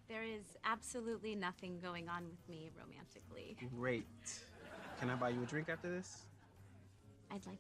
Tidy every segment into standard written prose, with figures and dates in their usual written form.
There is absolutely nothing going on with me romantically. Great. Can I buy you a drink after this? I'd like.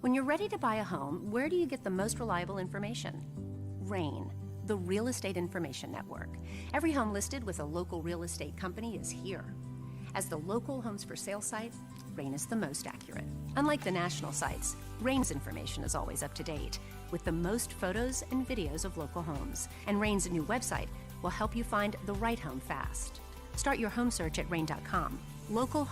When you're ready to buy a home, where do you get the most reliable information? RAIN, the Real Estate Information Network. Every home listed with a local real estate company is here. As the local homes for sale site, RAIN is the most accurate. Unlike the national sites, RAIN's information is always up to date, with the most photos and videos of local homes. And RAIN's new website will help you find the right home fast. Start your home search at rain.com. Local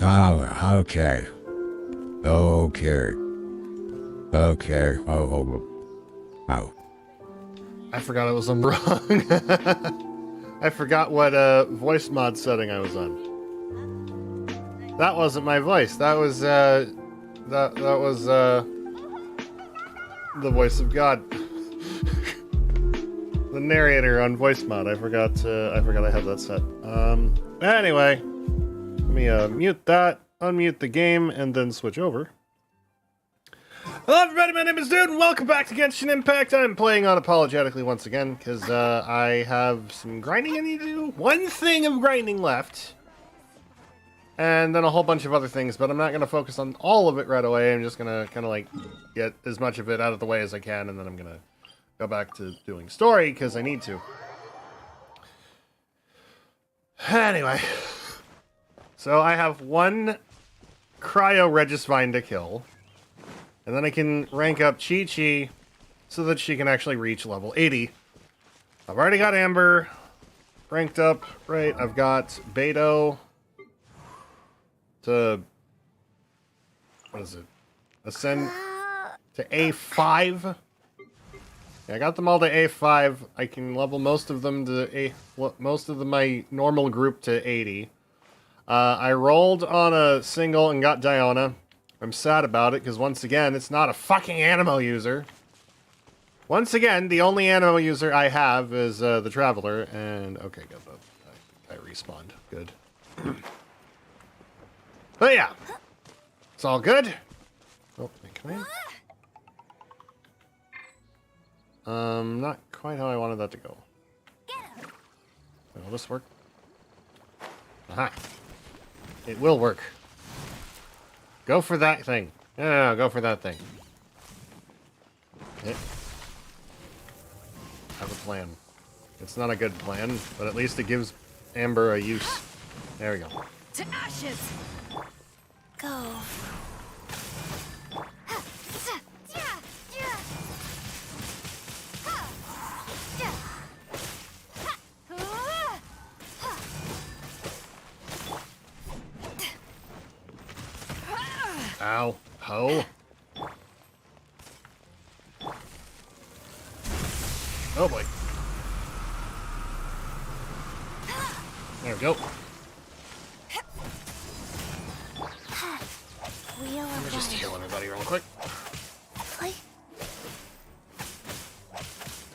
Oh, okay. Okay. Okay. Oh. I forgot I was on the wrong. I forgot what voice mod setting I was on. That wasn't my voice. That was that was the voice of God. The narrator on voice mod. I forgot I had that set. Anyway, let me mute that, unmute the game, and then switch over. Hello everybody, my name is Dude, and welcome back to Genshin Impact. I'm playing unapologetically once again, because I have some grinding I need to do. One thing of grinding left. And then a whole bunch of other things, but I'm not going to focus on all of it right away. I'm just going to kind of like get as much of it out of the way as I can, and then I'm going to go back to doing story, because I need to. Anyway. So I have one Cryo Regisvine to kill. And then I can rank up Chi-Chi so that she can actually reach level 80. I've already got Amber ranked up, right? I've got Beto to, what is it? Ascend to A5. Yeah, I got them all to A5. I can level most of them to my normal group to 80. I rolled on a single and got Diona. I'm sad about it, because once again, it's not a fucking Animo user. Once again, the only Animo user I have is the Traveler, and okay, good. I respawned. Good. But yeah, it's all good. Oh, can I? Not quite how I wanted that to go. Will this work? Aha. It will work. Go for that thing. No, go for that thing. I have a plan. It's not a good plan, but at least it gives Amber a use. There we go. To ashes! Go. Ow. Ho. Oh boy. There we go. Let me just heal everybody real quick.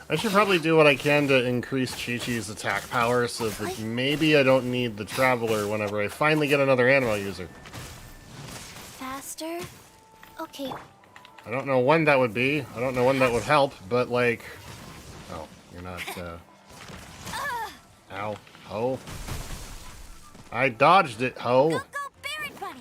I should probably do what I can to increase Chi-Chi's attack power so that maybe I don't need the Traveler whenever I finally get another Animo user. Faster? Okay. I don't know when that would be. I don't know when that would help, but like... Oh, you're not, Ow. Ho. I dodged it, ho. Go, Barret Bunny!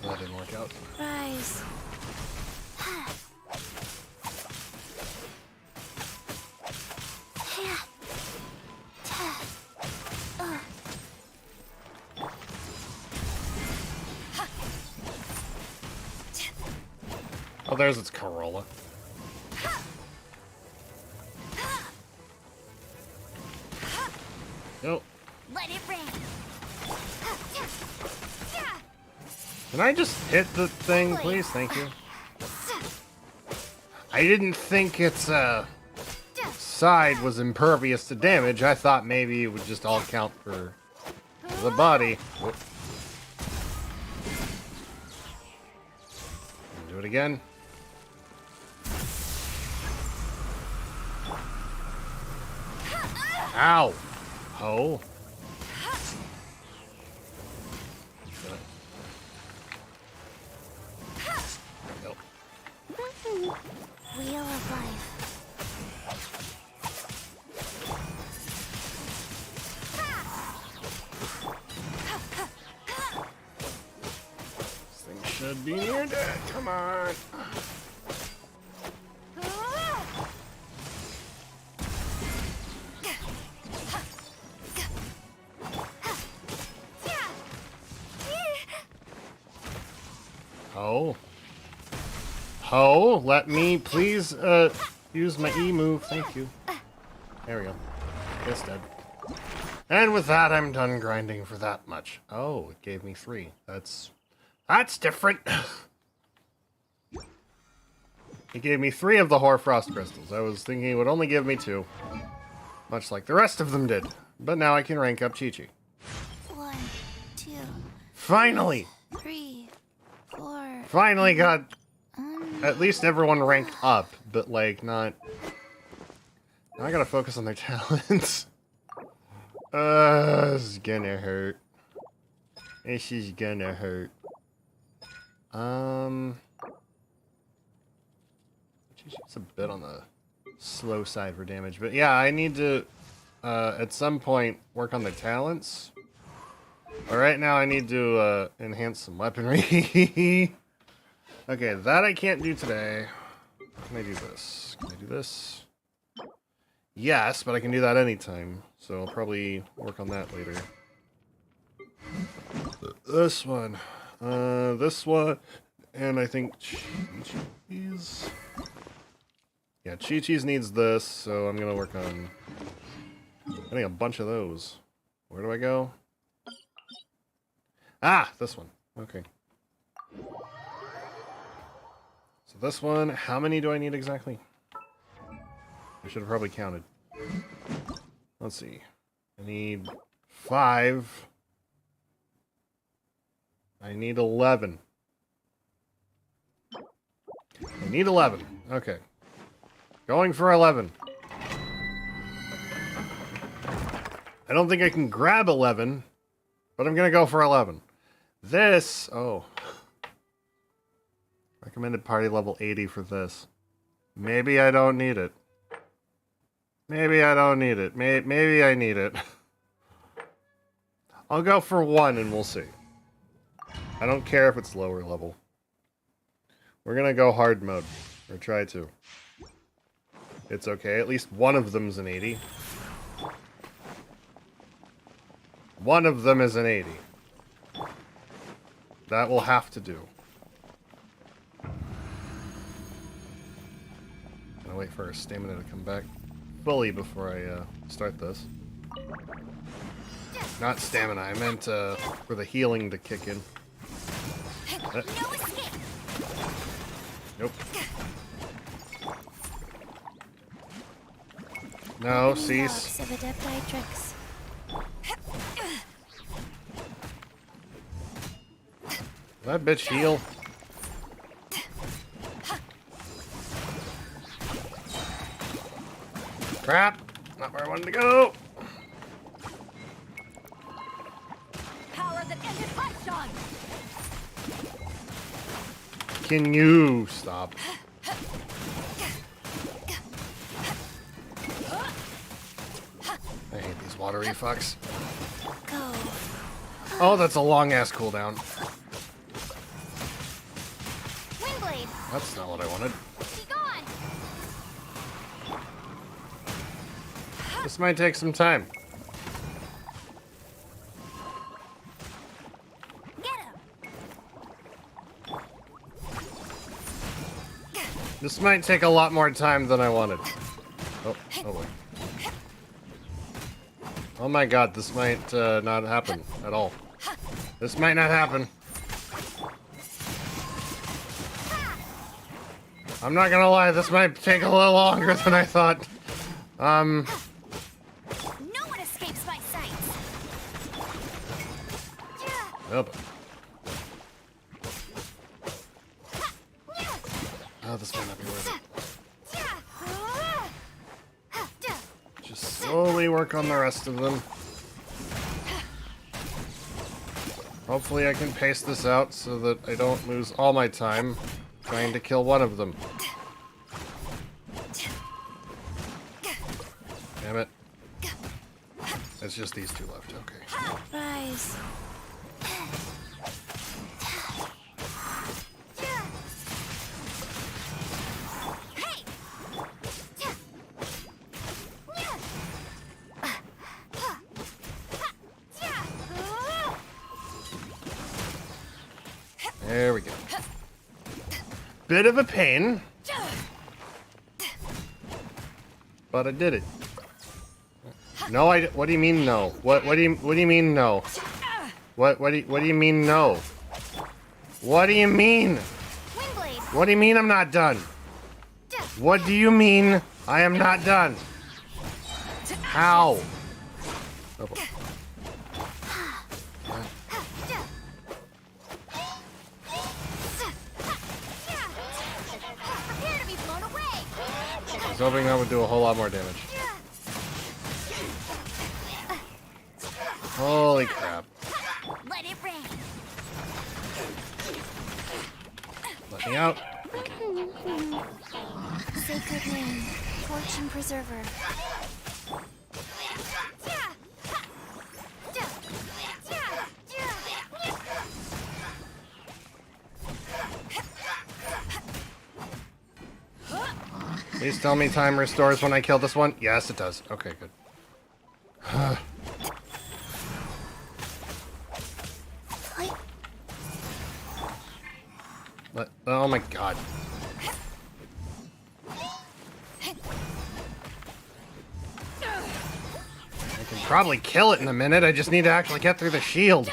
That didn't work out. Rise. Oh, there's its Corolla. Nope. Let it rain. Can I just hit the thing, please? Thank you. I didn't think its side was impervious to damage. I thought maybe it would just all count for the body. Whoop. Do it again. Ow! Ho! Nope. Wheel of life. This thing should be near dead. Come on. Ho. Ho, let me please use my E move. Thank you. There we go. It's dead. And with that, I'm done grinding for that much. Oh, it gave me 3. That's different. It gave me 3 of the Hoarfrost crystals. I was thinking it would only give me 2. Much like the rest of them did. But now I can rank up Chi-Chi. 1, 2, Finally! 3, 4. Finally got at least everyone ranked up, but like not. Now I gotta focus on their talents. This is gonna hurt. This is gonna hurt. It's a bit on the slow side for damage, but yeah, I need to at some point work on the talents. But right now I need to enhance some weaponry. Okay, that I can't do today. Can I do this? Can I do this? Yes, but I can do that anytime, so I'll probably work on that later. This one, and I think Chi-Chi's. Yeah, Chi-Chi's needs this, so I'm gonna work on getting a bunch of those. Where do I go? Ah, this one. Okay. So this one, how many do I need exactly? I should have probably counted. Let's see. I need 5. I need 11. I need 11. Okay. Going for 11. I don't think I can grab 11, but I'm gonna go for 11. This, oh. Recommended party level 80 for this. Maybe I don't need it. Maybe I don't need it. Maybe I need it. I'll go for 1 and we'll see. I don't care if it's lower level. We're gonna go hard mode. Or try to. It's okay. At least one of them's an 80. One of them is an 80. That will have to do. I'll wait for our stamina to come back fully before I start this. Not stamina, I meant for the healing to kick in. Nope. No, cease. That bitch heal. Crap! Not where I wanted to go. Power that ended Archon. Can you stop? I hate these watery fucks. Go. Oh, that's a long ass cooldown. Windblade. That's not what I wanted. Be gone. This might take some time. Get him. This might take a lot more time than I wanted. Oh boy. Oh my god, this might not happen at all. This might not happen. I'm not gonna lie, this might take a little longer than I thought. No one escapes my sight. Oh, oh, this might not be worth it. Just slowly work on the rest of them. Hopefully I can pace this out so that I don't lose all my time trying to kill one of them. Damn it. It's just these two left, okay. Rise. There we go. Bit of a pain, but I did it. No, what do you mean no? What do you mean no? What do you mean no? What do you mean? What do you mean I'm not done? What do you mean I am not done? How? Oh, boy. was hoping that would do a whole lot more damage. Holy crap. Let it rain. Let me out. Sacred name, torch and preserver. Please tell me time restores when I kill this one. Yes, it does. Okay, good. Oh my god. I can probably kill it in a minute. I just need to actually get through the shield.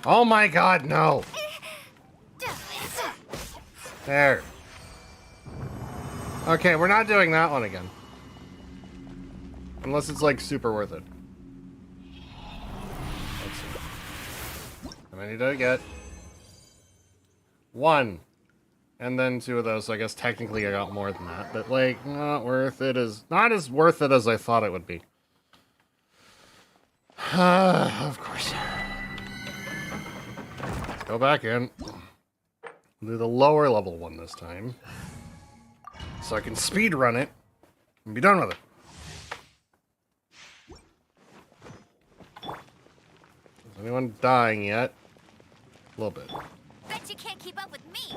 Oh my god, no! There. Okay, we're not doing that one again. Unless it's like super worth it. Let's see. How many did I get? 1. And then 2 of those, so I guess technically I got more than that. But like, not worth it not as worth it as I thought it would be. Of course. Go back in. Do the lower level one this time. So I can speed run it and be done with it. Is anyone dying yet? A little bit. Bet you can't keep up with me.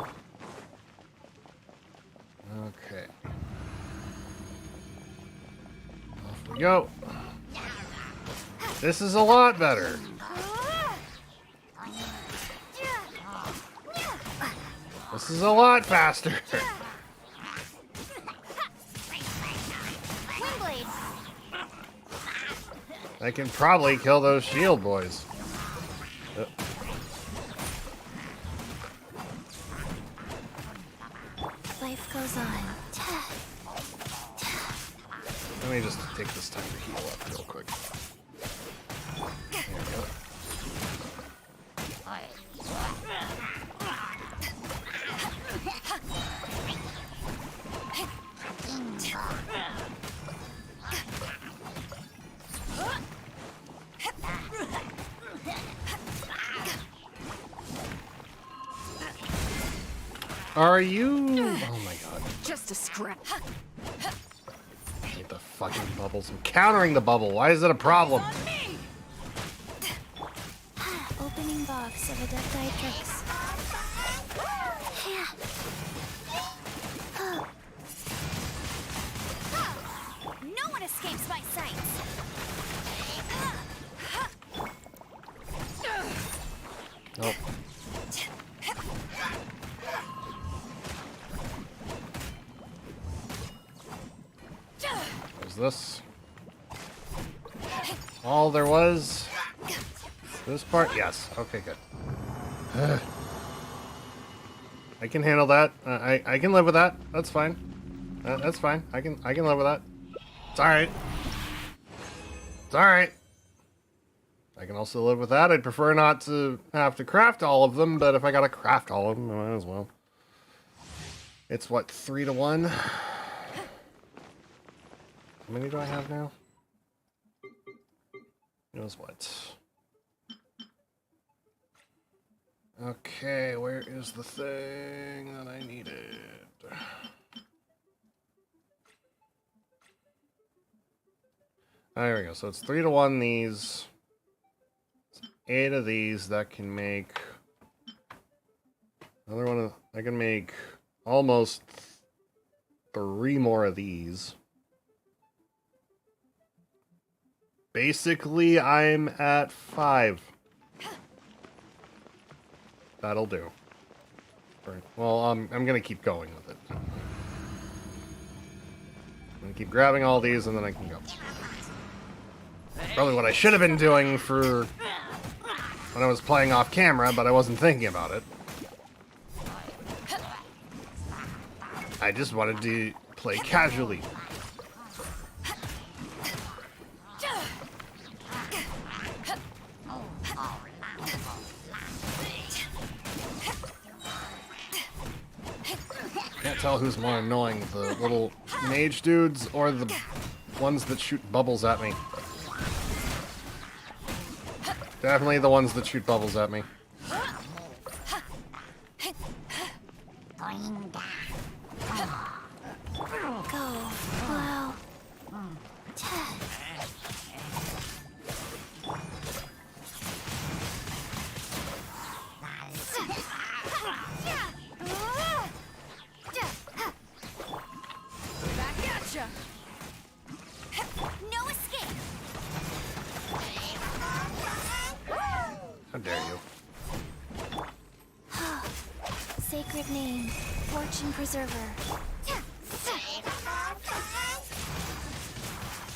Okay. Off we go. This is a lot better. This is a lot faster. Windblade. I can probably kill those shield boys. Life goes on. Let me just take this time to heal up real quick. There we go. Are you? Oh my god. Just a scrap. I hate the fucking bubbles. I'm countering the bubble. Why is it a problem? Opening box of Adepti-Trix. No one escapes my sight. Nope. What is this? All there was? This part? Yes. Okay, good. I can handle that. I can live with that. That's fine. That's fine. I can live with that. It's alright. It's alright. I can also live with that. I'd prefer not to have to craft all of them, but if I gotta craft all of them, I might as well. It's what, 3 to 1? How many do I have now? It was what? Okay, where is the thing that I needed? There we go. So it's 3 to 1 these. 8 of these that can make another one of, I can make almost 3 more of these. Basically, I'm at 5. That'll do. Well, I'm gonna keep going with it. I'm gonna keep grabbing all these and then I can go. Probably what I should have been doing for when I was playing off camera, but I wasn't thinking about it. I just wanted to play casually. Can't tell who's more annoying, the little mage dudes or the ones that shoot bubbles at me. Definitely the ones that shoot bubbles at me. Go. Wow. Back at ya. No escape. How dare you? Sacred name, fortune preserver.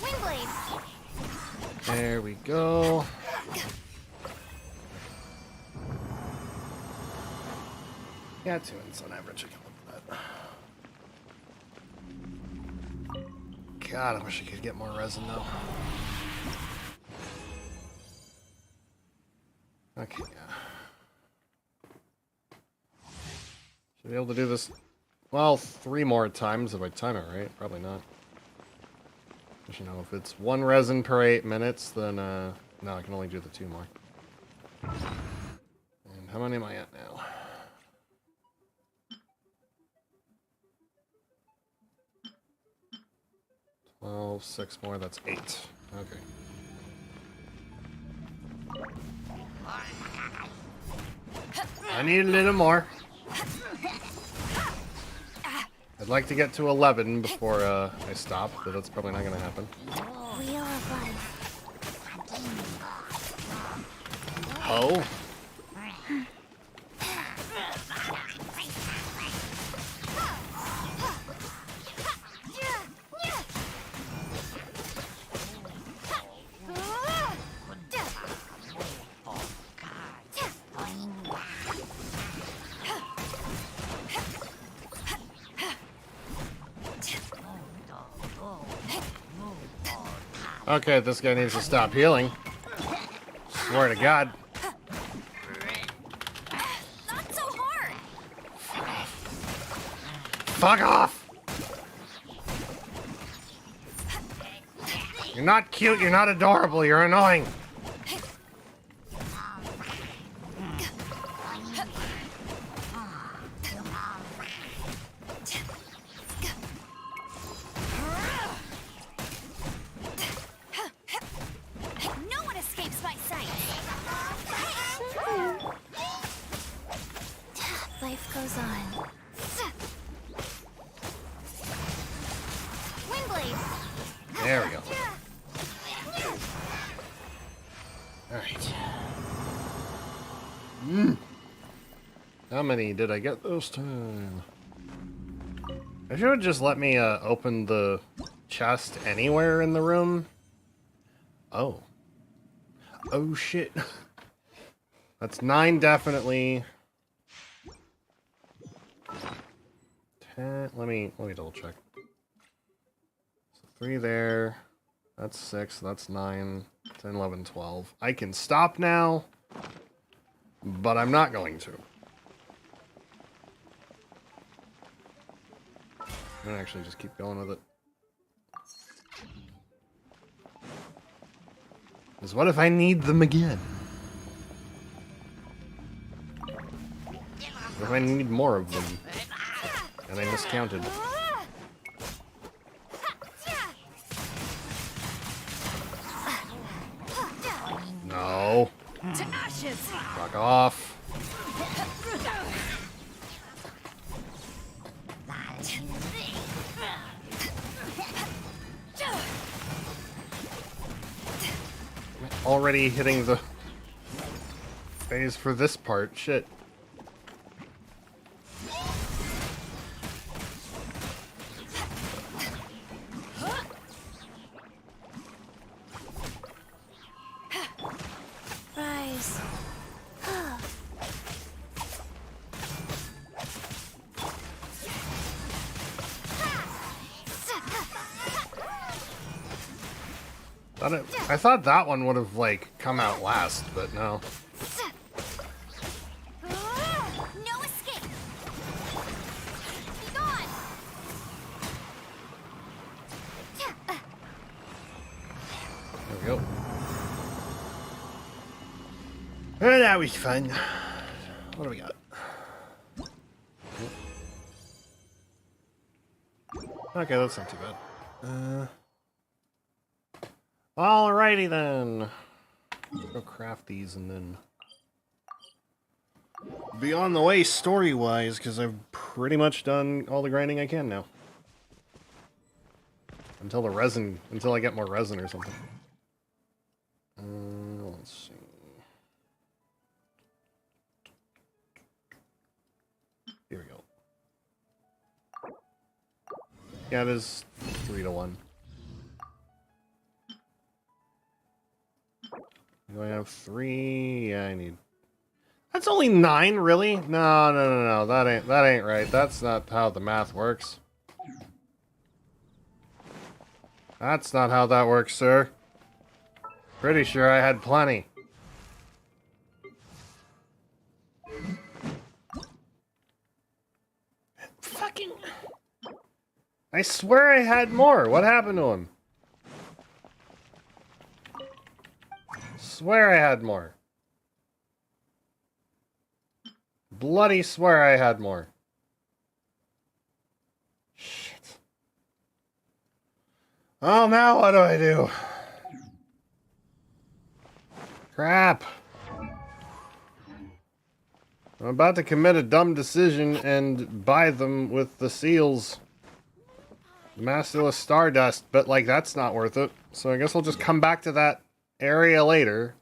Wingblade. There we go. Yeah, 2 minutes on average. I can live with that. God, I wish I could get more resin though. Okay, yeah. Should be able to do this, well, 3 more times if I time it right. Probably not. But, you know, if it's 1 resin per 8 minutes, then, no, I can only do the 2 more. And how many am I at now? 12, 6 more, that's 8. Okay. I need a little more. I'd like to get to 11 before I stop, but that's probably not going to happen. Wheel of life. Oh? Okay, this guy needs to stop healing. Swear to God. Not so hard. Fuck off! You're not cute, you're not adorable, you're annoying. No one escapes my sight. Life goes on. Wingblade. There we go. Alright. How many did I get this time? I should have just let me open the chest anywhere in the room. Oh. Oh shit. That's 9 definitely. 10. Let me double check. So 3 there. That's 6. That's 9. 10, 11, 12. I can stop now, but I'm not going to. I'm gonna actually just keep going with it. Because what if I need them again? What if I need more of them? And I miscounted. No. To ashes. Fuck off. Already hitting the phase for this part. Shit. Rise. I thought that one would have, like, come out last, but no. No escape. Be gone. There we go. Oh, that was fun. What do we got? Okay, that's not too bad. Alrighty then. Go craft these and then be on the way story-wise, because I've pretty much done all the grinding I can now. Until I get more resin or something. Let's see. Here we go. Yeah, it is 3-to-1. Do I have 3? Yeah, I need... That's only 9, really? No. That ain't right. That's not how the math works. That's not how that works, sir. Pretty sure I had plenty. Fucking... I swear I had more. What happened to him? Swear I had more. Bloody swear I had more. Shit. Oh, now what do I do? Crap. I'm about to commit a dumb decision and buy them with the seals. Massless Stardust, but, like, that's not worth it. So I guess I'll just come back to that area later.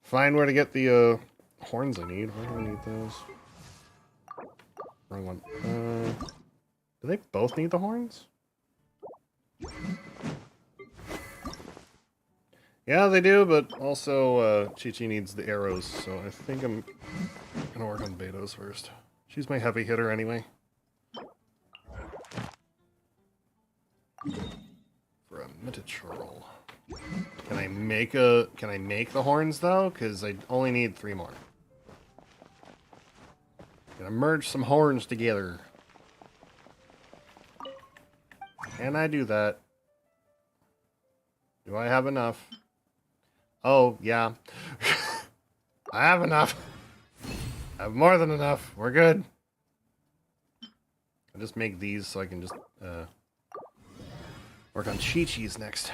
Find where to get the, horns I need. Where do I need those? Wrong one. Do they both need the horns? Yeah, they do, but also, Chi-Chi needs the arrows, so I think I'm gonna work on Beto's first. She's my heavy hitter anyway. For a Minotaur. Can I make the horns though? Because I only need 3 more. Gonna merge some horns together. Can I do that? Do I have enough? Oh, yeah. I have enough. I have more than enough. We're good. I'll just make these so I can just work on Chi-Chi's next.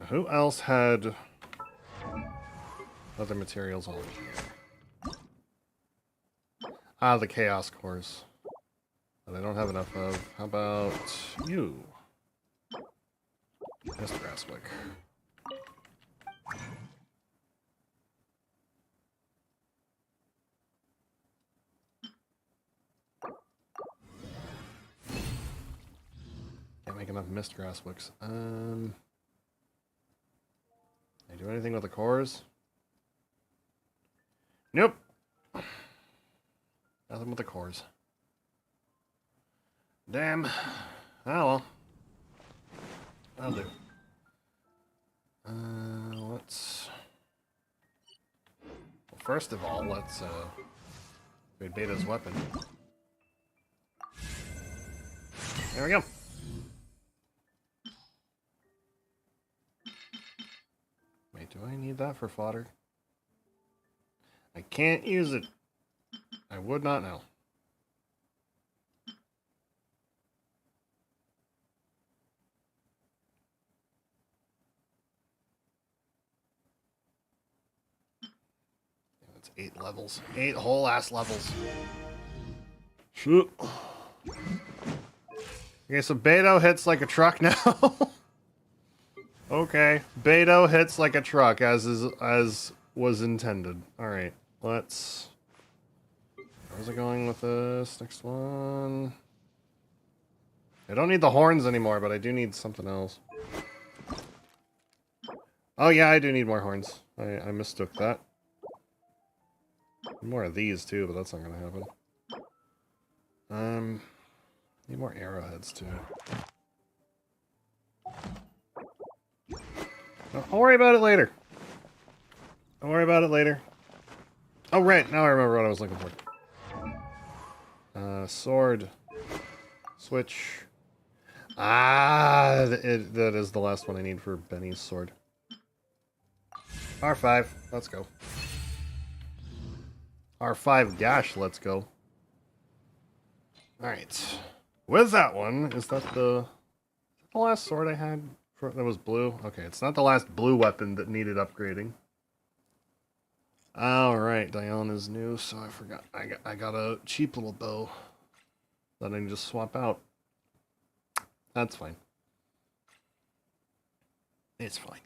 Who else had other materials on here? Ah, the Chaos Cores. That I don't have enough of. How about you? Mr. Grasswick. Can't make enough Mist Grasswicks. Can I do anything with the cores? Nope. Nothing with the cores. Damn. Oh well. That'll do. Let's... Well, first of all, let's, read Beta's weapon. There we go. Wait, do I need that for fodder? I can't use it. I would not know. That's 8 levels. 8 whole ass levels. Shoot. Okay, so Beto hits like a truck now. Okay, Beto hits like a truck, as was intended. All right, let's. Where's it going with this next one? I don't need the horns anymore, but I do need something else. Oh yeah, I do need more horns. I mistook that. More of these too, but that's not gonna happen. Need more arrowheads too. I'll worry about it later. I'll worry about it later. Oh, right. Now I remember what I was looking for. Sword. Switch. Ah, that is the last one I need for Benny's sword. R5. Let's go. R5 dash. Let's go. Alright. With that one, is that the last sword I had that was blue? Okay, it's not the last blue weapon that needed upgrading. Alright, Diana's new, so I forgot. I got a cheap little bow that I can just swap out. That's fine. It's fine.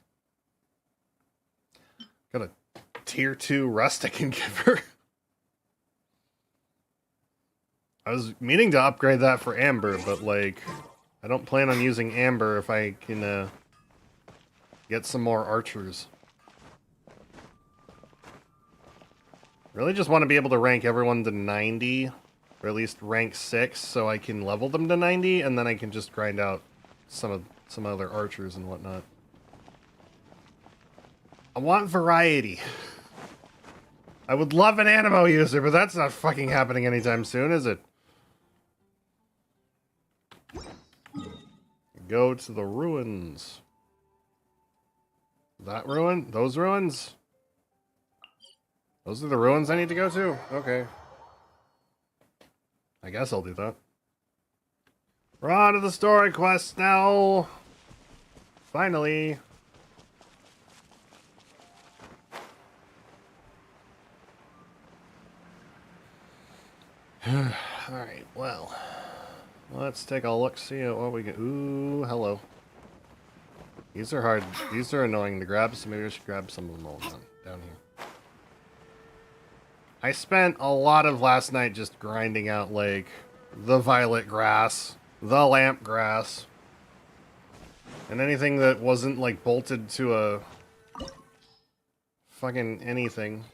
Got a tier 2 rust I can give her. I was meaning to upgrade that for Amber, but like, I don't plan on using Amber if I can get some more archers. Really just want to be able to rank everyone to 90, or at least rank 6, so I can level them to 90, and then I can just grind out some other archers and whatnot. I want variety. I would love an Animo user, but that's not fucking happening anytime soon, is it? Go to the ruins. That ruin? Those ruins? Those are the ruins I need to go to? Okay. I guess I'll do that. We're on to the story quest now. Finally. Alright, well. Let's take a look, see at what we get. Ooh, hello. These are hard. These are annoying to grab, so maybe I should grab some of them all down here. I spent a lot of last night just grinding out, like, the violet grass, the lamp grass, and anything that wasn't, like, bolted to a fucking anything.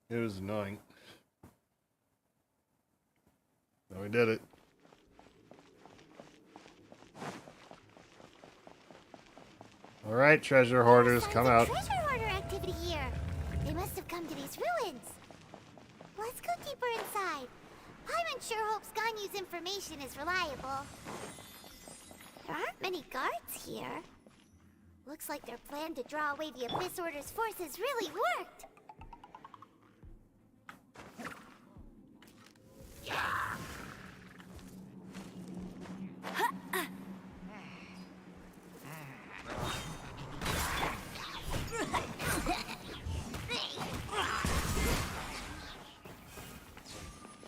It was annoying. No, we did it. Alright, treasure hoarders, come out. Treasure hoarder activity here. They must have come to these ruins. Let's go deeper inside. Paimon sure hopes Ganyu's information is reliable. There aren't many guards here. Looks like their plan to draw away the Abyss Order's forces really worked.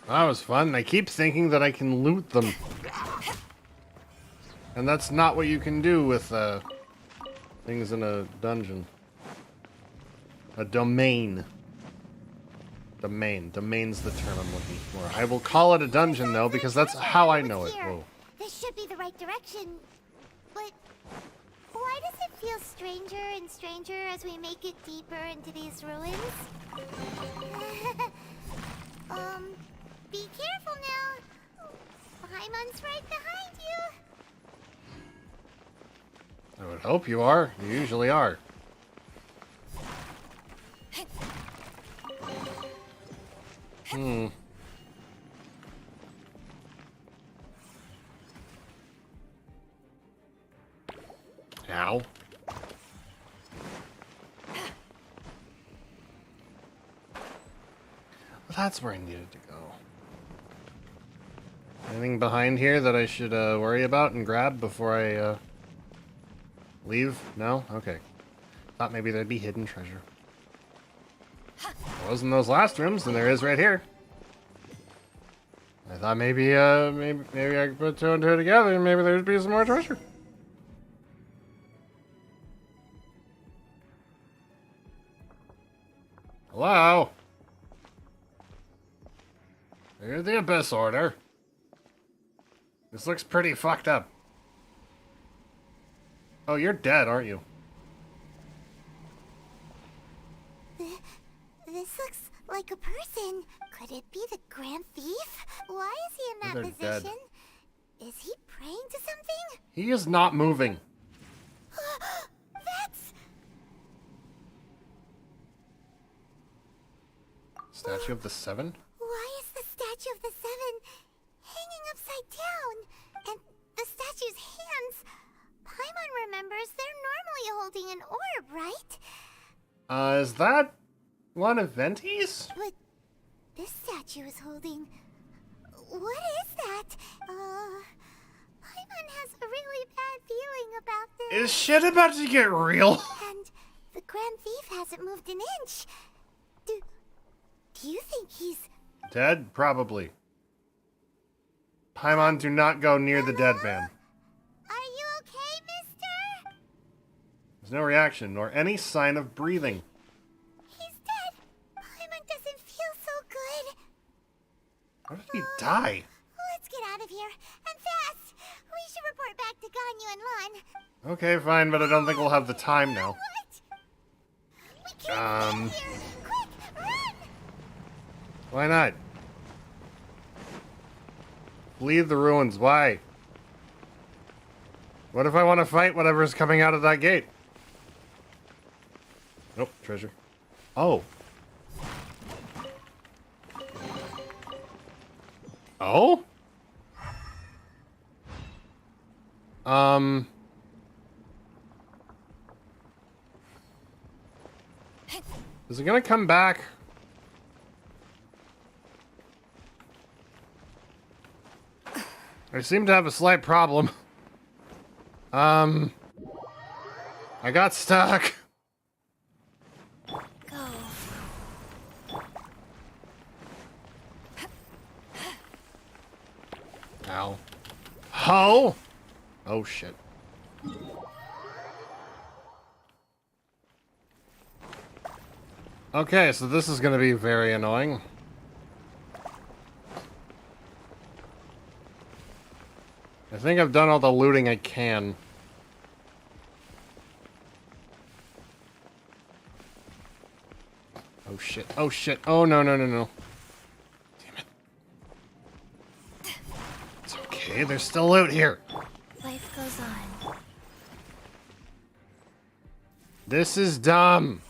That was fun. I keep thinking that I can loot them. And that's not what you can do with things in a dungeon. A domain. Domain's the term I'm looking for. I will call it a dungeon, though, because that's how I know it. Whoa. This should be the right direction, but why does it feel stranger and stranger as we make it deeper into these ruins? Be careful now. Paimon's right behind you. I would hope you are. You usually are. Ow. That's where I needed to go. Anything behind here that I should worry about and grab before I leave? No? Okay. Thought maybe there'd be hidden treasure. There wasn't those last rooms, and there is right here. I thought maybe maybe I could put two and two together, and maybe there'd be some more treasure. Hello? Here's the Abyss Order. This looks pretty fucked up. Oh, you're dead, aren't you? This looks like a person. Could it be the Grand Thief? Why is he in that They're dead. position? Is he praying to something? He is not moving. That's... Statue of the Seven? Why is the Statue of the Seven hanging upside down? And the statue's hands... Paimon remembers they're normally holding an orb, right? Is that one of Venti's? But this statue is holding... What is that? Paimon has a really bad feeling about this. Is shit about to get real? And the Grand Thief hasn't moved an inch. Do you think he's... Dead? Probably. Paimon, do not go near the dead man. Are you okay, mister? There's no reaction, nor any sign of breathing. He's dead. Paimon doesn't feel so good. How did he die? Let's get out of here. And fast. We should report back to Ganyu and Lon. Okay, fine, but I don't think we'll have the time now. What? We can't stay here. Quick, run! Why not? Leave the ruins. Why? What if I want to fight whatever's coming out of that gate? Nope, treasure. Oh. Oh? Is it gonna come back? I seem to have a slight problem. I got stuck. Go. Ow. Ho! Oh shit. Okay, so this is gonna be very annoying. I think I've done all the looting I can. Oh shit, oh shit, oh no, no, no, no. Damn it. It's okay, there's still loot here. Life goes on. This is dumb.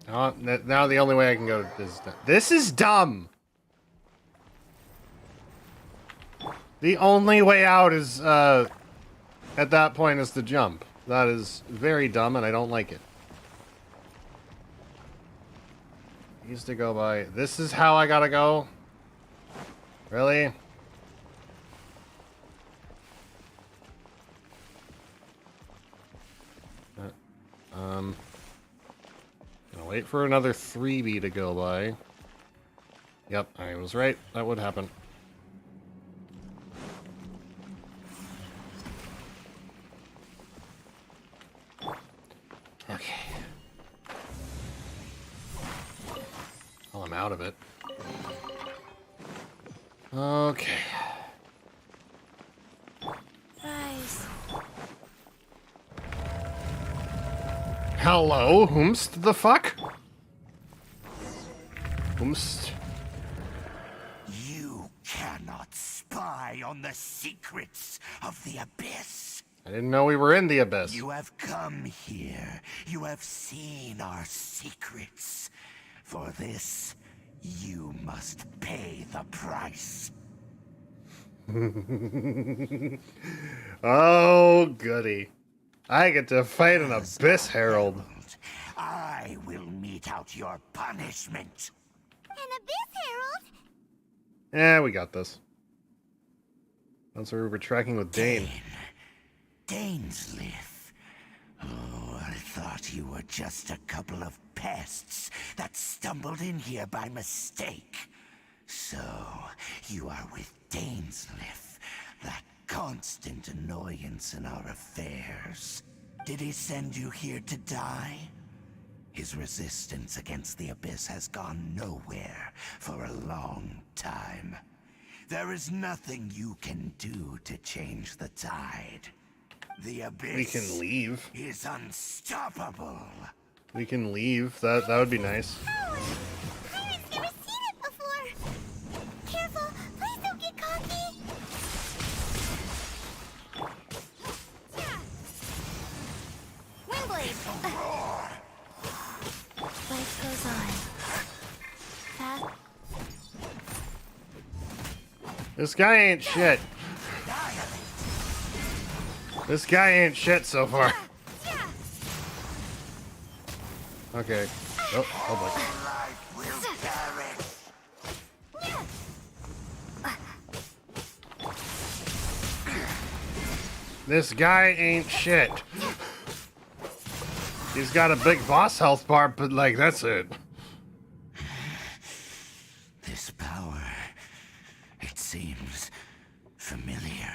Oh, now the only way I can go is... This is dumb! The only way out is, at that point, is to jump. That is very dumb, and I don't like it. Used to go by... This is how I gotta go? Really? Gonna wait for another 3B to go by. Yep, I was right. That would happen. Okay. Well, I'm out of it. Okay. Rise. Hello, whomst the fuck? Whomst? You cannot spy on the secrets of the Abyss. I didn't know we were in the Abyss. You have come here. You have seen our secrets. For this, you must pay the price. Oh, goody. I get to fight an Abyss Herald. I will mete out your punishment. An Abyss Herald? Yeah, we got this. Once we were tracking with Dane. Dainsleif. Oh, I thought you were just a couple of pests that stumbled in here by mistake. So, you are with Dainsleif, that constant annoyance in our affairs. Did he send you here to die? His resistance against the Abyss has gone nowhere for a long time. There is nothing you can do to change the tide. The Abyss We can leave. is unstoppable. We can leave. That would be nice. Oh, Pirate's never seen it before. Careful. Windblade! Life goes on. This guy ain't shit. This guy ain't shit so far. Okay. Oh boy. This guy ain't shit. He's got a big boss health bar, but like, that's it. This power, it seems familiar.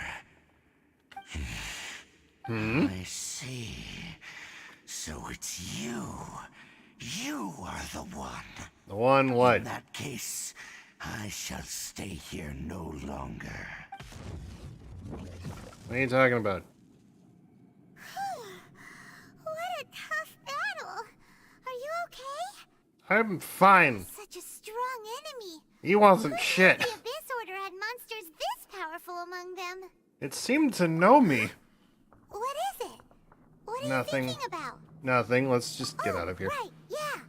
I see. So it's you. You are the one. The one what? In that case, I shall stay here no longer. What are you talking about? What a tough battle. Are you okay? I'm fine. Such a strong enemy. He wasn't shit. The Abyss Order had monsters this powerful among them. It seemed to know me. What is it? What are Nothing. you thinking about? Nothing. Let's just get out of here. Right, yeah.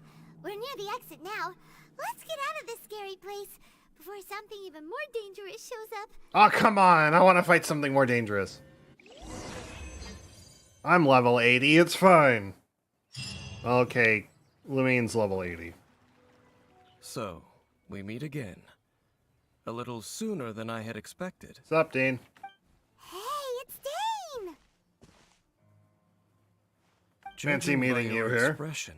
We're near the exit now. Let's get out of this scary place before something even more dangerous shows up. Oh, come on. I want to fight something more dangerous. I'm level 80. It's fine. Okay. Lumine's level 80. So, we meet again. A little sooner than I had expected. What's up, Dean? Hey, it's Dane! Fancy Judging by meeting you your here. expression,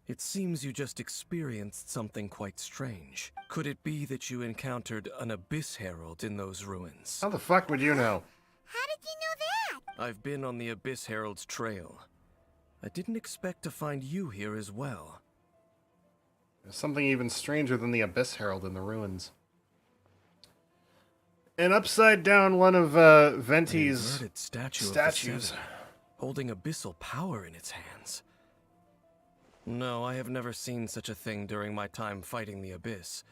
it seems you just experienced something quite strange. Could it be that you encountered an Abyss Herald in those ruins? How the fuck would you know? How did you know that? I've been on the Abyss Herald's trail. I didn't expect to find you here as well. There's something even stranger than the Abyss Herald in the ruins. An upside down one of Venti's An inverted statue of the statues. Seven, holding abyssal power in its hands. No, I have never seen such a thing during my time fighting the Abyss.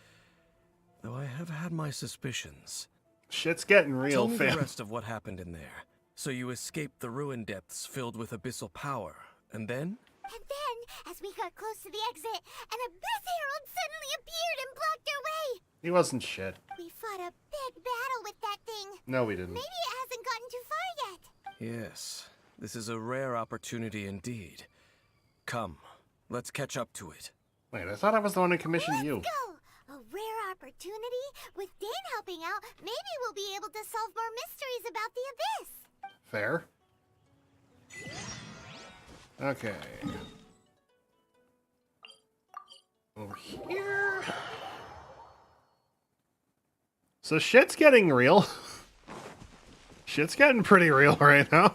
Though I have had my suspicions. Shit's getting real, Tell me the fam. rest of what happened in there. So you escaped the ruin depths filled with abyssal power, and then? And then, as we got close to the exit, an Abyss Herald suddenly appeared and blocked our way. He wasn't shit. We fought a big battle with that thing. No, we didn't. Maybe it hasn't gotten too far yet. Yes, this is a rare opportunity indeed. Come, let's catch up to it. Wait, I thought I was the one who commissioned you. Let's go! A rare opportunity? With Dane helping out, maybe we'll be able to solve more mysteries about the Abyss. Fair. Okay. Over here. So shit's getting real. Shit's getting pretty real right now.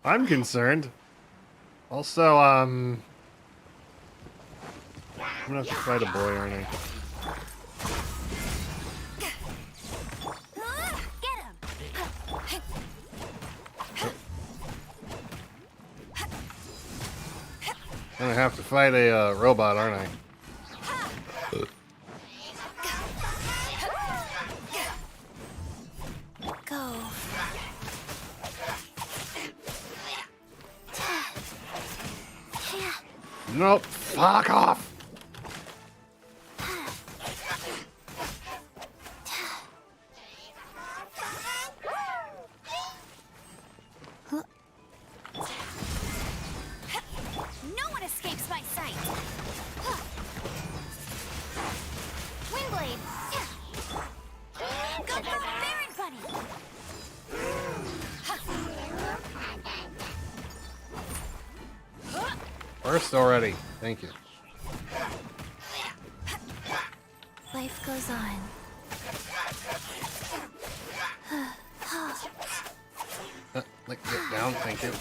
I'm concerned. Also, I'm gonna have to fight a boy, aren't I? Get him! I'm gonna have to fight a robot, aren't I? Go. Nope. Fuck off. No one escapes my sight. Windblade. Go for a Baron Bunny. First already. Thank you. Life goes on. Like, get down. Thank you.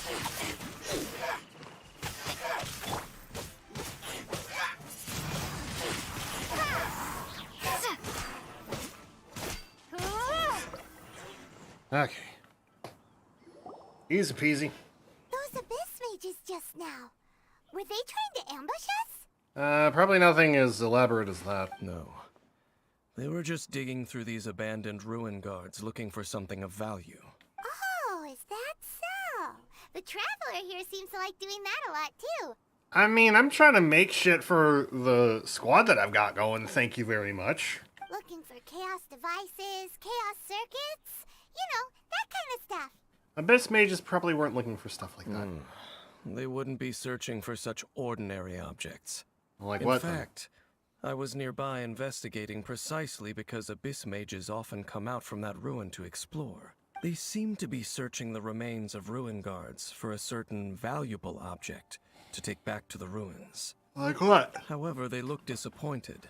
Okay. Easy peasy. Those Abyss mages just now. Were they trying to ambush us? Probably nothing as elaborate as that. No. They were just digging through these abandoned ruin guards looking for something of value. Oh, is that so? The Traveler here seems to like doing that a lot, too. I mean, I'm trying to make shit for the squad that I've got going. Thank you very much. Looking for chaos devices, chaos circuits, you know, that kind of stuff. Abyss mages probably weren't looking for stuff like that. They wouldn't be searching for such ordinary objects. Like In what? then? fact, I was nearby investigating precisely because abyss mages often come out from that ruin to explore. They seem to be searching the remains of ruin guards for a certain valuable object to take back to the ruins. Like what? However, they look disappointed,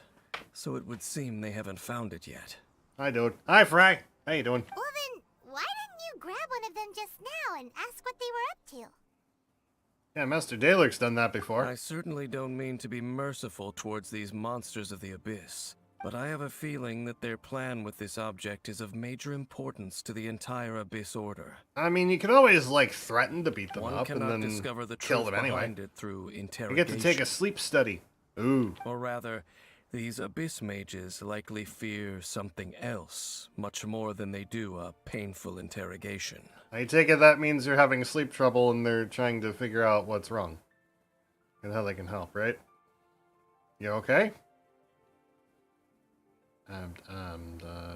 so it would seem they haven't found it yet. Hi, dude. Hi, Fry. How you doing? Well then, why didn't you grab one of them just now and ask what they were up to? Yeah, Master Dalek's done that before. I certainly don't mean to be merciful towards these monsters of the abyss, but I have a feeling that their plan with this object is of major importance to the entire Abyss Order. I mean, you can always, like, threaten to beat them One up cannot and then discover the kill truth them anyway. behind it through You interrogation. get to take a sleep study. Ooh. Or rather, these abyss mages likely fear something else, much more than they do a painful interrogation. I take it that means you're having sleep trouble and they're trying to figure out what's wrong. And how they can help, right? You okay?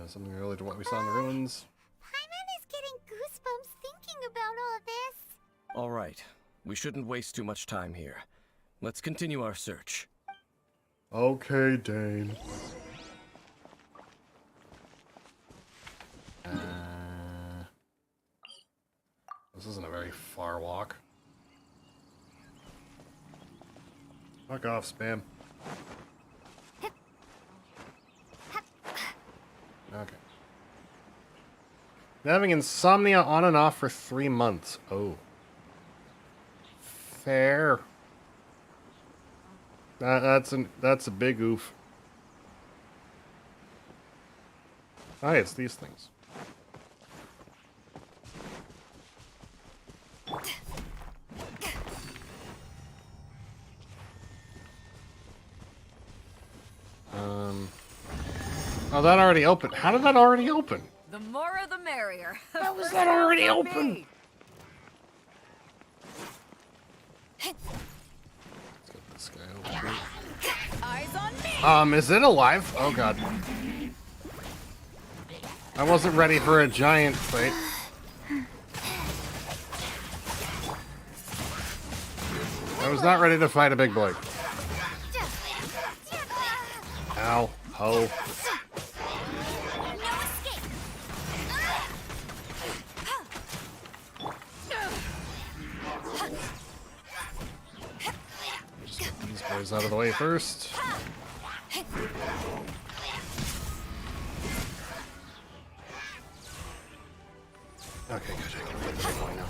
Something related to what we saw in the ruins. Paimon is getting goosebumps thinking about all this. All right, we shouldn't waste too much time here. Let's continue our search. Okay, Dane. This isn't a very far walk. Fuck off, spam. Okay. Been having insomnia on and off for 3 months. Oh. Fair. That's a big oof. Ah, it's these things. Oh, that already opened. How did that already open? The more the merrier. How was that already open? Let's get this guy over here. Eyes on me. Is it alive? Oh god. I wasn't ready for a giant fight. I was not ready to fight a big boy. Ow. Ho. Just get these boys out of the way first. Okay, good. I can fight the big boy now.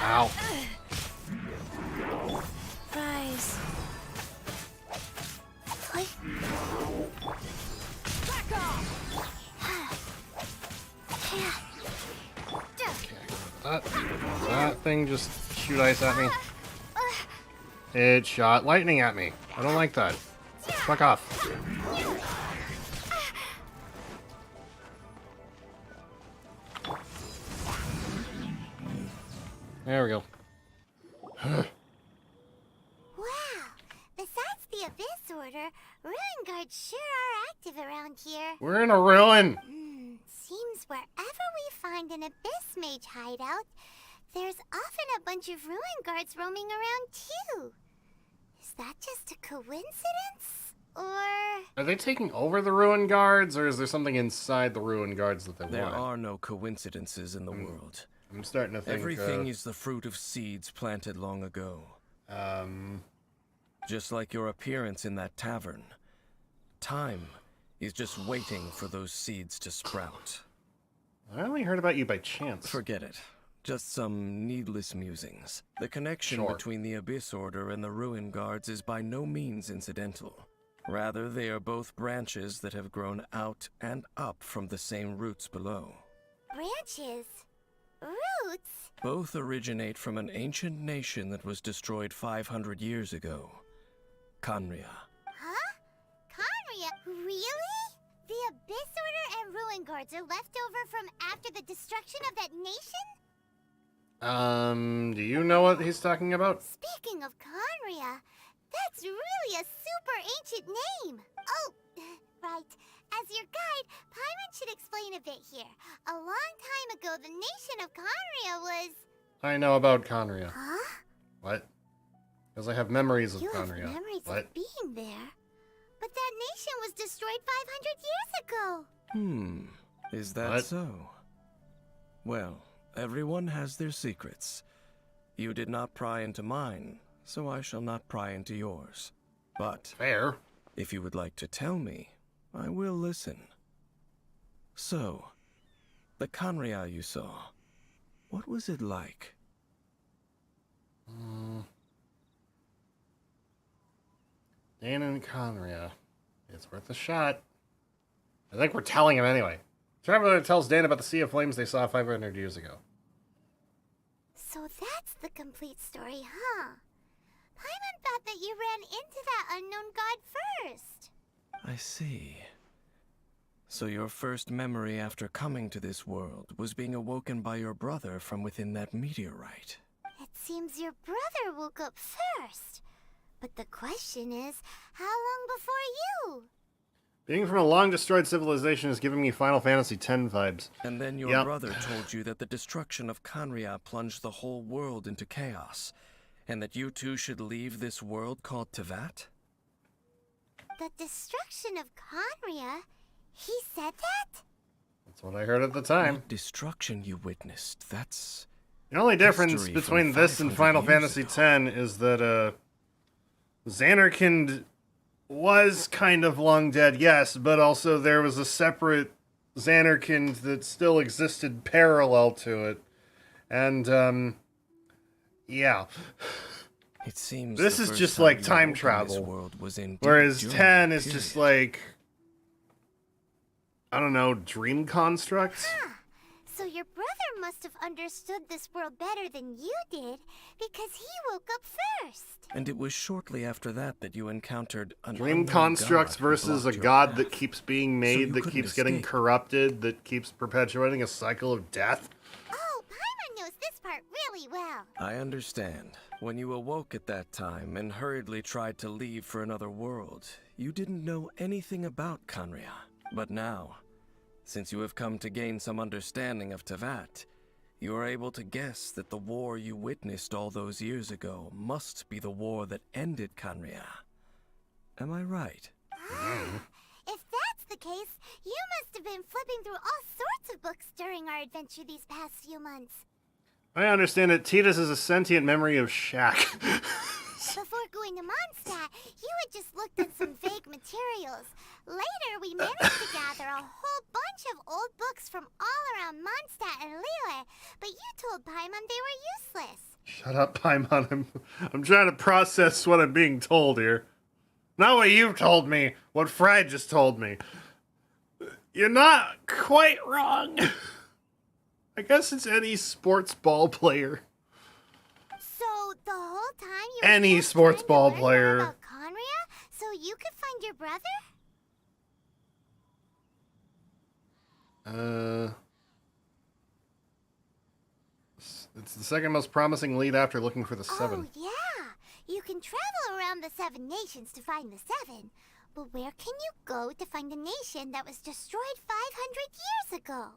Ow. Fries. What? Back off. That thing just shoot ice at me. It shot lightning at me. I don't like that. Fuck off. There we go. Wow. Besides the Abyss Order, Ruin Guards sure are active around here. We're in a ruin. Seems wherever we find an Abyss Mage hideout, there's often a bunch of Ruin Guards roaming around too. Is that just a coincidence? Or... Are they taking over the ruin guards, or is there something inside the ruin guards that they There want? are no coincidences in the world. I'm starting to think... Everything is the fruit of seeds planted long ago. Just like your appearance in that tavern. Time is just waiting for those seeds to sprout. I only heard about you by chance. Forget it. Just some needless musings. The connection Sure. between the Abyss Order and the Ruin Guards is by no means incidental. Rather, they are both branches that have grown out and up from the same roots below. branches? Roots? Both originate from an ancient nation that was destroyed 500 years ago. Khaenri'ah. Huh? Khaenri'ah? Really? The Abyss Order and Ruin Guards are left over from after the destruction of that nation? Do you know what he's talking about? Speaking of Conria, that's really a super ancient name. Oh, right. As your guide, Paimon should explain a bit here. A long time ago, the nation of Conria was... I know about Conria. Huh? What? Because I have memories of You Conria. have memories What? of being there. But that nation was destroyed 500 years ago. Is that What? so? Well, everyone has their secrets. You did not pry into mine, so I shall not pry into yours. But Fair. if you would like to tell me, I will listen. So, the Conria you saw, what was it like? Dane and Conria. It's worth a shot. I think we're telling him anyway. Traveler tells Dane about the Sea of Flames they saw 500 years ago. So that's the complete story, huh? Paimon thought that you ran into that unknown god first. I see. So your first memory after coming to this world was being awoken by your brother from within that meteorite. It seems your brother woke up first. But the question is, how long before you? Being from a long-destroyed civilization is giving me Final Fantasy X vibes. And then your Yep. brother told you that the destruction of Conria plunged the whole world into chaos, and that you two should leave this world called Tevat? The destruction of Conria? He said that? That's what I heard at the time. What destruction you witnessed, that's... The only difference History from between this and 500 Final years Fantasy ago. X is that, Xanarkand was kind of long dead, yes, but also there was a separate Xanarkand that still existed parallel to it. And, yeah. It seems This the is first just time like you time awoke in travel. this world was indeed Whereas during 10 that is just period. like, I don't know, dream constructs? So your brother must have understood this world better than you did, because he woke up first. And it was shortly after that that you encountered an Dream unknown constructs god who versus a blocked your god path. that keeps being So made, you that couldn't keeps getting escape. corrupted, that keeps perpetuating a cycle of death. Oh, Paimon knows this part really well. I understand. When you awoke at that time and hurriedly tried to leave for another world, you didn't know anything about Conria. But now, since you have come to gain some understanding of Tevat, you are able to guess that the war you witnessed all those years ago must be the war that ended Conria. Am I right? If that's the case, you must have been flipping through all sorts of books during our adventure these past few months. I understand that Tidus is a sentient memory of Shaq. Before going to Mondstadt, you had just looked at some vague materials. Later, we managed to gather a whole bunch of old books from all around Mondstadt and Lille, but you told Paimon they were useless. Shut up, Paimon. I'm trying to process what I'm being told here. Not what you've told me, what Fry just told me. You're not quite wrong. I guess it's any sports ball player. So the whole time you were Any just sports trying to ball learn more player. about Conria, so you could find your brother? It's the second most promising lead after looking for the 7. Oh, yeah. You can travel around the 7 nations to find the 7. But where can you go to find a nation that was destroyed 500 years ago?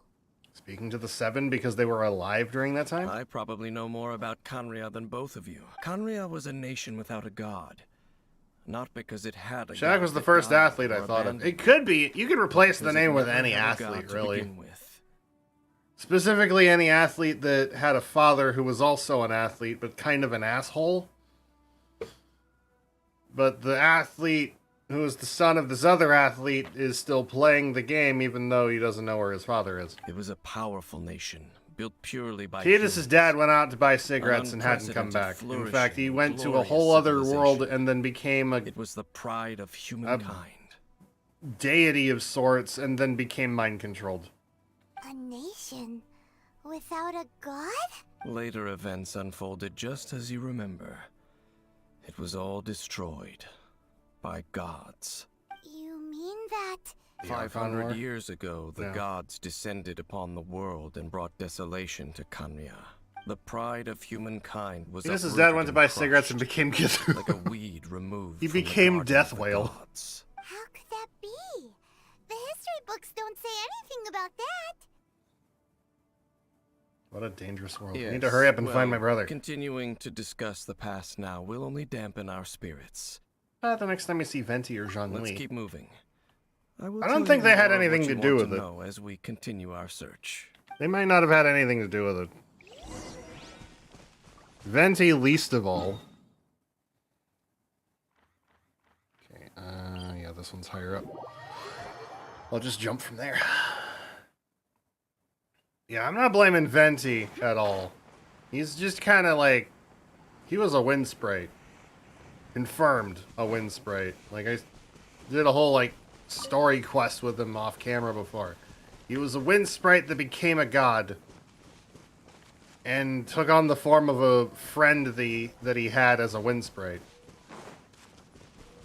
Speaking to the 7 because they were alive during that time? I probably know more about Conria than both of you. Conria was a nation without a god. Not because it had a god. Shaq was the that first died athlete I or thought of. abandoned It could be. You could replace the because it name with never any had a god athlete, to really. begin with. Specifically, any athlete that had a father who was also an athlete, but kind of an asshole. But the athlete who is the son of this other athlete is still playing the game, even though he doesn't know where his father is. It was a powerful nation, built purely by Tidus' humans. dad went out to buy cigarettes and hadn't come back. In fact, he went to a whole other world and then became a It was the pride of humankind. deity of sorts and then became mind-controlled. A nation without a god? Later events unfolded just as you remember. It was all destroyed by gods. You mean that... The Archon 500 War? years ago, the Yeah. gods descended upon the world and brought desolation to Conria. The pride of humankind was His uprooted dad went to and buy cigarettes and crushed, became Cthulhu. like a weed removed. He from the became garden Death of the Whale. gods. How could that be? The history books don't say anything about that. What a dangerous world. I Yes, need to hurry up and find my well, brother. Continuing to discuss the past now will only dampen our spirits. The next time we see Venti or Jean Let's Louis. keep moving. I will don't tell think you they had more of anything what to you do want with to it. know as we continue our search. They might not have had anything to do with it. Venti least of all. Okay, yeah, this one's higher up. I'll just jump from there. Yeah, I'm not blaming Venti at all. He's just kind of like... He was a wind sprite. Confirmed a wind sprite. Like, I did a whole, like, story quest with him off camera before. He was a wind sprite that became a god. And took on the form of a friend that he had as a wind sprite.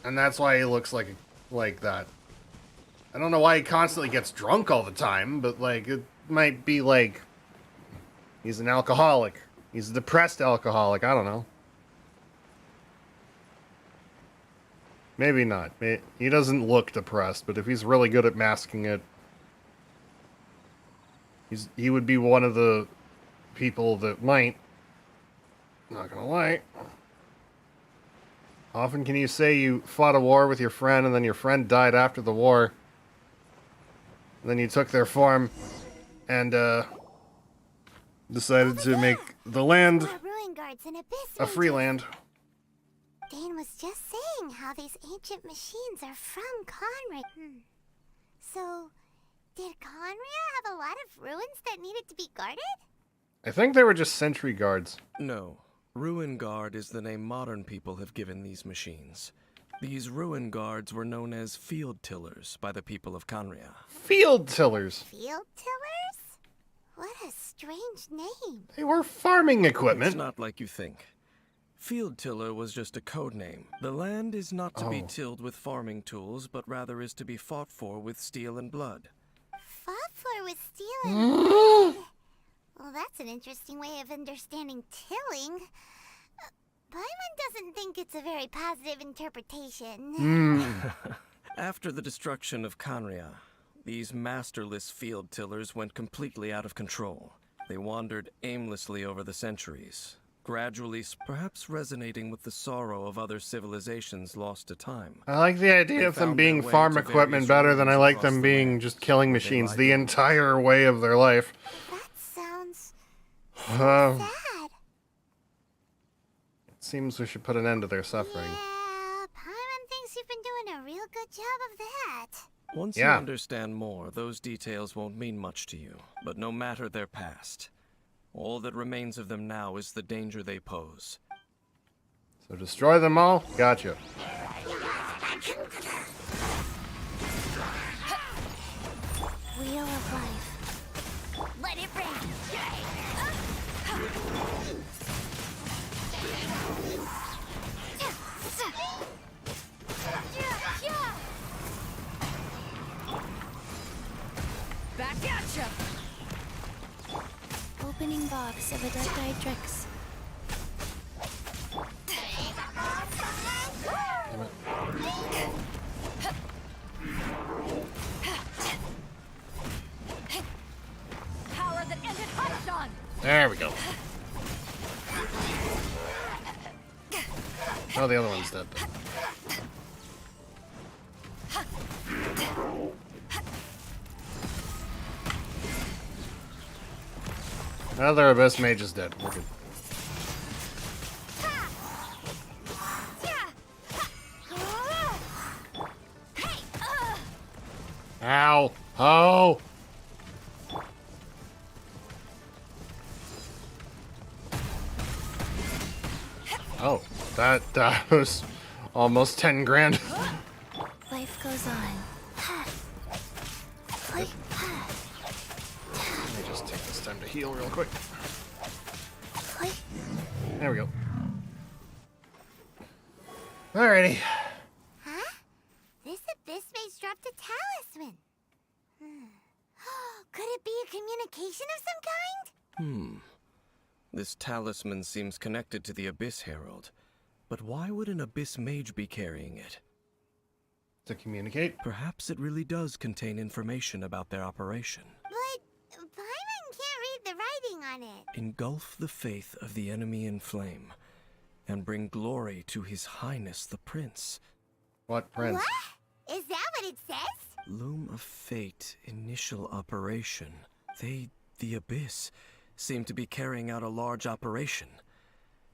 And that's why he looks like that. I don't know why he constantly gets drunk all the time, but, like, it might be, like, he's an alcoholic. He's a depressed alcoholic. I don't know. Maybe not. He doesn't look depressed, but if he's really good at masking it, he would be one of the people that might. Not gonna lie. Often can you say you fought a war with your friend and then your friend died after the war? And then you took their form and decided to make the land Ruin guards and abyss a free rangers. land. Dane was just saying how these ancient machines are from Conria. So, did Conria have a lot of ruins that needed to be guarded? I think they were just sentry guards. No. Ruin Guard is the name modern people have given these machines. These Ruin Guards were known as field tillers by the people of Conria. Field tillers. Field tillers? What a strange name. They were farming equipment. It's not like you think. Field tiller was just a code name. The land is not to be tilled with farming tools, but rather is to be fought for with steel and blood. Fought for with steel and blood? Well, that's an interesting way of understanding tilling. Paimon doesn't think it's a very positive interpretation. After the destruction of Conria, these masterless field tillers went completely out of control. They wandered aimlessly over the centuries, gradually perhaps resonating with the sorrow of other civilizations lost to time. I like the idea of them found being their way farm to equipment various better than I ruins like across them the being land. just killing They machines lied the to entire way of their life. That sounds Uh, sad. It seems we should put an end to their suffering. Yeah, Paimon thinks you've been doing a real good job of that. Once Yeah. you understand more, those details won't mean much to you. But no matter their past, all that remains of them now is the danger they pose. So destroy them all? Gotcha. Wheel of life. Let it rain. Back at ya! Opening box of a Dectrix. Power that ended Archon! There we go. Oh, the other one's dead. Another Abyss Mage is dead. We're good. Ow! Oh! Oh, that was almost 10 grand. Life goes on. Let me just take this time to heal real quick. There we go. Alrighty. Huh? This abyss mage dropped a talisman. Could it be a communication of some kind? This talisman seems connected to the Abyss Herald. But why would an Abyss Mage be carrying it? To communicate? Perhaps it really does contain information about their operation. But Paimon can't read the writing on it. Engulf the faith of the enemy in flame, and bring glory to His Highness the Prince. What prince? What? Is that what it says? Loom of Fate, initial operation. They, the Abyss, seem to be carrying out a large operation.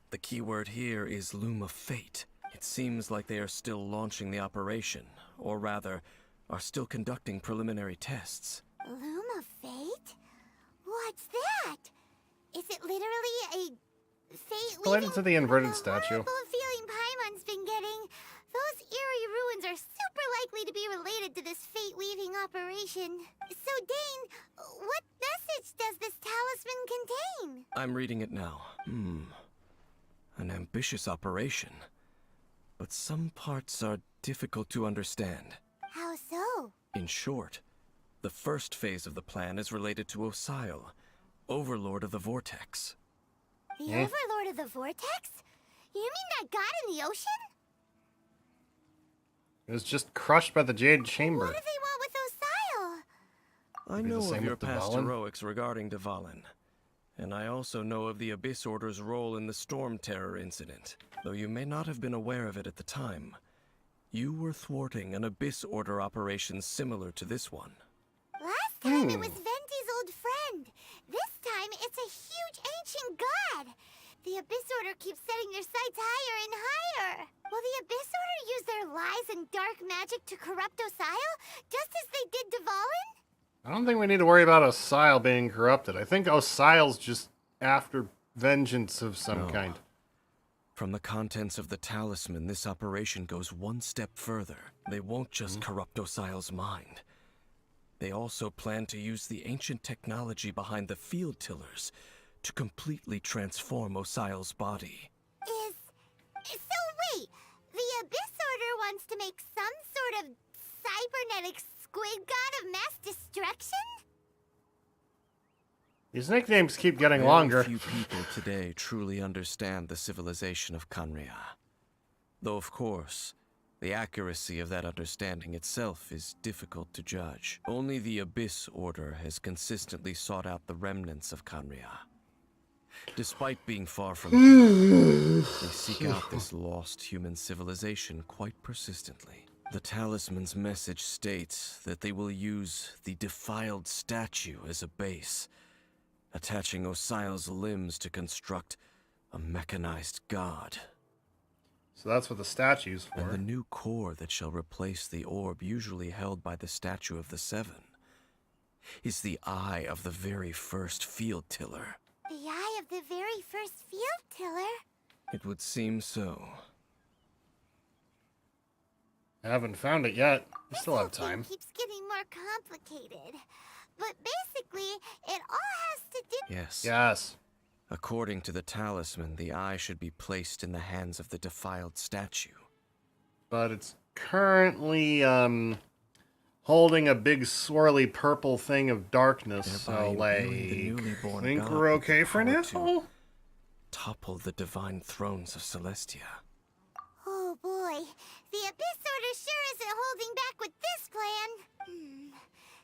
The keyword here is Loom of Fate. It seems like they are still launching the operation, or rather, are still conducting preliminary tests. Loom of Fate? What's that? Is it literally a fate Related to the inverted statue. horrible feeling Paimon's been getting. Those eerie ruins are super likely to be related to this fate-weaving operation. So, Dane, what message does this talisman contain? I'm reading it now. An ambitious operation. But some parts are difficult to understand. How so? In short, the first phase of the plan is related to Osile, Overlord of the Vortex. The Overlord of the Vortex? You mean that god in the ocean? It was just crushed by the Jade Chamber. What do they want with Osile? I Be the know same of your with past Dvalin? heroics regarding Dvalin. And I also know of the Abyss Order's role in the Storm Terror incident. Though you may not have been aware of it at the time, you were thwarting an Abyss Order operation similar to this one. Last time it was Venti's old friend. This time it's a huge ancient god. The Abyss Order keeps setting their sights higher and higher. Will the Abyss Order use their lies and dark magic to corrupt Osile, just as they did Dvalin? I don't think we need to worry about Osile being corrupted. I think Osile's just after vengeance of some No. kind. From the contents of the talisman, this operation goes one step further. They won't just corrupt Osile's mind. They also plan to use the ancient technology behind the field tillers to completely transform Osile's body. So wait, the Abyss Order wants to make some sort of cybernetic squid god of mass destruction? These nicknames keep getting Very longer. few people today truly understand the civilization of Khaenri'ah. Though, of course, the accuracy of that understanding itself is difficult to judge. Only the Abyss Order has consistently sought out the remnants of Khaenri'ah. Despite being far from here, they seek out this lost human civilization quite persistently. The talisman's message states that they will use the defiled statue as a base, attaching Osile's limbs to construct a mechanized god. So that's what the statue's And for. the new core that shall replace the orb usually held by the Statue of the Seven is the eye of the very first field tiller. The eye of the very first field tiller? It would seem so. I haven't found it yet. We still have This whole time. thing keeps getting more complicated. But basically, it all has to do... Yes. Yes. According to the talisman, the eye should be placed in the hands of the defiled statue. But it's currently, holding a big swirly purple thing of darkness. Thereby So, imbuing the newly like, born think god we're with the okay for power to now? topple the divine thrones of Celestia. Oh boy, the Abyss Order sure isn't holding back with this plan.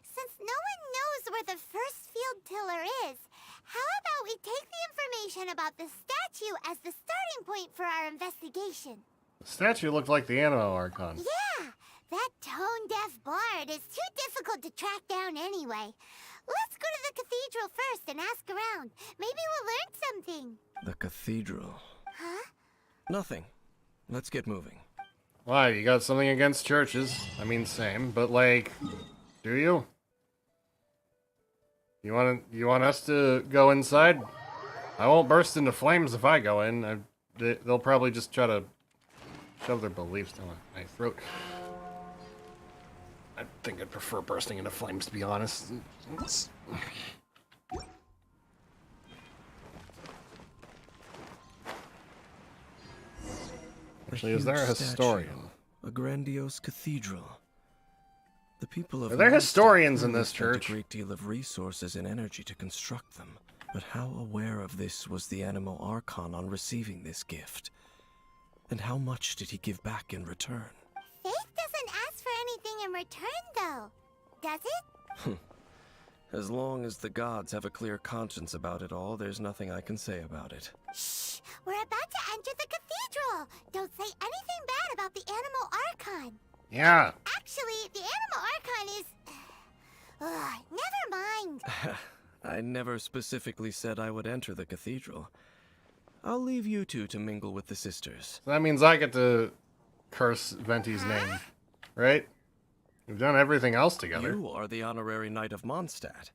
Since no one knows where the first field tiller is, how about we take the information about the statue as the starting point for our investigation? The statue looked like the Animo Archon. Yeah, that tone-deaf bard is too difficult to track down anyway. Let's go to the cathedral first and ask around. Maybe we'll learn something. The cathedral. Huh? Nothing. Let's get moving. Why, you got something against churches? I mean, same, but like, do you? You want us to go inside? I won't burst into flames if I go in. They'll probably just try to shove their beliefs down my throat. I think I'd prefer bursting into flames, to be honest. Actually, is there a huge historian? statue, a grandiose cathedral. The people of Are there Mondstadt historians in clearly this spent church? a great deal of resources and energy to construct them. But how aware of this was the Animo Archon on receiving this gift? And how much did he give back in return? Faith doesn't ask for anything in return, though. Does it? As long as the gods have a clear conscience about it all, there's nothing I can say about it. Shh! We're about to enter the cathedral! Don't say anything bad about the Animo Archon! Yeah. Actually, the Animo Archon is... never mind! I never specifically said I would enter the cathedral. I'll leave you two to mingle with the sisters. So that means I get to curse Venti's name, right? We've done everything else together. You are the honorary knight of Mondstadt.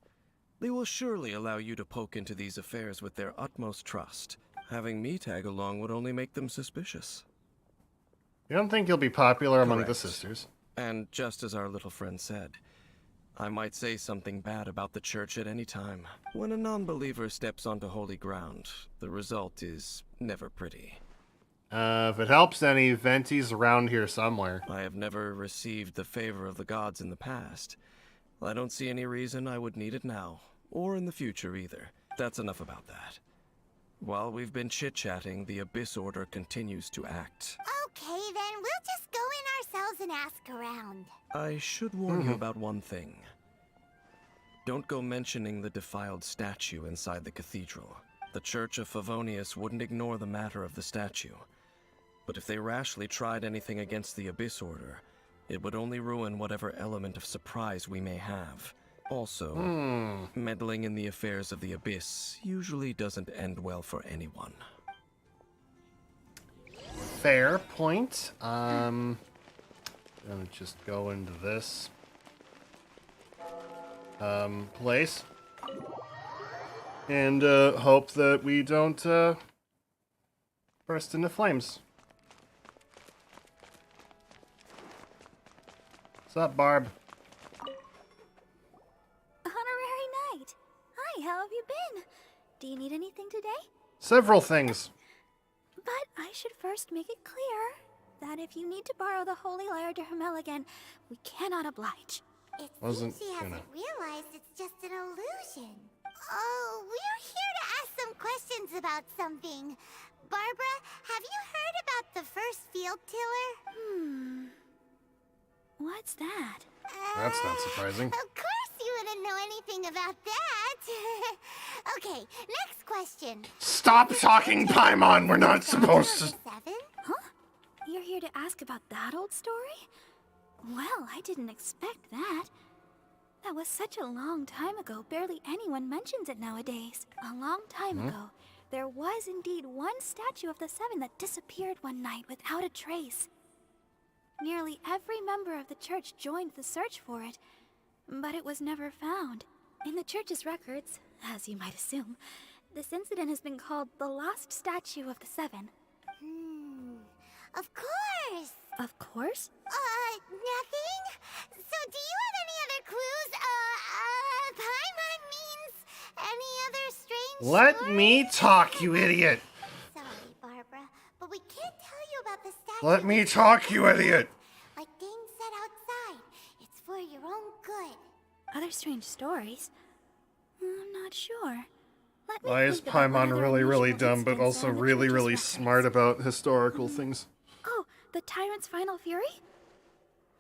They will surely allow you to poke into these affairs with their utmost trust. Having me tag along would only make them suspicious. You don't think you'll be popular among the Correct. sisters? And just as our little friend said, I might say something bad about the church at any time. When a non-believer steps onto holy ground, the result is never pretty. If it helps any, Venti's around here somewhere. I have never received the favor of the gods in the past. I don't see any reason I would need it now, or in the future either. That's enough about that. While we've been chit-chatting, the Abyss Order continues to act. Okay, then we'll just go in ourselves and ask around. I should warn you about one thing. Don't go mentioning the defiled statue inside the cathedral. The Church of Favonius wouldn't ignore the matter of the statue. But if they rashly tried anything against the Abyss Order, it would only ruin whatever element of surprise we may have. Also, meddling in the affairs of the Abyss usually doesn't end well for anyone. Fair point. Gonna just go into this place and hope that we don't burst into flames. What's up, Barb? Honorary Knight. Hi, how have you been? Do you need anything today? Several things. But I should first make it clear that if you need to borrow the Holy Lyre de Hermel again, we cannot oblige. It Wasn't seems she gonna. hasn't realized it's just an illusion. Oh, we're here to ask some questions about something. Barbara, have you heard about the first field tiller? What's that? That's not surprising. Of course you wouldn't know anything about that. Okay, next question. Stop talking, Paimon! We're not supposed to... 7? You're here to ask about that old story? Well, I didn't expect that. That was such a long time ago, barely anyone mentions it nowadays. A long time ago, there was indeed one statue of the Seven that disappeared one night without a trace. Nearly every member of the church joined the search for it, but it was never found. In the church's records, as you might assume, this incident has been called the Lost Statue of the Seven. Of course. Of course? Nothing? So do you have any other clues? Paimon means any other strange Let stories? me talk, you idiot! Sorry, Barbara, but we can't tell you about the statue. Let me talk, you idiot! Like Dane said outside, it's for your own good. Other strange stories? I'm not sure. Let me Why is think about what Paimon other really, really unusual dumb, but incidents also are in the really, church's really records? smart about historical things? Oh, the Tyrant's Final Fury?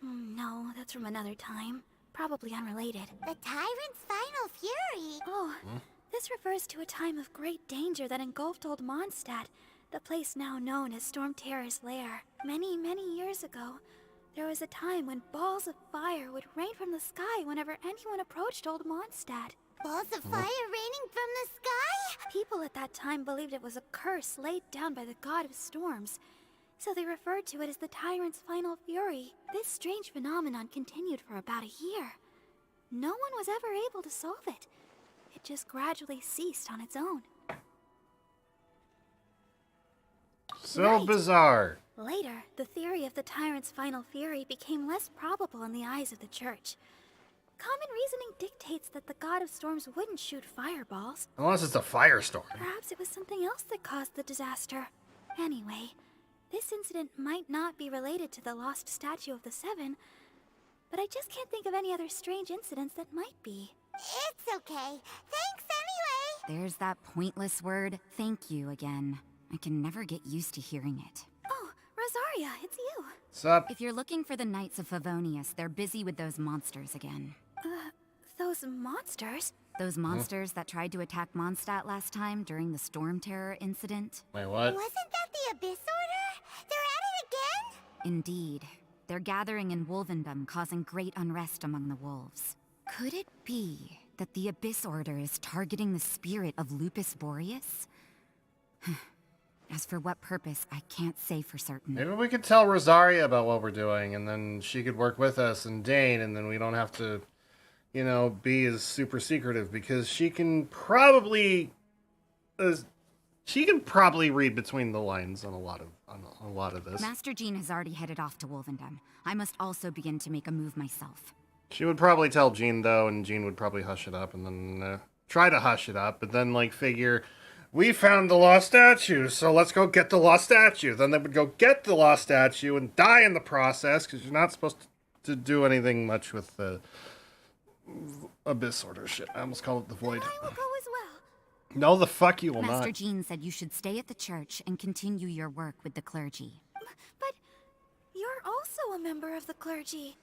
No, that's from another time. Probably unrelated. The Tyrant's Final Fury? Oh, this refers to a time of great danger that engulfed Old Mondstadt, the place now known as Storm Terror's lair. Many, many years ago, there was a time when balls of fire would rain from the sky whenever anyone approached Old Mondstadt. Balls of fire raining from the sky? People at that time believed it was a curse laid down by the god of storms, so they referred to it as the Tyrant's Final Fury. This strange phenomenon continued for about a year. No one was ever able to solve it. It just gradually ceased on its own. So Right. bizarre. Later, the theory of the Tyrant's Final Fury became less probable in the eyes of the church. Common reasoning dictates that the god of storms wouldn't shoot fireballs. Unless it's a firestorm. Perhaps it was something else that caused the disaster. Anyway, this incident might not be related to the lost statue of the Seven, but I just can't think of any other strange incidents that might be. It's okay. Thanks anyway. There's that pointless word, thank you, again. I can never get used to hearing it. Oh, Rosaria, it's you. What's up? If you're looking for the Knights of Favonius, they're busy with those monsters again. Those monsters? Those monsters that tried to attack Mondstadt last time during the Storm Terror incident? Wait, what? Wasn't that the Abyss Order? They're at it again? Indeed. They're gathering in Wolvendom, causing great unrest among the wolves. Could it be that the Abyss Order is targeting the spirit of Lupus Boreas? As for what purpose, I can't say for certain. Maybe we could tell Rosaria about what we're doing, and then she could work with us and Dane, and then we don't have to, you know, be as super secretive, because she can probably read between the lines on a lot of this. Master Jean has already headed off to Wolvendom. I must also begin to make a move myself. She would probably tell Jean, though, and Jean would probably hush it up, and then try to hush it up, but then, like, figure, we found the lost statue, so let's go get the lost statue. Then they would go get the lost statue and die in the process, because you're not supposed to do anything much with the Abyss Order shit. I almost called it the Void. I will go as well. No, the fuck you will Master not. Jean said you should stay at the church and continue your work with the clergy. But you're also a member of the clergy.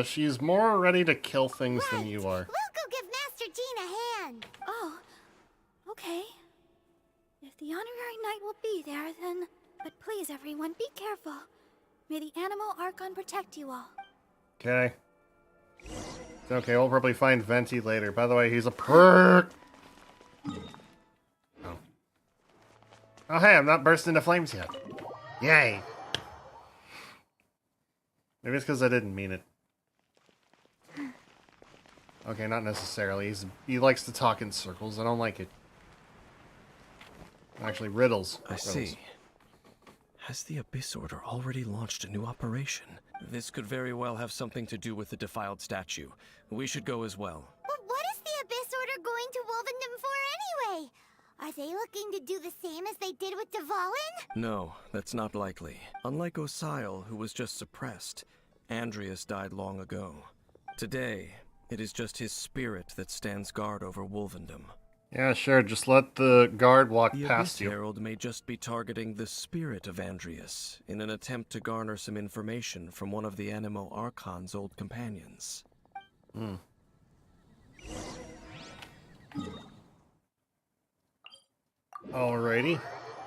She's more ready to kill things than you are. We'll go give Master Jean a hand. Oh, okay. If the honorary knight will be there, then... But please, everyone, be careful. May the animal Archon protect you all. Okay. It's okay, we'll probably find Venti later. By the way, he's a perk. Oh. Oh, hey, I'm not bursting into flames yet. Yay. Maybe it's because I didn't mean it. Okay, not necessarily. He likes to talk in circles. I don't like it. Actually, riddles. I see. Has the Abyss Order already launched a new operation? This could very well have something to do with the defiled statue. We should go as well. But what is the Abyss Order going to Wolvendom for anyway? Are they looking to do the same as they did with Dvalin? No, that's not likely. Unlike Osile, who was just suppressed, Andreas died long ago. Today, it is just his spirit that stands guard over Wolvendom. Yeah, sure. Just let the guard walk The past Abyss you. Herald may just be targeting the spirit of Andreas in an attempt to garner some information from one of the Animo Archon's old companions. Alrighty.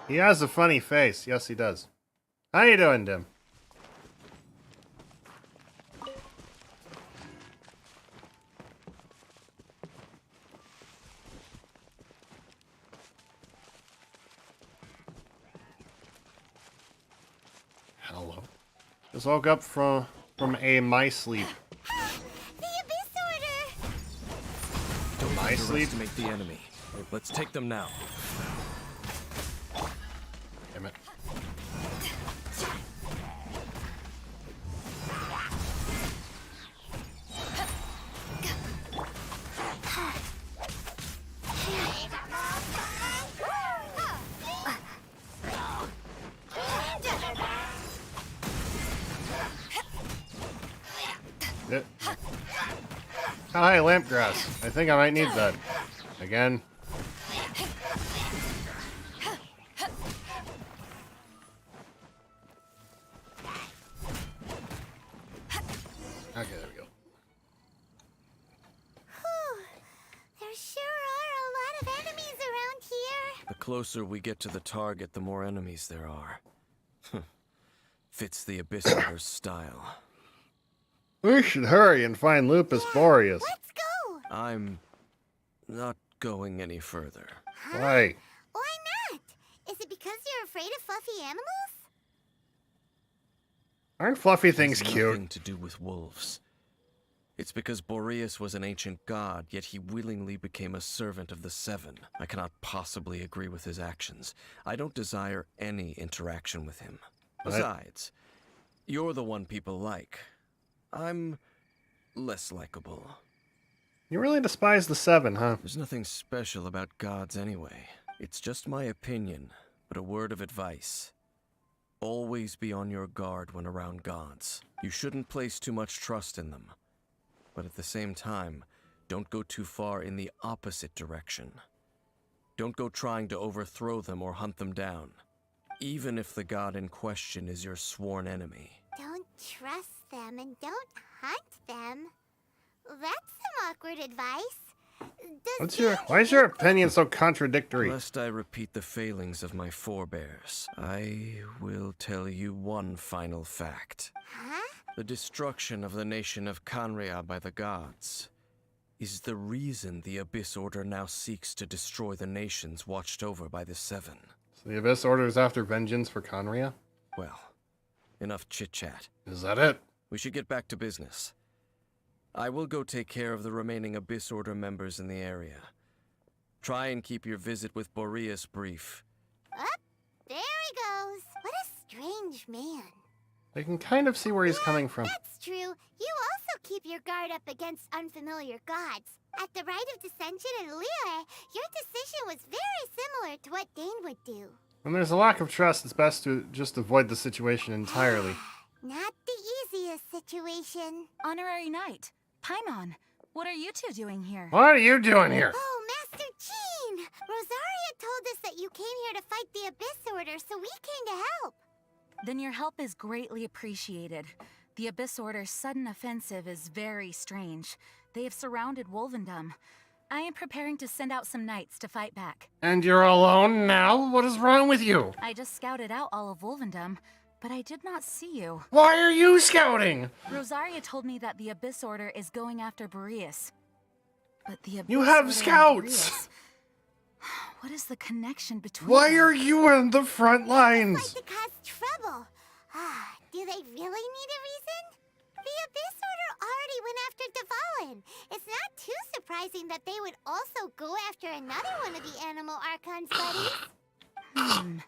He has a funny face. Yes, he does. How you doing, Dim? Hello. Just woke up from my sleep. The Abyss Order! Don't My sleep? underestimate the enemy. Let's take them now. Damn it. Oh, hi, Lampgrass. I think I might need that. Again. Okay, there we go. There sure are a lot of enemies around here. The closer we get to the target, the more enemies there are. Fits the Abyss Order's style. We should hurry and find Lupus Boreas. Let's go! I'm not going any further. Why? Why not? Is it because you're afraid of fluffy animals? Aren't fluffy things Has cute? nothing to do with wolves. It's because Boreas was an ancient god, yet he willingly became a servant of the Seven. I cannot possibly agree with his actions. I don't desire any interaction with him. Besides, you're the one people like. I'm less likable. You really despise the Seven, huh? There's nothing special about gods anyway. It's just my opinion, but a word of advice. Always be on your guard when around gods. You shouldn't place too much trust in them. But at the same time, don't go too far in the opposite direction. Don't go trying to overthrow them or hunt them down, even if the god in question is your sworn enemy. Don't trust them and don't hunt them. That's some awkward advice. Why is your opinion so contradictory? Lest I repeat the failings of my forebears, I will tell you one final fact. Huh? The destruction of the nation of Canria by the gods is the reason the Abyss Order now seeks to destroy the nations watched over by the Seven. So the Abyss Order is after vengeance for Canria? Well, enough chit-chat. Is that it? We should get back to business. I will go take care of the remaining Abyss Order members in the area. Try and keep your visit with Boreas brief. Up, there he goes. What a strange man. I can kind of see where he's coming from. That's true. You also keep your guard up against unfamiliar gods. At the Rite of Dissension in Liyue, your decision was very similar to what Dane would do. When there's a lack of trust, it's best to just avoid the situation entirely. Not the easiest situation. Honorary Knight, Paimon, what are you two doing here? What are you doing here? Oh, Master Jean! Rosaria told us that you came here to fight the Abyss Order, so we came to help. Then your help is greatly appreciated. The Abyss Order's sudden offensive is very strange. They have surrounded Wolvendom. I am preparing to send out some knights to fight back. And you're alone now? What is wrong with you? I just scouted out all of Wolvendom, but I did not see you. Why are you scouting? Rosaria told me that the Abyss Order is going after Boreas. But the Abyss You have Order scouts! and Boreas, what is the connection between Why them? are you on the front lines? Like to cause trouble. Do they really need a reason? The Abyss Order already went after Devalin. It's not too surprising that they would also go after another one of the Animal Archon's buddies.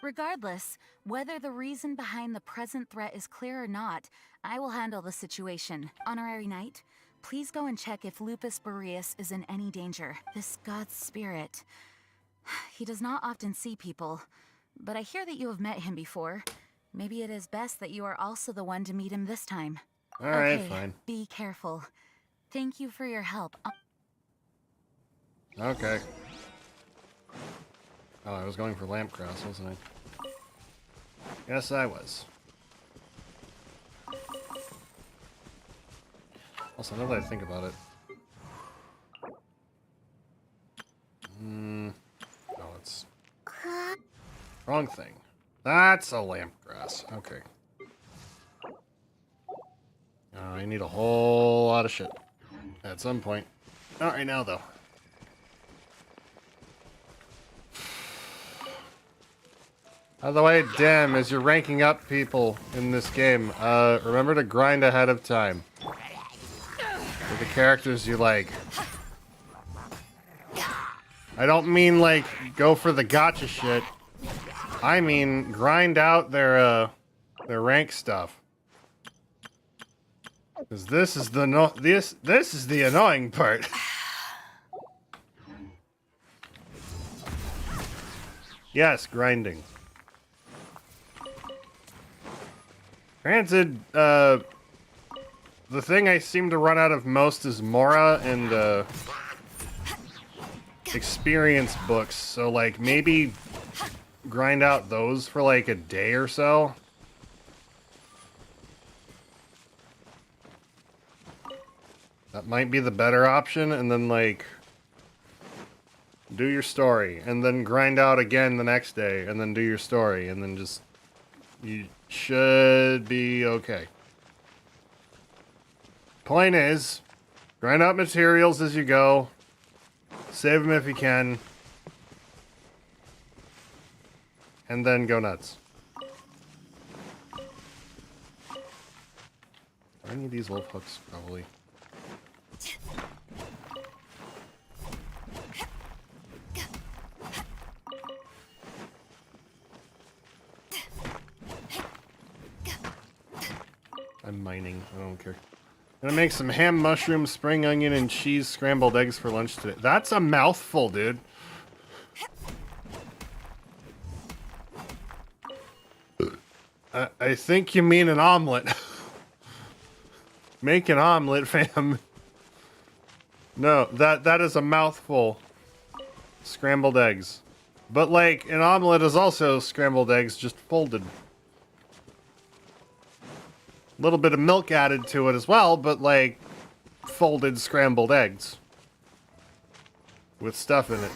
Regardless, whether the reason behind the present threat is clear or not, I will handle the situation. Honorary Knight, please go and check if Lupus Boreas is in any danger. This god's spirit. He does not often see people, but I hear that you have met him before. Maybe it is best that you are also the one to meet him this time. Alright, fine. Be careful. Thank you for your help. Okay. Oh, I was going for Lampgrass, wasn't I? Yes, I was. Also, now that I think about it... No, it's... Wrong thing. That's a Lampgrass. Okay. I need a whole lot of shit. At some point. Not right now, though. By the way, damn, as you're ranking up people in this game, remember to grind ahead of time. For the characters you like. I don't mean, like, go for the gotcha shit. I mean, grind out their rank stuff. Because this is the this is the annoying part. Yes, grinding. Granted, the thing I seem to run out of most is Mora and experience books. So, like, maybe grind out those for like a day or so. That might be the better option, and then, like, do your story, and then grind out again the next day, and then do your story, and then just... You should be okay. Point is, grind out materials as you go. Save them if you can. And then go nuts. I need these wolf hooks, probably. I'm mining. I don't care. Gonna make some ham, mushroom, spring onion, and cheese scrambled eggs for lunch today. That's a mouthful, dude. I think you mean an omelet. Make an omelet, fam. No, that is a mouthful. Scrambled eggs. But, like, an omelet is also scrambled eggs, just folded. A little bit of milk added to it as well, but, like, folded scrambled eggs. With stuff in it.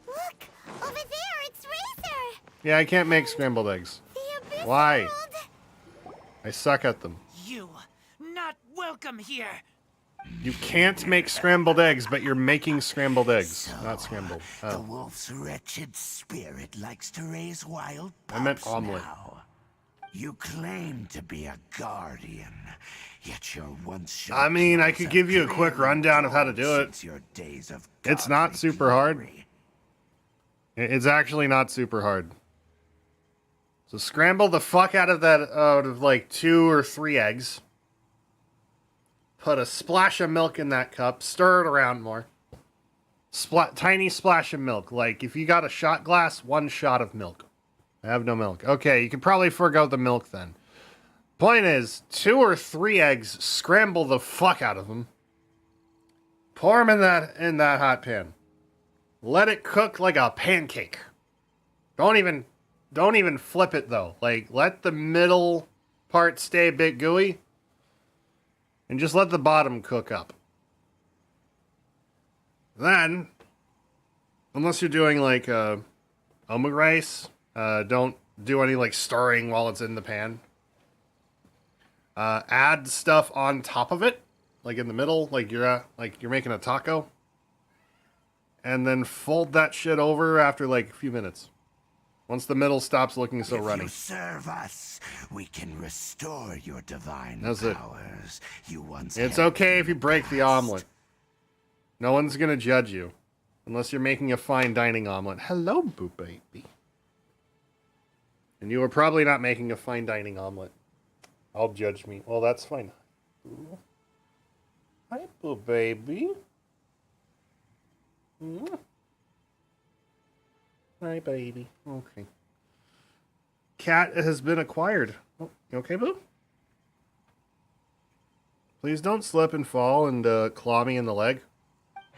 Look! Over there, it's Razor! Yeah, I can't make scrambled eggs. The Abyss Why? World. I suck at them. You not welcome here. You can't make scrambled eggs, but you're making scrambled eggs. So, Not scrambled. The Oh. wolf's wretched spirit likes to raise wild I meant pups omelet. now. You claim to be a guardian, yet you're once I mean, I could give you a quick rundown of how to do it. Your days of It's not godly super hard. glory. It's actually not super hard. So scramble the fuck out of like 2 or 3 eggs. Put a splash of milk in that cup. Stir it around more. Tiny splash of milk. Like, if you got a shot glass, 1 shot of milk. I have no milk. Okay, you can probably forgo the milk then. Point is, 2 or 3 eggs, scramble the fuck out of them. Pour them in that hot pan. Let it cook like a pancake. Don't even flip it though. Like, let the middle part stay a bit gooey. And just let the bottom cook up. Then, unless you're doing like omelet rice, don't do any like stirring while it's in the pan. Add stuff on top of it, like in the middle, like you're making a taco. And then fold that shit over after like a few minutes. Once the middle stops looking so runny. If you serve us, we can restore your divine That's it. powers you once It's held okay in if you the break the past. omelet. No one's gonna judge you. Unless you're making a fine dining omelet. Hello, boo baby. And you are probably not making a fine dining omelet. I'll judge me. Well, that's fine. Ooh. Hi, boo baby. Hi, baby. Okay. Cat has been acquired. Oh, you okay, boo? Please don't slip and fall and claw me in the leg. What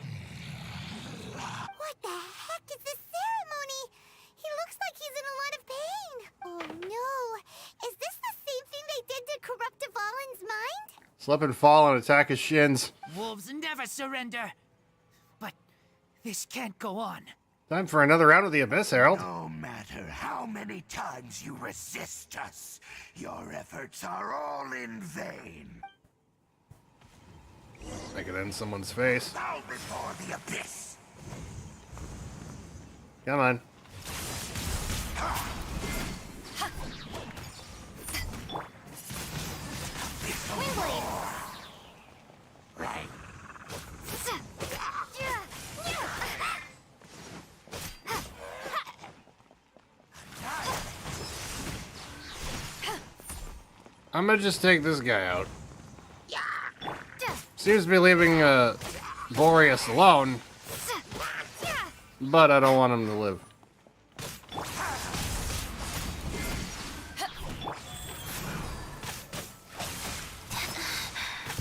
the heck is this ceremony? He looks like he's in a lot of pain. Oh no! Is this the same thing they did to corrupt Dvalin's mind? Slip and fall and attack his shins. Wolves never surrender. But this can't go on. Time for another round of the Abyss, Harold. No matter how many times you resist us, your efforts are all in vain. I could end someone's face. Bow before the abyss. Come on. Right. I'm gonna just take this guy out. Seems to be leaving Boreas alone. But I don't want him to live.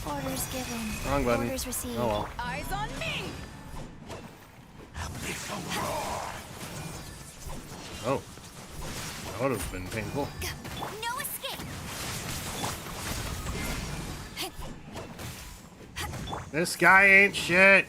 Orders given. Wrong button. Orders received. Oh well. Eyes on me! Oh. That would have been painful. No escape. This guy ain't shit.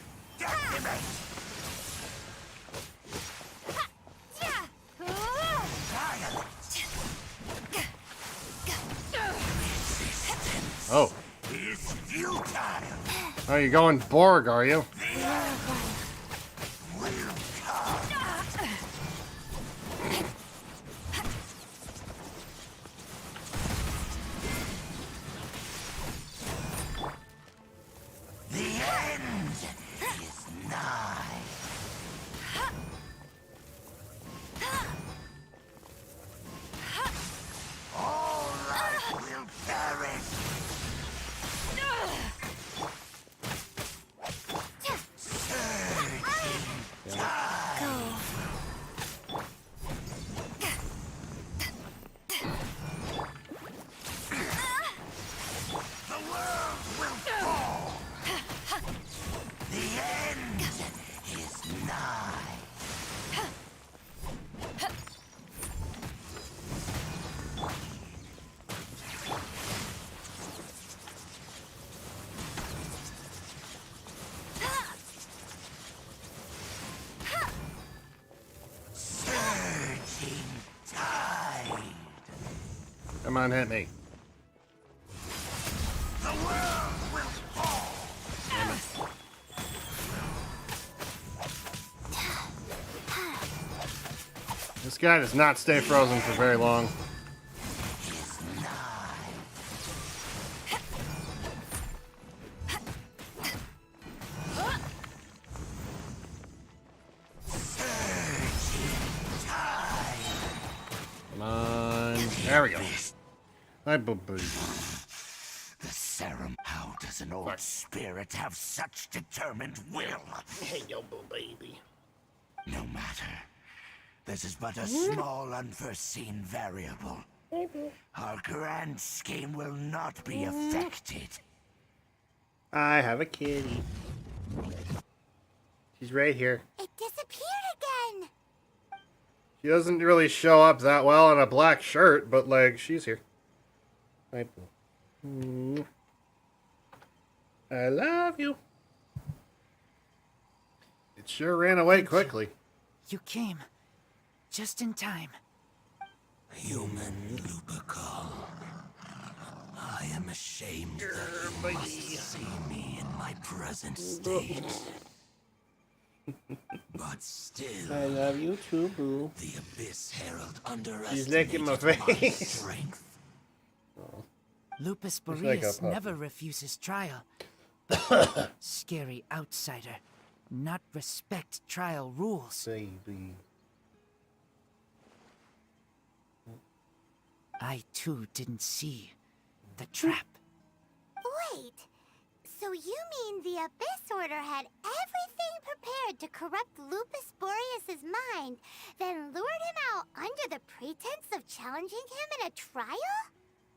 Oh. Is futile. Oh, you're going Borg, are you? Will come. The end is nigh. All life will perish. Come on, hit me. The world will fall. Damn it. This guy does not stay frozen for very long. Come on. There we go. Hi, boo-boo. The serum. How does an old spirit have such determined will? Hey, yo, boo baby. No matter. This is but a small, unforeseen variable. Our grand scheme will not be affected. I have a kitty. She's right here. It disappeared again. She doesn't really show up that well in a black shirt, but, like, she's here. Hi, boo. I love you. It sure ran away quickly. You came just in time. Human Lupical. I am ashamed that you must see me in my present state. But still, I love you too, boo. the Abyss Herald She's licking my underestimated my face. strength. Lupus like a Boreas puppy. never refuses trial. But scary outsider, not respect trial rules. Baby. I too didn't see the trap. Wait, so you mean the Abyss Order had everything prepared to corrupt Lupus Boreas's mind, then lured him out under the pretense of challenging him in a trial?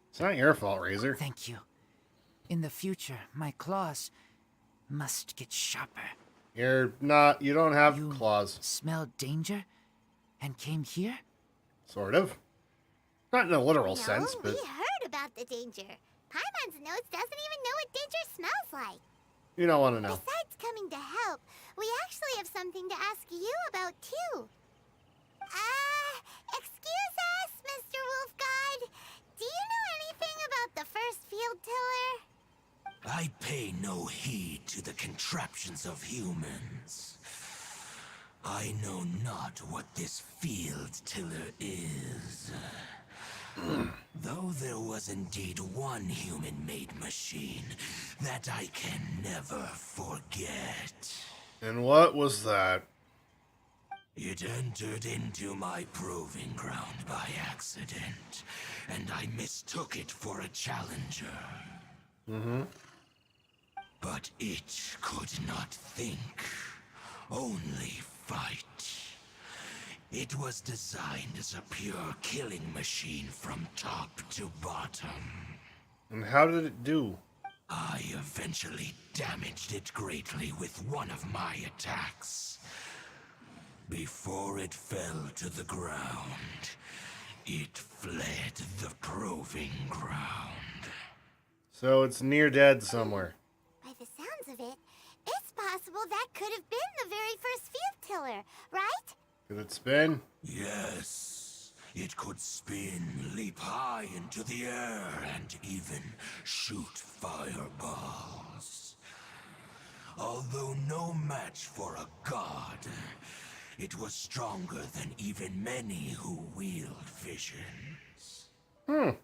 It's not your fault, Razor. Thank you. In the future, my claws must get sharper. You're not. You don't have You claws. smelled danger and came here? Sort of. Not in a literal No, sense, but we heard about the danger. Paimon's nose doesn't even know what danger smells like. you don't want to know. Besides coming to help, we actually have something to ask you about too. Excuse us, Mr. Wolf God. Do you know anything about the first field tiller? I pay no heed to the contraptions of humans. I know not what this field tiller is. Though there was indeed one human-made machine that I can never forget. And what was that? It entered into my proving ground by accident, and I mistook it for a challenger. But it could not think, only fight. It was designed as a pure killing machine from top to bottom. And how did it do? I eventually damaged it greatly with one of my attacks. Before it fell to the ground, it fled the proving ground. So it's near dead somewhere. By the sounds of it, it's possible that could have been the very first field tiller, right? Could it spin? Yes, it could spin, leap high into the air, and even shoot fireballs. Although no match for a god, it was stronger than even many who wield visions. Fireballs?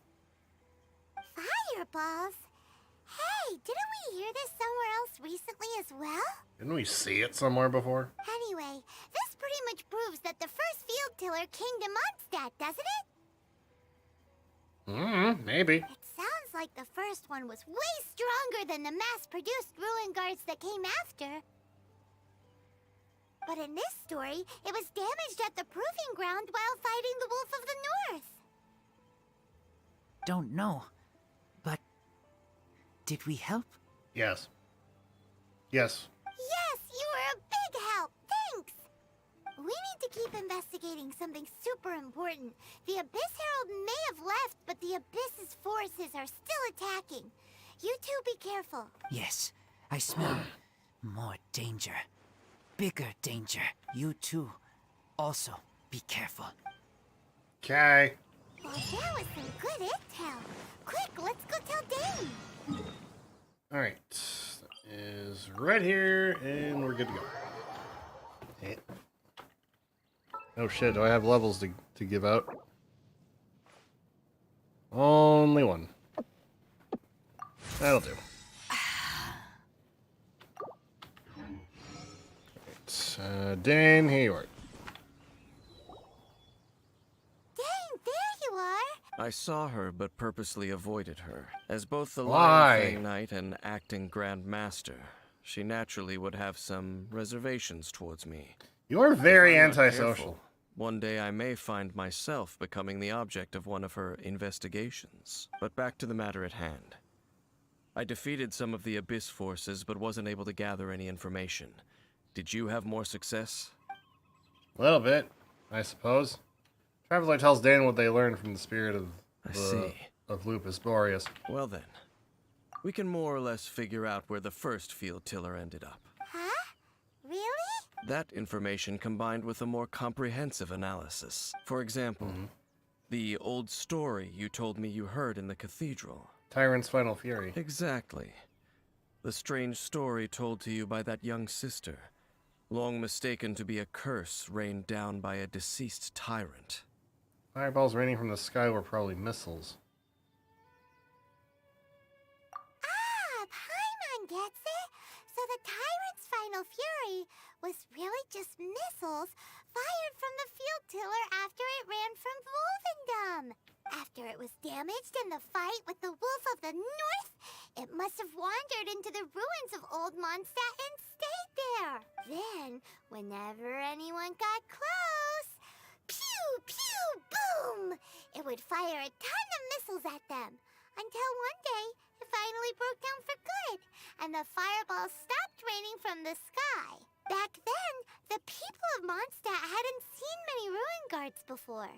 Hey, didn't we hear this somewhere else recently as well? Didn't we see it somewhere before? Anyway, this pretty much proves that the first field tiller came to Mondstadt, doesn't it? Maybe. It sounds like the first one was way stronger than the mass-produced ruin guards that came after. But in this story, it was damaged at the proving ground while fighting the Wolf of the North. Don't know. But did we help? Yes. Yes. Yes, you were a big help. Thanks. We need to keep investigating something super important. The Abyss Herald may have left, but the Abyss's forces are still attacking. You two be careful. Yes, I smell more danger. Bigger danger. You too. Also, be careful. Okay. Well, that was some good intel. Quick, let's go tell Dane. Alright. That is right here, and we're good to go. Hey. Oh shit, do I have levels to give out? Only one. That'll do. Right. Dane, here you are. Dane, there you are. I saw her, but purposely avoided her. As both the Why? Lion Fang Knight and acting Grand Master, she naturally would have some reservations towards me. You're very If I'm not antisocial. careful, one day I may find myself becoming the object of one of her investigations. But back to the matter at hand. I defeated some of the Abyss forces, but wasn't able to gather any information. Did you have more success? A little bit, I suppose. Traveler tells Dane what they learned from the spirit of Lupus Boreas. Well then, we can more or less figure out where the first field tiller ended up. Huh? Really? That information combined with a more comprehensive analysis. For example, the old story you told me you heard in the cathedral. Tyrant's Final Fury. Exactly. The strange story told to you by that young sister, long mistaken to be a curse rained down by a deceased tyrant. Fireballs raining from the sky were probably missiles. Ah, Paimon gets it. So the Tyrant's Final Fury was really just missiles fired from the field tiller after it ran from Wolvendom. After it was damaged in the fight with the Wolf of the North, it must have wandered into the ruins of Old Mondstadt and stayed there. Then, whenever anyone got close, pew, pew, boom! It would fire a ton of missiles at them. Until one day, it finally broke down for good, and the fireballs stopped raining from the sky. Back then, the people of Mondstadt hadn't seen many ruin guards before,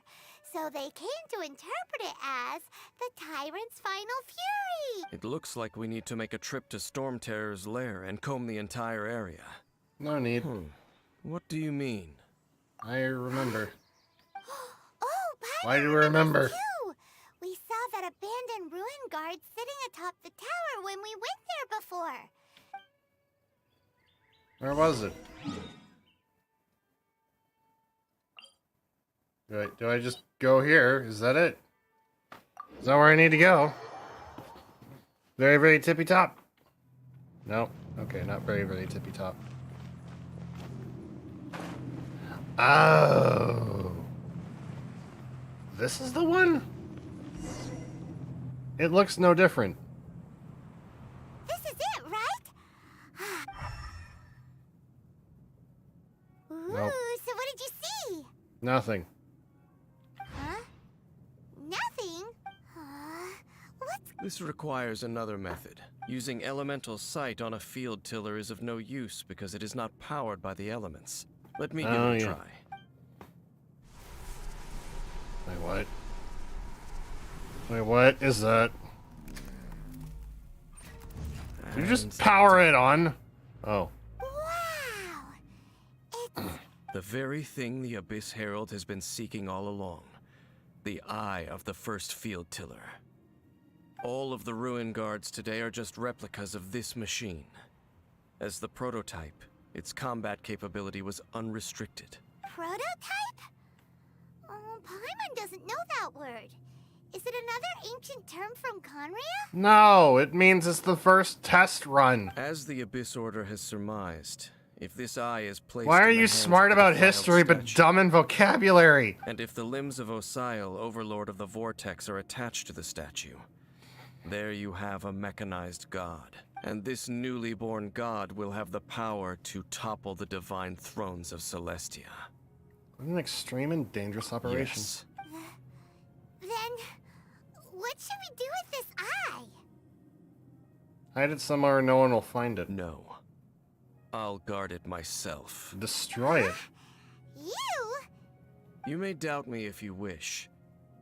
so they came to interpret it as the Tyrant's Final Fury. It looks like we need to make a trip to Storm Terror's lair and comb the entire area. No need. What do you mean? I remember. Oh, Paimon Why do we remember? too. We saw that abandoned ruin guard sitting atop the tower when we went there before. Where was it? Do I just go here? Is that it? Is that where I need to go? Very, very tippy top. No. Okay, not very, very tippy top. Oh. This is the one? It looks no different. This is it, right? Ooh, Nope. so what did you see? Nothing. Huh? Nothing? What's... This requires another method. Using elemental sight on a field tiller is of no use because it is not powered by the elements. Let me give it a try. Wait, what? Wait, what is that? Did you just power it on? Oh. Wow! It's... The very thing the Abyss Herald has been seeking all along. The eye of the first field tiller. All of the ruin guards today are just replicas of this machine. As the prototype, its combat capability was unrestricted. Prototype? Oh, Paimon doesn't know that word. Is it another ancient term from Conria? No, it means it's the first test run. As the Abyss Order has surmised, if this eye is placed Why are in the you hands smart of the about defiled history but statue, dumb in vocabulary? and if the limbs of Osial, Overlord of the Vortex, are attached to the statue, there you have a mechanized god. And this newly born god will have the power to topple the divine thrones of Celestia. What an extreme and dangerous operation. Yes. Then, what should we do with this eye? Hide it somewhere no one will find it. No. I'll guard it myself. Destroy it. You? You may doubt me if you wish,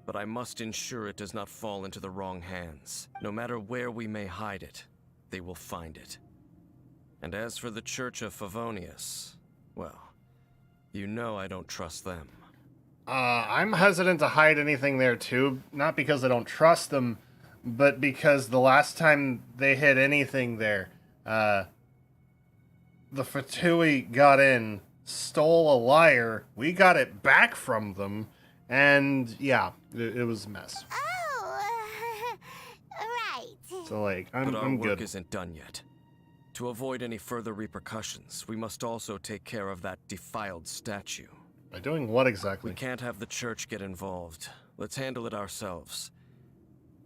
but I must ensure it does not fall into the wrong hands. No matter where we may hide it, they will find it. And as for the Church of Favonius, well, you know I don't trust them. I'm hesitant to hide anything there too, not because I don't trust them, but because the last time they hid anything there, the Fatui got in, stole a lyre, we got it back from them, and yeah, it was a mess. Oh, right. So like, But our I'm work good. isn't done yet. To avoid any further repercussions, we must also take care of that defiled statue. By doing what exactly? We can't have the church get involved. Let's handle it ourselves.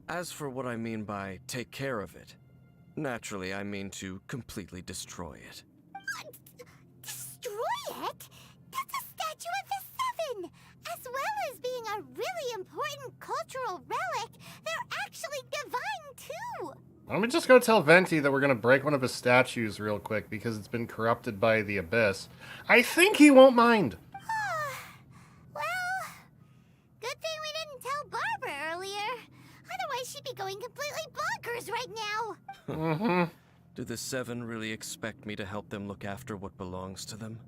As for what I mean by take care of it, naturally I mean to completely destroy it. Destroy it? That's a statue of the Seven! As well as being a really important cultural relic, they're actually divine too! Why don't we just go tell Venti that we're gonna break one of his statues real quick because it's been corrupted by the Abyss? I think he won't mind. Well, good thing we didn't tell Barbara earlier. Otherwise she'd be going completely bonkers right now. Mm-hmm. Do the Seven really expect me to help them look after what belongs to them?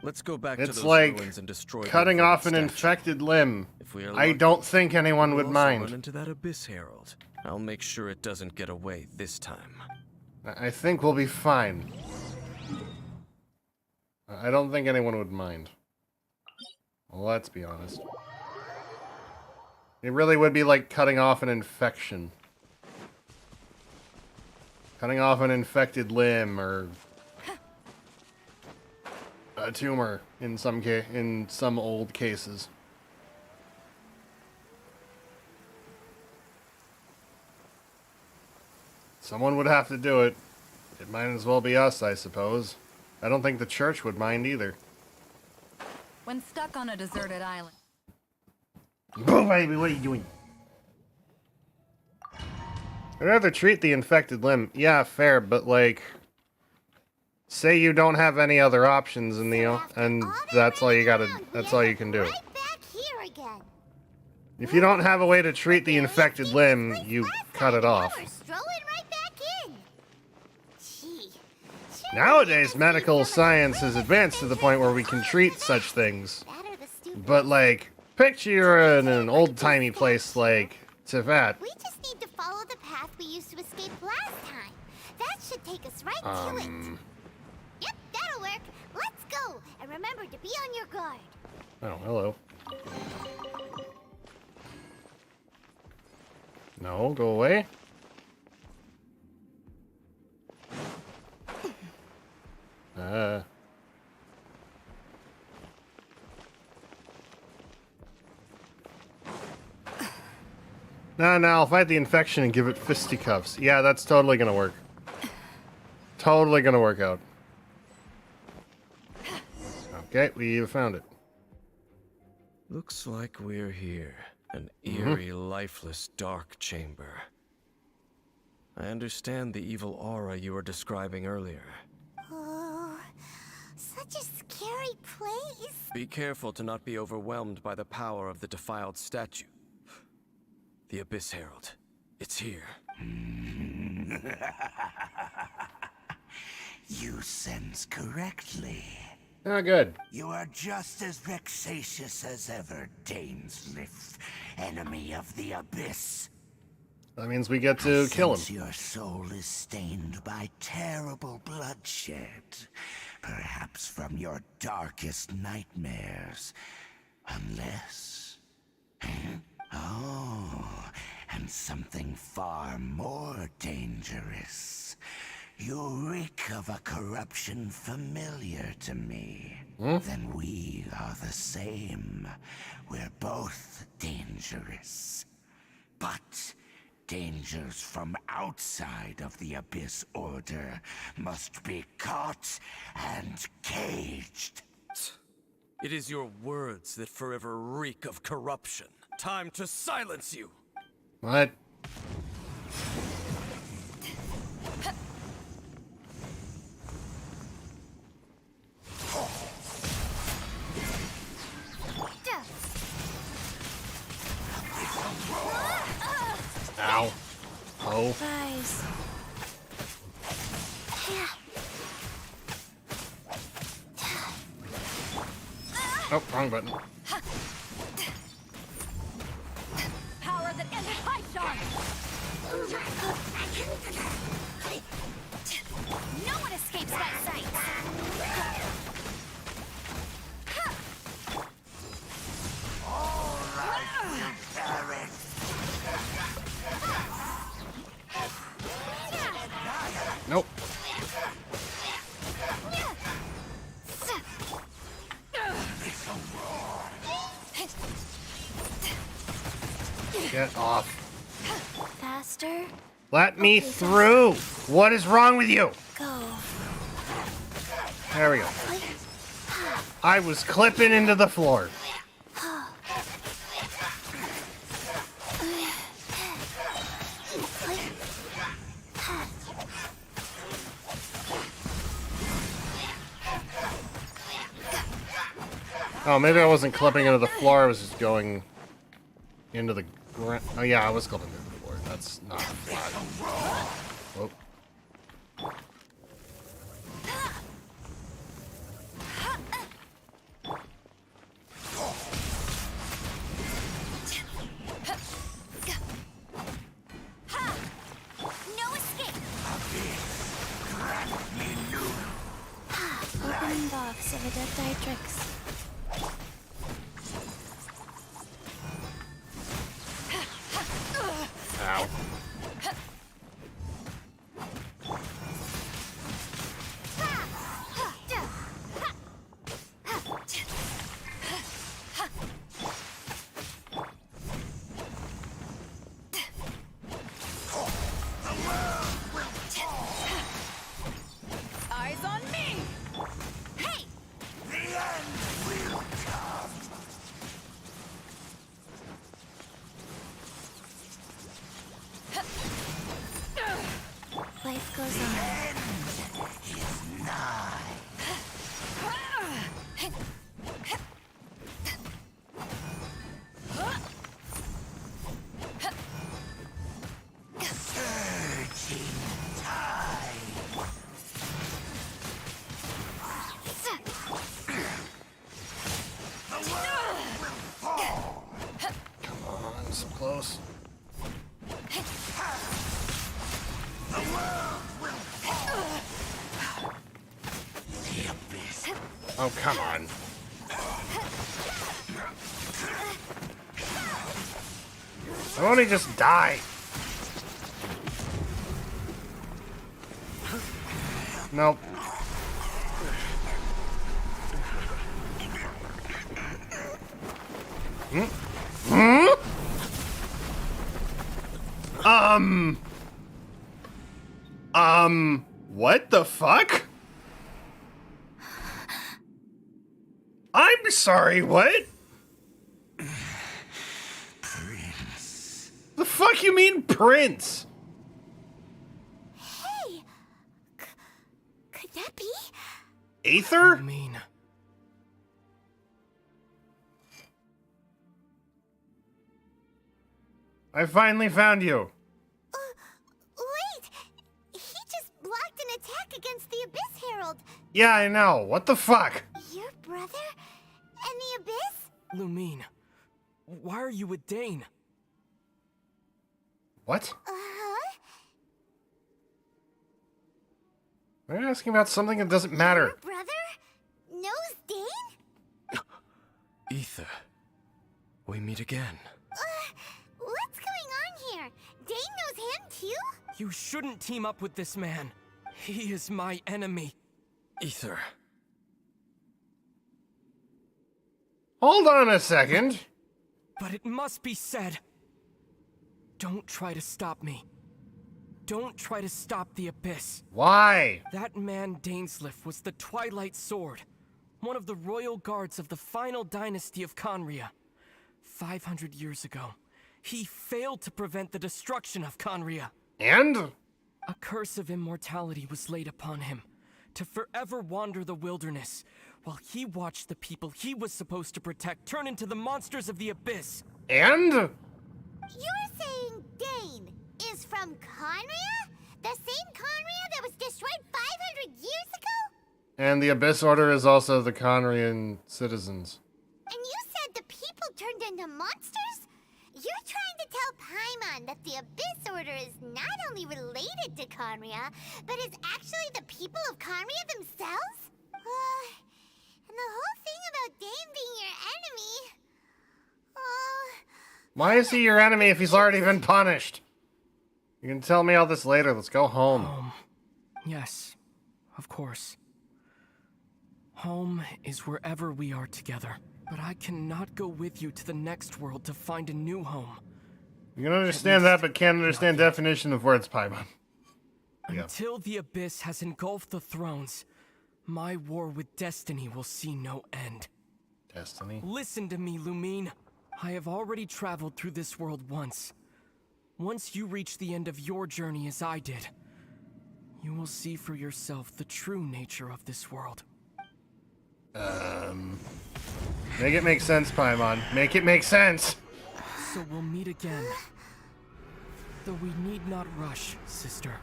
Let's go back to It's those like ruins and destroy cutting off an statue. infected limb. If we are I lucky, don't think anyone would we'll also mind. run into that Abyss Herald. I'll make sure it doesn't get away this time. I think we'll be fine. I don't think anyone would mind. Well, let's be honest. It really would be like cutting off an infection. Cutting off an infected limb or a tumor in some old cases. Someone would have to do it. It might as well be us, I suppose. I don't think the church would mind either. When stuck on a deserted island. Oh, baby, what are you doing? I'd rather treat the infected limb. Yeah, fair, but like, say you don't have any other options in the and that's all you gotta. That's all you can do. Right back here again. If you don't have a way to treat the infected limb, you cut it off. We're strolling right back in. Gee. Nowadays, medical science has advanced to the point where we can treat such things. But like, picture you're in an old-timey place like Tibet. We just need to follow the path we used to escape last time. That should take us right to it. Yep, that'll work. Let's go. And remember to be on your guard. Oh, hello. No, go away. No, I'll fight the infection and give it fisticuffs. Yeah, that's totally gonna work. Totally gonna work out. Okay, we found it. Looks like we're here. An eerie, lifeless, dark chamber. I understand the evil aura you were describing earlier. Oh, such a scary place. Be careful to not be overwhelmed by the power of the defiled statue. The Abyss Herald. It's here. You sense correctly. Oh, good. You are just as vexatious as ever, Daneslith, enemy of the Abyss. That means we get to kill him. Your soul is stained by terrible bloodshed, perhaps from your darkest nightmares. Unless... Oh, and something far more dangerous. You reek of a corruption familiar to me. Then we are the same. We're both dangerous. But dangers from outside of the Abyss Order must be caught and caged. It is your words that forever reek of corruption. Time to silence you! What? Ow. Oh. Guys. Oh, wrong button. Power that ended Archon! No one escapes my sight! Nope. Get off. Faster. Let me through. What is wrong with you? Go. There we go. I was clipping into the floor. Oh, maybe I wasn't clipping into the floor. I was just going into the ground. Oh, yeah, I was clipping into the floor. That's not flat. Whoa. No escape! Opening box of Adeptitrix. Ow. Eyes on me! Hey! Life goes on. Come on, so close. Oh, come on. Why won't he just die? Nope. What the fuck? I'm sorry, what? Prince. The fuck you mean, Prince? Hey! Could that be? Aether? Mean. I finally found you. Wait! He just blocked an attack against the Abyss Herald. Yeah, I know. What the fuck? Your brother? And the Abyss? Lumine, why are you with Dane? What? Uh-huh. Are you asking about something that doesn't matter? Your brother knows Dane? Aether, we meet again. What's going on here? Dane knows him too? You shouldn't team up with this man. He is my enemy. Aether. Hold on a second. But it must be said. Don't try to stop me. Don't try to stop the Abyss. Why? That man Dainsleif was the Twilight Sword, one of the royal guards of the final dynasty of Conria. 500 years ago, he failed to prevent the destruction of Conria. And? A curse of immortality was laid upon him, to forever wander the wilderness, while he watched the people he was supposed to protect turn into the monsters of the Abyss. And? You're saying Dane is from Conria? The same Conria that was destroyed 500 years ago? And the Abyss Order is also the Conrian citizens. And you said that the people turned into monsters? You're trying to tell Paimon that the Abyss Order is not only related to Conria, but is actually the people of Conria themselves? And the whole thing about Dane being your enemy... Why is he your enemy if he's already been punished? You can tell me all this later. Let's go home. Yes, of course. Home is wherever we are together. But I cannot go with you to the next world to find a new home. You can understand that, but can't understand definition of words, Paimon. Until the Abyss has engulfed the thrones, my war with Destiny will see no end. Destiny? Listen to me, Lumine. I have already traveled through this world once. Once you reach the end of your journey as I did, you will see for yourself the true nature of this world. Make it make sense, Paimon. Make it make sense! So we'll meet again. Though we need not rush, sister.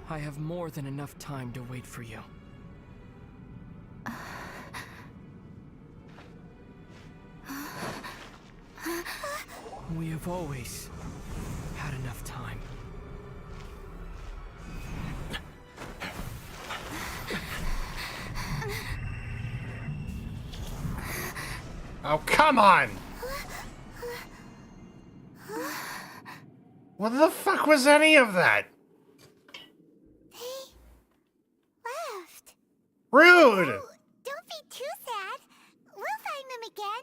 I have more than enough time to wait for you. We have always had enough time. Oh, come on! What the fuck was any of that? Left. Rude! Don't be too sad. We'll find them again.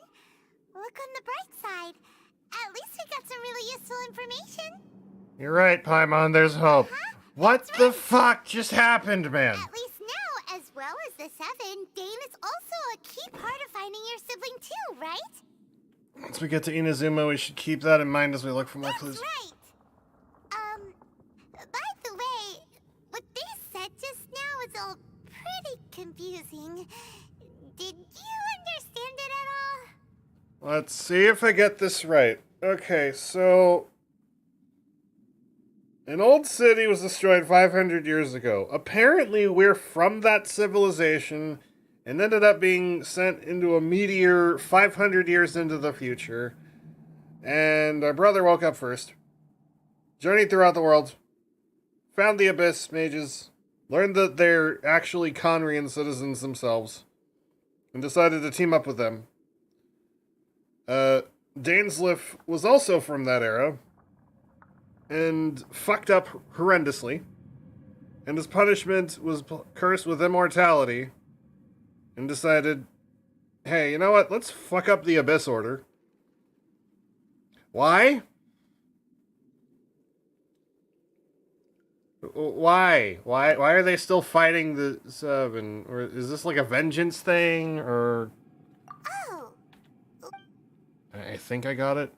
Look on the bright side. At least we got some really useful information. You're right, Paimon, there's hope. What the fuck just happened, man? At least now, as well as the Seven, Dane is also a key part of finding your sibling too, right? Once we get to Inazuma, we should keep that in mind as we look for more clues. Right. By the way, what they said just now is all pretty confusing. Did you understand it at all? Let's see if I get this right. Okay, so... an old city was destroyed 500 years ago. Apparently, we're from that civilization and ended up being sent into a meteor 500 years into the future. And our brother woke up first, journeyed throughout the world, found the Abyss mages, learned that they're actually Conrian citizens themselves, and decided to team up with them. Dainsliff was also from that era, and fucked up horrendously, and his punishment was cursed with immortality, and decided, hey, you know what, let's fuck up the Abyss Order. Why? Why are they still fighting the Seven? Or is this like a vengeance thing, or... Oh. I think I got it.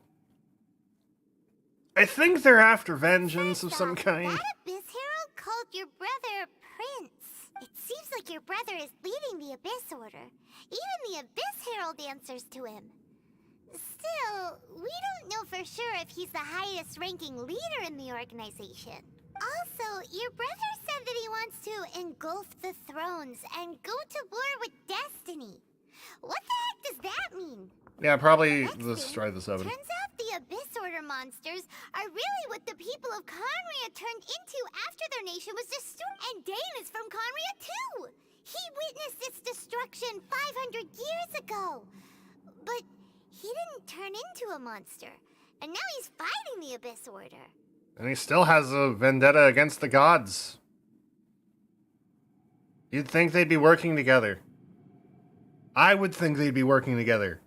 I think they're after vengeance of some kind. That Abyss Herald called your brother Prince. It seems like your brother is leading the Abyss Order. Even the Abyss Herald answers to him. Still, we don't know for sure if he's the highest ranking leader in the organization. Also, your brother said that he wants to engulf the thrones and go to war with Destiny. What the heck does that mean? Yeah, probably destroy the Seven. Turns out the Abyss Order monsters are really what the people of Conria turned into after their nation was destroyed. And Dane is from Conria too! He witnessed its destruction 500 years ago! But he didn't turn into a monster. And now he's fighting the Abyss Order. And he still has a vendetta against the gods. You'd think they'd be working together. I would think they'd be working together.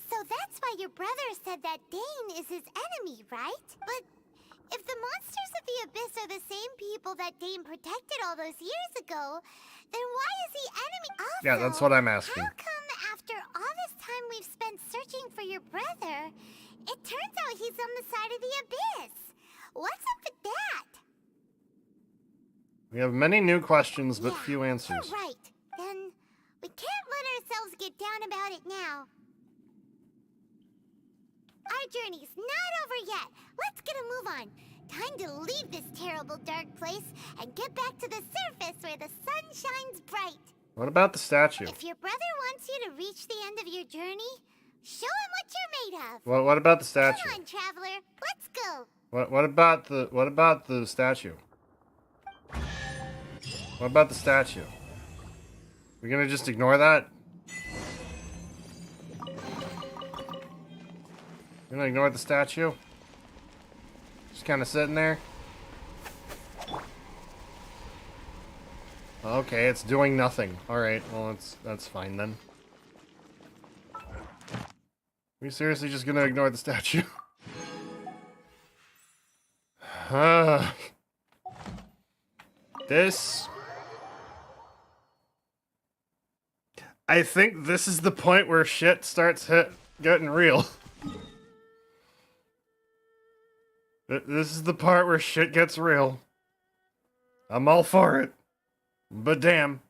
So that's why your brother said that Dane is his enemy, right? But if the monsters of the Abyss are the same people that Dane protected all those years ago, then why is he enemy? Also, Yeah, that's what I'm asking. How come after all this time we've spent searching for your brother, it turns out he's on the side of the Abyss? What's up with that? We have many new questions, but Yeah, few answers. You're right. Then we can't let ourselves get down about it now. Our journey's not over yet. Let's get a move on. Time to leave this terrible dark place and get back to the surface where the sun shines bright. What about the statue? If your brother wants you to reach the end of your journey, Show him what you're made of. What about the statue? Come on, traveler. Let's go. What about the statue? What about the statue? We gonna just ignore that? We're gonna ignore the statue? Just kind of sitting there? Okay, it's doing nothing. Alright, well, that's fine then. We seriously just gonna ignore the statue? This... I think this is the point where shit starts getting real. This is the part where shit gets real. I'm all for it. But damn.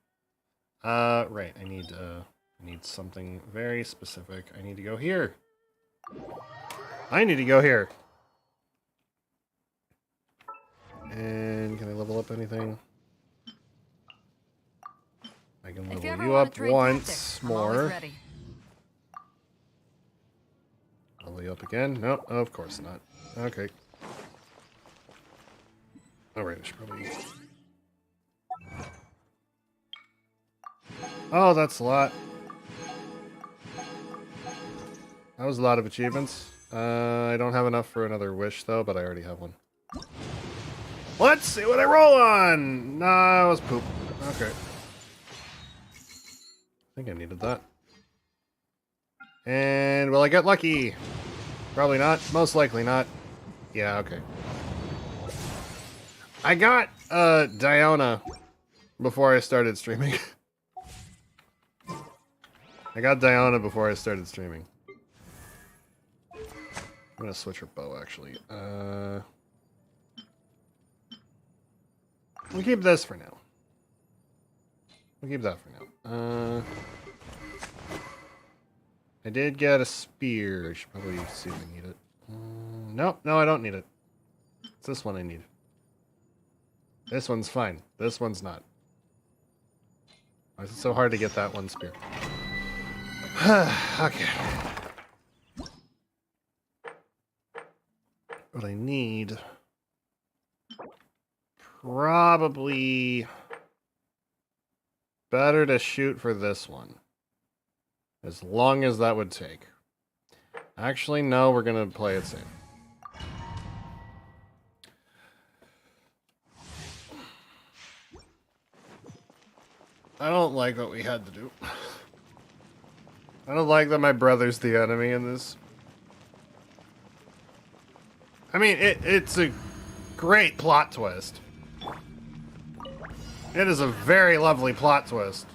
Right, I need something very specific. I need to go here. I need to go here. And can I level up anything? I can level you up once more. Level you up again? No, of course not. Okay. Alright, I should probably... Oh, that's a lot. That was a lot of achievements. I don't have enough for another wish, though, but I already have one. Let's see what I roll on! Nah, it was poop. Okay. I think I needed that. And will I get lucky? Probably not. Most likely not. Yeah, okay. I got Diona before I started streaming. I got Diona before I started streaming. I'm gonna switch her bow, actually. We'll keep this for now. We'll keep that for now. I did get a spear. I should probably see if I need it. Nope, no, I don't need it. It's this one I need. This one's fine. This one's not. Why is it so hard to get that one spear? Okay. What I need... Probably... better to shoot for this one. As long as that would take. Actually, no, we're gonna play it safe. I don't like what we had to do. I don't like that my brother's the enemy in this. I mean, it's a great plot twist. It is a very lovely plot twist.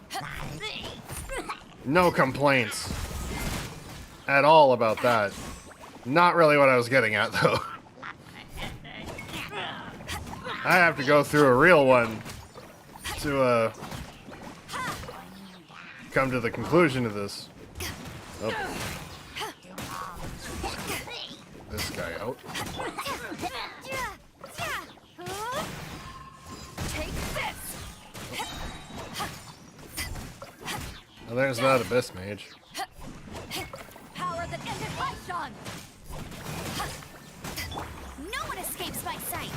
No complaints at all about that. Not really what I was getting at, though. I have to go through a real one to, come to the conclusion of this. Oh. This guy out. Well, there's that Abyss Mage. Power that ended Archon. No one escapes my sight.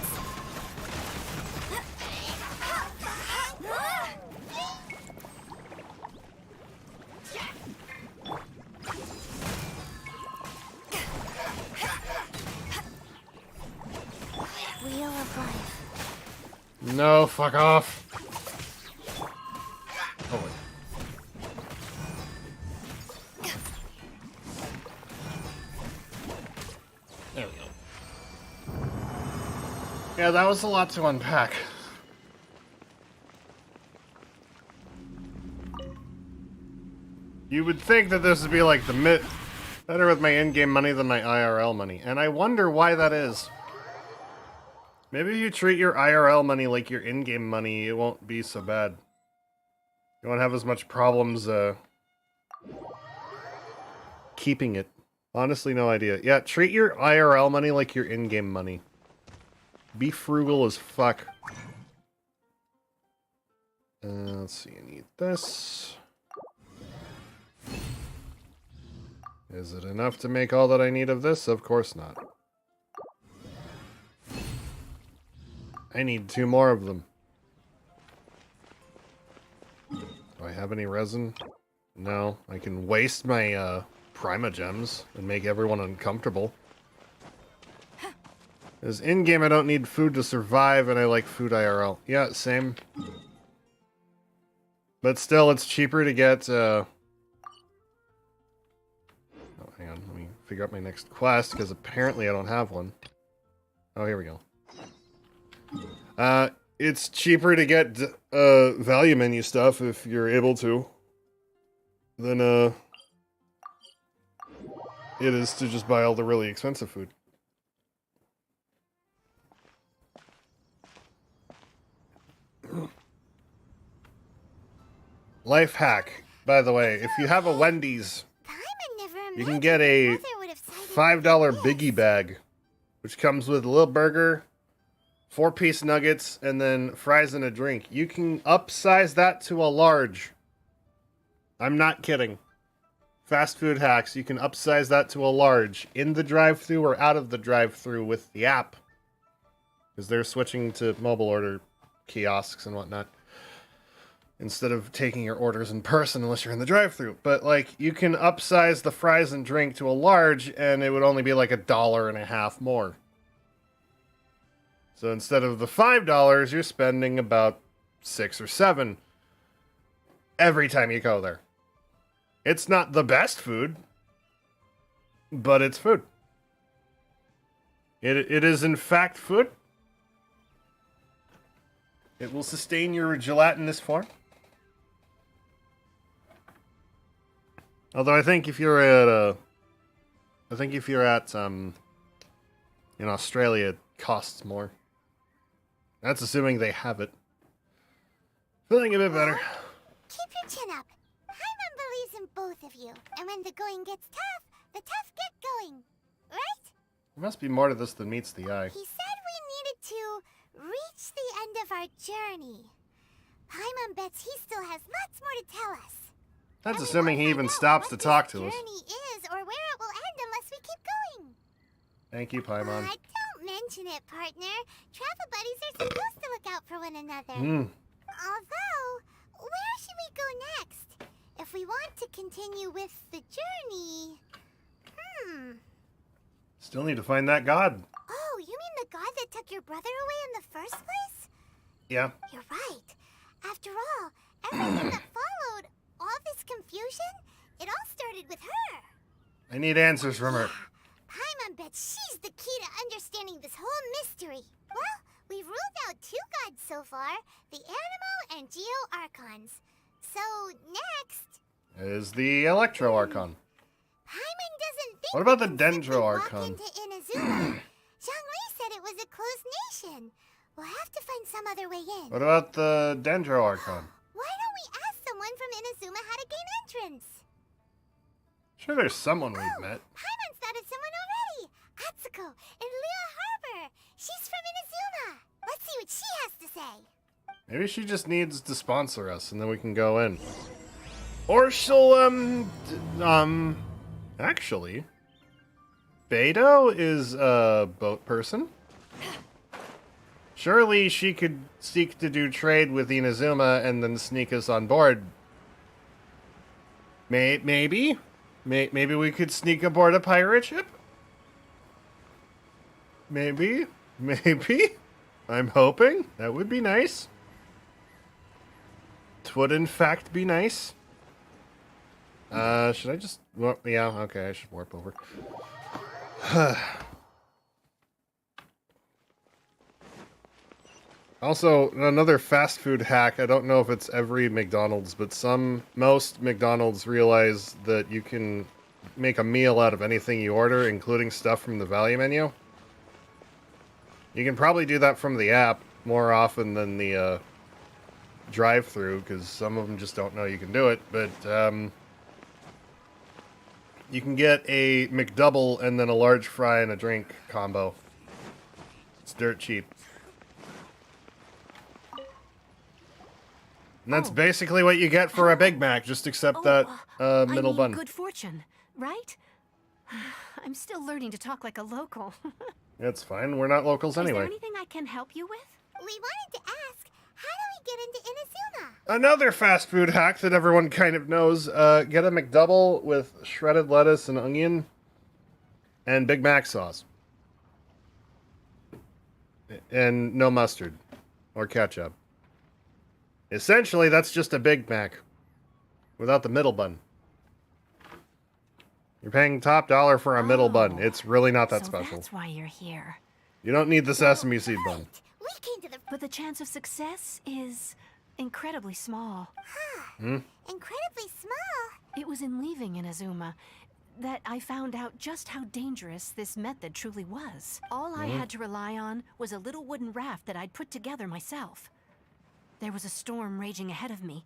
Wheel of life. No, fuck off. Oh, wait. There we go. Yeah, that was a lot to unpack. You would think that this would be like the better with my in-game money than my IRL money, and I wonder why that is. Maybe if you treat your IRL money like your in-game money, it won't be so bad. You won't have as much problems, keeping it. Honestly, no idea. Yeah, treat your IRL money like your in-game money. Be frugal as fuck. Let's see, I need this. Is it enough to make all that I need of this? Of course not. I need 2 more of them. Do I have any resin? No. I can waste my Primogems and make everyone uncomfortable. Because in-game I don't need food to survive and I like food IRL. Yeah, same. But still, it's cheaper to get... Oh, hang on. Let me figure out my next quest, because apparently I don't have one. Oh, here we go. It's cheaper to get value menu stuff if you're able to than it is to just buy all the really expensive food. Life hack, by the way, if you have a Wendy's, you can get a $5 biggie bag, which comes with a little burger, 4-piece nuggets, and then fries and a drink. You can upsize that to a large. I'm not kidding. Fast food hacks, you can upsize that to a large in the drive-thru or out of the drive-thru with the app. Because they're switching to mobile order kiosks and whatnot, instead of taking your orders in person unless you're in the drive-thru. But, like, you can upsize the fries and drink to a large, and it would only be like $1.50 more. So instead of the $5, you're spending about $6 or $7 every time you go there. It's not the best food, but it's food. It is, in fact, food. It will sustain your gelatinous form. Although I think if you're at in Australia, it costs more. That's assuming they have it. Feeling a bit better. Keep your chin up. Paimon believes in both of you, and when the going gets tough, the tough get going. Right? There must be more to this than meets the eye. He said we needed to reach the end of our journey. Paimon bets he still has lots more to tell us. That's assuming he even stops to talk to us. Journey is, or where it will end unless we keep going. Thank you, Paimon. Don't mention it, partner. Travel buddies are supposed to look out for one another. Although, where should we go next? If we want to continue with the journey... Still need to find that god. Oh, you mean the god that took your brother away in the first place? Yeah. You're right. After all, everything that followed, all this confusion, it all started with her. I need answers from her. Paimon bets she's the key to understanding this whole mystery. Well, we've ruled out 2 gods so far, the Animo and Geo Archons. So, next... is the Electro Archon. Paimon doesn't think what about the we can Dendro simply walk Archon? into Inazuma. Zhongli said it was a closed nation. We'll have to find some other way in. What about the Dendro Archon? Why don't we ask someone from Inazuma how to gain entrance? Sure, there's someone we've met. Paimon's thought of someone already. Atsuko in Lua Harbor. She's from Inazuma. Let's see what she has to say. Maybe she just needs to sponsor us, and then we can go in. Or she'll, actually, Beidou is a boat person. Surely she could seek to do trade with Inazuma and then sneak us on board. Maybe? Maybe we could sneak aboard a pirate ship? Maybe? I'm hoping. That would be nice. It would, in fact, be nice. Should I just... Well, yeah, okay, I should warp over. Also, another fast food hack. I don't know if it's every McDonald's, but most McDonald's realize that you can make a meal out of anything you order, including stuff from the value menu. You can probably do that from the app more often than the drive-thru, because some of them just don't know you can do it, but you can get a McDouble and then a large fry and a drink combo. It's dirt cheap. And that's basically what you get for a Big Mac, just except that middle bun. Good fortune, right? I'm still learning to talk like a local. It's fine. We're not locals Is there anyway. anything I can help you with? We wanted to ask, how do we get into Inazuma? Another fast food hack that everyone kind of knows. Get a McDouble with shredded lettuce and onion and Big Mac sauce. And no mustard or ketchup. Essentially, that's just a Big Mac without the middle bun. You're paying top dollar for a middle bun. It's really not that special. That's why you're here. You don't need the sesame seed bun. We came to the... But the chance of success is incredibly small. Incredibly small. It was in leaving Inazuma that I found out just how dangerous this method truly was. All I had to rely on was a little wooden raft that I'd put together myself. There was a storm raging ahead of me,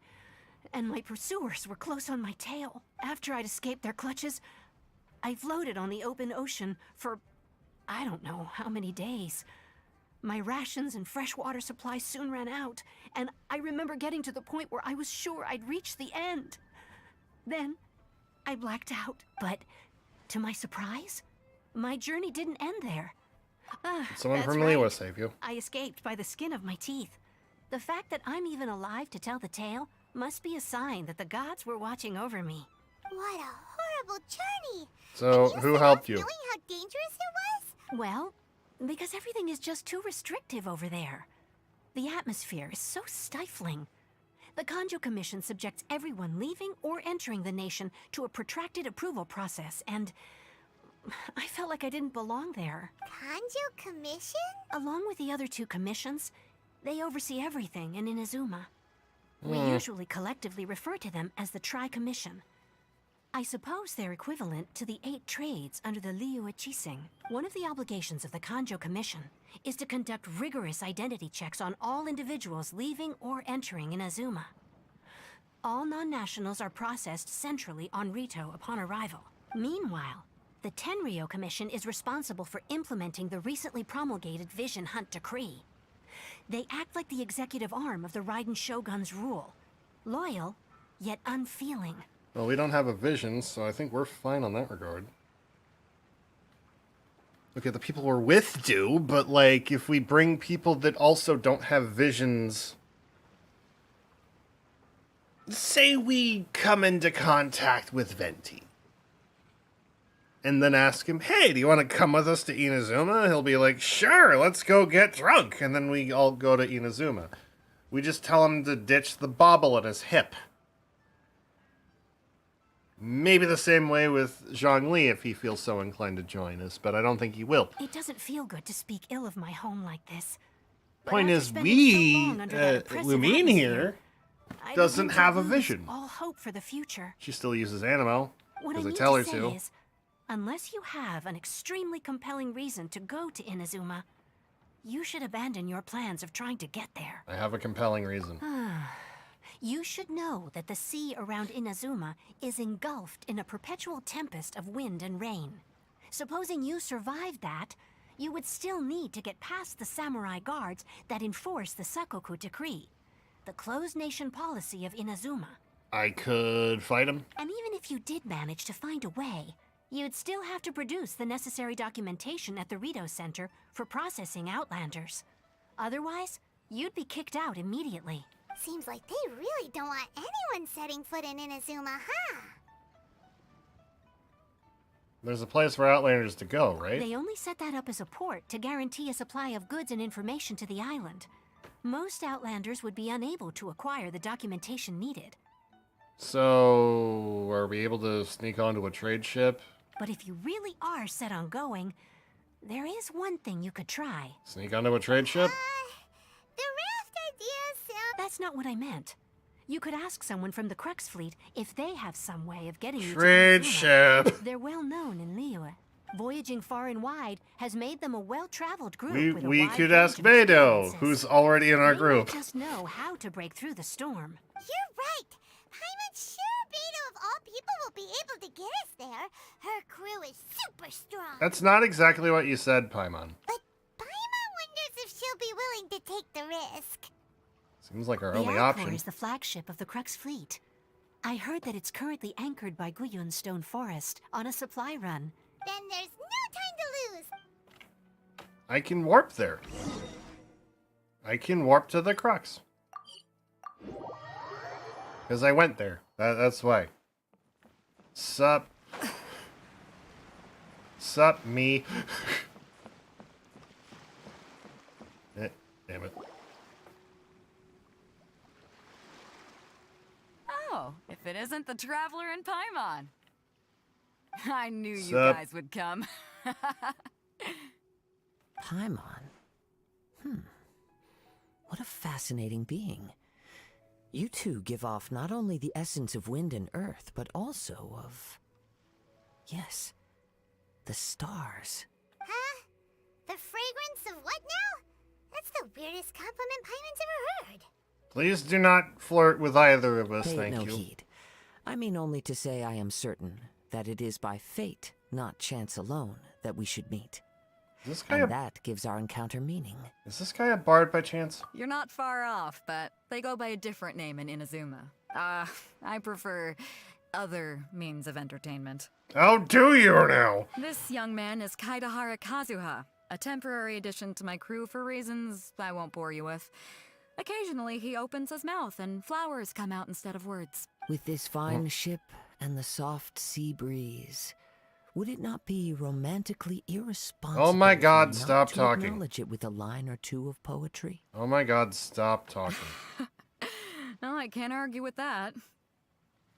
and my pursuers were close on my tail. After I'd escaped their clutches, I floated on the open ocean for I don't know how many days. My rations and freshwater supply soon ran out, and I remember getting to the point where I was sure I'd reached the end. Then, I blacked out, but to my surprise, my journey didn't end there. Someone That's from right. Liwa saved you. I escaped by the skin of my teeth. The fact that I'm even alive to tell the tale must be a sign that the gods were watching over me. What a horrible journey. So, who helped you? Knowing how dangerous it was? Well, because everything is just too restrictive over there. The atmosphere is so stifling. The Kanjo Commission subjects everyone leaving or entering the nation to a protracted approval process, and I felt like I didn't belong there. Kanjo Commission? Along with the other two commissions, they oversee everything in Inazuma. We usually collectively refer to them as the Tri-Commission. I suppose they're equivalent to the 8 trades under the Liyue Chising. One of the obligations of the Kanjo Commission is to conduct rigorous identity checks on all individuals leaving or entering Inazuma. All non-nationals are processed centrally on Rito upon arrival. Meanwhile, the Tenryo Commission is responsible for implementing the recently promulgated Vision Hunt Decree. They act like the executive arm of the Raiden Shogun's rule. Loyal, yet unfeeling. Well, we don't have a vision, so I think we're fine on that regard. Okay, the people we're with do, but, like, if we bring people that also don't have visions... Say we come into contact with Venti. And then ask him, hey, do you want to come with us to Inazuma? He'll be like, sure, let's go get drunk. And then we all go to Inazuma. We just tell him to ditch the bauble at his hip. Maybe the same way with Zhongli if he feels so inclined to join us, but I don't think he will. It doesn't feel good to speak ill of my home like this. But Point after is, spending so long we, under that oppressive Lumine atmosphere, here, I doesn't begin to have a lose vision. all hope for the future. She still uses Animo, What I because I need tell her to say to. is, unless you have an extremely compelling reason to go to Inazuma, you should abandon your plans of trying to get there. I have a compelling reason. You should know that the sea around Inazuma is engulfed in a perpetual tempest of wind and rain. Supposing you survived that, you would still need to get past the samurai guards that enforce the Sakoku Decree, the closed nation policy of Inazuma. I could fight him. And even if you did manage to find a way, you'd still have to produce the necessary documentation at the Rito Center for processing Outlanders. Otherwise, you'd be kicked out immediately. Seems like they really don't want anyone setting foot in Inazuma, huh? There's a place for Outlanders to go, right? They only set that up as a port to guarantee a supply of goods and information to the island. Most Outlanders would be unable to acquire the documentation needed. So, are we able to sneak onto a trade ship? But if you really are set on going, there is one thing you could try. Sneak onto a trade ship? The raft idea sounds... That's not what I meant. You could ask someone from the Crux fleet if they have some way of getting you Trade to ship. They're well known in Liyue. Voyaging far and wide has made them a well-traveled group. with a We wide could range ask of Beidou, experiences. who's already in our They group. might just know how to break through the storm. You're right. Paimon's sure Beidou of all people will be able to get us there. Her crew is super strong. That's not exactly what you said, Paimon. But Paimon wonders if she'll be willing to take the risk. Seems like our The only Archon option. is the flagship of the Crux fleet. I heard that it's currently anchored by Guyun Stone Forest on a supply run, Then there's no time to lose. I can warp there. I can warp to the crux. Because I went there. That's why. Sup. Sup, me. Damn it. Oh, if it isn't the Traveler and Paimon. I knew you Sup? guys would come. Paimon? What a fascinating being. You two give off not only the essence of wind and earth, but also of... yes, the stars. Huh? The fragrance of what now? That's the weirdest compliment Paimon's ever heard. Please do not flirt with either of us, Pay it thank no you. heed. I mean only to say I am certain that it is by fate, not chance alone, that we should meet. Is this guy And that gives our encounter meaning. Is this guy a bard by chance? You're not far off, but they go by a different name in Inazuma. I prefer other means of entertainment. How do you now? This young man is Kaidahara Kazuha, a temporary addition to my crew for reasons I won't bore you with. Occasionally, he opens his mouth and flowers come out instead of words. With this fine ship and the soft sea breeze, would it not be romantically irresponsible Oh my God, for me stop not to talking. acknowledge it with a line or two of poetry? Oh my God, stop talking. No, I can't argue with that.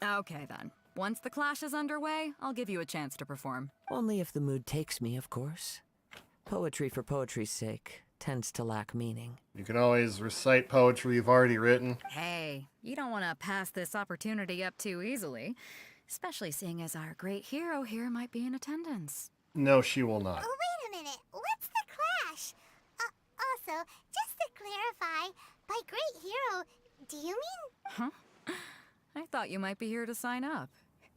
Okay then. Once the clash is underway, I'll give you a chance to perform. Only if the mood takes me, of course. Poetry for poetry's sake tends to lack meaning. You can always recite poetry you've already written. Hey, you don't want to pass this opportunity up too easily, especially seeing as our great hero here might be in attendance. No, she will not. Oh, wait a minute. What's the clash? Also, just to clarify, by great hero, do you mean... Huh? I thought you might be here to sign up.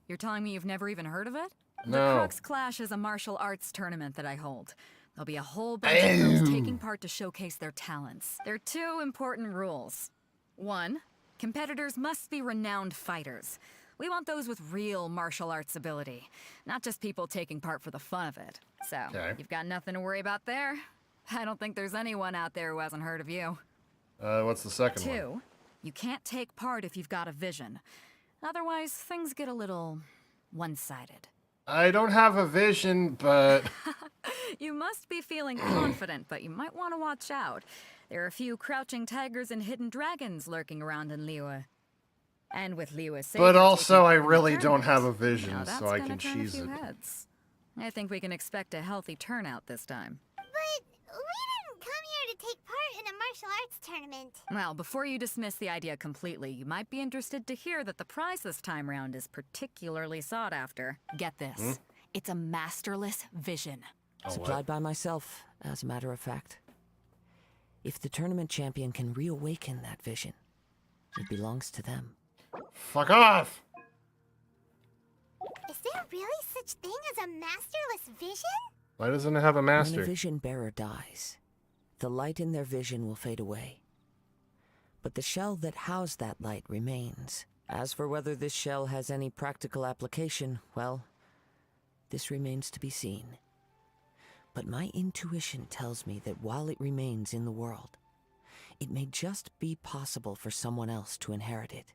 You're telling me you've never even heard of it? No. The Crux Clash is a martial arts tournament that I hold. There'll be a whole bunch of girls taking part to showcase their talents. There are two important rules. One, competitors must be renowned fighters. We want those with real martial arts ability, not just people taking part for the fun of it. So, You've got nothing to worry about there. I don't think there's anyone out there who hasn't heard of you. What's the second one? Two, you can't take part if you've got a vision. Otherwise, things get a little one-sided. I don't have a vision, but... You must be feeling confident, but you might want to watch out. There are a few crouching tigers and hidden dragons lurking around in Liyue. And with Liyue safe, But also, I really don't have a vision, so I can cheese it. Heads. I think we can expect a healthy turnout this time. But we didn't come here to take part in a martial arts tournament. Well, before you dismiss the idea completely, you might be interested to hear that the prize this time round is particularly sought after. Get this. It's a masterless vision. Supplied by myself, as a matter of fact. If the tournament champion can reawaken that vision, it belongs to them. Fuck off! Is there really such thing as a masterless vision? Why doesn't it have a master? When a vision bearer dies, the light in their vision will fade away. But the shell that housed that light remains. As for whether this shell has any practical application, well, this remains to be seen. But my intuition tells me that while it remains in the world, it may just be possible for someone else to inherit it.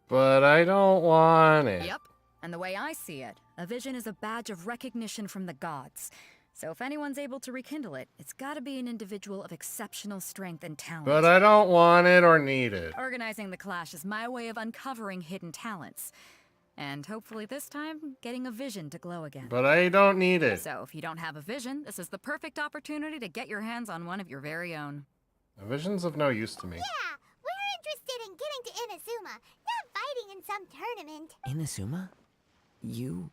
But I don't want it. Yep. And the way I see it, a vision is a badge of recognition from the gods. So if anyone's able to rekindle it, it's gotta be an individual of exceptional strength and talent. But I don't want it or need it. Organizing the clash is my way of uncovering hidden talents. And hopefully this time, getting a vision to glow again. But I don't need it. So if you don't have a vision, this is the perfect opportunity to get your hands on one of your very own. A vision's of no use to me. Yeah, we're interested in getting to Inazuma, not fighting in some tournament. Inazuma? You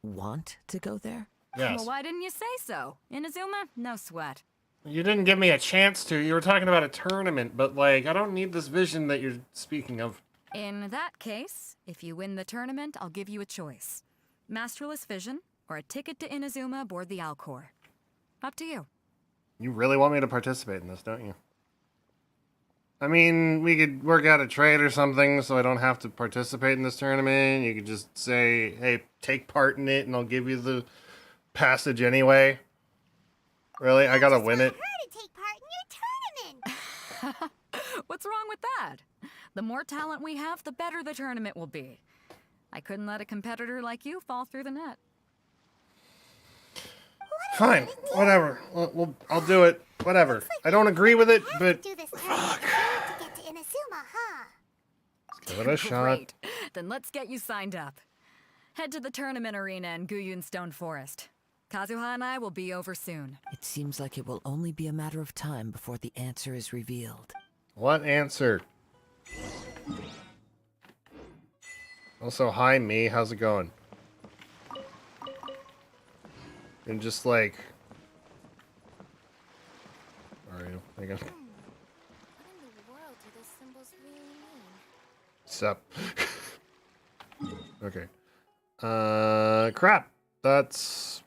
want to go there? Yes. Well, why didn't you say so? Inazuma? No sweat. You didn't give me a chance to. You were talking about a tournament, but like, I don't need this vision that you're speaking of. In that case, if you win the tournament, I'll give you a choice. Masterless Vision, or a ticket to Inazuma aboard the Alcor. Up to you. You really want me to participate in this, don't you? I mean, we could work out a trade or something so I don't have to participate in this tournament. You could just say, hey, take part in it and I'll give you the passage anyway. Really? I gotta win it? Her to take part in your tournament. What's wrong with that? The more talent we have, the better the tournament will be. I couldn't let a competitor like you fall through the net. Fine, whatever. I'll do it. Whatever. I don't agree with it, but Do this tournament to get to Inazuma, huh? give it a shot. Great. Then let's get you signed up. Head to the tournament arena in Guyun Stone Forest. Kazuha and I will be over soon. It seems like it will only be a matter of time before the answer is revealed. What answer? Also, hi, me. How's it going? And just like... Are you? Hang on. What in the world do those symbols really mean? Sup. Okay. Crap. That's...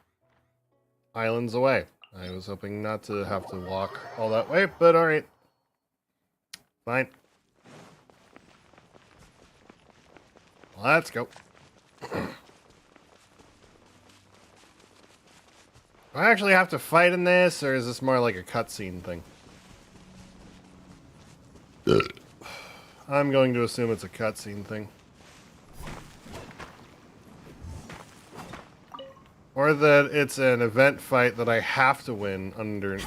islands away. I was hoping not to have to walk all that way, but alright. Fine. Let's go. Do I actually have to fight in this, or is this more like a cutscene thing? I'm going to assume it's a cutscene thing. Or that it's an event fight that I have to win under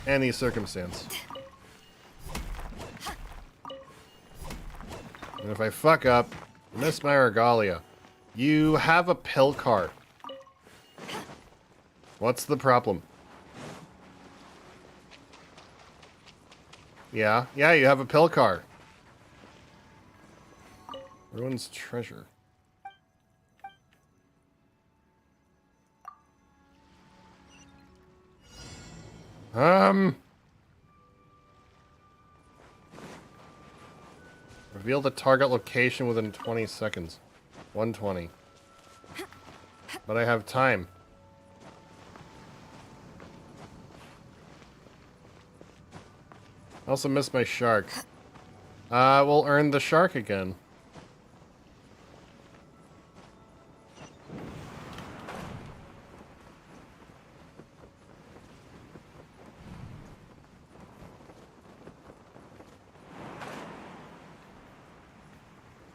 any circumstance. And if I fuck up, miss my regalia. You have a pill cart. What's the problem? Yeah, you have a pill cart. Ruin's treasure. Reveal the target location within 20 seconds. 120. But I have time. I also missed my shark. We'll earn the shark again.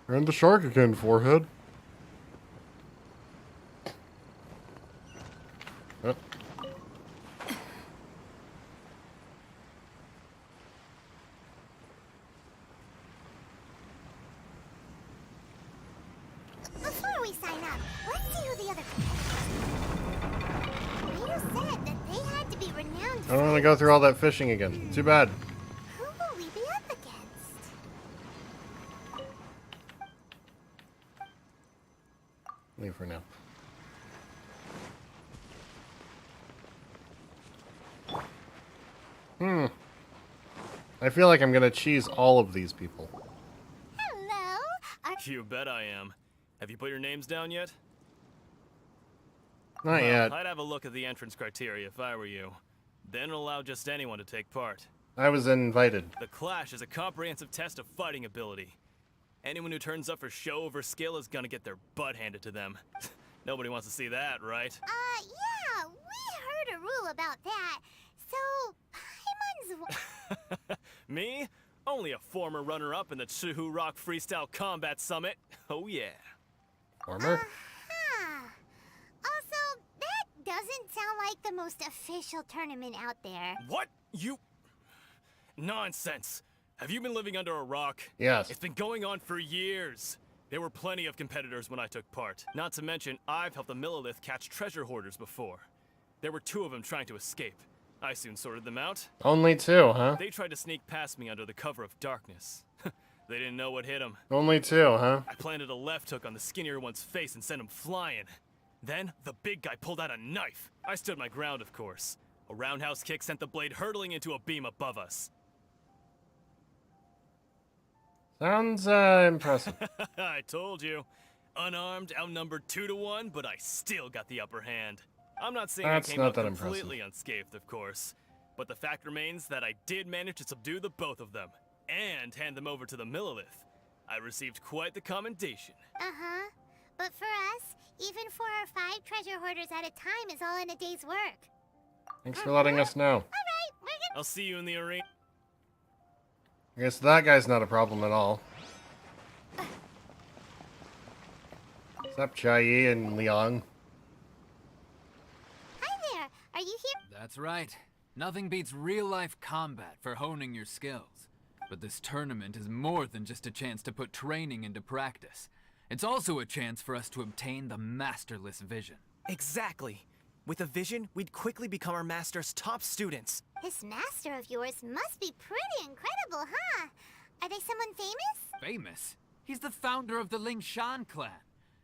Earn the shark again, forehead. Oh. Before we sign up, let's see who the other competitors are. Mayor said that they had to be renowned. I don't want to go through all that fishing again. Too bad. Who will we be up against? Leave for now. I feel like I'm gonna cheese all of these people. Hello. You bet I am. Have you put your names down yet? Not yet. I'd have a look at the entrance criteria if I were you. Then allow just anyone to take part. I was invited. The Clash is a comprehensive test of fighting ability. Anyone who turns up for show over skill is gonna get their butt handed to them. Nobody wants to see that, right? Yeah, we heard a rule about that. So, Paimon's... Me? Only a former runner-up in the Pretzel.Rocks Freestyle Combat Summit. Oh yeah. Former? Also, that doesn't sound like the most official tournament out there. What? You... Nonsense. Have you been living under a rock? Yes. It's been going on for years. There were plenty of competitors when I took part. Not to mention, I've helped the Millilith catch treasure hoarders before. There were 2 of them trying to escape. I soon sorted them out. Only 2, huh? They tried to sneak past me under the cover of darkness. They didn't know what hit them. Only 2, huh? I planted a left hook on the skinnier one's face and sent him flying. Then, the big guy pulled out a knife. I stood my ground, of course. A roundhouse kick sent the blade hurtling into a beam above us. Sounds, impressive. I told you. Unarmed, outnumbered 2 to 1, but I still got the upper hand. I'm not saying That's I came not out that completely unscathed, of course. But the fact remains that I did manage to subdue the both of them. and hand them over to the Millilith. I received quite the commendation. Uh-huh. But for us, even 4 or 5 treasure hoarders at a time is all in a day's work. Thanks for letting us know. Alright, we're gonna... I'll see you in the arena. I guess that guy's not a problem at all. What's up, Chai and Liang? Hi there! Are you here? That's right. Nothing beats real-life combat for honing your skills. But this tournament is more than just a chance to put training into practice. It's also a chance for us to obtain the masterless vision. Exactly. With a vision, we'd quickly become our master's top students. This master of yours must be pretty incredible, huh? Are they someone famous? Famous? He's the founder of the Lingshan clan,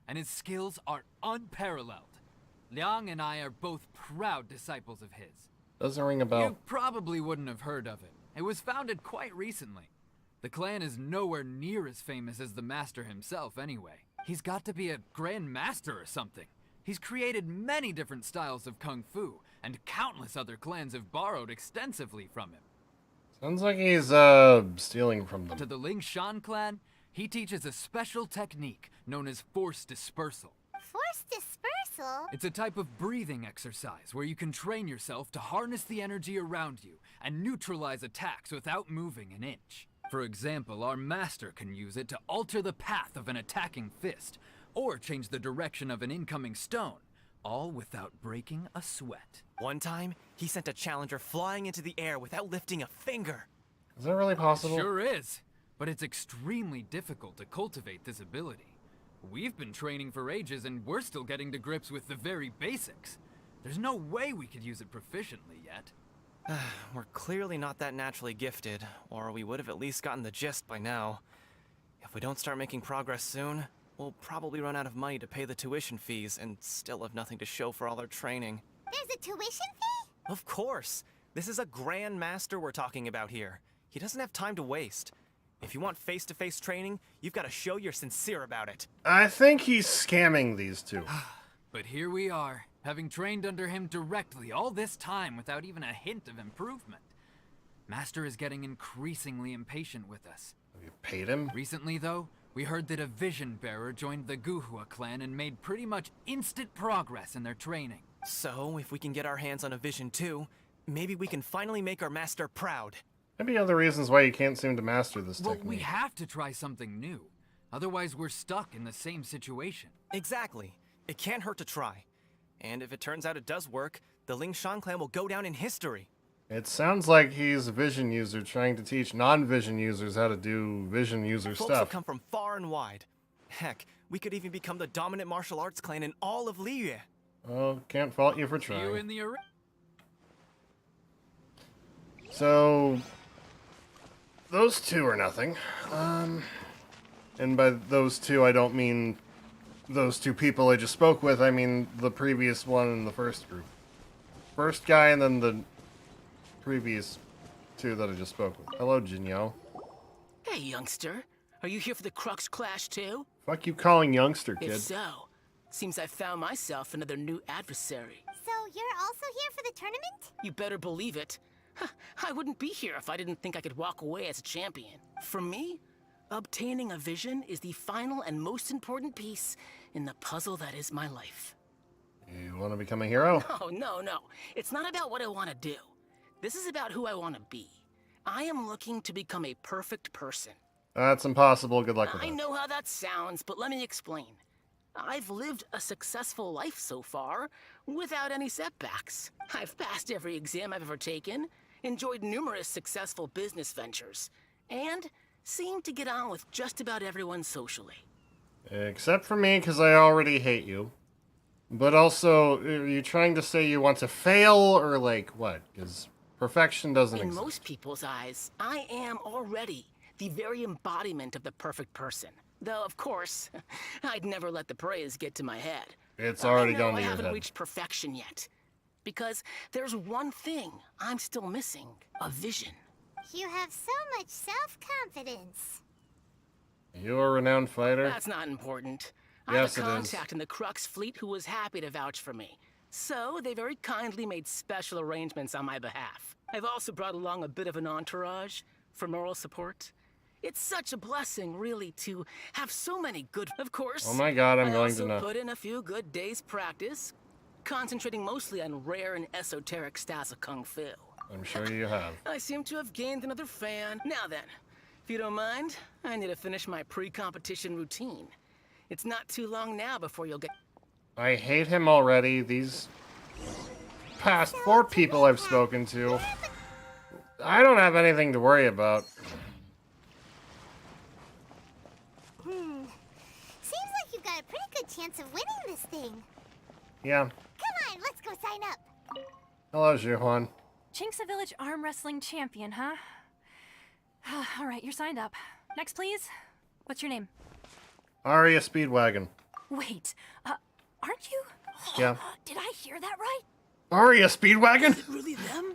and his skills are unparalleled. Liang and I are both proud disciples of his. Doesn't ring a bell. You probably wouldn't have heard of it. It was founded quite recently. The clan is nowhere near as famous as the master himself anyway. He's got to be a grand master or something. He's created many different styles of kung fu, and countless other clans have borrowed extensively from him. Sounds like he's, stealing from them. To the Lingshan clan, he teaches a special technique known as force dispersal. Force dispersal? It's a type of breathing exercise where you can train yourself to harness the energy around you and neutralize attacks without moving an inch. For example, our master can use it to alter the path of an attacking fist, or change the direction of an incoming stone, all without breaking a sweat. One time, he sent a challenger flying into the air without lifting a finger. Is that really possible? It sure is, but it's extremely difficult to cultivate this ability. We've been training for ages and we're still getting to grips with the very basics. There's no way we could use it proficiently yet. We're clearly not that naturally gifted, or we would have at least gotten the gist by now. If we don't start making progress soon, we'll probably run out of money to pay the tuition fees and still have nothing to show for all our training. There's a tuition fee? Of course! This is a grand master we're talking about here. He doesn't have time to waste. If you want face-to-face training, you've got to show you're sincere about it. I think he's scamming these two. But here we are, having trained under him directly all this time without even a hint of improvement. Master is getting increasingly impatient with us. Have you paid him? Recently, though, we heard that a vision bearer joined the Guhua clan and made pretty much instant progress in their training. So, if we can get our hands on a vision too, maybe we can finally make our master proud. Maybe other reasons why you can't seem to master this technique. Well, we have to try something new. Otherwise, we're stuck in the same situation. Exactly. It can't hurt to try. And if it turns out it does work, the Lingshan clan will go down in history. It sounds like he's a vision user trying to teach non-vision users how to do vision user Folks stuff. will come from far and wide. Heck, we could even become the dominant martial arts clan in all of Liyue. Oh, can't fault you for See you trying. in the arena. So, those two are nothing. And by those two, I don't mean those two people I just spoke with. I mean the previous one in the first group. First guy and then the previous two that I just spoke with. Hello, Jinyo. Hey, youngster. Are you here for the Crux Clash too? Fuck you calling youngster, kid. If so, seems I found myself another new adversary. So you're also here for the tournament? You better believe it. I wouldn't be here if I didn't think I could walk away as a champion. For me, obtaining a vision is the final and most important piece in the puzzle that is my life. You want to become a hero? Oh, no. It's not about what I want to do. This is about who I want to be. I am looking to become a perfect person. That's impossible. Good luck with I that. know how that sounds, but let me explain. I've lived a successful life so far, without any setbacks. I've passed every exam I've ever taken, enjoyed numerous successful business ventures, and seem to get on with just about everyone socially. Except for me, because I already hate you. But also, are you trying to say you want to fail, or like what? Because perfection doesn't In exist. most people's eyes, I am already the very embodiment of the perfect person. Though, of course, I'd never let the praise get to my head. It's already I know gone to I your haven't head. reached perfection yet. Because there's one thing I'm still missing. A vision. You have so much self-confidence. You a renowned fighter? That's not important. Yes, I it have a is. contact in the Crux fleet who was happy to vouch for me. So they very kindly made special arrangements on my behalf. I've also brought along a bit of an entourage for moral support. It's such a blessing, really, to have so many good... Of course, Oh my god, I'm I going also to know. put in a few good days' practice, concentrating mostly on rare and esoteric styles of Kung Fu. I'm sure you have. I seem to have gained another fan. Now then, if you don't mind, I need to finish my pre-competition routine. It's not too long now before you'll get... I hate him already. These past 4 people I've spoken to. I don't have anything to worry about. Seems like you've got a pretty good chance of winning this thing. Yeah. Come on, let's go sign up. Hello, Juan. Chinksa Village arm wrestling champion, huh? All right, you're signed up. Next, please. What's your name? Aria Speedwagon. Wait, aren't you? Yeah. Did I hear that right? Aria Speedwagon? Really them?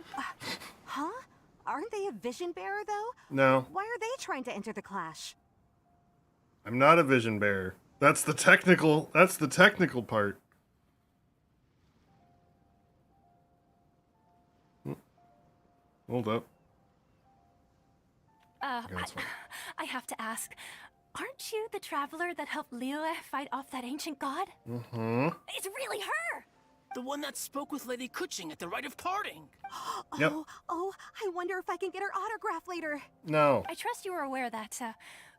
Huh? Aren't they a vision bearer, though? No. Why are they trying to enter the clash? I'm not a vision bearer. That's the technical part. Hold up. I have to ask, aren't you the traveler that helped Liyue fight off that ancient god? Mm-hmm. It's really her! The one that spoke with Lady Kuching at the rite of parting. Yep. Oh, I wonder if I can get her autograph later. No. I trust you are aware that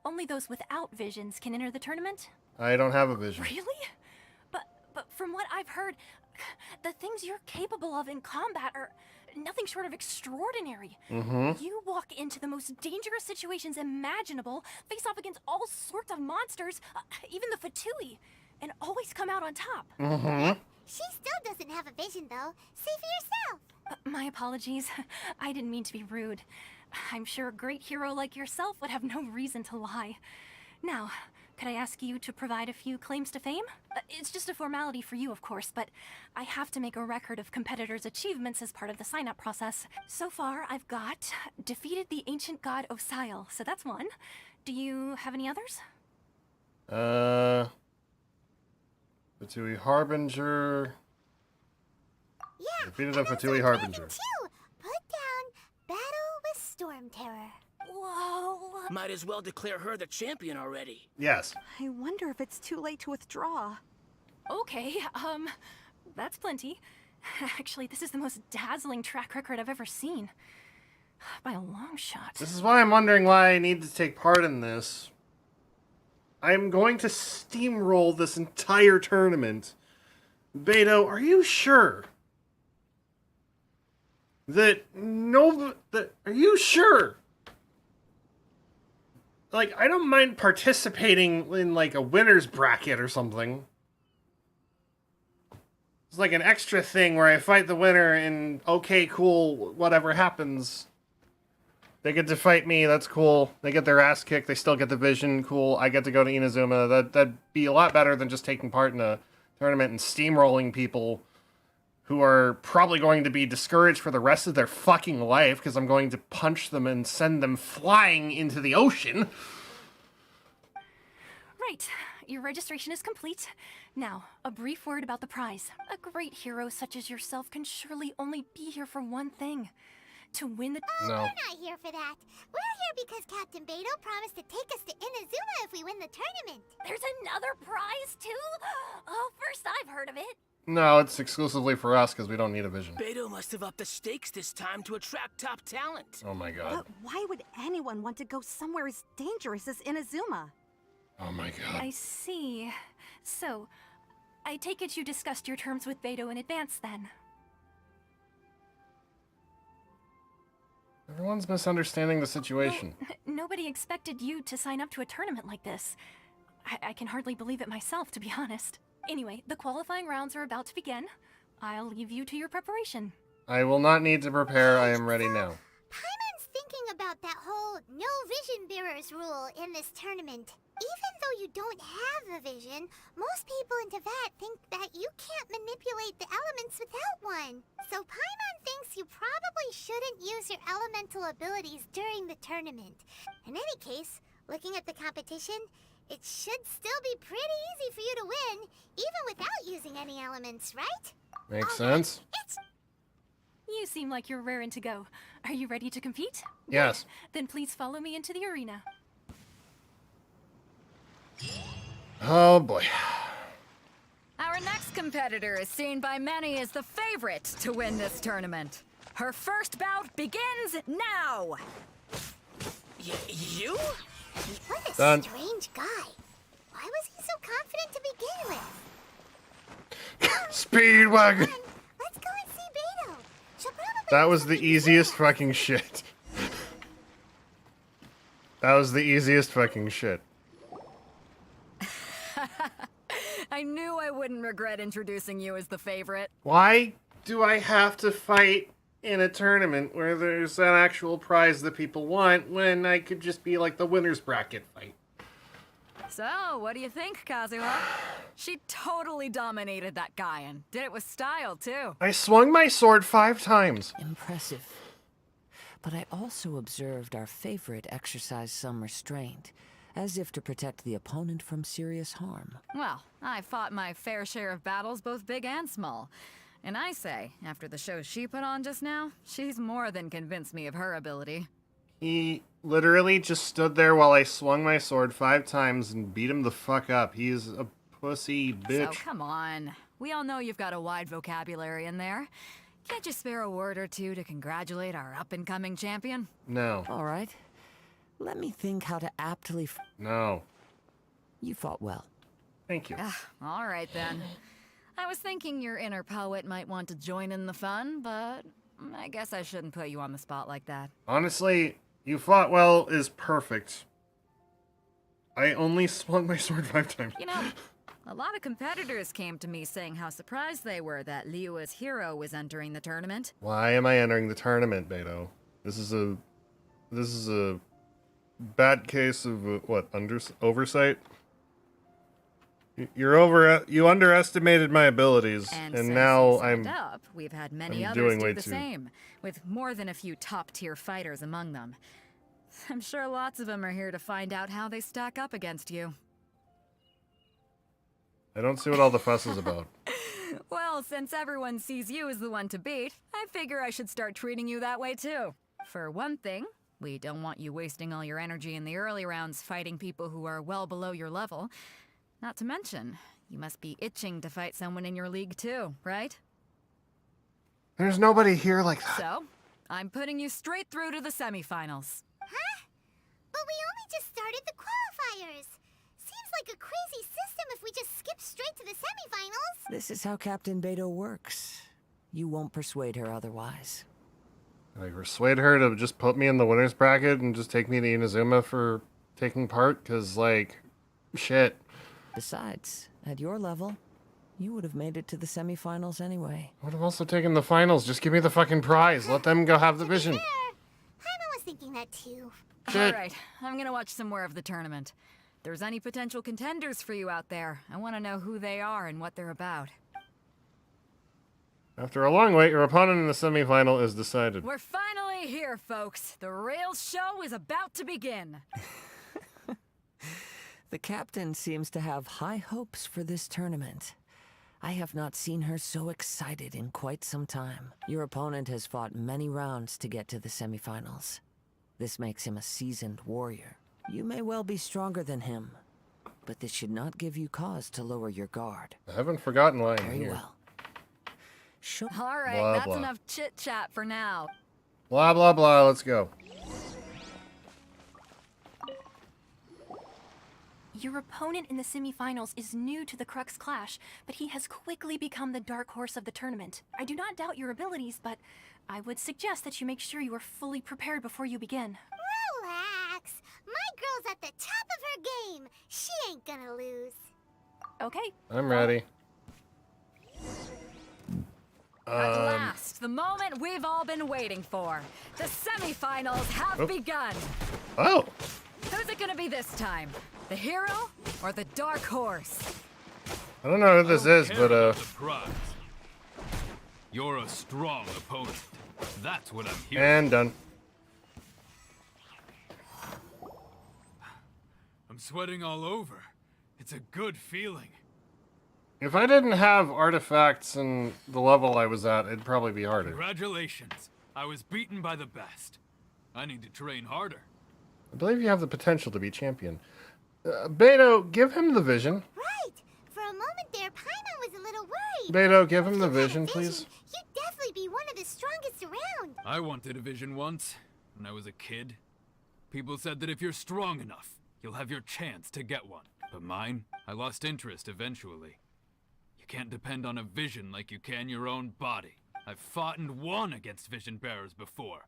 only those without visions can enter the tournament? I don't have a vision. Really? But from what I've heard, the things you're capable of in combat are nothing short of extraordinary. Mm-hmm. You walk into the most dangerous situations imaginable, face off against all sorts of monsters, even the Fatui, and always come out on top. Mm-hmm. She still doesn't have a vision, though. See for yourself. My apologies. I didn't mean to be rude. I'm sure a great hero like yourself would have no reason to lie. Now, could I ask you to provide a few claims to fame? It's just a formality for you, of course, but I have to make a record of competitors' achievements as part of the sign-up process. So far, I've got defeated the ancient god Osile, so that's one. Do you have any others? Fatui Harbinger. Yeah, Defeated a Fatui Harbinger. Too. Put down Battle with Storm Terror. Whoa. Might as well declare her the champion already. Yes. I wonder if it's too late to withdraw. Okay, that's plenty. Actually, this is the most dazzling track record I've ever seen. By a long shot. This is why I'm wondering why I need to take part in this. I'm going to steamroll this entire tournament. Beto, are you sure? Are you sure? Like, I don't mind participating in, like, a winner's bracket or something. It's like an extra thing where I fight the winner and, okay, cool, whatever happens. They get to fight me, that's cool. They get their ass kicked, they still get the vision, cool. I get to go to Inazuma. That'd be a lot better than just taking part in a tournament and steamrolling people who are probably going to be discouraged for the rest of their fucking life because I'm going to punch them and send them flying into the ocean. Right. Your registration is complete. Now, a brief word about the prize. A great hero such as yourself can surely only be here for one thing. To win the... We're not here for that. We're here because Captain Beto promised to take us to Inazuma if we win the tournament. There's another prize, too? Oh, first I've heard of it. No, it's exclusively for us because we don't need a vision. Beto must have upped the stakes this time to attract top talent. Oh my god. But why would anyone want to go somewhere as dangerous as Inazuma? Oh my god. I see. So, I take it you discussed your terms with Beto in advance, then? Everyone's misunderstanding the situation. Well, nobody expected you to sign up to a tournament like this. I can hardly believe it myself, to be honest. Anyway, the qualifying rounds are about to begin. I'll leave you to your preparation. I will not need to prepare, I am ready now. Paimon's thinking about that whole no vision bearers rule in this tournament. Even though you don't have a vision, most people in Teyvat think that you can't manipulate the elements without one. So Paimon thinks you probably shouldn't use your elemental abilities during the tournament. In any case, looking at the competition, it should still be pretty easy for you to win, even without using any elements, right? Makes sense. You seem like you're raring to go. Are you ready to compete? Yes. Then please follow me into the arena. Oh boy. Our next competitor is seen by many as the favorite to win this tournament. Her first bout begins now! You? What a Done. strange guy. Why was he so confident to begin with? Speedwagon! Let's go and see Beto. She'll probably That was the easiest fucking shit. That was the easiest fucking shit. I knew I wouldn't regret introducing you as the favorite. Why do I have to fight in a tournament where there's an actual prize that people want when I could just be like the winner's bracket fight? So, what do you think, Kazuha? She totally dominated that guy and did it with style, too. I swung my sword 5 times. Impressive. But I also observed our favorite exercise some restraint, as if to protect the opponent from serious harm. Well, I fought my fair share of battles, both big and small. And I say, after the show she put on just now, she's more than convinced me of her ability. He literally just stood there while I swung my sword 5 times and beat him the fuck up. He's a pussy bitch. So come on. We all know you've got a wide vocabulary in there. Can't you spare a word or two to congratulate our up-and-coming champion? No. All right. Let me think how to aptly... No. You fought well. Thank you. All right, then. I was thinking your inner poet might want to join in the fun, but I guess I shouldn't put you on the spot like that. Honestly, you fought well is perfect. I only swung my sword 5 times. You know, a lot of competitors came to me saying how surprised they were that Liua's hero was entering the tournament. Why am I entering the tournament, Beto? This is a bad case of oversight. You underestimated my abilities, and since now you signed I'm up, we've had many I'm others doing do way the too. same, with more than a few top-tier fighters among them. I'm sure lots of them are here to find out how they stack up against you. I don't see what all the fuss is about. Well, since everyone sees you as the one to beat, I figure I should start treating you that way too. For one thing, we don't want you wasting all your energy in the early rounds fighting people who are well below your level. Not to mention, you must be itching to fight someone in your league too, right? There's nobody here like that. So, I'm putting you straight through to the semifinals. Huh? But we only just started the qualifiers. Seems like a crazy system if we just skip straight to the semifinals. This is how Captain Beto works. You won't persuade her otherwise. I persuade her to just put me in the winner's bracket and just take me to Inazuma for taking part, because, like, shit. Besides, at your level, you would have made it to the semifinals anyway. I would have also taken the finals. Just give me the fucking prize. Let them go have the vision. Paimon was thinking that too. Shit. Alright, I'm gonna watch some more of the tournament. If there's any potential contenders for you out there, I want to know who they are and what they're about. After a long wait, your opponent in the semifinal is decided. We're finally here, folks. The real show is about to begin. The captain seems to have high hopes for this tournament. I have not seen her so excited in quite some time. Your opponent has fought many rounds to get to the semifinals. This makes him a seasoned warrior. You may well be stronger than him, but this should not give you cause to lower your guard. I haven't forgotten why I'm Very here. well. Alright, Blah, that's blah. enough chit-chat for now. Blah, blah, blah. Let's go. Your opponent in the semifinals is new to the Crux Clash, but he has quickly become the dark horse of the tournament. I do not doubt your abilities, but I would suggest that you make sure you are fully prepared before you begin. Relax. My girl's at the top of her game. She ain't gonna lose. Okay. I'm ready. At last, the moment we've all been waiting for. The semifinals have begun. Oh. Who's it gonna be this time? The hero or the dark horse? I don't know who this is, but Surprise. You're a strong opponent. That's what I'm here. And done. I'm sweating all over. It's a good feeling. If I didn't have artifacts and the level I was at, it'd probably be harder. Congratulations. I was beaten by the best. I need to train harder. I believe you have the potential to be champion. Beto, give him the vision. Right. For a moment there, Paimon was a little worried. Beto, give him the vision, please. You'd definitely be one of the strongest around. I wanted a vision once, when I was a kid. People said that if you're strong enough, you'll have your chance to get one. But mine, I lost interest eventually. You can't depend on a vision like you can your own body. I've fought and won against vision bearers before.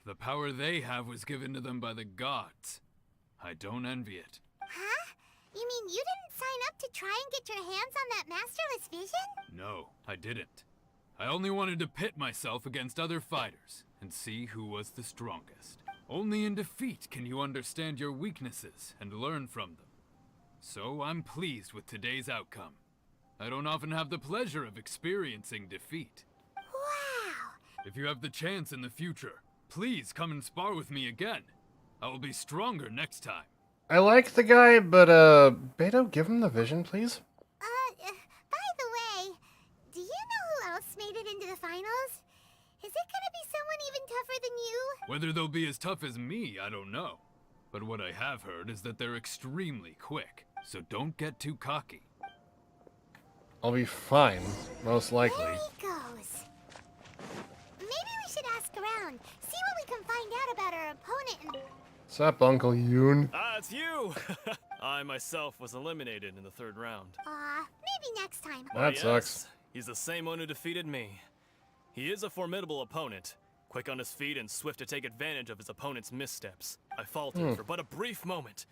The power they have was given to them by the gods. I don't envy it. Huh? You mean you didn't sign up to try and get your hands on that masterless vision? No, I didn't. I only wanted to pit myself against other fighters and see who was the strongest. Only in defeat can you understand your weaknesses and learn from them. So I'm pleased with today's outcome. I don't often have the pleasure of experiencing defeat. Wow! If you have the chance in the future, please come and spar with me again. I will be stronger next time. I like the guy, but, Beto, give him the vision, please. By the way, do you know who else made it into the finals? Is it gonna be someone even tougher than you? Whether they'll be as tough as me, I don't know. But what I have heard is that they're extremely quick, so don't get too cocky. I'll be fine, most likely. There he goes. Maybe we should ask around, see what we can find out about our opponent and... What's up, Uncle Yoon? Ah, it's you! I myself was eliminated in the 3rd round. Maybe next time. That sucks. He's the same one who defeated me. He is a formidable opponent, quick on his feet and swift to take advantage of his opponent's missteps. I faltered for but a brief moment,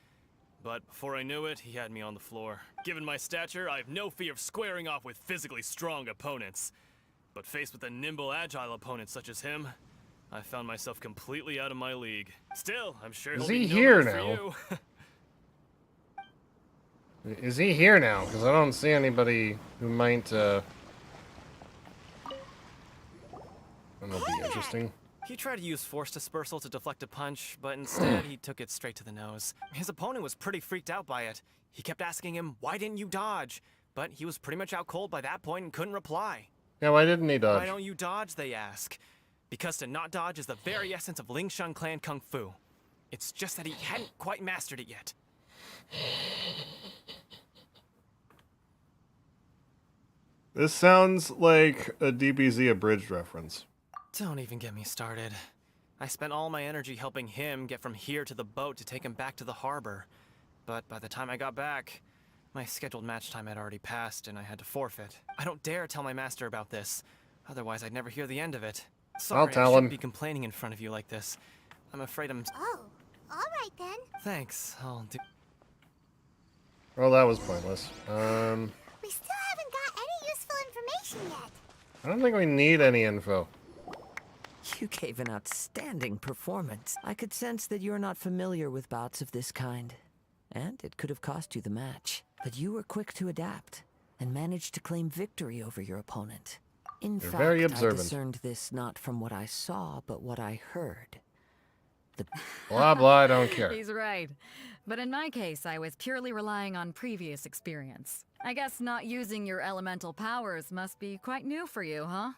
but before I knew it, he had me on the floor. Given my stature, I have no fear of squaring off with physically strong opponents. But faced with a nimble, agile opponent such as him, I found myself completely out of my league. Still, I'm sure he'll be no here match now? for you. Is he here now? Because I don't see anybody who might, that'll be interesting. He tried to use force dispersal to deflect a punch, but instead he took it straight to the nose. His opponent was pretty freaked out by it. He kept asking him, why didn't you dodge? But he was pretty much out cold by that point and couldn't reply. Yeah, why didn't he dodge? Why don't you dodge, they ask. Because to not dodge is the very essence of Ling Shun Clan Kung Fu. It's just that he hadn't quite mastered it yet. This sounds like a DBZ abridged reference. Don't even get me started. I spent all my energy helping him get from here to the boat to take him back to the harbor. But by the time I got back, my scheduled match time had already passed and I had to forfeit. I don't dare tell my master about this, otherwise I'd never hear the end of it. Sorry, I'll tell I shouldn't him. be complaining in front of you like this. I'm afraid I'm... Oh, alright then. Thanks, I'll do... Well, that was pointless. We still haven't got any useful information yet. I don't think we need any info. You gave an outstanding performance. I could sense that you're not familiar with bouts of this kind. And it could have cost you the match. But you were quick to adapt, and managed to claim victory over your opponent. In You're fact, very I observant. discerned this not from what I saw, but what I heard. Blah, blah, I don't care. He's right. But in my case, I was purely relying on previous experience. I guess not using your elemental powers must be quite new for you, huh?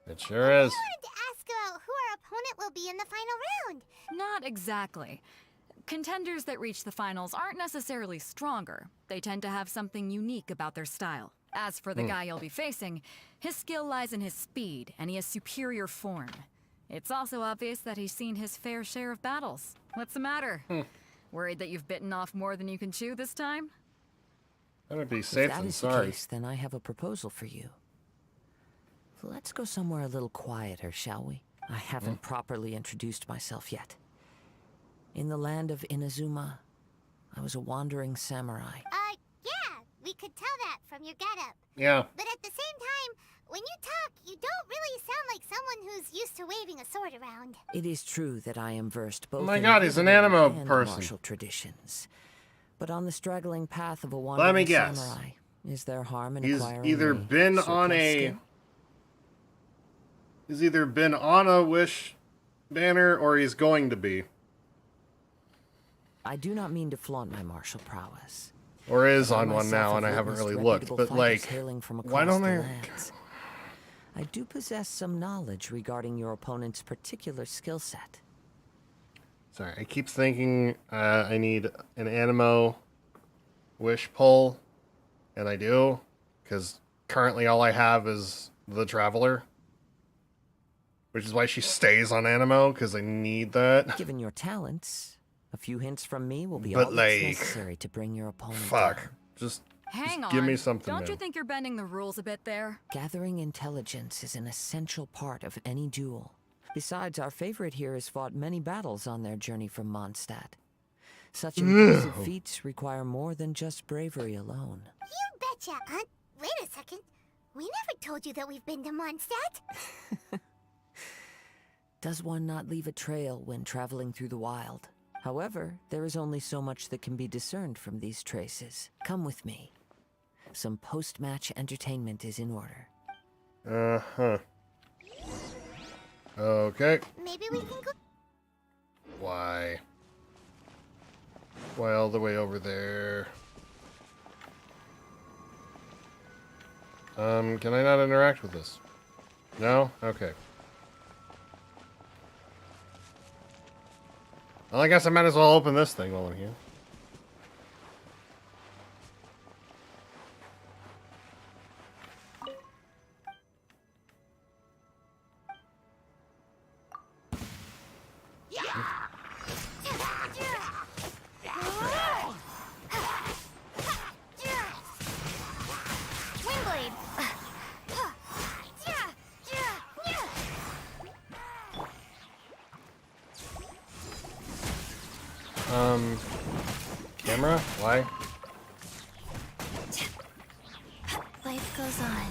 It sure is. I wanted to ask about who our opponent will be in the final round. Not exactly. Contenders that reach the finals aren't necessarily stronger. They tend to have something unique about their style. As for the guy you'll be facing, his skill lies in his speed, and he has superior form. It's also obvious that he's seen his fair share of battles. What's the matter? Worried that you've bitten off more than you can chew this time? Better be If safe that than is the sorry. case, then I have a proposal for you. Let's go somewhere a little quieter, shall we? I haven't properly introduced myself yet. In the land of Inazuma, I was a wandering samurai. Yeah, we could tell that from your getup. Yeah. But at the same time, when you talk, you don't really sound like someone who's used to waving a sword around. It is true that I am versed both my in God, he's an healing anime and person. martial traditions. But on the straggling path of a Let me wandering guess. samurai, is there harm in He's acquiring either a been on surplus a... skill? He's either been on a Wish banner or he's going to be. I do not mean to flaunt my martial prowess. Or is I on one myself now and I have haven't witnessed really looked. reputable But fighters like, hailing from why across don't the I... lands. I do possess some knowledge regarding your opponent's particular skill set. Sorry, I keep thinking I need an Animo wish pull, and I do, because currently all I have is the Traveler, which is why she stays on Animo, because I need that. Given your talents, a few hints from me will be But, all that's like, necessary to bring your opponent fuck. down. Just Hang on. give me something Don't new. you think you're bending the rules a bit there? Gathering intelligence is an essential part of any duel. Besides, our favorite here has fought many battles on their journey from Mondstadt. Such impressive feats require more than just bravery alone. You betcha, Aunt. Wait a second. We never told you that we've been to Mondstadt. Does one not leave a trail when traveling through the wild? However, there is only so much that can be discerned from these traces. Come with me. Some post-match entertainment is in order. Uh-huh. Okay. Maybe we can go. Why? Why all the way over there? Can I not interact with this? No? Okay. Well, I guess I might as well open this thing while I'm here. Camera? Why? Life goes on.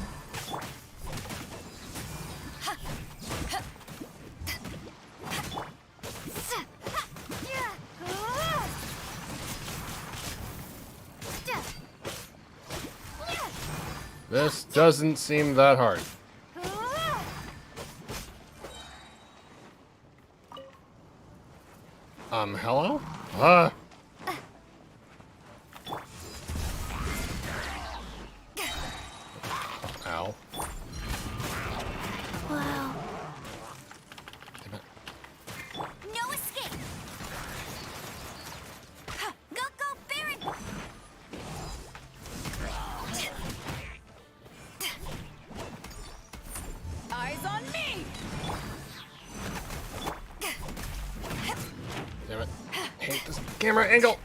This doesn't seem that hard. Hello? Ow. Wow. No escape. Go, Baron. Eyes on me! Damn it. I hate this camera angle.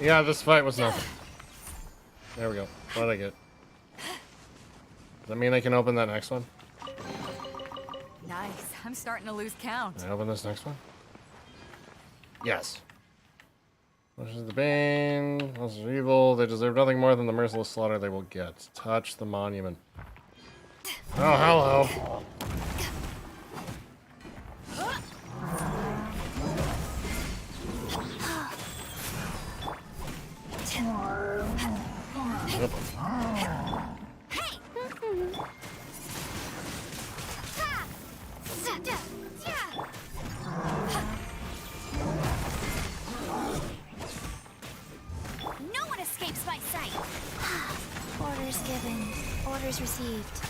Yeah, this fight was nothing. There we go. What did I get? Does that mean I can open that next one? Nice. I'm starting to lose count. Can I open this next one? Yes. This is the Bane. This is evil. They deserve nothing more than the merciless slaughter they will get. Touch the monument. Oh, hello. No one escapes my sight. Orders given. Orders received.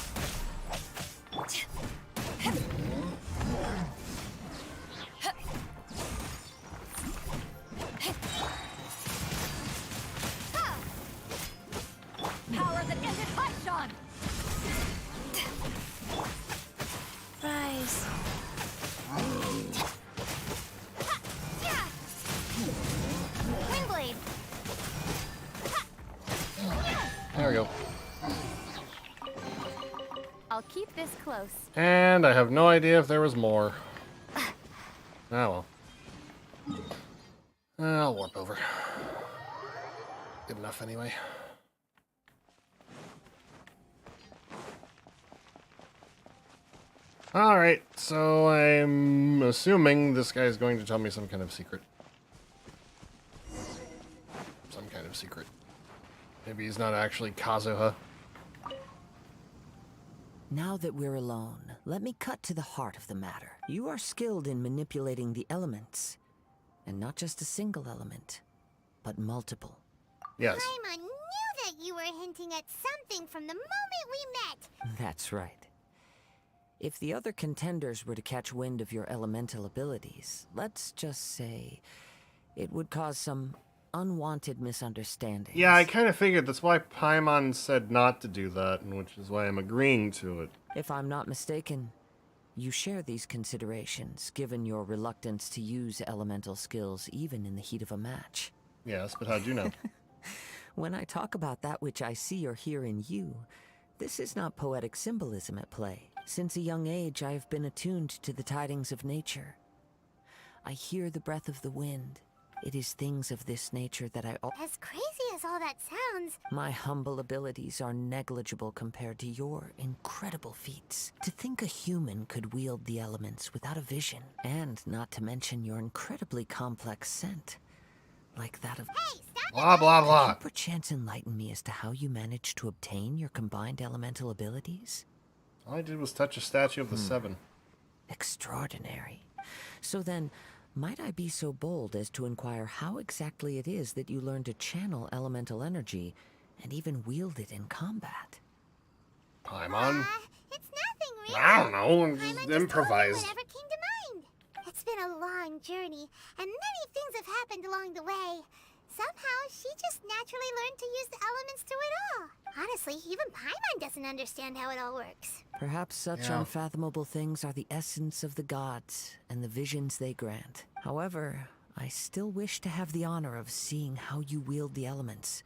Power that ended Archon! Rise. Windblade. There we go. I'll keep this close. And I have no idea if there was more. Ah, well. I'll warp over. Good enough anyway. Alright, so I'm assuming this guy's going to tell me some kind of secret. Some kind of secret. Maybe he's not actually Kazuha. Now that we're alone, let me cut to the heart of the matter. You are skilled in manipulating the elements. And not just a single element, but multiple. Yes. Paimon knew that you were hinting at something from the moment we met. That's right. If the other contenders were to catch wind of your elemental abilities, let's just say it would cause some unwanted misunderstandings. Yeah, I kind of figured that's why Paimon said not to do that, and which is why I'm agreeing to it. If I'm not mistaken, you share these considerations, given your reluctance to use elemental skills even in the heat of a match. Yes, but how'd you know? When I talk about that which I see or hear in you, this is not poetic symbolism at play. Since a young age, I have been attuned to the tidings of nature. I hear the breath of the wind. It is things of this nature that As crazy as all that sounds, My humble abilities are negligible compared to your incredible feats. To think a human could wield the elements without a vision, and not to mention your incredibly complex scent, like that of... Hey, stop blah, blah, blah. Could you perchance enlighten me as to how you managed to obtain your combined elemental abilities? All I did was touch a statue of the Seven. Extraordinary. So then, might I be so bold as to inquire how exactly it is that you learn to channel elemental energy and even wield it in combat? Paimon? It's nothing really. I don't know, I'm Paimon just just told me improvised. whatever came to mind. It's been a long journey, and many things have happened along the way. Somehow, she just naturally learned to use the elements through it all. Honestly, even Paimon doesn't understand how it all works. Perhaps such unfathomable things are the essence of the gods and the visions they grant. However, I still wish to have the honor of seeing how you wield the elements.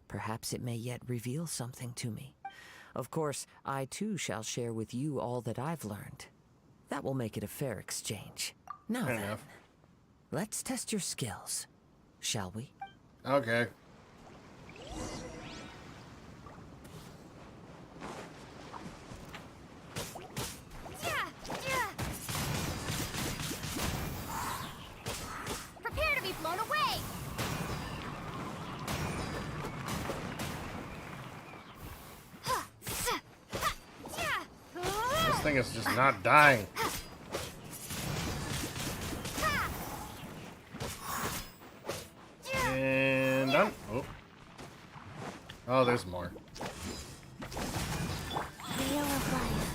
Perhaps it may yet reveal something to me. Of course, I too shall share with you all that I've learned. That will make it a fair exchange. Now Fair then, enough. let's test your skills, shall we? Okay. Prepare to be blown away! This thing is just not dying. And done. Oh. Oh, there's more. Wheel of life.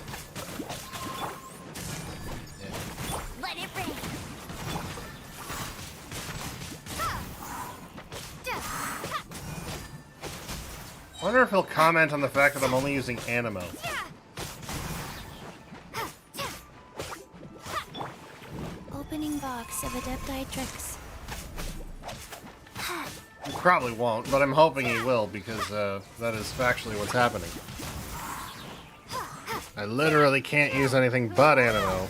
Let it rain. I wonder if he'll comment on the fact that I'm only using Animo. Opening box of Adepti tricks. He probably won't, but I'm hoping he will, because that is factually what's happening. I literally can't use anything but Animo,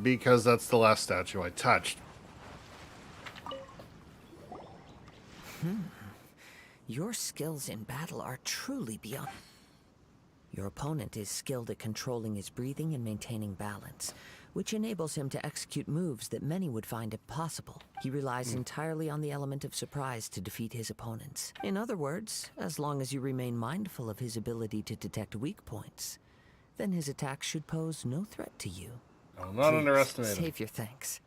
because that's the last statue I touched. Your skills in battle are truly beyond... Your opponent is skilled at controlling his breathing and maintaining balance, which enables him to execute moves that many would find impossible. He relies entirely on the element of surprise to defeat his opponents. In other words, as long as you remain mindful of his ability to detect weak points, then his attacks should pose no threat to you. I'll not underestimate him. Save your thanks.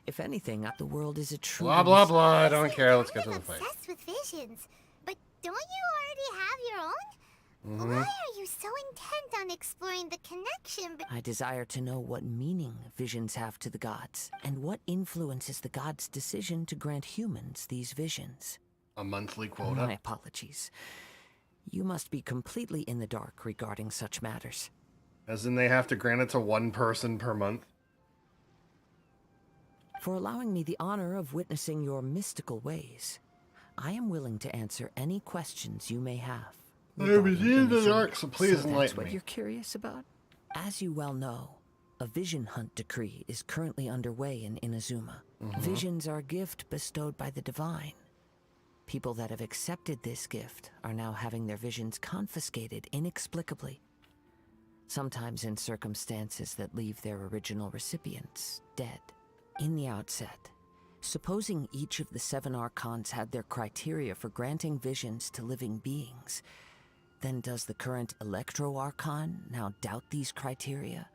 If anything, the world is a true... Blah, blah, blah. I don't care. Let's get to the fight. Obsessed with visions. But don't you already have your own? Why are you so intent on exploring the connection I desire to know what meaning visions have to the gods, and what influences the gods' decision to grant humans these visions. A monthly quota? My apologies. You must be completely in the dark regarding such matters. As in they have to grant it to one person per month? For allowing me the honor of witnessing your mystical ways, I am willing to answer any questions you may have. I was in the dark, so please That's enlighten what me. you're curious about? As you well know, a vision hunt decree is currently underway in Inazuma. Visions are a gift bestowed by the divine. People that have accepted this gift are now having their visions confiscated inexplicably, sometimes in circumstances that leave their original recipients dead. In the outset, supposing each of the 7 Archons had their criteria for granting visions to living beings, then does the current Electro Archon now doubt these criteria,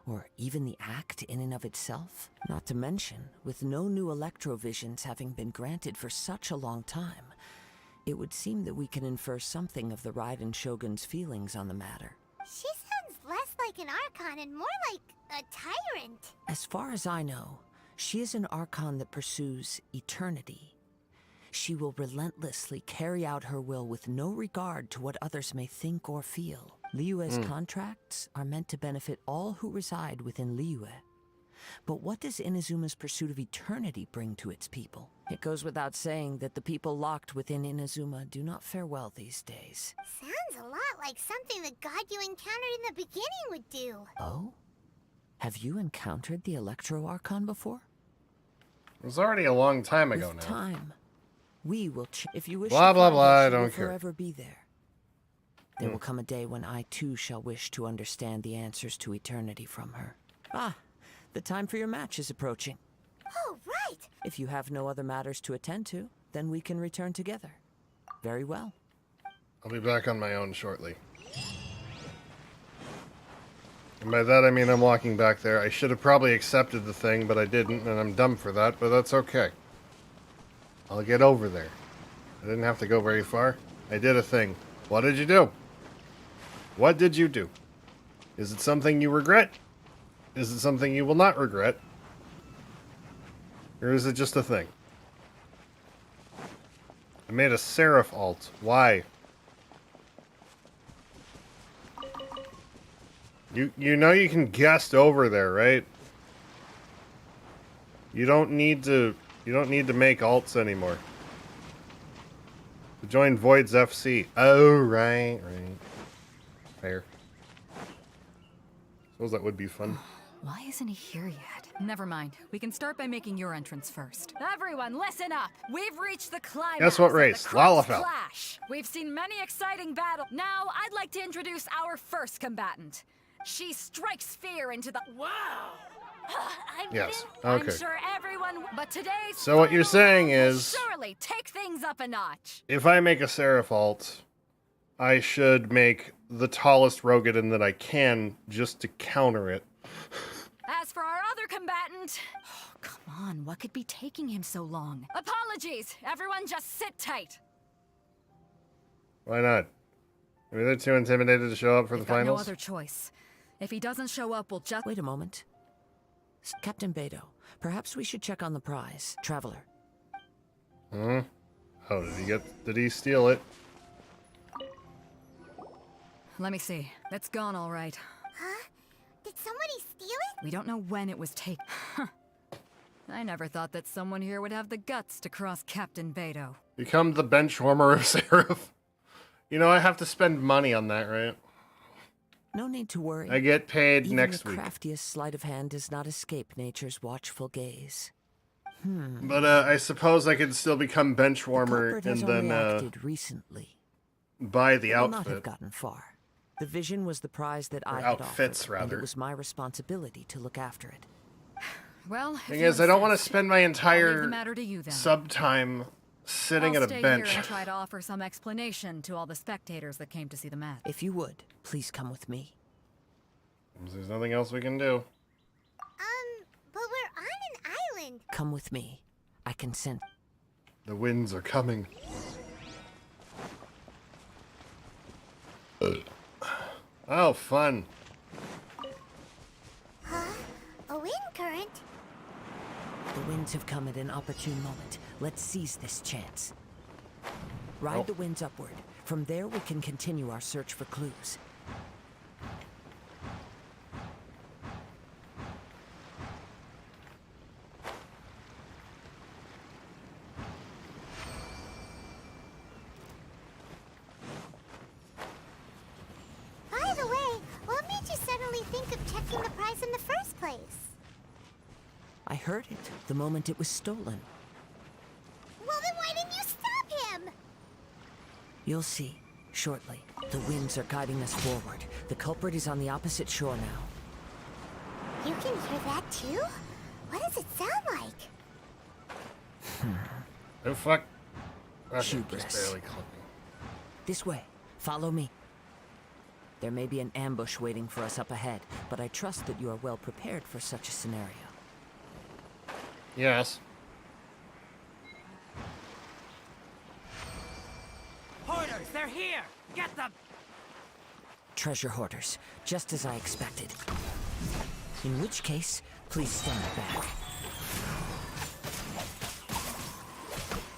or even the act in and of itself? Not to mention, with no new electrovisions having been granted for such a long time, it would seem that we can infer something of the Raiden Shogun's feelings on the matter. She sounds less like an Archon and more like a tyrant. As far as I know, she is an Archon that pursues eternity. She will relentlessly carry out her will with no regard to what others may think or feel. Liyue's contracts are meant to benefit all who reside within Liyue. But what does Inazuma's pursuit of eternity bring to its people? It goes without saying that the people locked within Inazuma do not fare well these days. Sounds a lot like something the god you encountered in the beginning would do. Oh? Have you encountered the Electro Archon before? It was already a long time ago With now. time, we will if you wish Blah, to blah, find blah, her, I she don't will care. forever be there. There will come a day when I too shall wish to understand the answers to eternity from her. Ah, the time for your match is approaching. Oh, right! If you have no other matters to attend to, then we can return together. Very well. I'll be back on my own shortly. And by that I mean I'm walking back there. I should have probably accepted the thing, but I didn't, and I'm dumb for that, but that's okay. I'll get over there. I didn't have to go very far. I did a thing. What did you do? What did you do? Is it something you regret? Is it something you will not regret? Or is it just a thing? I made a Seraph alt. Why? You know you can guest over there, right? You don't need to make alts anymore. To join Void's FC. Oh, right. Fair. Suppose that would be fun. Why isn't he here yet? Never mind. We can start by making your entrance first. Everyone, listen up! We've reached the climax. Guess what of the race? Crux Lalafell. Clash. We've seen many exciting battles. Now, I'd like to introduce our first combatant. She strikes fear into the... Wow! Yes. I'm Okay. sure everyone... But today's... So what you're saying is, Surely take things up a notch. if I make a Seraph alt, I should make the tallest Rogadin that I can just to counter it. As for our other combatant... Oh, come on, what could be taking him so long? Apologies! Everyone just sit tight! Why not? Maybe they're too intimidated to show up for the Got no finals? other choice. If he doesn't show up, we'll just... Wait a moment. Captain Beto, perhaps we should check on the prize. Traveler. Oh, did he steal it? Let me see. It's gone all right. Huh? Did somebody steal it? We don't know when it was taken. I never thought that someone here would have the guts to cross Captain Beto. Become the bench warmer of Seraph. You know, I have to spend money on that, right? No need to worry. I get paid Even next the week. craftiest sleight of hand does not escape nature's watchful gaze. But I suppose I could still become bench warmer Culprit and has only then acted recently. buy the It will not have outfit. gotten far. The vision was the prize that I Or had outfits, offered, and rather. it was my responsibility to look after it. Well, Thing is, I don't want to spend my I'll leave entire the matter to you then. sub time sitting I'll at a stay bench. here and try to offer some explanation to all the spectators that came to see the match. If you would, please come with me. There's nothing else we can do. But we're on an island. Come with me. I can sense. The winds are coming. Oh, fun. Huh? A wind current? The winds have come at an opportune moment. Let's seize this chance. Ride Oh. the winds upward. From there, we can continue our search for clues. By the way, what made you suddenly think of checking the prize in the first place? I heard it the moment it was stolen. Well, then why didn't you stop him? You'll see, shortly. The winds are guiding us forward. The culprit is on the opposite shore now. You can hear that too? What does it sound like? Oh, fuck. Okay, Hubris. just barely clipping. This way. Follow me. There may be an ambush waiting for us up ahead, but I trust that you are well prepared for such a scenario. Yes. Hoarders, they're here! Get them! Treasure hoarders, just as I expected. In which case, please stand back.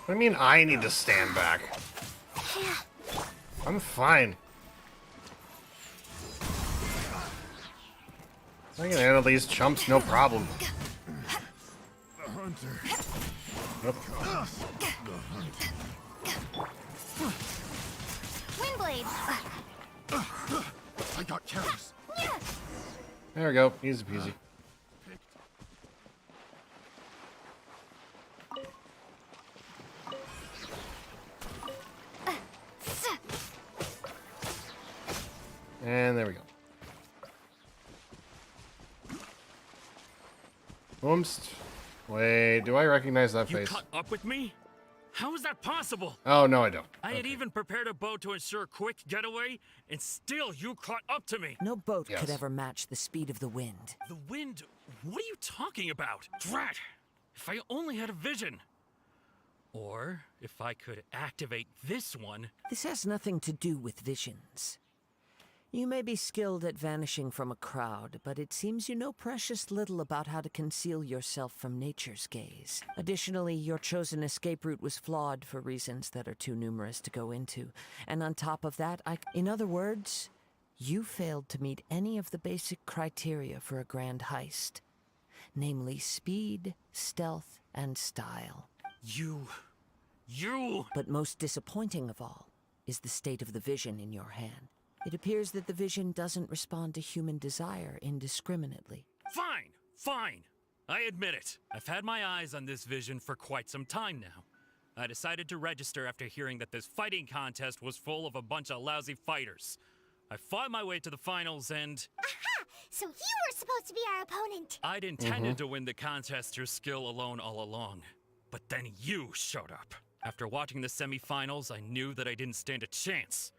What do you mean I need to stand back? I'm fine. I can handle these chumps, no problem. The hunter. Nope. Windblade! I got careless. There we go. Easy peasy. And there we go. Boomst. Wait, do I recognize that You face? caught up with me? How is that possible? Oh, no, I don't. I had even prepared a boat to ensure a quick getaway, and still you caught up to me. No boat could ever match the speed of the wind. The wind? What are you talking about? Drat! If I only had a vision. Or if I could activate this one. This has nothing to do with visions. You may be skilled at vanishing from a crowd, but it seems you know precious little about how to conceal yourself from nature's gaze. Additionally, your chosen escape route was flawed for reasons that are too numerous to go into. And on top of that, in other words, you failed to meet any of the basic criteria for a grand heist. Namely speed, stealth, and style. You... But most disappointing of all is the state of the vision in your hand. It appears that the vision doesn't respond to human desire indiscriminately. Fine, fine. I admit it. I've had my eyes on this vision for quite some time now. I decided to register after hearing that this fighting contest was full of a bunch of lousy fighters. I fought my way to the finals and... Aha! So you were supposed to be our opponent! I'd intended to win the contest through skill alone all along. But then you showed up. After watching the semifinals, I knew that I didn't stand a chance.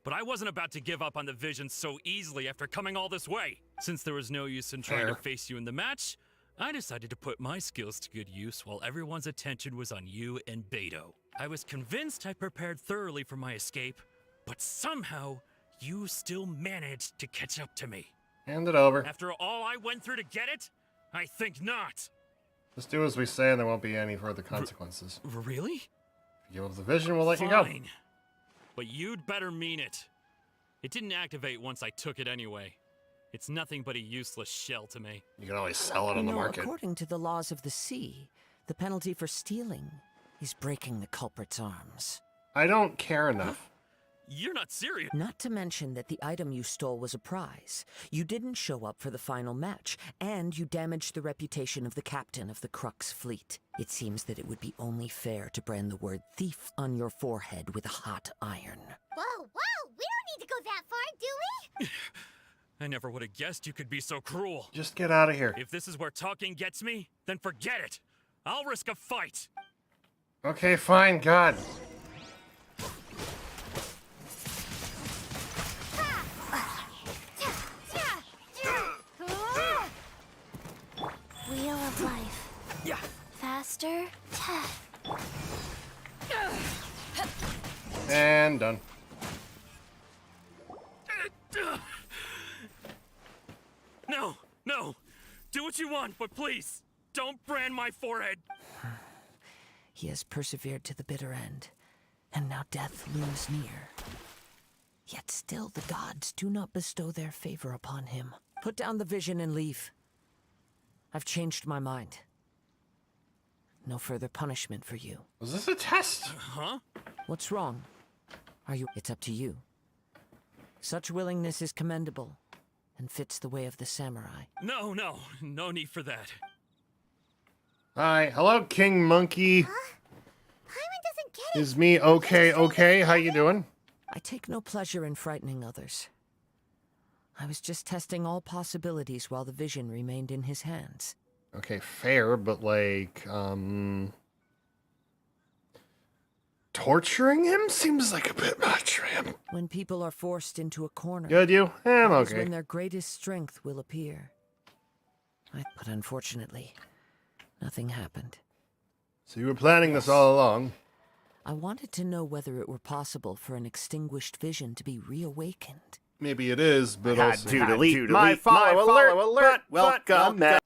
But I wasn't about to give up on the vision so easily after coming all this way. Since there was no use in trying to face you in the match, I decided to put my skills to good use while everyone's attention was on you and Beto. I was convinced I prepared thoroughly for my escape, but somehow you still managed to catch up to me. Hand it over. After all I went through to get it? I think not. Just do as we say and there won't be any further consequences. Really? If you give up the vision, we'll let you go. Fine. But you'd better mean it. It didn't activate once I took it anyway. It's nothing but a useless shell to me. You can always sell it on the market. According to the laws of the sea, the penalty for stealing is breaking the culprit's arms. I don't care enough. You're not serious. Not to mention that the item you stole was a prize. You didn't show up for the final match, and you damaged the reputation of the captain of the Crux fleet. It seems that it would be only fair to brand the word thief on your forehead with a hot iron. Whoa, whoa! We don't need to go that far, do we? I never would have guessed you could be so cruel. Just get out of here. If this is where talking gets me, then forget it. I'll risk a fight. Okay, fine, God. Wheel of life. Yeah. Faster. And done. No, no. Do what you want, but please, don't brand my forehead. He has persevered to the bitter end, and now death looms near. Yet still the gods do not bestow their favor upon him. Put down the vision and leave. I've changed my mind. No further punishment for you. Was this a test? Huh? What's wrong? Are you... It's up to you. Such willingness is commendable, and fits the way of the samurai. No need for that. Hi, hello, King Monkey. Paimon doesn't get it. Is me okay? How you doing? I take no pleasure in frightening others. I was just testing all possibilities while the vision remained in his hands. Okay, fair, but like, torturing him seems like a bit much for him. When people are forced into a corner, Good, you? I'm that is okay. when their greatest strength will appear. But unfortunately, nothing happened. So you were planning this all along? I wanted to know whether it were possible for an extinguished vision to be reawakened. Maybe it is, but also... to delete my follow alert. Welcome back.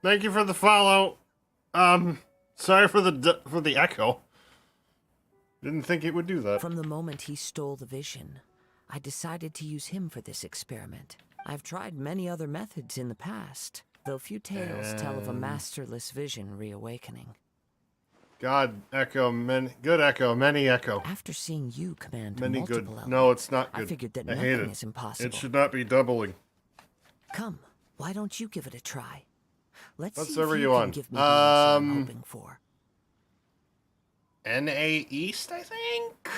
Thank you for the follow. Sorry for the echo. Didn't think it would do that. From the moment he stole the vision, I decided to use him for this experiment. I've tried many other methods in the past, though few tales tell of a masterless vision reawakening. God, echo, good echo, many echo. After seeing you command many multiple good. elements, No, it's not good. I figured that I hate nothing it. is impossible. It should not be doubling. Come, why don't you give it a try? Let's What see server if you you can on? give me the answer I'm hoping for. NA East, I think?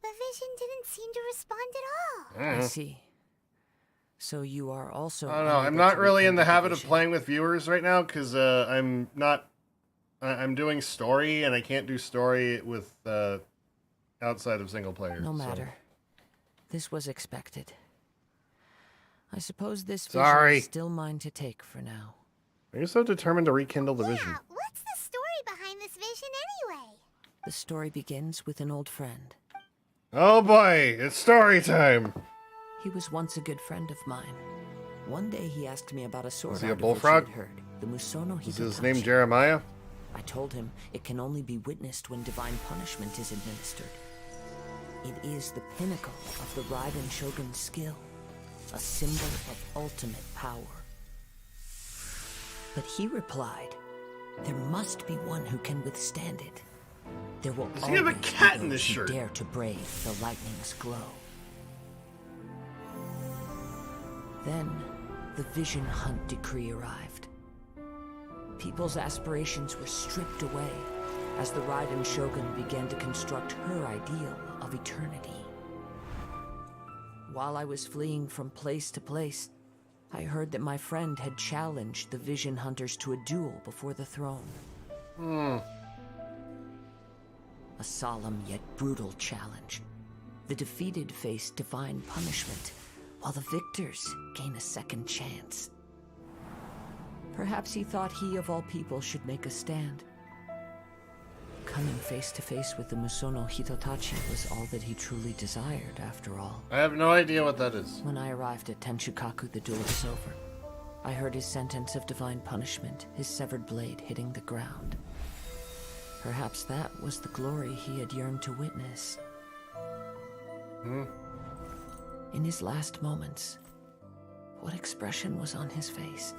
The vision didn't seem to respond at all. I see. So you are also... I don't know, I'm not really in the habit of playing with viewers right now, because I'm doing story, and I can't do story with, outside of single player. No matter. This was expected. I suppose this Sorry. vision is still mine to take for now. Are you so determined to rekindle the vision? What's the story behind this vision anyway? The story begins with an old friend. Oh boy, it's story time! He was once a good friend of mine. One day he asked me about a sword Is he a art of which bullfrog? he'd heard, the Musono Is his Hitotachi. name Jeremiah? I told him it can only be witnessed when divine punishment is administered. It is the pinnacle of the Raiden Shogun's skill, a symbol of ultimate power. But he replied, there must be one who can withstand it. There will Does he have a always cat be in this those who shirt? dare to brave the lightning's glow. Then, the Vision Hunt decree arrived. People's aspirations were stripped away as the Raiden Shogun began to construct her ideal of eternity. While I was fleeing from place to place, I heard that my friend had challenged the Vision Hunters to a duel before the throne. A solemn yet brutal challenge. The defeated face divine punishment, while the victors gain a second chance. Perhaps he thought he of all people should make a stand. Coming face to face with the Musono Hitotachi was all that he truly desired, after all. I have no idea what that is. When I arrived at Tenshukaku, the duel was over. I heard his sentence of divine punishment, his severed blade hitting the ground. Perhaps that was the glory he had yearned to witness. In his last moments, what expression was on his face?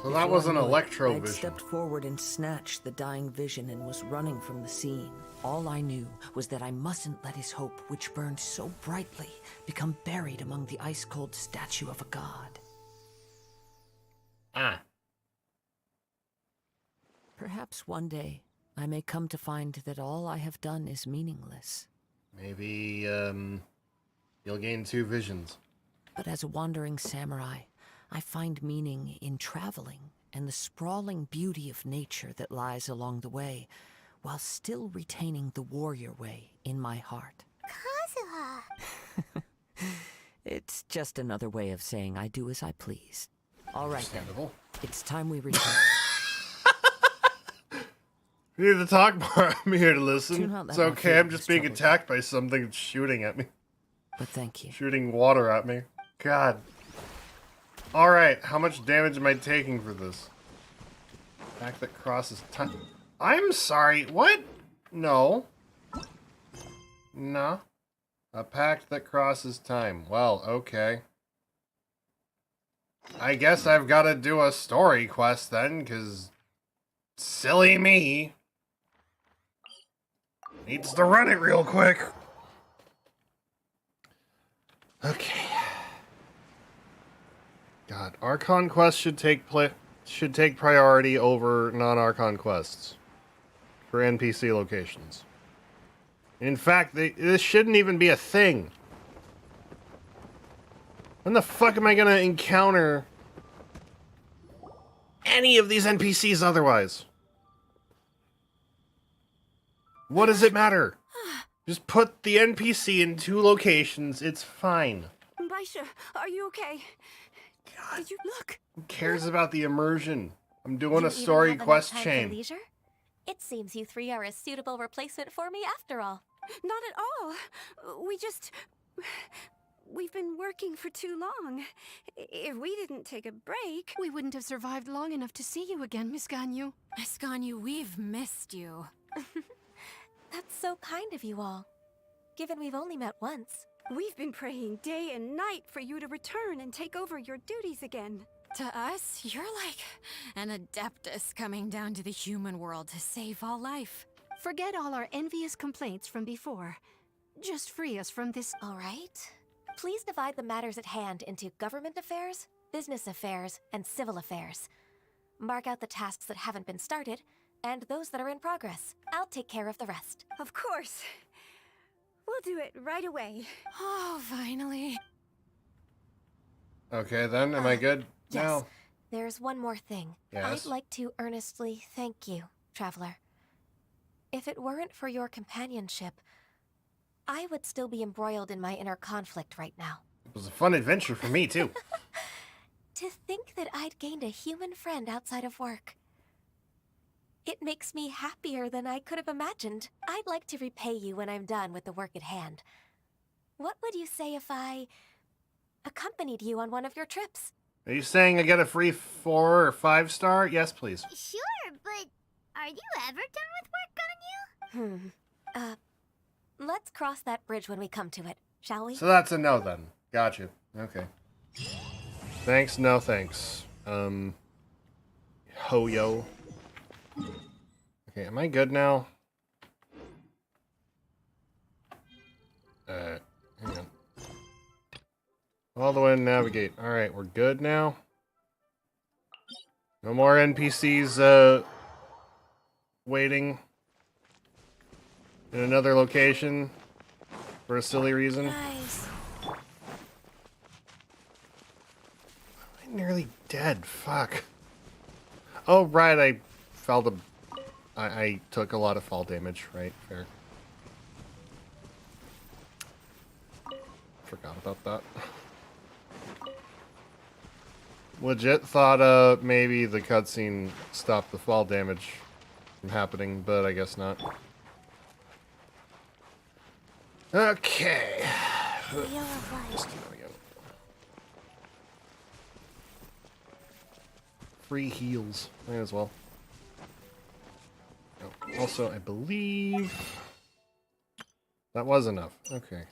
So that was an I'd electro-vision. stepped forward and snatched the dying vision and was running from the scene. All I knew was that I mustn't let his hope, which burned so brightly, become buried among the ice-cold statue of a god. Perhaps one day, I may come to find that all I have done is meaningless. Maybe, you'll gain 2 visions. But as a wandering samurai, I find meaning in traveling and the sprawling beauty of nature that lies along the way, while still retaining the warrior way in my heart. Kazuha! It's just another way of saying I do as I please. All right then, it's time we return. You need to talk more. I'm here to listen. Do not let It's my okay, I'm feelings just being trouble you. attacked by something that's shooting at me. But thank you. Shooting water at me. God. Alright, how much damage am I taking for this? Attack that crosses time. I'm sorry, what? No. No. A pact that crosses time. Well, okay. I guess I've got to do a story quest then, because silly me needs to run it real quick. Okay. God, Archon quests should take priority over non-Archon quests for NPC locations. In fact, this shouldn't even be a thing. When the fuck am I gonna encounter any of these NPCs otherwise. What does it matter? Just put the NPC in 2 locations. It's fine. Baisha, are you okay? Did you look? Who cares about the immersion? I'm doing You a even story have enough quest time for chain. leisure? It seems you 3 are a suitable replacement for me after all. Not at all. We've been working for too long. If we didn't take a break, we wouldn't have survived long enough to see you again, Miss Ganyu. Miss Ganyu, we've missed you. That's so kind of you all. Given we've only met once. We've been praying day and night for you to return and take over your duties again. To us, you're like an adeptus coming down to the human world to save all life. Forget all our envious complaints from before. Just free us from this. All right. Please divide the matters at hand into government affairs, business affairs, and civil affairs. Mark out the tasks that haven't been started, and those that are in progress. I'll take care of the rest. Of course. We'll do it right away. Oh, finally. Okay, then. Am I good Yes. now? There's one more thing. Yes? I'd like to earnestly thank you, Traveler. If it weren't for your companionship, I would still be embroiled in my inner conflict right now. It was a fun adventure for me, too. To think that I'd gained a human friend outside of work. It makes me happier than I could have imagined. I'd like to repay you when I'm done with the work at hand. What would you say if I accompanied you on one of your trips? Are you saying I get a free 4 or 5 star? Yes, please. Sure, but are you ever done with work on you? Let's cross that bridge when we come to it, shall we? So that's a no, then. Gotcha. Okay. Thanks, no thanks. Ho-yo. Okay, am I good now? Hang on. All the way to navigate. Alright, we're good now. No more NPCs, waiting in another location for a silly reason. Nice. I'm nearly dead. Fuck. Oh, right, I fell to... I took a lot of fall damage, right? Fair. Forgot about that. Legit thought maybe the cutscene stopped the fall damage from happening, but I guess not. Okay. Let's do that again. Free heals. Might as well. Oh, also, I believe that was enough. Okay.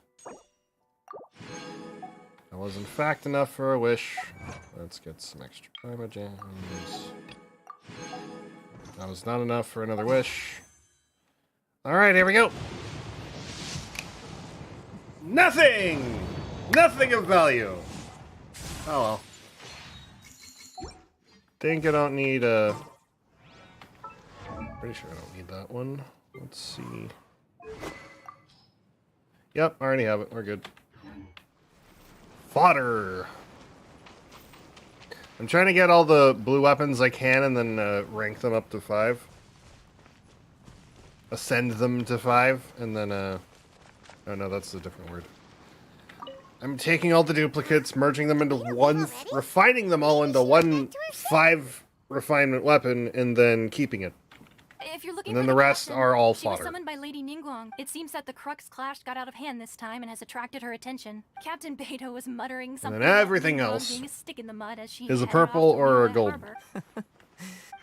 That was in fact enough for a wish. Let's get some extra primogems. That was not enough for another wish. Alright, here we go. Nothing! Nothing of value! Oh well. Think I don't need a... Pretty sure I don't need that one. Let's see. Yep, I already have it. We're good. Fodder! I'm trying to get all the blue weapons I can and then rank them up to 5. Ascend them to 5, and then, oh no, that's a different word. I'm taking all the duplicates, merging them into one, refining them all into one 5 refinement weapon, and then keeping it. If you're looking And then for the rest captain, are all she was fodder. summoned by Lady Ningguang. It seems that the Crux clash got out of hand this time and has attracted her attention. Captain Beto was muttering something then about everything Ningguang else being a stick in the mud as she is a headed purple off to or a Moonlight gold. Harbor.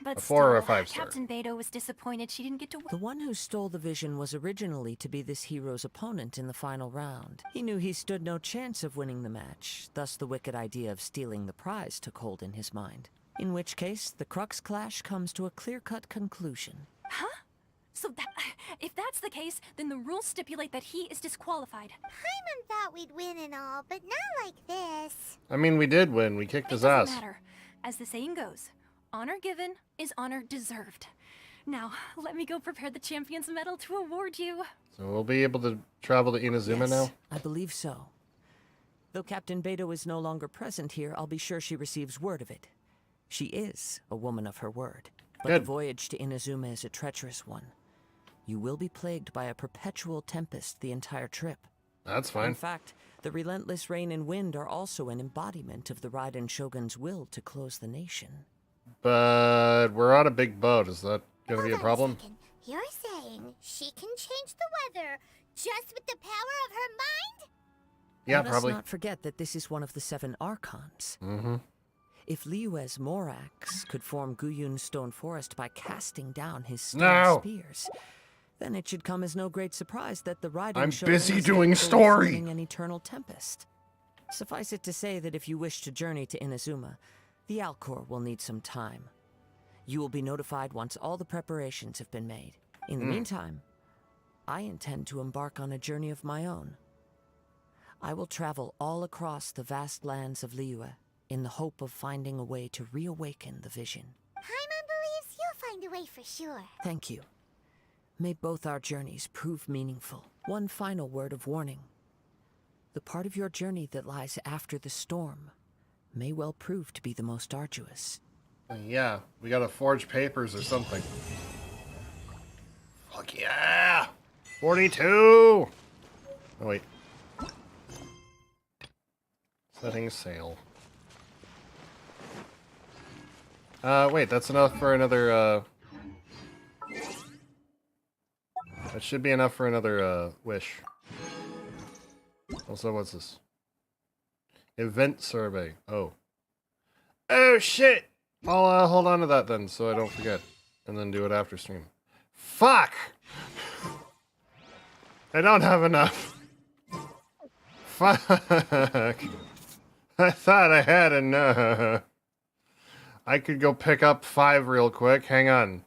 But A 4 or a still, 5 star. Captain Beto was disappointed she didn't get to. The one who stole the vision was originally to be this hero's opponent in the final round. He knew he stood no chance of winning the match, thus the wicked idea of stealing the prize took hold in his mind. In which case, the Crux clash comes to a clear-cut conclusion. Huh? So that, if that's the case, then the rules stipulate that he is disqualified. Paimon thought we'd win and all, but not like this. I mean, we did win. We kicked his It ass. doesn't matter. As the saying goes, honor given is honor deserved. Now, let me go prepare the champion's medal to award you. So we'll be able to travel to Inazuma now? I believe so. Though Captain Beto is no longer present here, I'll be sure she receives word of it. She is a woman of her word. But Good. the voyage to Inazuma is a treacherous one. You will be plagued by a perpetual tempest the entire trip. That's fine. In fact, the relentless rain and wind are also an embodiment of the Raiden Shogun's will to close the nation. But we're on a big boat. Is that going to be a problem? You're saying she can change the weather just with the power of her mind? Yeah, Let probably. us not forget that this is one of the 7 Archons. Mm-hmm. If Liyue's Morax could form Guyun's stone forest by casting down his stone No. spears, then it should come as no great surprise that the Raiden I'm Shogun busy is doing capable of story. summoning an eternal tempest. Suffice it to say that if you wish to journey to Inazuma, the Alcor will need some time. You will be notified once all the preparations have been made. In the meantime, I intend to embark on a journey of my own. I will travel all across the vast lands of Liyue in the hope of finding a way to reawaken the vision. Paimon believes you'll find a way for sure. Thank you. May both our journeys prove meaningful. One final word of warning. The part of your journey that lies after the storm may well prove to be the most arduous. Yeah, we gotta forge papers or something. Fuck yeah! 42! Oh, wait. Setting sail. Wait, that's enough for another, That should be enough for another, wish. Also, what's this? Event survey. Oh. Oh, shit! I'll, hold on to that then, so I don't forget. And then do it after stream. Fuck! I don't have enough. Fuck. I thought I had enough. I could go pick up 5 real quick. Hang on.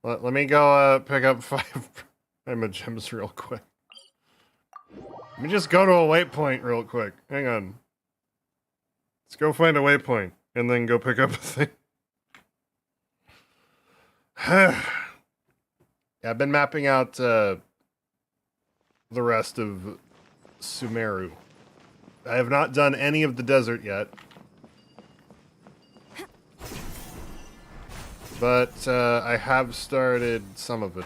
Let me go pick up 5 gems real quick. Let me just go to a waypoint real quick. Hang on. Let's go find a waypoint and then go pick up a thing. Yeah, I've been mapping out the rest of Sumeru. I have not done any of the desert yet. But I have started some of it.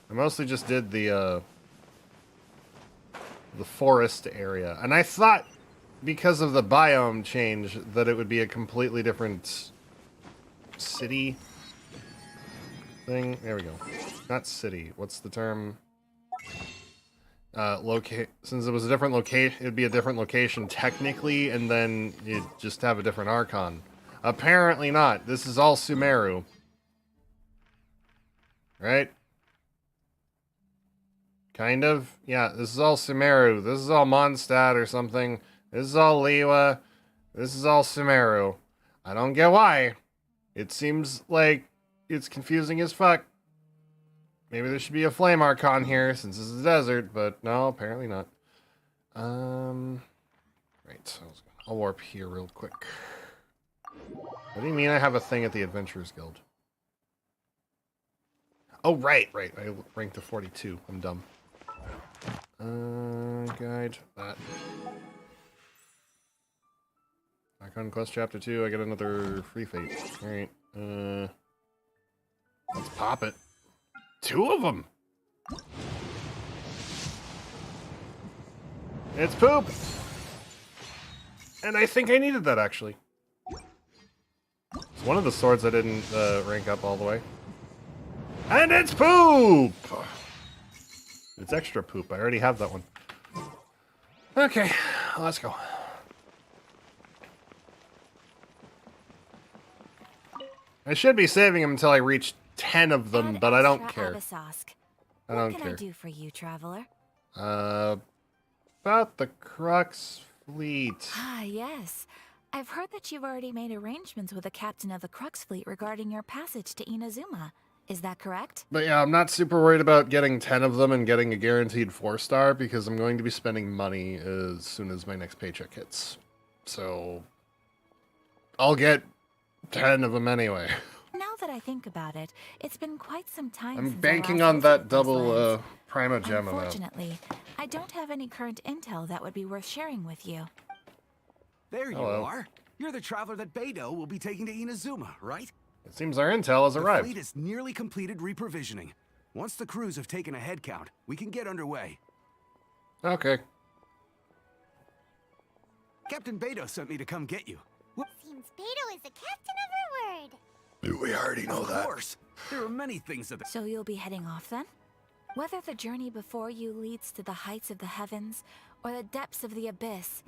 I mostly just did the forest area. And I thought, because of the biome change, that it would be a completely different city thing. There we go. Not city. What's the term? Since it was a different location, it'd be a different location technically, and then you'd just have a different Archon. Apparently not. This is all Sumeru. Right? Kind of? Yeah, this is all Sumeru. This is all Mondstadt or something. This is all Liyue. This is all Sumeru. I don't get why. It seems like it's confusing as fuck. Maybe there should be a Flame Archon here, since this is a desert, but no, apparently not. Right, I'll warp here real quick. What do you mean I have a thing at the Adventurers Guild? Oh, right. I ranked to 42. I'm dumb. Guide that. Archon Quest Chapter 2, I get another free fate. Alright, let's pop it. 2 of them! It's poop! And I think I needed that, actually. It's one of the swords I didn't rank up all the way. And it's poop! It's extra poop. I already have that one. Okay, let's go. I should be saving them until I reach 10 of them, but I don't care. I don't care. What can I do for you, traveler? About the Crux fleet. Ah, yes. I've heard that you've already made arrangements with the captain of the Crux fleet regarding your passage to Inazuma. Is that correct? But yeah, I'm not super worried about getting 10 of them and getting a guaranteed 4-star because I'm going to be spending money as soon as my next paycheck hits. So I'll get 10 of them anyway. Now that I think about it, it's been quite some time I'm since banking I last on that visited those double lands. Prima Gem amount. Unfortunately, I don't have any current intel that would be worth sharing with you. There you Hello. are. You're the traveler that Beidou will be taking to Inazuma, right? It seems our intel has The arrived. fleet has nearly completed reprovisioning. Once the crews have taken a head count, we can get underway. Okay. Captain Beidou sent me to come get you. Seems Beidou is the captain of her word. We already know that. Of course. There are many things that... So you'll be heading off then? Whether the journey before you leads to the heights of the heavens or the depths of the abyss,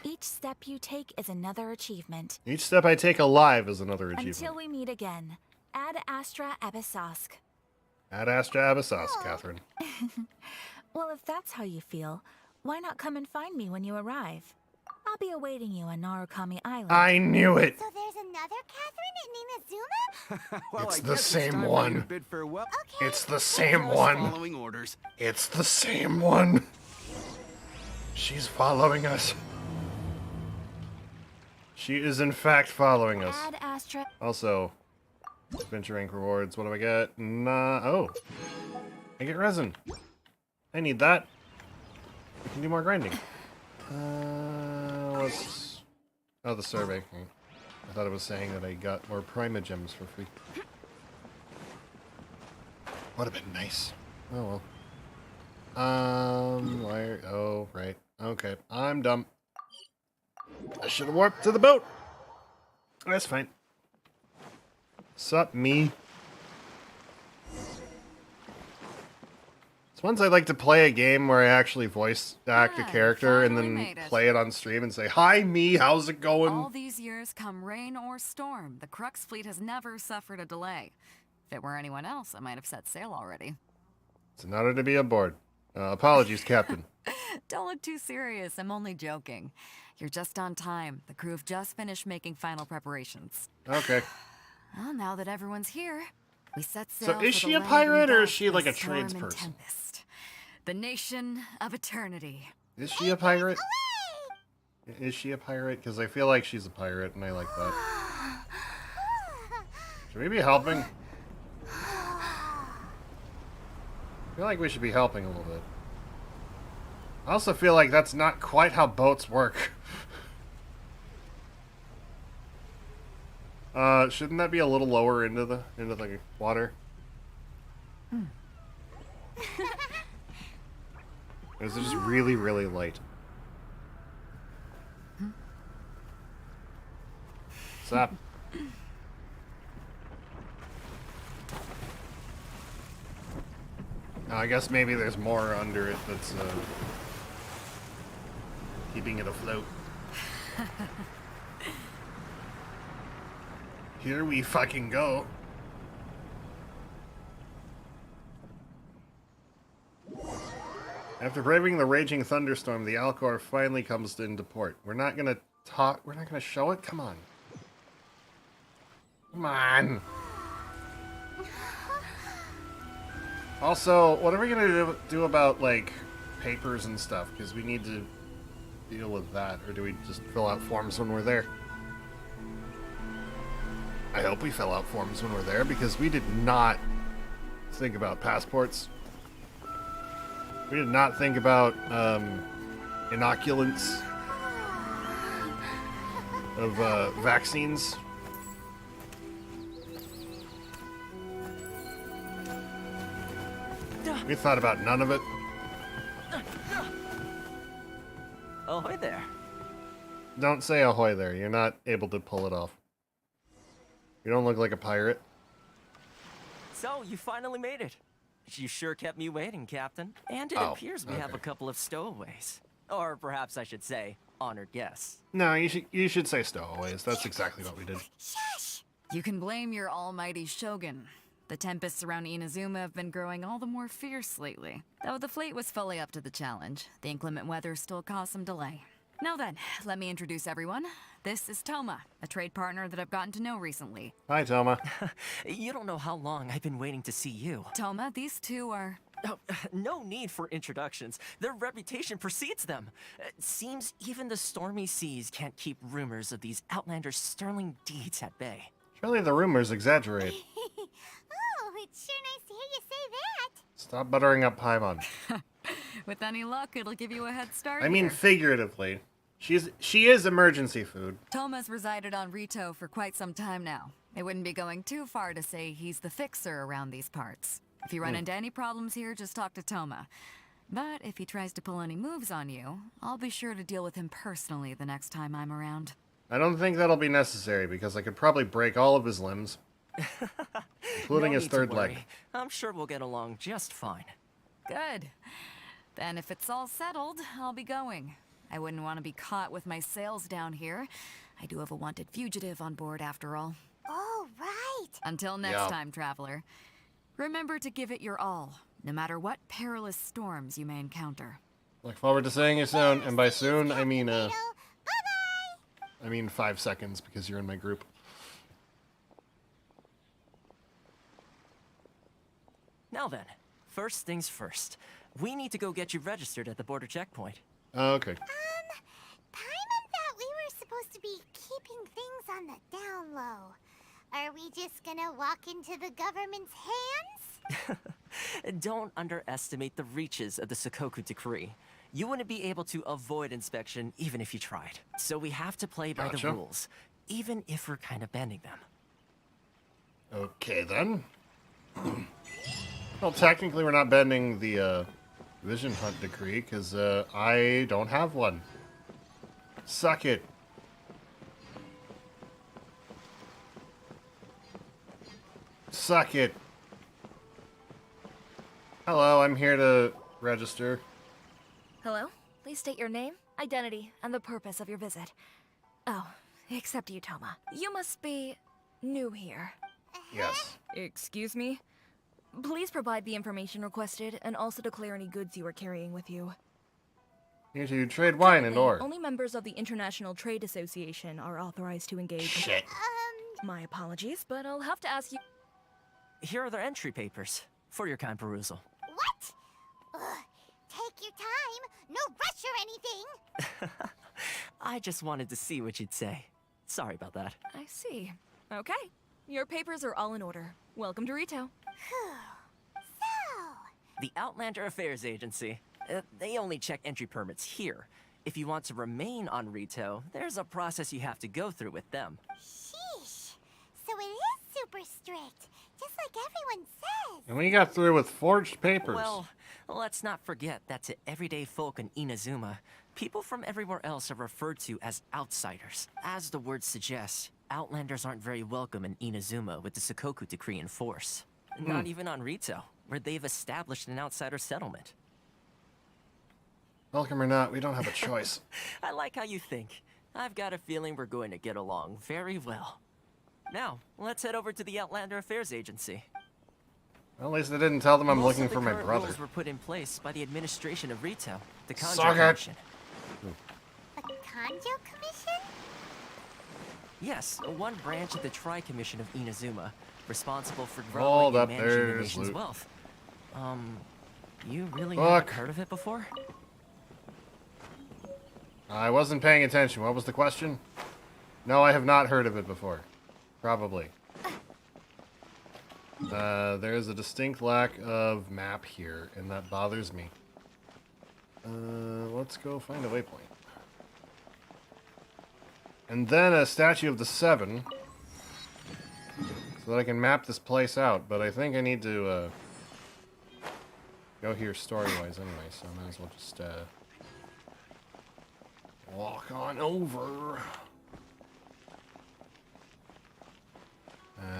each step you take is another achievement. Each step I take alive is another achievement. Until we meet again. Ad Astra Abyssosk. Ad Astra Abyssos, Catherine. Well, if that's how you feel, why not come and find me when you arrive? I'll be awaiting you on Narukami Island. I knew it. So there's another Catherine in Inazuma? Well, It's I the guess same time for you one. to bid farewell. It's the same Just one. Following orders. It's the same one. She's following us. She is in fact following us. Ad Astra. Also, adventure rank rewards. What do I get? Nah. Oh, I get resin. I need that. We can do more grinding. Let's... Oh, the survey. I thought it was saying that I got more Prima gems for free. Would have been nice. Oh well. Where? Oh, right. Okay, I'm dumb. I should have warped to the boat. That's fine. Sup, me? It's once I'd like to play a game where I actually voice act a character and then play it on stream and say, "Hi, me. How's it going?" All these years, come rain or storm, the Crux fleet has never suffered a delay. If it were anyone else, I might have set sail already. It's an honor to be aboard. Apologies, Captain. Don't look too serious. I'm only joking. You're just on time. The crew have just finished making final preparations. Okay. Well, now that everyone's here, we set sail. So for is the she a land pirate or of is she like a storm and tradesperson? tempest. The nation of eternity. Is she a pirate? Is she a pirate? Because I feel like she's a pirate and I like that. Should we be helping? I feel like we should be helping a little bit. I also feel like that's not quite how boats work. Shouldn't that be a little lower into the water? Or is it just really, really light? What's up? I guess maybe there's more under it that's keeping it afloat. Here we fucking go. After braving the raging thunderstorm, the Alcor finally comes into port. We're not gonna talk. We're not gonna show it. Come on. Come on. Also, what are we gonna do about like papers and stuff? Because we need to deal with that, or do we just fill out forms when we're there? I hope we fill out forms when we're there because we did not think about passports. We did not think about inoculants of vaccines. We thought about none of it. Ahoy there. Don't say ahoy there. You're not able to pull it off. You don't look like a pirate. So, you finally made it. You sure kept me waiting, Captain. And it appears we have a couple of stowaways. Or perhaps I should say, honored guests. No, you should say stowaways. That's exactly what we did. You can blame your almighty shogun. The tempests around Inazuma have been growing all the more fierce lately. Though the fleet was fully up to the challenge, the inclement weather still caused some delay. Now then, let me introduce everyone. This is Toma, a trade partner that I've gotten to know recently. Hi, Toma. You don't know how long I've been waiting to see you. Toma, these two are... Oh, no need for introductions. Their reputation precedes them. Seems even the stormy seas can't keep rumors of these outlanders' sterling deeds at bay. Surely the rumors exaggerate. Oh, it's sure nice to hear you say that. Stop buttering up Paimon. With any luck, it'll give you a head start. I mean here. figuratively. She is emergency food. Toma's resided on Rito for quite some time now. It wouldn't be going too far to say he's the fixer around these parts. If you run into any problems here, just talk to Toma. But if he tries to pull any moves on you, I'll be sure to deal with him personally the next time I'm around. I don't think that'll be necessary because I could probably break all of his limbs, including No his need to third worry. leg. I'm sure we'll get along just fine. Good. Then if it's all settled, I'll be going. I wouldn't want to be caught with my sails down here. I do have a wanted fugitive on board after all. Oh, right. Until next time, traveler. Remember to give it your all, no matter what perilous storms you may encounter. Look forward to seeing you soon, and by soon I mean 5 seconds because you're in my group. Now then, first things first. We need to go get you registered at the border checkpoint. Oh, okay. Paimon thought we were supposed to be keeping things on the down low. Are we just gonna walk into the government's hands? Don't underestimate the reaches of the Sakoku Decree. You wouldn't be able to avoid inspection even if you tried. So we have to play by the rules, even if we're kind of bending them. Okay, then. Well, technically we're not bending the Vision Hunt Decree, because I don't have one. Suck it. Suck it. Hello, I'm here to register. Hello? Please state your name, identity, and the purpose of your visit. Oh, except you, Toma. You must be new here. Yes. Excuse me? Please provide the information requested and also declare any goods you are carrying with you. Here to trade wine and ore. Only members of the International Trade Association are authorized to engage. Shit. My apologies, but I'll have to ask you. Here are their entry papers for your kind perusal. What? Ugh, take your time. No rush or anything. I just wanted to see what you'd say. Sorry about that. I see. Okay. Your papers are all in order. Welcome to Rito. The Outlander Affairs Agency. They only check entry permits here. If you want to remain on Rito, there's a process you have to go through with them. Sheesh. So it is super strict, just like everyone says. And we got through with forged papers. Well, let's not forget that to everyday folk in Inazuma, people from everywhere else are referred to as outsiders. As the word suggests, Outlanders aren't very welcome in Inazuma with the Sakoku Decree in force. Not even on Rito, where they've established an outsider settlement. Welcome or not, we don't have a choice. I like how you think. I've got a feeling we're going to get along very well. Now, let's head over to the Outlander Affairs Agency. Well, at least I didn't tell them I'm looking for my Most of the current brother. rules were put in place by the administration of Rito, the Kanjo Suck it. Commission. A Kanjo Commission? Yes, one branch of the Tri-Commission of Inazuma, responsible for Hold growing up, and managing the there's nation's loot. wealth. You really Look. haven't heard of it before? I wasn't paying attention. What was the question? No, I have not heard of it before. Probably. There's a distinct lack of map here, and that bothers me. Let's go find a waypoint. And then a statue of the Seven, so that I can map this place out. But I think I need to go here story-wise anyway, so I might as well just walk on over.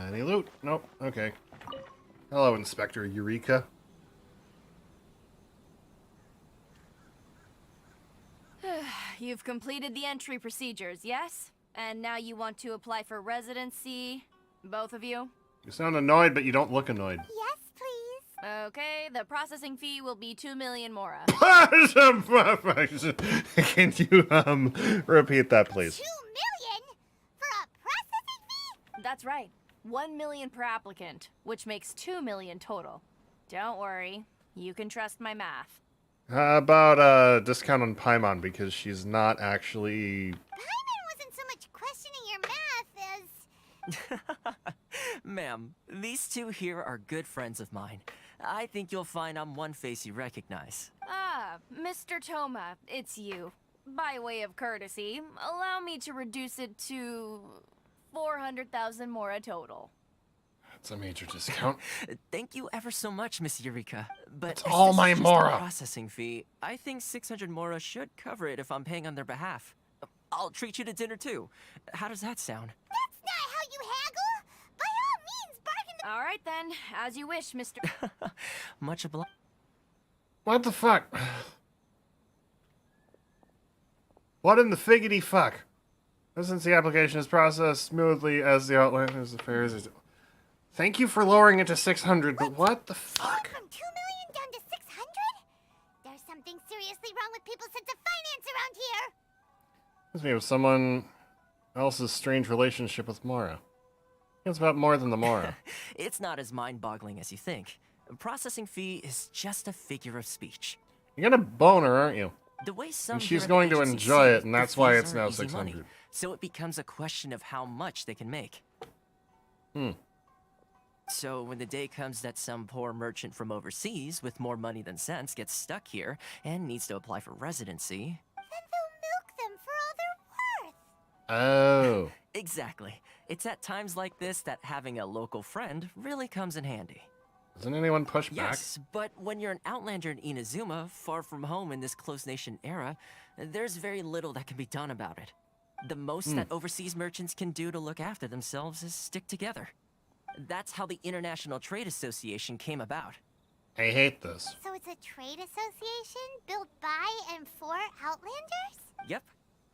Any loot? Nope. Okay. Hello, Inspector Eureka. You've completed the entry procedures, yes? And now you want to apply for residency? Both of you? You sound annoyed, but you don't look annoyed. Yes, please. Okay, the processing fee will be 2 million mora. Can you repeat that, please? 2 million? For a processing fee? That's right. 1 million per applicant, which makes 2 million total. Don't worry, you can trust my math. How about a discount on Paimon, because she's not actually... Paimon wasn't so much questioning your math as... Ma'am, these two here are good friends of mine. I think you'll find I'm one face you recognize. Ah, Mr. Toma, it's you. by way of courtesy, allow me to reduce it to 400,000 mora total. That's a major discount. Thank you ever so much, Miss Eureka. But That's all this my is just mora. a processing fee. I think 600 mora should cover it if I'm paying on their behalf. I'll treat you to dinner too. How does that sound? That's not how you haggle! By all means, bargain the— All right then, as you wish, Mr. Much obliged. What the fuck? What in the figgity fuck? Since the application is processed smoothly as the Outlander's affairs is... Thank you for lowering it to 600, but what the fuck? From 2 million down to 600? There's something seriously wrong with people's sense of finance around here! Reminds me of someone else's strange relationship with Mora. It's about more than the Mora. It's not as mind-boggling as you think. Processing fee is just a figure of speech. You're gonna bone her, aren't you? The way some And here she's at the going to agency enjoy see it, and the that's why fees it's are now easy money. 600. So it becomes a question of how much they can make. So when the day comes that some poor merchant from overseas with more money than sense gets stuck here and needs to apply for residency... Then they'll milk them for all they're worth! Oh. Exactly. It's at times like this that having a local friend really comes in handy. Doesn't anyone push back? Yes, but when you're an outlander in Inazuma, far from home in this close nation era, there's very little that can be done about it. The most that overseas merchants can do to look after themselves is stick together. That's how the International Trade Association came about. I hate this. So it's a trade association built by and for Outlanders? Yep.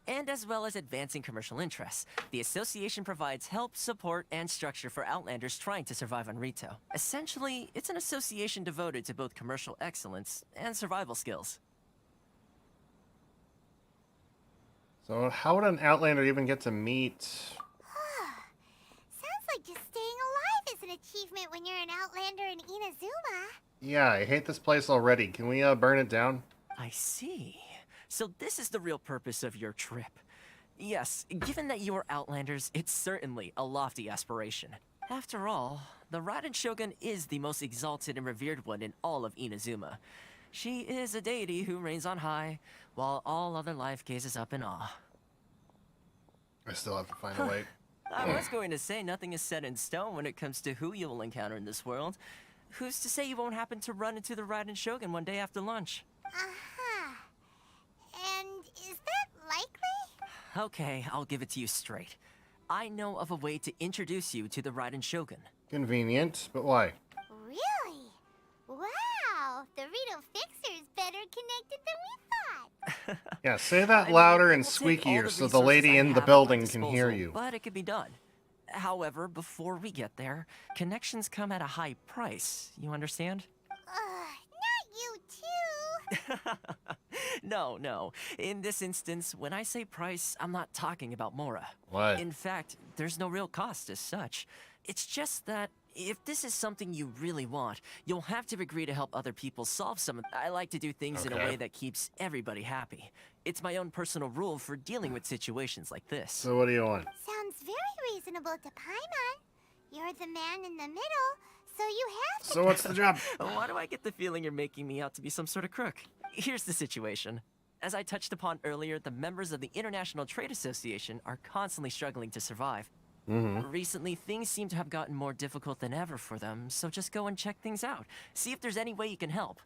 And as well as advancing commercial interests, the association provides help, support, and structure for Outlanders trying to survive on Rito. Essentially, it's an association devoted to both commercial excellence and survival skills. So how would an Outlander even get to meet... Sounds like just staying alive is an achievement when you're an Outlander in Inazuma. Yeah, I hate this place already. Can we burn it down? I see. So this is the real purpose of your trip. Yes, given that you are Outlanders, it's certainly a lofty aspiration. After all, the Raiden Shogun is the most exalted and revered one in all of Inazuma. She is a deity who reigns on high, while all other life gazes up in awe. I still have to find a way. I was going to say nothing is set in stone when it comes to who you will encounter in this world. Who's to say you won't happen to run into the Raiden Shogun one day after lunch? Uh-huh. And is that likely? Okay, I'll give it to you straight. I know of a way to introduce you to the Raiden Shogun. Convenient, but why? Really? Wow, the Rito Fixer is better connected than we thought. Yeah, say that louder and squeakier so the lady in the building can hear you. But it could be done. However, before we get there, connections come at a high price. You understand? Not you too. No. In this instance, when I say price, I'm not talking about Mora. What? In fact, there's no real cost as such. It's just that if this is something you really want, you'll have to agree to help other people solve some of... I like to do things in a way that keeps everybody happy. It's my own personal rule for dealing with situations like this. So what do you want? Sounds very reasonable to Paimon. You're the man in the middle, so you have to... So what's the job? Why do I get the feeling you're making me out to be some sort of crook? Here's the situation. As I touched upon earlier, the members of the International Trade Association are constantly struggling to survive. Recently, things seem to have gotten more difficult than ever for them, so just go and check things out. See if there's any way you can help.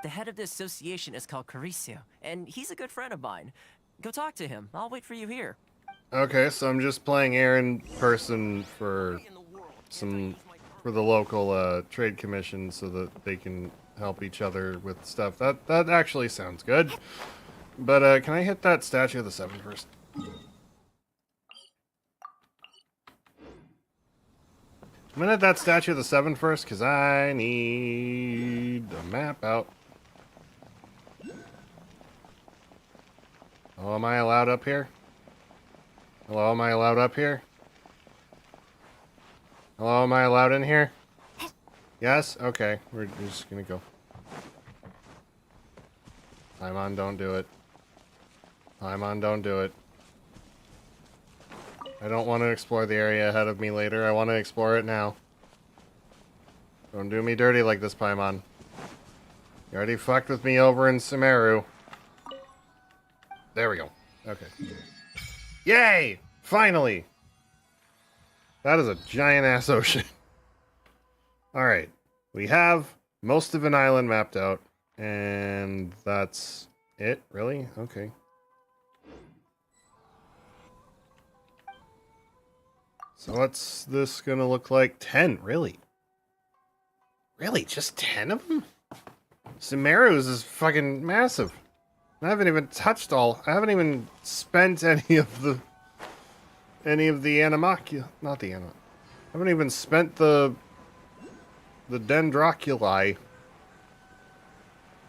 The head of the association is called Caricio, and he's a good friend of mine. Go talk to him. I'll wait for you here. Okay, so I'm just playing errand person for the local trade commission so that they can help each other with stuff. That actually sounds good. But can I hit that statue of the Seven first? I'm gonna hit that statue of the Seven first because I need the map out. Oh, am I allowed up here? Hello, am I allowed up here? Hello, am I allowed in here? Yes? Okay, we're just gonna go. Paimon, don't do it. Paimon, don't do it. I don't want to explore the area ahead of me later. I want to explore it now. Don't do me dirty like this, Paimon. You already fucked with me over in Sumeru. There we go. Okay. Yay! Finally! That is a giant-ass ocean. Alright. We have most of an island mapped out. And that's it? Really? Okay. So what's this gonna look like? 10, really? Really? Just 10 of them? Sumeru's is fucking massive. I haven't even touched all. I haven't even spent any of the animacula. Not the anima. I haven't even spent the dendroculi.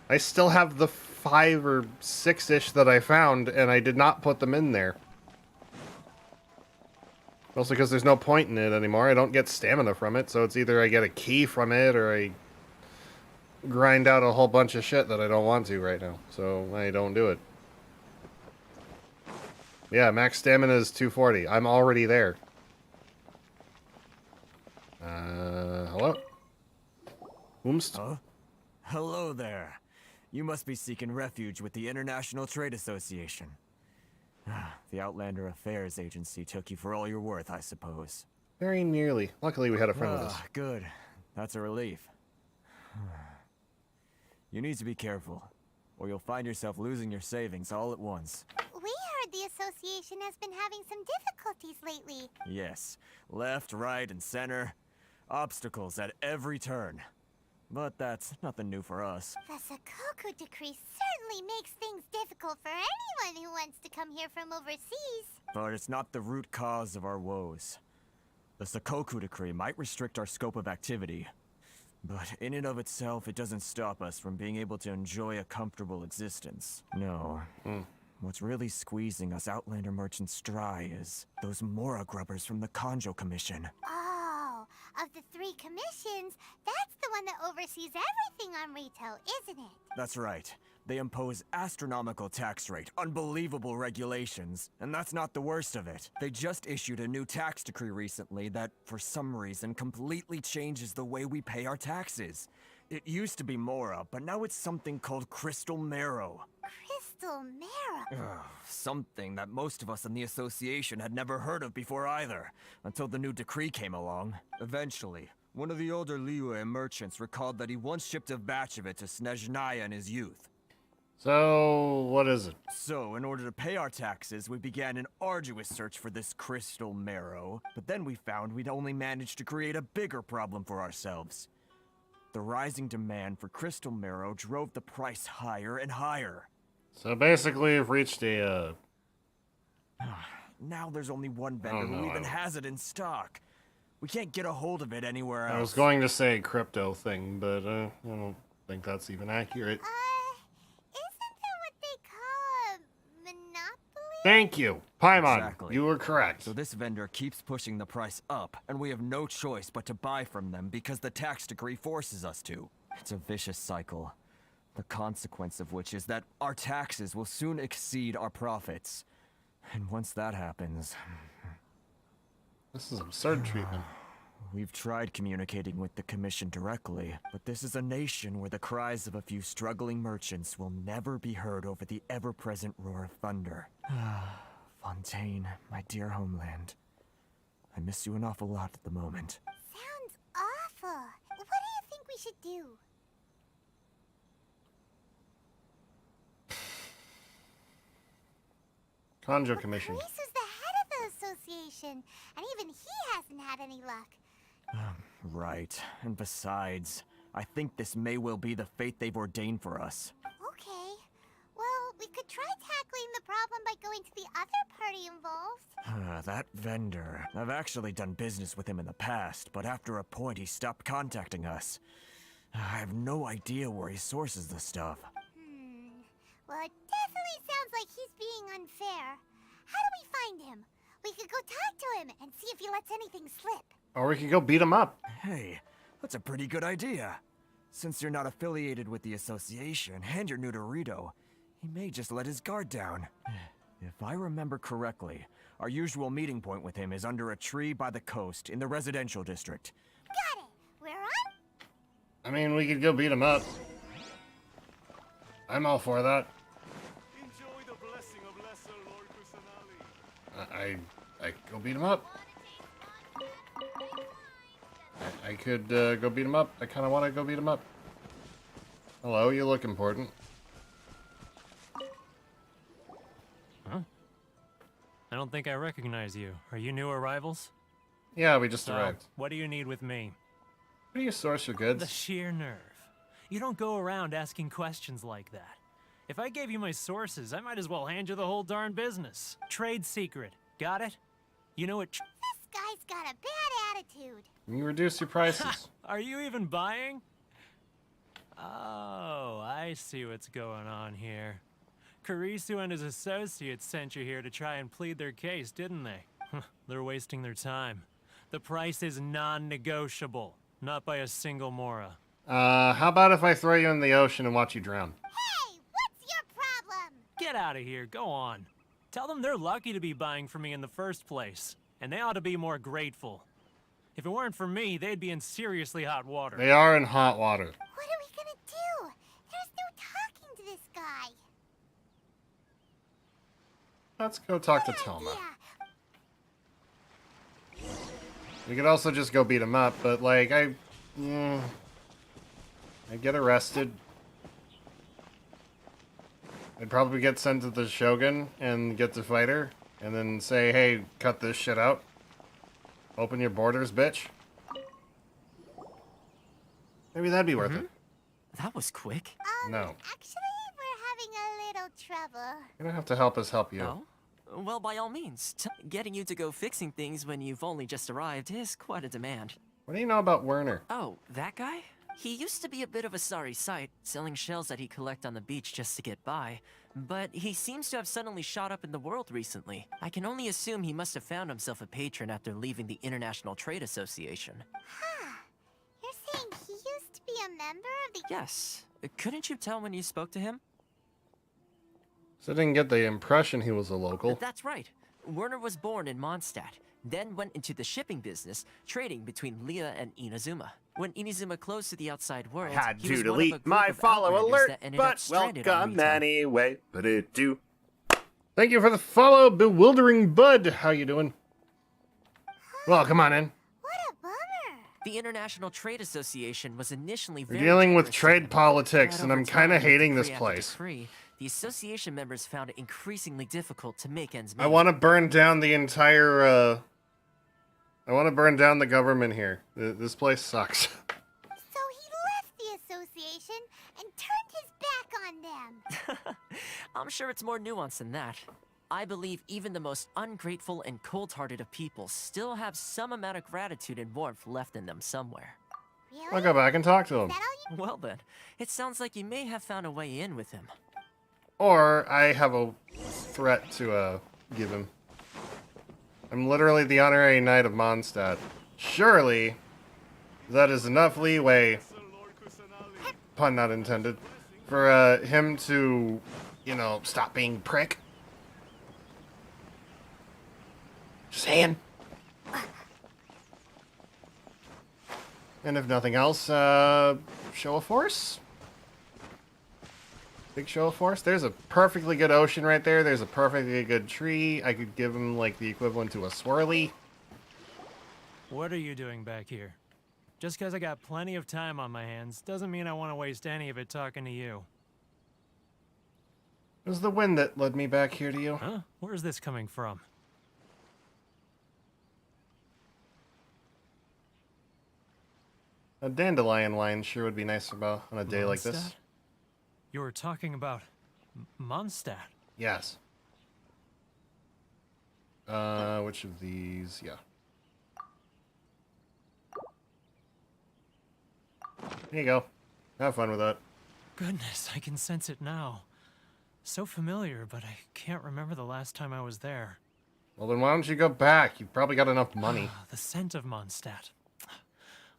I still have the 5 or 6-ish that I found, and I did not put them in there. Mostly because there's no point in it anymore. I don't get stamina from it, so it's either I get a key from it, or I grind out a whole bunch of shit that I don't want to right now. So I don't do it. Yeah, max stamina is 240. I'm already there. Hello? Whomst? Huh? Hello there. You must be seeking refuge with the International Trade Association. The Outlander Affairs Agency took you for all you're worth, I suppose. Very nearly. Luckily, we had a friend with us. Good. That's a relief. You need to be careful, or you'll find yourself losing your savings all at once. We heard the association has been having some difficulties lately. Yes. Left, right, and center. Obstacles at every turn. But that's nothing new for us. The Sakoku decree certainly makes things difficult for anyone who wants to come here from overseas. But it's not the root cause of our woes. The Sakoku decree might restrict our scope of activity, but in and of itself, it doesn't stop us from being able to enjoy a comfortable existence. No. What's really squeezing us Outlander merchants dry is those Mora grubbers from the Kanjo Commission. Oh, of the 3 commissions, that's the one that oversees everything on retail, isn't it? That's right. They impose astronomical tax rate, unbelievable regulations, and that's not the worst of it. They just issued a new tax decree recently that, for some reason, completely changes the way we pay our taxes. It used to be Mora, but now it's something called Crystal Marrow. Crystal Marrow? Something that most of us in the association had never heard of before either, until the new decree came along. Eventually, one of the older Liyue merchants recalled that he once shipped a batch of it to Snezhnaya in his youth. So, what is it? So, in order to pay our taxes, we began an arduous search for this crystal marrow, but then we found we'd only managed to create a bigger problem for ourselves. The rising demand for crystal marrow drove the price higher and higher. So basically, we've reached a, Now there's only one vendor who even has it in stock. We can't get a hold of it anywhere else. I was going to say crypto thing, but I don't think that's even accurate. Isn't that what they call a monopoly? Thank you, Paimon. Exactly. You were correct. So this vendor keeps pushing the price up, and we have no choice but to buy from them because the tax decree forces us to. It's a vicious cycle. The consequence of which is that our taxes will soon exceed our profits. And once that happens... This is absurd treatment. We've tried communicating with the Commission directly, but this is a nation where the cries of a few struggling merchants will never be heard over the ever-present roar of thunder. Fontaine, my dear homeland. I miss you an awful lot at the moment. Sounds awful. What do you think we should do? Kanjo Commission. Reese is the head of the association, and even he hasn't had any luck. Right. And besides, I think this may well be the fate they've ordained for us. Okay. Well, we could try tackling the problem by going to the other party involved. That vendor. I've actually done business with him in the past, but after a point he stopped contacting us. I have no idea where he sources the stuff. Well, it definitely sounds like he's being unfair. How do we find him? We could go talk to him and see if he lets anything slip. Or we could go beat him up. Hey, that's a pretty good idea. Since you're not affiliated with the association and you're new to Rito, he may just let his guard down. If I remember correctly, our usual meeting point with him is under a tree by the coast in the residential district. Got it. We're on? I mean, we could go beat him up. I'm all for that. Enjoy the blessing of I could go beat him up. I could go beat him up. I kind of want to go beat him up. Hello, you look important. Huh? I don't think I recognize you. Are you new arrivals? Yeah, we just So, arrived. what do you need with me? Where do you source your goods? The sheer nerve. You don't go around asking questions like that. If I gave you my sources, I might as well hand you the whole darn business. Trade secret. Got it? You know what? This guy's got a bad attitude. Can you reduce your prices? Are you even buying? Oh, I see what's going on here. Karisu and his associates sent you here to try and plead their case, didn't they? They're wasting their time. The price is non-negotiable, not by a single mora. How about if I throw you in the ocean and watch you drown? Hey, what's your problem? Get out of here, go on. Tell them they're lucky to be buying from me in the first place, and they ought to be more grateful. If it weren't for me, they'd be in seriously hot water. They are in hot water. What are we gonna do? There's no talking to this guy. Let's go talk to Toma. We could also just go beat him up, but like, I get arrested. I'd probably get sent to the Shogun and get to fight her, and then say, hey, cut this shit out. Open your borders, bitch. Maybe that'd be worth it. That was quick. No. Actually, we're having a little trouble. You don't have to help us help you. Oh? Well, by all means. Getting you to go fixing things when you've only just arrived is quite a demand. What do you know about Werner? Oh, that guy? He used to be a bit of a sorry sight, selling shells that he'd collect on the beach just to get by. But he seems to have suddenly shot up in the world recently. I can only assume he must have found himself a patron after leaving the International Trade Association. Huh. You're saying he used to be a member of the... Yes. Couldn't you tell when you spoke to him? So I didn't get the impression he was a local. That's right. Werner was born in Mondstadt, then went into the shipping business, trading between Leah and Inazuma. When Inazuma closed to the outside world, Had he to was one of a delete group my of follow outlanders alert, that ended up but stranded on welcome Rito. anyway. But it do. Thank you for the follow, Bewildering Bud. How you doing? Well, come on in. The International Trade Association was initially We're very dealing with generous to trade them, politics, but and over I'm kind of time, hating this decree after place. decree, the association members found it increasingly difficult to make ends meet. I want to burn down the entire, I want to burn down the government here. This place sucks. So he left the association and turned his back on them. I'm sure it's more nuanced than that. I believe even the most ungrateful and cold-hearted of people still have some amount of gratitude and warmth left in them somewhere. I'll go back and talk to him. Well then, it sounds like you may have found a way in with him. Or I have a threat to, give him. I'm literally the honorary knight of Mondstadt. Surely, that is enough leeway, pun not intended, for, him to, you know, stop being prick. Just saying. And if nothing else, show of force? Big show of force? There's a perfectly good ocean right there. There's a perfectly good tree. I could give him, like, the equivalent to a swirly. What are you doing back here? Just because I got plenty of time on my hands doesn't mean I want to waste any of it talking to you. It was the wind that led me back here to you. Huh? Where's this coming from? A dandelion wine sure would be nice about on a day like this. Mondstadt? You were talking about Mondstadt. Yes. Which of these? Yeah. There you go. Have fun with that. Goodness, I can sense it now. So familiar, but I can't remember the last time I was there. Well, then why don't you go back? You've probably got enough money. The scent of Mondstadt.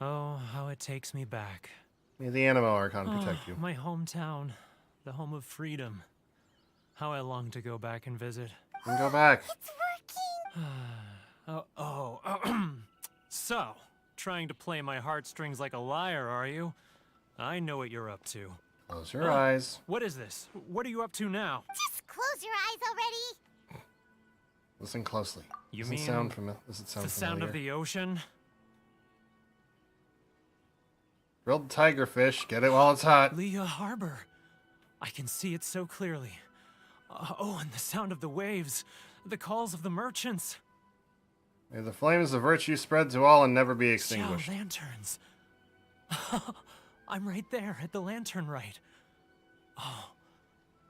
Oh, how it takes me back. May the Animo Archon protect you. My hometown, the home of freedom. How I long to go back and visit. And go back. It's working! So, trying to play my heartstrings like a liar, are you? I know what you're up to. Close your eyes. What is this? What are you up to now? Just close your eyes already! Listen closely. You Does mean it sound familiar? Does it sound the sound familiar? of the ocean? Grilled tigerfish. Get it while it's hot. Leah Harbor. I can see it so clearly. Oh, and the sound of the waves. The calls of the merchants. May the flames of virtue spread to all and never be extinguished. Yeah, lanterns. I'm right there at the lantern right. Oh,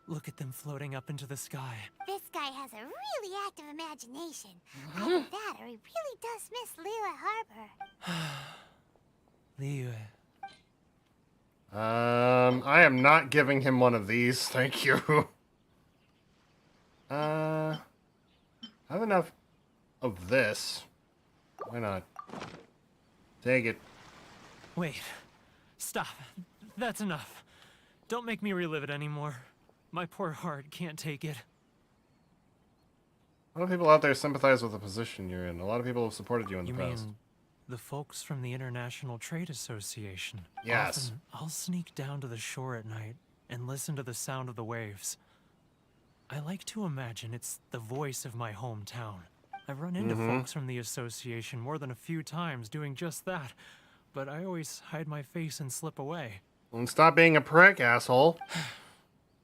look at them floating up into the sky. This guy has a really active imagination. Either that or he really does miss Liyue Harbor. Liyue. I am not giving him one of these. Thank you. I have enough of this. Why not? Take it. Wait. Stop. That's enough. Don't make me relive it anymore. My poor heart can't take it. A lot of people out there sympathize with the position you're in. A lot of people have supported you in the past. Mean the folks from the International Trade Association? Yes. Often, I'll sneak down to the shore at night and listen to the sound of the waves. I like to imagine it's the voice of my hometown. I've run into folks from the association more than a few times doing just that, but I always hide my face and slip away. And stop being a prick, asshole.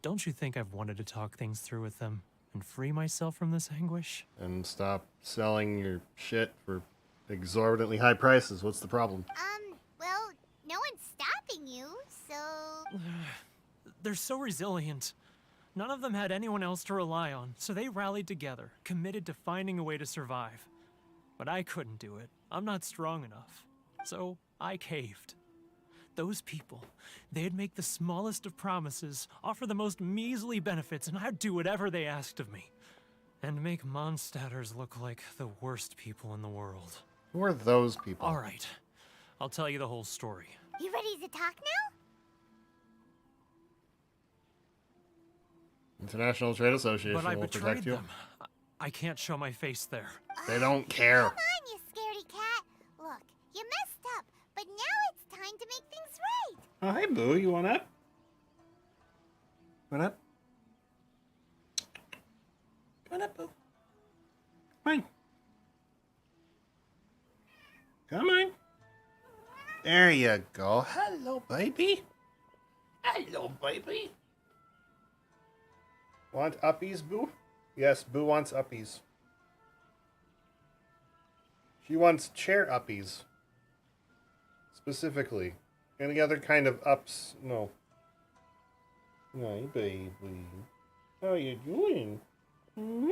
Don't you think I've wanted to talk things through with them and free myself from this anguish? And stop selling your shit for exorbitantly high prices. What's the problem? Well, no one's stopping you, so... They're so resilient. None of them had anyone else to rely on, so they rallied together, committed to finding a way to survive. But I couldn't do it. I'm not strong enough. So I caved. Those people, they'd make the smallest of promises, offer the most measly benefits, and I'd do whatever they asked of me. And make Mondstadters look like the worst people in the world. Who are those people? All right. I'll tell you the whole story. You ready to talk now? International Trade Association But I will betrayed protect you. them. I can't show my face there. They don't care. Come on, you scaredy cat. Look, you messed up, but now it's time to make things right. Oh, hey, Boo. You want up? Want up? Come on up, Boo. Come on. Come on. There you go. Hello, baby. Hello, baby. Want uppies, Boo? Yes, Boo wants uppies. She wants chair uppies. Specifically. Any other kind of ups? No. Hi, baby. How you doing? Hmm?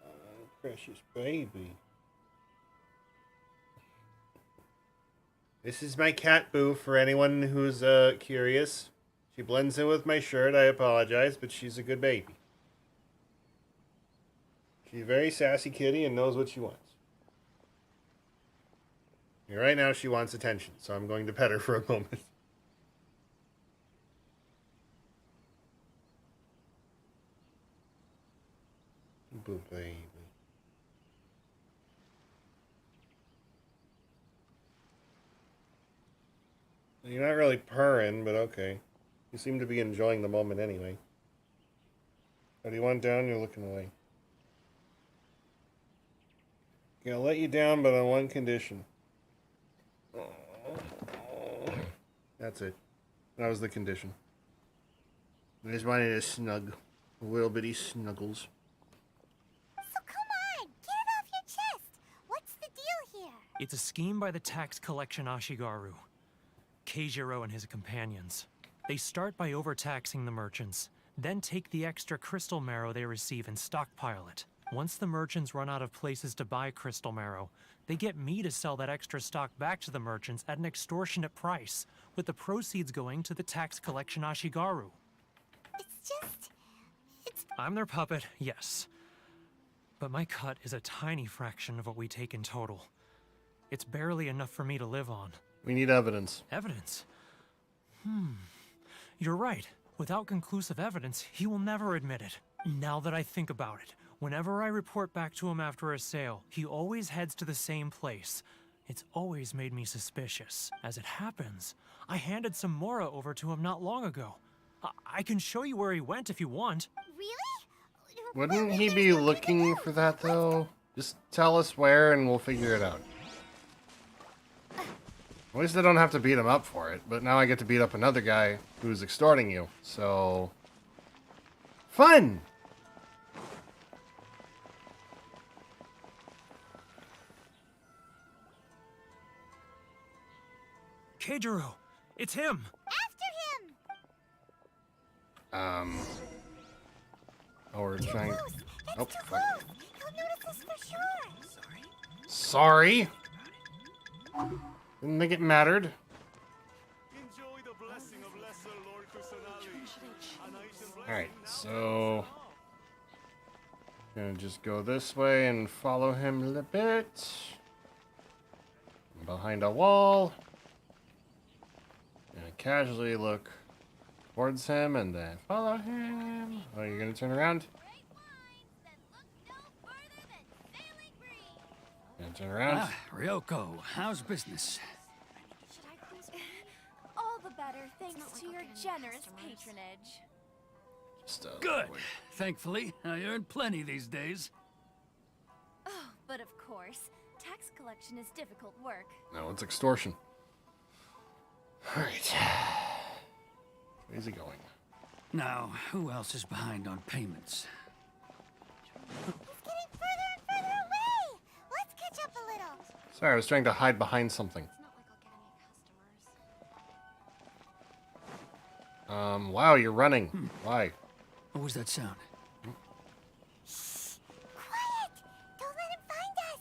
Oh, precious baby. This is my cat, Boo, for anyone who's curious. She blends in with my shirt, I apologize, but she's a good baby. She's a very sassy kitty and knows what she wants. And right now she wants attention, so I'm going to pet her for a moment. Boo baby. You're not really purring, but okay. You seem to be enjoying the moment anyway. Oh, do you want down? You're looking away. Okay, I'll let you down, but on one condition. That's it. That was the condition. I just wanted a snug. A little bitty snuggles. So come on, get it off your chest. What's the deal here? It's a scheme by the tax collection Ashigaru. Keijiro and his companions. They start by overtaxing the merchants, then take the extra crystal marrow they receive and stockpile it. Once the merchants run out of places to buy crystal marrow, they get me to sell that extra stock back to the merchants at an extortionate price, with the proceeds going to the tax collection Ashigaru. I'm their puppet, yes. But my cut is a tiny fraction of what we take in total. It's barely enough for me to live on. We need evidence. Evidence? You're right. Without conclusive evidence, he will never admit it. Now that I think about it, whenever I report back to him after a sale, he always heads to the same place. It's always made me suspicious. As it happens, I handed some Mora over to him not long ago. I can show you where he went if you want. Really? Wouldn't he be looking for that, though? Just tell us where and we'll figure it out. At least I don't have to beat him up for it, but now I get to beat up another guy who's extorting you, so... Fun! Keijiro, it's him! After him! Oh, we're trying... Oh, fuck. He'll notice us for sure. Sorry! Didn't think it mattered. Alright, so... Gonna just go this way and follow him a little bit. Behind a wall. Gonna casually look towards him and then follow him. Oh, you're gonna turn around? Gonna turn around? Ah, Ryoko, how's business? All the better thanks to your generous patronage. Good. Thankfully, I earn plenty these days. Oh, but of course, tax collection is difficult work. No, it's extortion. Alright. Where's he going? Now, who else is behind on payments? He's getting further and further away! Let's catch up a little. Sorry, I was trying to hide behind something. Wow, you're running. Why? What was that sound? Quiet! Don't let him find us!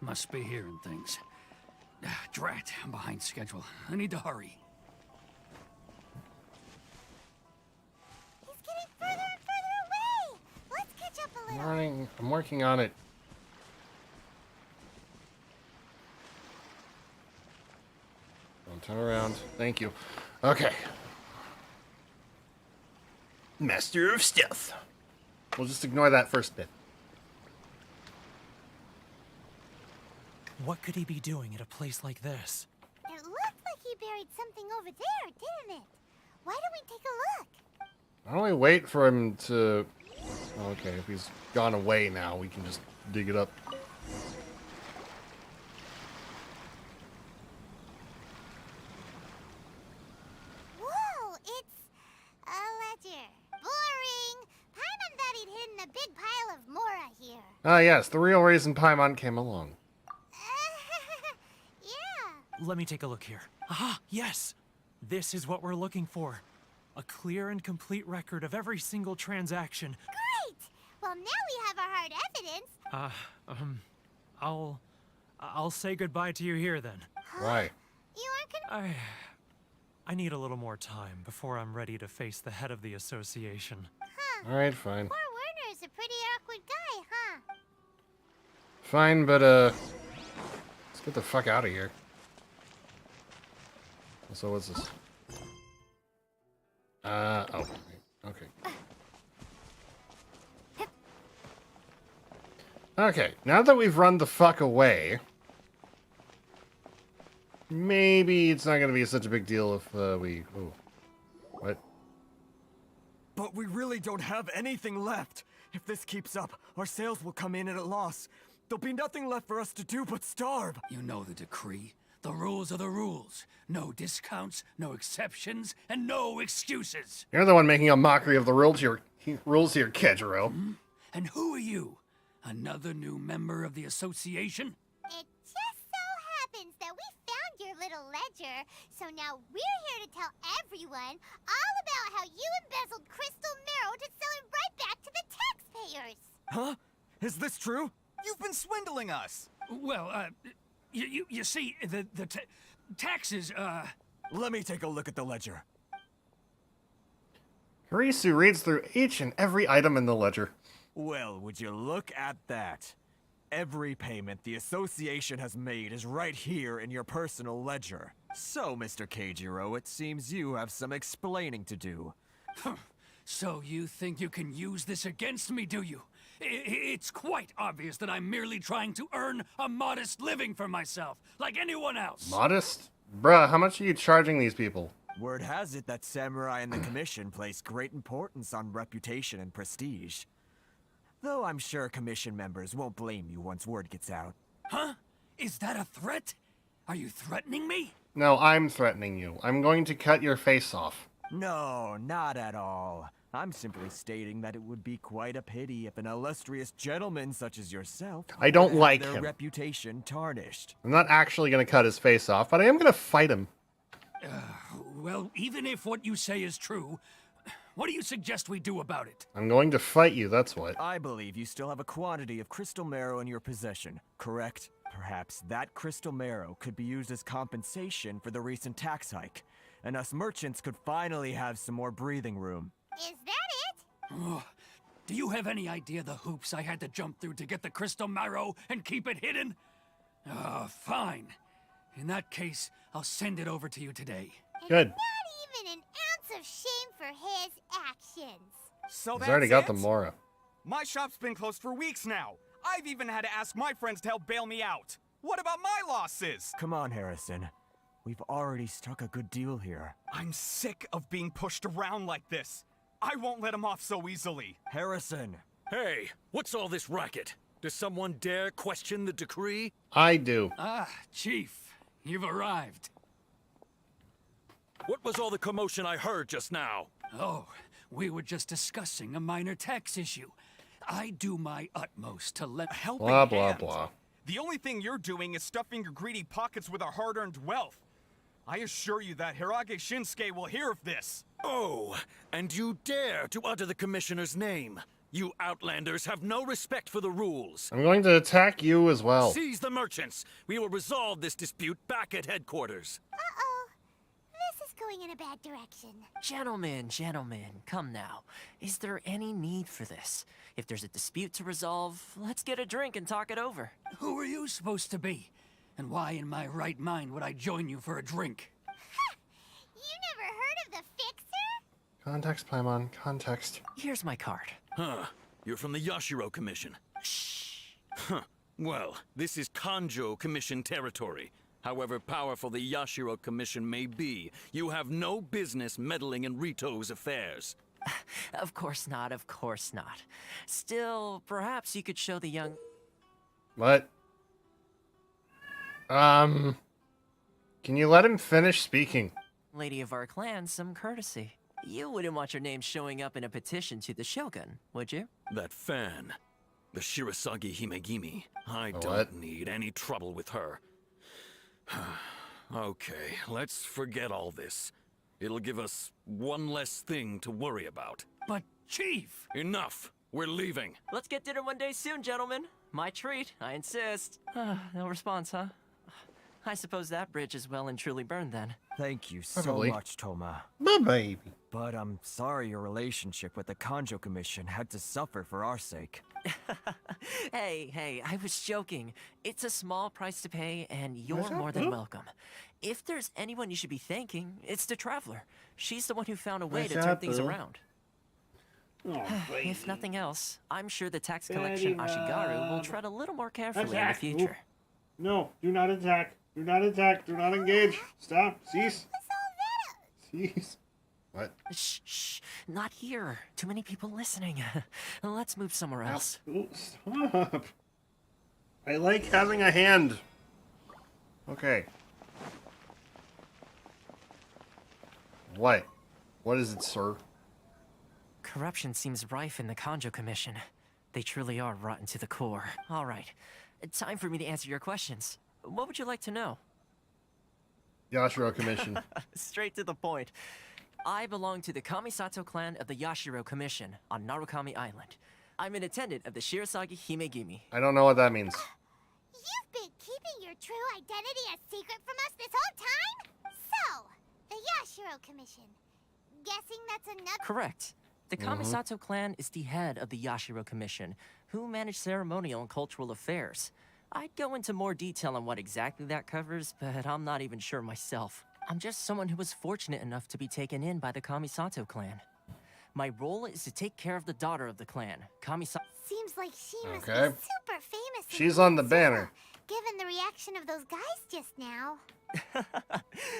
Must be hearing things. Drat, I'm behind schedule. I need to hurry. He's getting further and further away! Let's catch up a little. I'm working on it. Don't turn around. Thank you. Okay. Master of Stealth. We'll just ignore that first bit. What could he be doing at a place like this? It looked like he buried something over there, didn't it? Why don't we take a look? Why don't we wait for him to... Okay, if he's gone away now, we can just dig it up. Whoa, it's a ledger. Boring. Paimon thought he'd hidden a big pile of Mora here. Ah, yes, the real reason Paimon came along. Yeah. Let me take a look here. Aha, yes! This is what we're looking for. A clear and complete record of every single transaction. Great! Well, now we have our hard evidence. I'll say goodbye to you here then. Why? You aren't I need a little more time before I'm ready to face the head of the association. Huh. Alright, fine. Poor Werner's a pretty awkward guy, huh? Fine, but, let's get the fuck out of here. So what's this? Oh. Okay. Okay, now that we've run the fuck away, maybe it's not gonna be such a big deal if, we... Ooh. What? But we really don't have anything left. If this keeps up, our sales will come in at a loss. There'll be nothing left for us to do but starve. You know the decree. The rules are the rules. No discounts, no exceptions, and no excuses. You're the one making a mockery of the rules here, Keijiro. And who are you? Another new member of the association? It just so happens that we found your little ledger, so now we're here to tell everyone all about how you embezzled crystal marrow to sell it right back to the taxpayers. Huh? Is this true? You've been swindling us. Well, you see, the taxes, Let me take a look at the ledger. Harisu reads through each and every item in the ledger. Well, would you look at that? Every payment the association has made is right here in your personal ledger. So, Mr. Keijiro, it seems you have some explaining to do. So you think you can use this against me, do you? It's quite obvious that I'm merely trying to earn a modest living for myself, like anyone else. Modest? Bruh, how much are you charging these people? Word has it that samurai in the commission place great importance on reputation and prestige. Though I'm sure commission members won't blame you once word gets out. Huh? Is that a threat? Are you threatening me? No, I'm threatening you. I'm going to cut your face off. No, not at all. I'm simply stating that it would be quite a pity if an illustrious gentleman such as yourself I don't would have like their him. reputation tarnished. I'm not actually going to cut his face off, but I am going to fight him. Well, even if what you say is true, what do you suggest we do about it? I'm going to fight you, that's what. I believe you still have a quantity of crystal marrow in your possession, correct? Perhaps that crystal marrow could be used as compensation for the recent tax hike, and us merchants could finally have some more breathing room. Is that it? Do you have any idea the hoops I had to jump through to get the crystal marrow and keep it hidden? Fine. In that case, I'll send it over to you today. Good. Not even an ounce of shame for his actions. So He's that's already got it? the Mora. My shop's been closed for weeks now. I've even had to ask my friends to help bail me out. What about my losses? Come on, Harrison. We've already struck a good deal here. I'm sick of being pushed around like this. I won't let him off so easily. Harrison! Hey, what's all this racket? Does someone dare question the decree? I do. Chief, you've arrived. What was all the commotion I heard just now? Oh, we were just discussing a minor tax issue. I do my utmost to let helping Blah, blah, hand. blah. The only thing you're doing is stuffing your greedy pockets with our hard-earned wealth. I assure you that Hirage Shinsuke will hear of this. Oh, and you dare to utter the commissioner's name. You outlanders have no respect for the rules. I'm going to attack you as well. Seize the merchants. We will resolve this dispute back at headquarters. Uh-oh. This is going in a bad direction. Gentlemen, come now. Is there any need for this? If there's a dispute to resolve, let's get a drink and talk it over. Who are you supposed to be? And why in my right mind would I join you for a drink? You never heard of the Fixer? Context, Paimon, context. Here's my card. Huh. You're from the Yashiro Commission. Shh. Huh. Well, this is Kanjo Commission territory. However powerful the Yashiro Commission may be, you have no business meddling in Rito's affairs. Of course not. Still, perhaps you could show the young... What? Can you let him finish speaking? lady of our clan some courtesy. You wouldn't want your name showing up in a petition to the Shogun, would you? That fan. The Shirasagi Himegimi. I What? don't need any trouble with her. Okay, let's forget all this. It'll give us one less thing to worry about. But, Chief! Enough! We're leaving. Let's get dinner one day soon, gentlemen. My treat, I insist. No response, huh? I suppose that bridge is well and truly burned then. Thank you so Probably. much, Toma. My baby. But I'm sorry your relationship with the Kanjo Commission had to suffer for our sake. Hey, I was joking. It's a small price to pay, and you're What's more up, than huh? welcome. If there's anyone you should be thanking, it's the Traveler. She's the one who found a way What's to turn up, things boo? around. Oh, If nothing else, I'm sure the tax collection Daddy, Ashigaru will tread a little more carefully in the Attack. future. No, do not attack. Do not attack. Do not engage. Stop. Cease. Cease. What? Shh, not here. Too many people listening. Let's move somewhere else. Oh, stop. I like having a hand. Okay. What? What is it, sir? Corruption seems rife in the Kanjo Commission. They truly are rotten to the core. All right, time for me to answer your questions. What would you like to know? Yashiro Commission. Straight to the point. I belong to the Kamisato clan of the Yashiro Commission on Narukami Island. I'm an attendant of the Shirasagi Himegimi. I don't know what that means. You've been keeping your true identity a secret from us this whole time? So, the Yashiro Commission. Guessing that's another... Correct. The Kamisato clan is the head of the Yashiro Commission, who manage ceremonial and cultural affairs. I'd go into more detail on what exactly that covers, but I'm not even sure myself. I'm just someone who was fortunate enough to be taken in by the Kamisato clan. My role is to take care of the daughter of the clan, Kamisato. Seems like she must Okay. be super famous. in She's on the Inazuma, banner. Given the reaction of those guys just now.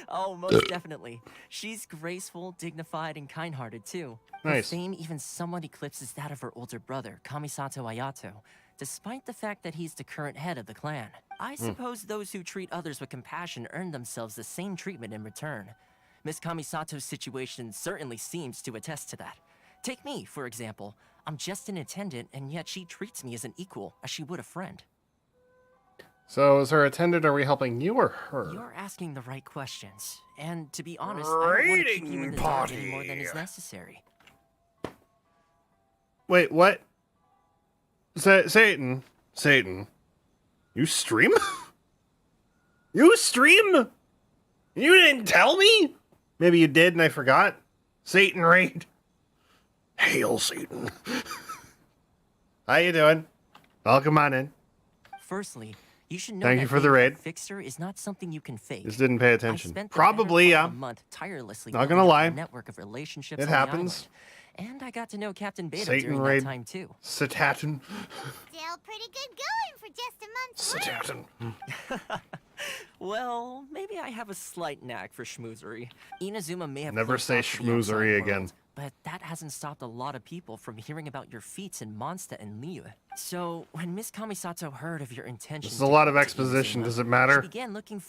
Oh, most definitely. She's graceful, dignified, and kind-hearted, too. Her Nice. fame even somewhat eclipses that of her older brother, Kamisato Ayato, despite the fact that he's the current head of the clan. I suppose those who treat others with compassion earn themselves the same treatment in return. Miss Kamisato's situation certainly seems to attest to that. Take me, for example. I'm just an attendant, and yet she treats me as an equal, as she would a friend. So, as her attendant, are we helping you or her? You're asking the right questions. And to be honest, I don't want to keep you in the dark any more than is necessary. Wait, what? Satan. You stream? You stream? You didn't tell me? Maybe you did and I forgot. Satan raid. Hail Satan. How you doing? Welcome on in. Firstly, you should know Thank you that for the being a raid. fixer is not something you can fake. Just didn't pay I attention. spent the Probably, better part yeah. of a month tirelessly Not building gonna up lie. a network of relationships It on the happens. island. And I got to know Captain Beta Satan during raid. that time too. Satatin. Still pretty good going for just a month's work. Well, maybe I have a slight knack for schmoozery. Inazuma may have Never closed say off to the schmoozery outside again. world, but that hasn't stopped a lot of people from hearing about your feats in Mondstadt and Liyue. So, when Miss Kamisato heard of your intention This is a lot of exposition. Does it matter? She began looking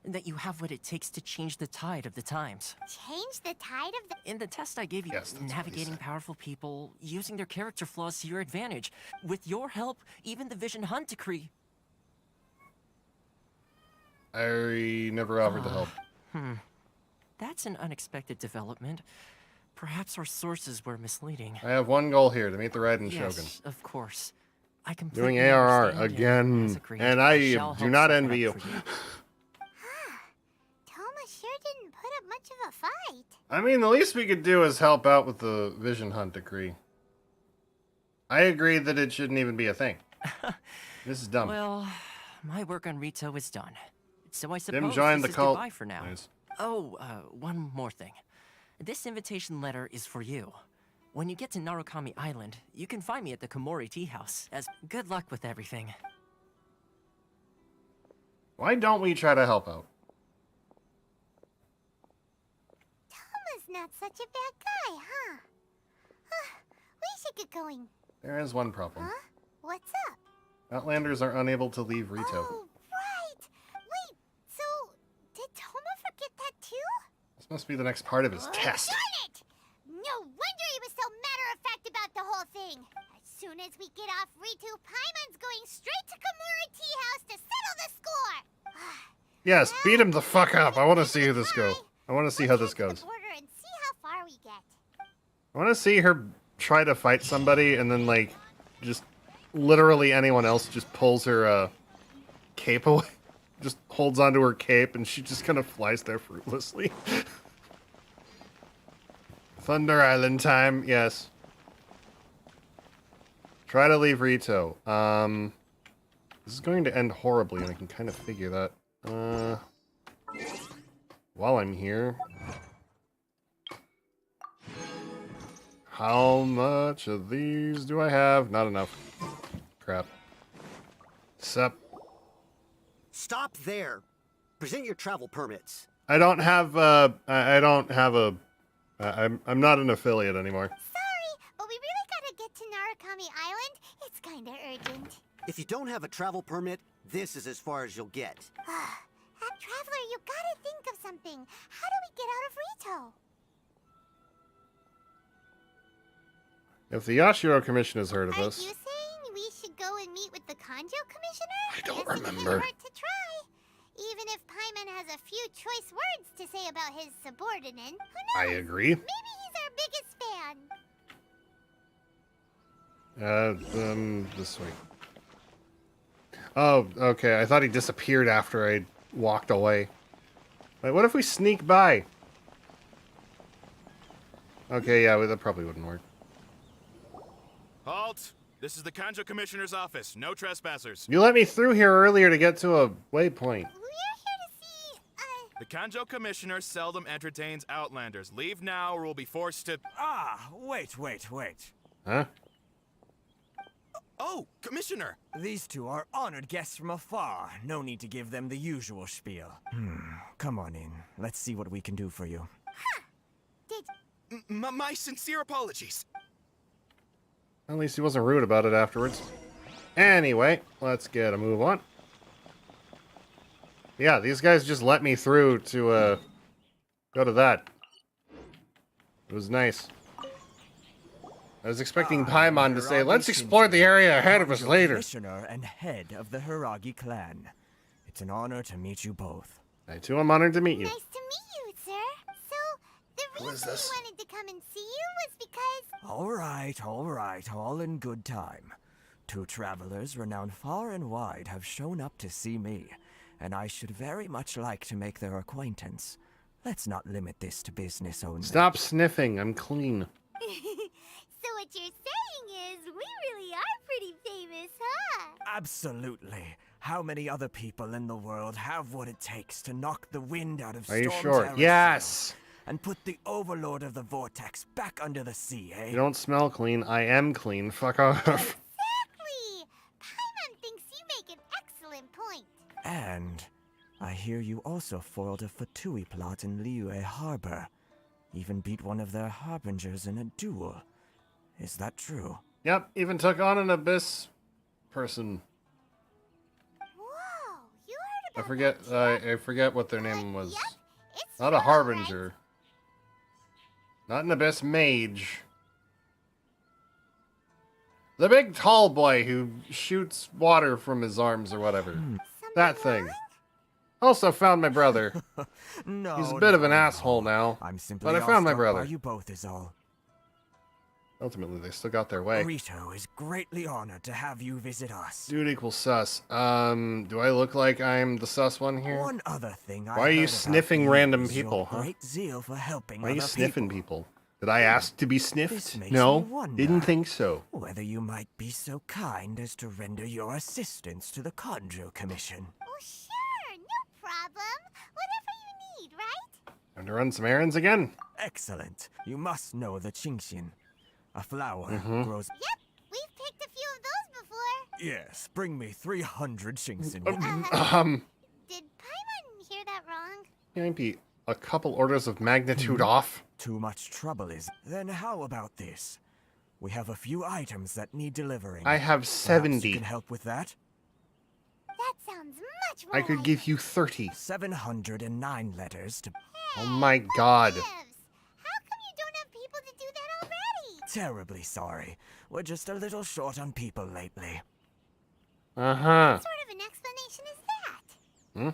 that you have what it takes to change the tide of the times. Change the tide of the... In the test I gave you, navigating powerful people, using their character flaws to your advantage. With your help, even the Vision Hunt decree. I never offered to help. That's an unexpected development. Perhaps our sources were misleading. I have one goal here, to meet the Raiden Shogun. Yes, of course. I completely Doing ARR understand it. again, As agreed, and I shall do help not set it envy up you. for Toma sure didn't put up much of a fight. I mean, the least we could do is help out with the Vision Hunt decree. I agree that it shouldn't even be a thing. This is dumb. Well, my work on Rito is done. So I suppose Dim joined this the is cult. goodbye for now. Nice. Oh, one more thing. This invitation letter is for you. When you get to Narukami Island, you can find me at the Komori Tea House. As good luck with everything. Why don't we try to help out? Toma's not such a bad guy, huh? We should get going. There is one problem. Huh? What's up? Outlanders are unable to leave Rito. Oh, right! Wait, so did Toma forget that too? This must be the next part of his test. Darn it! No wonder he was so matter-of-fact about the whole thing. As soon as we get off Ritu, Paimon's going straight to Komori Tea House to settle the score. Yes, beat him the fuck up. I want to see who this goes. I want to see how this goes. Border and see how far we get. I want to see her try to fight somebody and then, like, just literally anyone else just pulls her cape away. Just holds onto her cape and she just kind of flies there fruitlessly. Thunder Island time, yes. Try to leave Rito. This is going to end horribly and I can kind of figure that. While I'm here. How much of these do I have? Not enough. Crap. Sup? Stop there. Present your travel permits. I don't have I'm not an affiliate anymore. Sorry, but we really gotta get to Narukami Island. It's kinda urgent. If you don't have a travel permit, this is as far as you'll get. Traveler, you gotta think of something. How do we get out of Rito? If the Yashiro Commission has heard of Are us, you saying we should go and meet with the Kanjo Commissioner? I don't Guess it can't remember. hurt to try. Even if Paimon has a few choice words to say about his subordinate, who knows? I agree. Maybe he's our biggest fan. This way. Oh, okay. I thought he disappeared after I walked away. Wait, what if we sneak by? Okay, yeah, that probably wouldn't work. Halt! This is the Kanjo Commissioner's office. No trespassers. You let me through here earlier to get to a waypoint. The Kanjo Commissioner seldom entertains Outlanders. Leave now or we'll be forced to... Ah, wait. Huh? Oh, Commissioner! These two are honored guests from afar. No need to give them the usual spiel. Come on in. Let's see what we can do for you. My sincere apologies. At least he wasn't rude about it afterwards. Anyway, let's get a move on. Yeah, these guys just let me through to go to that. It was nice. I was expecting Paimon to say, let's explore the area ahead of us later. Commissioner and head of the Hiragi clan. It's an honor to meet you both. I too am honored to meet you. Nice to meet you, sir. So, the reason we wanted to come and see you was because... All right, all in good time. Two travelers renowned far and wide have shown up to see me, and I should very much like to make their acquaintance. Let's not limit this to business only. Stop sniffing, I'm clean. So what you're saying is, we really are pretty famous, huh? Absolutely. How many other people in the world have what it takes to knock the wind out of Are you Storm sure? Terra's Yes! sails and put the overlord of the vortex back under the sea, eh? You don't smell clean, I am clean. Fuck off. Exactly! Paimon thinks you make an excellent point. And I hear you also foiled a Fatui plot in Liyue Harbor. Even beat one of their harbingers in a duel. Is that true? Yep, even took on an abyss person. Whoa, you heard I forget what their name was. Not a harbinger. Not an abyss mage. The big tall boy who shoots water from his arms or whatever. That thing. Also found my brother. No, He's a bit of an asshole now. I'm simply but I found my awestruck brother. by you both is all. Ultimately, they still got their way. Rito is greatly honored to have you visit us. Dude equals sus. Do I look like I'm the sus one here? One other thing Why are you sniffing random people, huh? Great zeal for helping Why are you other sniffing people? Did I ask to be sniffed? This makes No, me wonder didn't think so. whether you might be so kind as to render your assistance to the Conjo Commission. Oh, sure, no problem. Whatever you need, right? Time to run some errands again. Excellent. You must know the Qingxian. A flower grows... Yep, we've picked a few of those before. Yes, bring me 300 Qingxian. Did Paimon hear that wrong? Might be a couple orders of magnitude off. Too much trouble is... Then how about this? We have a few items that need delivering. I have Perhaps 70. you can help with that? That sounds much more I could like give you 30. 709 letters to... Oh my god. How come you don't have people to do that already? Terribly sorry. We're just a little short on people lately. Uh-huh. What sort of an explanation is that? Hmm?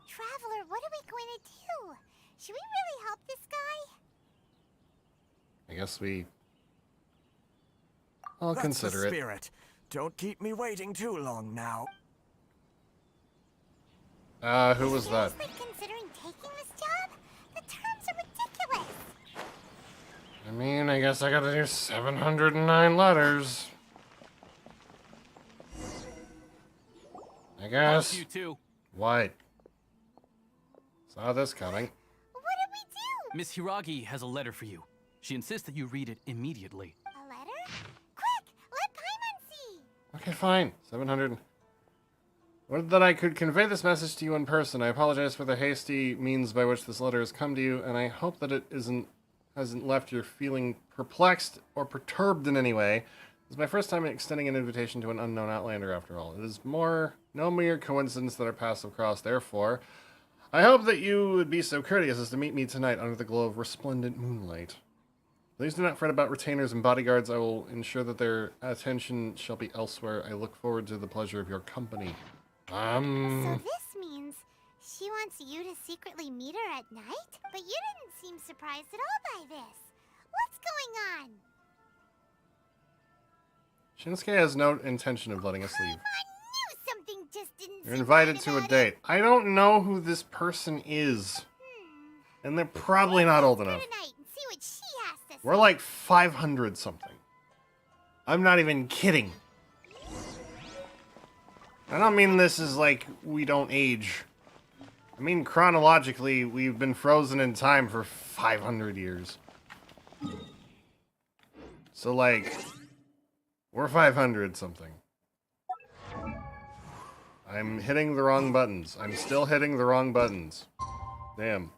Traveler, what are we going to do? Should we really help this guy? I guess I'll That's consider the it. spirit. Don't keep me waiting too long now. Who was that? Seriously considering taking this job? The terms are ridiculous. I mean, I guess I gotta do 709 letters. I guess. You too. What? Saw this coming. What did we do? Miss Hiragi has a letter for you. She insists that you read it immediately. A letter? Quick, let Paimon see. Okay, fine. 700. Would that I could convey this message to you in person. I apologize for the hasty means by which this letter has come to you, and I hope that it hasn't left you feeling perplexed or perturbed in any way. This is my first time extending an invitation to an unknown outlander, after all. It is no mere coincidence that our paths have crossed, therefore, I hope that you would be so courteous as to meet me tonight under the glow of resplendent moonlight. Please do not fret about retainers and bodyguards. I will ensure that their attention shall be elsewhere. I look forward to the pleasure of your company. So this means she wants you to secretly meet her at night? But you didn't seem surprised at all by this. What's going on? Shinsuke has no intention of letting us leave. I knew something just didn't You're seem invited right to a about date. I don't know who this person is. And they're probably not old enough. tonight and see what she has to say. We're like 500 something. I'm not even kidding. I don't mean this is like we don't age. I mean chronologically, we've been frozen in time for 500 years. So like, We're 500 something. I'm hitting the wrong buttons. I'm still hitting the wrong buttons. Damn.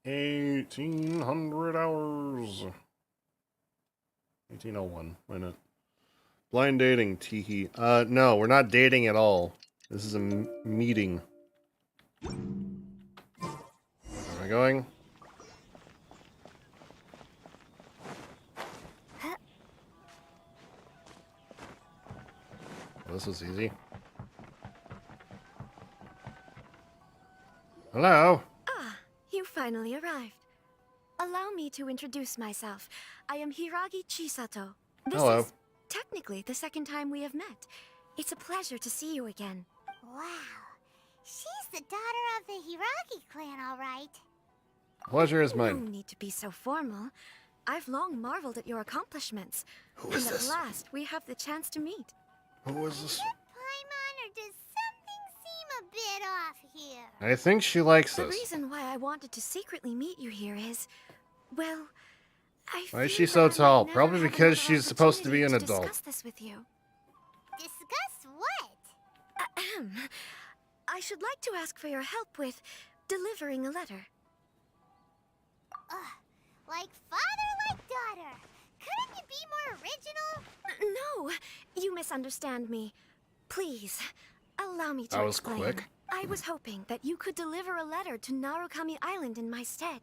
1800 hours. 1801. Why not? Blind dating, teehee. No, we're not dating at all. This is a meeting. Where am I going? Well, this was easy. Hello? Ah, you finally arrived. Allow me to introduce myself. I am Hiragi Chisato. This Hello. is technically the second time we have met. It's a pleasure to see you again. Wow. She's the daughter of the Hiragi clan, all right. Pleasure is No mine. need to be so formal. I've long marveled at your accomplishments. Who is and this? at last, we have the chance to meet. Who is this? Paimon, or does something seem a bit off here? I think she likes The us. reason why I wanted to secretly meet you here is, well, I Why is fear she that so I might tall? never Probably have because another she's supposed to be an opportunity to adult. discuss this with you. Discuss what? Ahem. I should like to ask for your help with delivering a letter. Like father, like daughter. Couldn't you be more original? No, you misunderstand me. Please, allow me to That was explain. quick. I was hoping that you could deliver a letter to Narukami Island in my stead.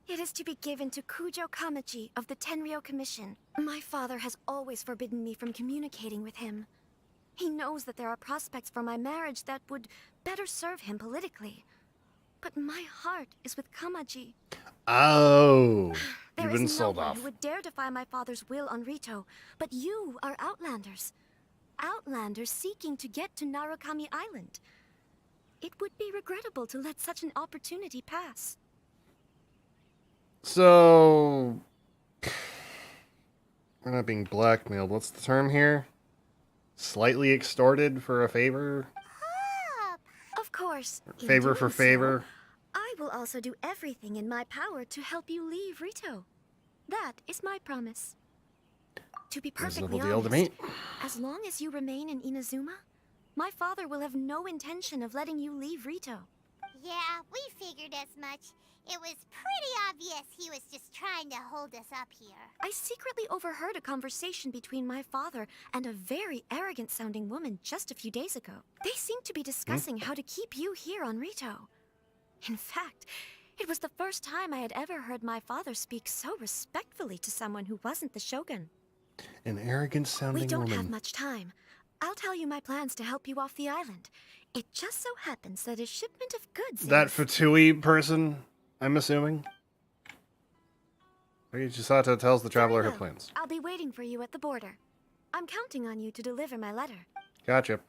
It is to be given to Kujo Kamachi of the Tenryou Commission. My father has always forbidden me from communicating with him. He knows that there are prospects for my marriage that would better serve him politically. But my heart is with Kamaji. Oh, There you've been is no sold one off. who would dare defy my father's will on Rito, but you are Outlanders. Outlanders seeking to get to Narukami Island. It would be regrettable to let such an opportunity pass. So, we're not being blackmailed. What's the term here? Slightly extorted for a favor? Of course. in Favor for doing so, favor? I will also do everything in my power to help you leave Rito. That is my promise. To be perfectly Reasonable deal to honest, me. as long as you remain in Inazuma, my father will have no intention of letting you leave Rito. Yeah, we figured as much. It was pretty obvious he was just trying to hold us up here. I secretly overheard a conversation between my father and a very arrogant-sounding woman just a few days ago. They seemed to be discussing how to keep you here on Rito. In fact, it was the first time I had ever heard my father speak so respectfully to someone who wasn't the Shogun. An arrogant sounding We don't woman. have much time. I'll tell you my plans to help you off the island. It just so happens that a shipment of goods That is... Fatui person, I'm assuming? Chisato tells the traveler her Very well. plans. I'll be waiting for you at the border. I'm counting on you to deliver my letter. Gotcha.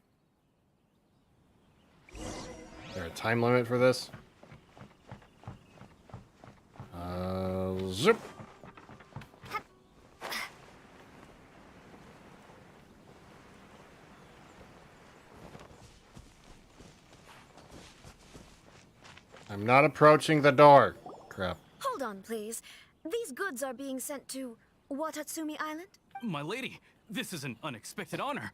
Is there a time limit for this? Zip. I'm not approaching the door. Crap. Hold on, please. These goods are being sent to Watatsumi Island? My lady, this is an unexpected honor.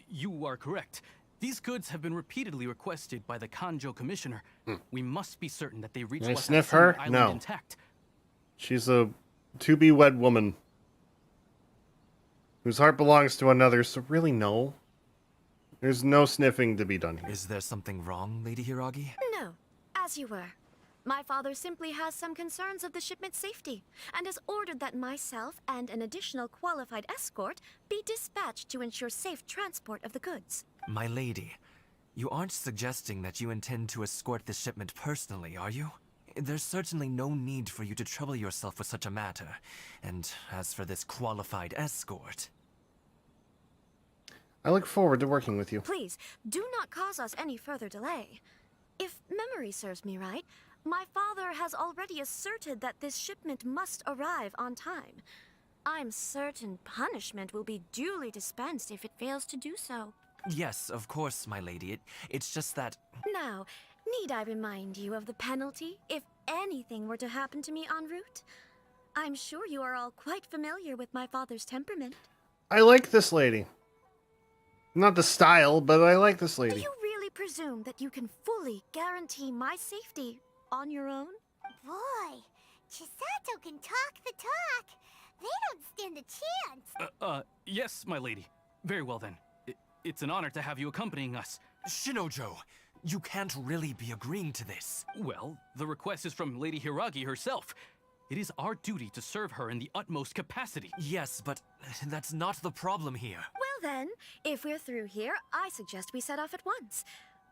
You are correct. These goods have been repeatedly requested by the Kanjo Commissioner. We must be certain that they reach Can I Watatsumi sniff her? Island No. intact. She's a to-be-wed woman whose heart belongs to another, so really no. There's no sniffing to be done here. Is there something wrong, Lady Hiragi? No, as you were. My father simply has some concerns of the shipment's safety, and has ordered that myself and an additional qualified escort be dispatched to ensure safe transport of the goods. My lady, you aren't suggesting that you intend to escort this shipment personally, are you? There's certainly no need for you to trouble yourself with such a matter. And as for this qualified escort... I look forward to working with you. Please, do not cause us any further delay. If memory serves me right, my father has already asserted that this shipment must arrive on time. I'm certain punishment will be duly dispensed if it fails to do so. Yes, of course, my lady. It's just that... Now, need I remind you of the penalty if anything were to happen to me en route? I'm sure you are all quite familiar with my father's temperament. I like this lady. Not the style, but I like this Do lady. you really presume that you can fully guarantee my safety on your own? Boy, Chisato can talk the talk. They don't stand a chance. Yes, my lady. Very well then. It's an honor to have you accompanying us. Shinojo, you can't really be agreeing to this. Well, the request is from Lady Hiragi herself. It is our duty to serve her in the utmost capacity. Yes, but that's not the problem here. Well then, if we're through here, I suggest we set off at once.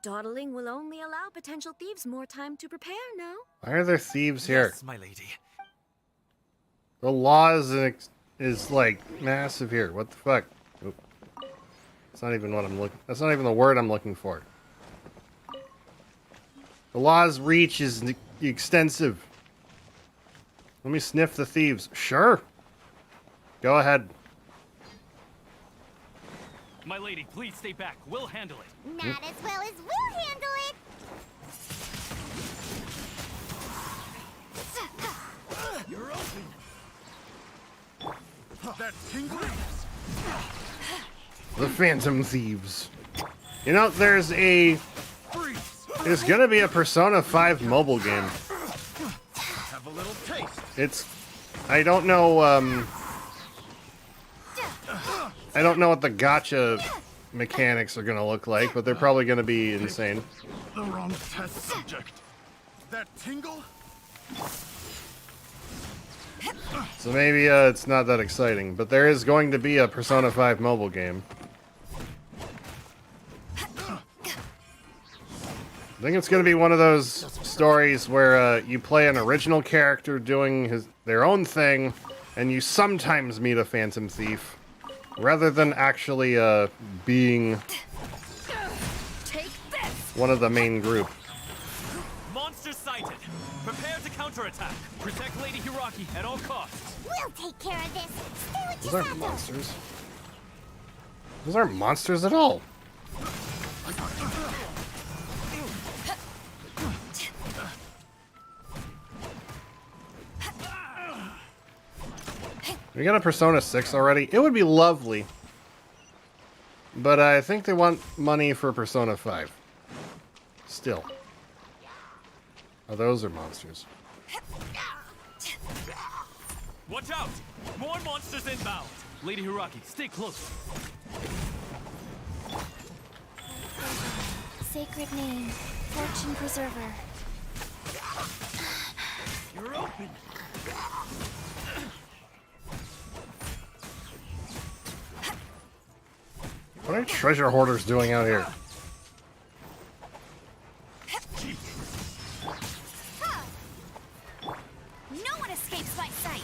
Dawdling will only allow potential thieves more time to prepare, no? Why are there thieves here? Yes, my lady. The law is like massive here. What the fuck? Oop. That's not even what I'm looking. That's not even the word I'm looking for. The law's reach is extensive. Let me sniff the thieves. Sure. Go ahead. My lady, please stay back. We'll handle it. Not as well as we'll handle it. You're open. That tingle. The Phantom Thieves. You know, there's gonna be a Persona 5 mobile game. Have a little taste. I don't know, I don't know what the gacha mechanics are gonna look like, but they're probably gonna be insane. The wrong test subject. That tingle? So maybe it's not that exciting, but there is going to be a Persona 5 mobile game. I think it's going to be one of those stories where you play an original character doing their own thing, and you sometimes meet a Phantom Thief, rather than actually being one of the main group. Monster sighted. Prepare to counterattack. Protect Lady Hiragi at all costs. We'll take care of this. Stay with Those aren't Chisato. monsters. Those aren't monsters at all. We got a Persona 6 already. It would be lovely. But I think they want money for Persona 5. Still. Oh, those are monsters. Watch out! More monsters inbound! Lady Hiragi, stay close. Sacred name, Fortune Preserver. You're open. What are treasure hoarders doing out here? No one escapes my sight.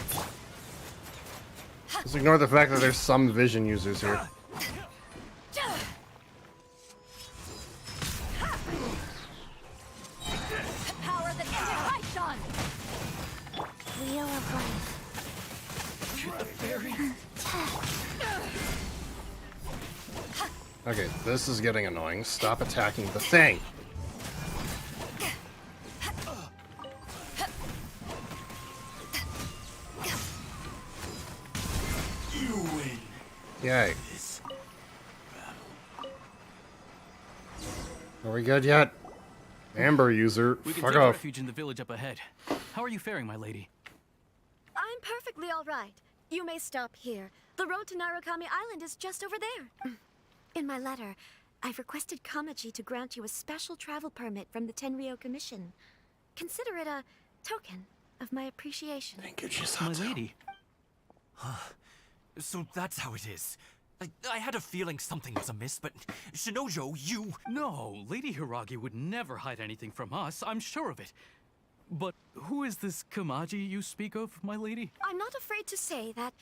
Just ignore the fact that there's some vision users here. Power that ended Archon. Wheel of Life. Okay, this is getting annoying. Stop attacking the thing. You win. Yay. Are we good yet? Amber user, We can fuck take off. refuge in the village up ahead. How are you faring, my lady? I'm perfectly all right. You may stop here. The road to Narukami Island is just over there. In my letter, I've requested Kamaji to grant you a special travel permit from the Tenryou Commission. Consider it a token of my appreciation. Thank you, My lady. So that's how it is. I had a feeling something was amiss, but Shinojo, you... No, Lady Hiragi would never hide anything from us. I'm sure of it. But who is this Kamaji you speak of, my lady? I'm not afraid to say that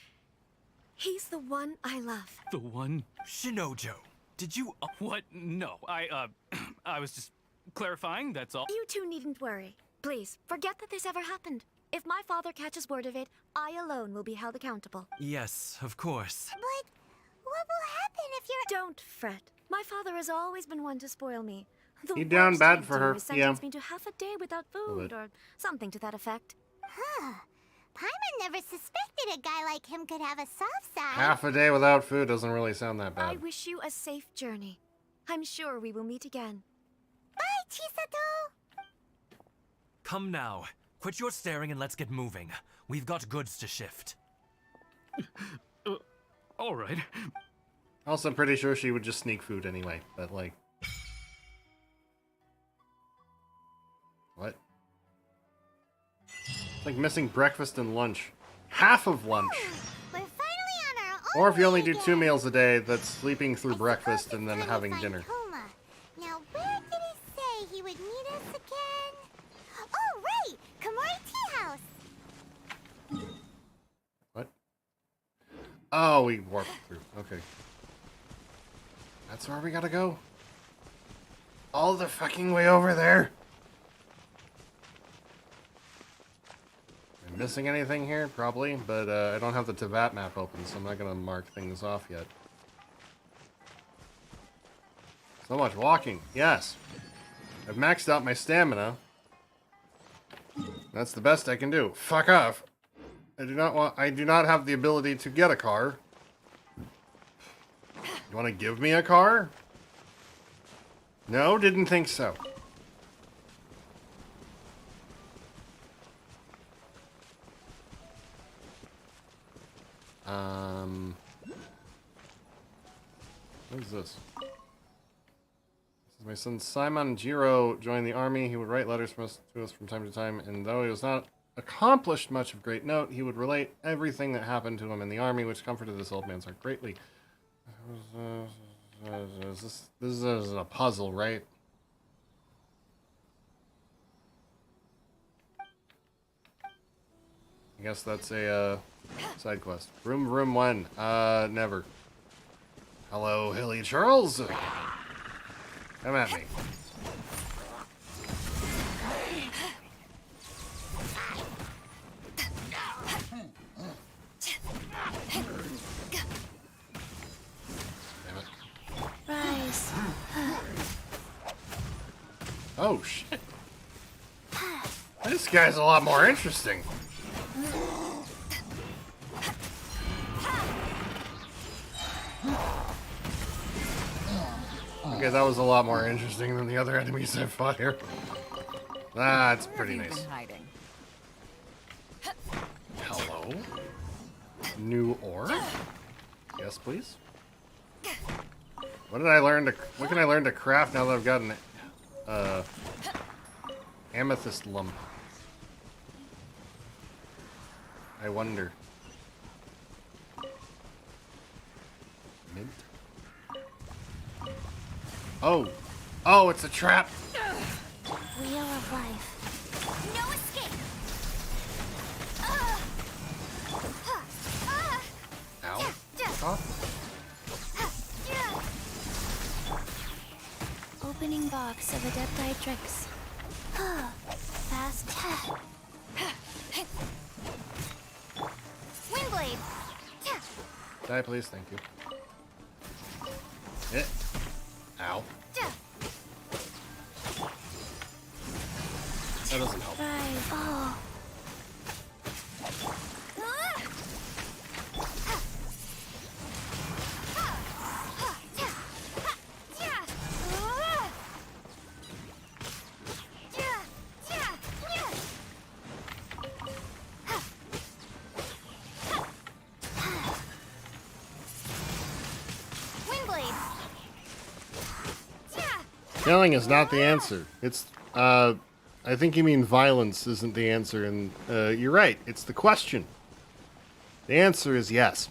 he's the one I love. The one? Shinojo, did you... What? No, I was just clarifying, that's all. You two needn't worry. Please, forget that this ever happened. If my father catches word of it, I alone will be held accountable. Yes, of course. But what will happen if you're... Don't fret. My father has always been one to spoil me. The You down worst bad he'd for do her, is yeah. sentence me to half a day without food bit. or something to that effect. Huh. Paimon never suspected a guy like him could have a soft side. Half a day without food doesn't really sound that I bad. wish you a safe journey. I'm sure we will meet again. Bye, Chisato! Come now. Quit your staring and let's get moving. We've got goods to shift. All right. Also, I'm pretty sure she would just sneak food anyway, but like... What? It's like missing breakfast and lunch. Half of lunch! We're finally on our own. Or if you only do 2 meals a day, that's sleeping through breakfast and then having dinner. Toma. Now, where did he say he would meet us again? Oh, right! Komori Tea House! What? Oh, we warped through. Okay. That's where we gotta go? All the fucking way over there? Am I missing anything here? Probably, but I don't have the Teyvat map open, so I'm not gonna mark things off yet. So much walking. Yes. I've maxed out my stamina. That's the best I can do. Fuck off. I do not have the ability to get a car. You want to give me a car? No, didn't think so. What is this? My son Simon Jiro joined the army. He would write letters to us from time to time, and though he was not accomplished much of great note, he would relate everything that happened to him in the army, which comforted this old man's heart greatly. This is a puzzle, right? I guess that's a side quest. Room 1. Never. Hello, Hilly Charles. Come at me. Rise. Oh, shit. This guy's a lot more interesting. Okay, that was a lot more interesting than the other enemies I fought here. That's pretty nice. Hello? New ore? Yes, please. What can I learn to craft now that I've got an amethyst lump? I wonder. Mint? Oh! Oh, it's a trap! Wheel of life. No escape! Ow. Huh? Opening box of Adepti tricks. Fast. Windblade! Die, please, thank you. Hit. Ow. That doesn't help. Oh. Killing is not the answer. It's, I think you mean violence isn't the answer, and you're right. It's the question. The answer is yes.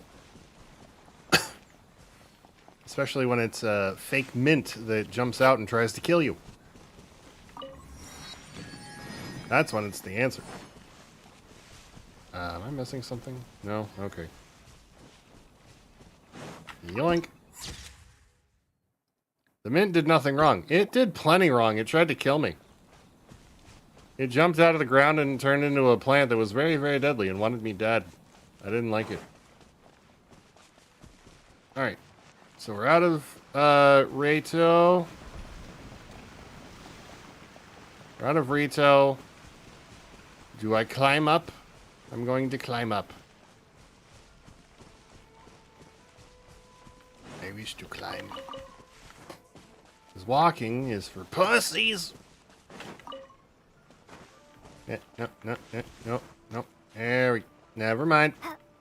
Especially when it's a fake mint that jumps out and tries to kill you. That's when it's the answer. Am I missing something? No? Okay. Yoink. The mint did nothing wrong. It did plenty wrong. It tried to kill me. It jumped out of the ground and turned into a plant that was very, very deadly and wanted me dead. I didn't like it. Alright. So we're out of Reito. We're out of Reito. Do I climb up I'm going to climb up. I wish to climb. Because walking is for pussies. No. Never mind.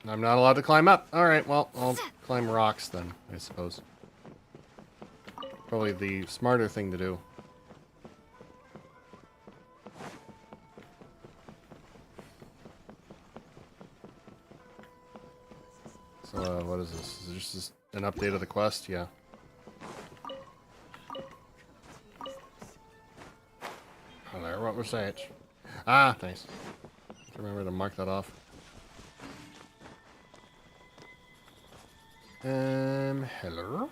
I'm not allowed to climb up. Alright, well, I'll climb rocks then, I suppose. Probably the smarter thing to do. So, what is this? Is this just an update of the quest? Yeah. Hello, what was that? Ah, nice. Remember to mark that off. Hello?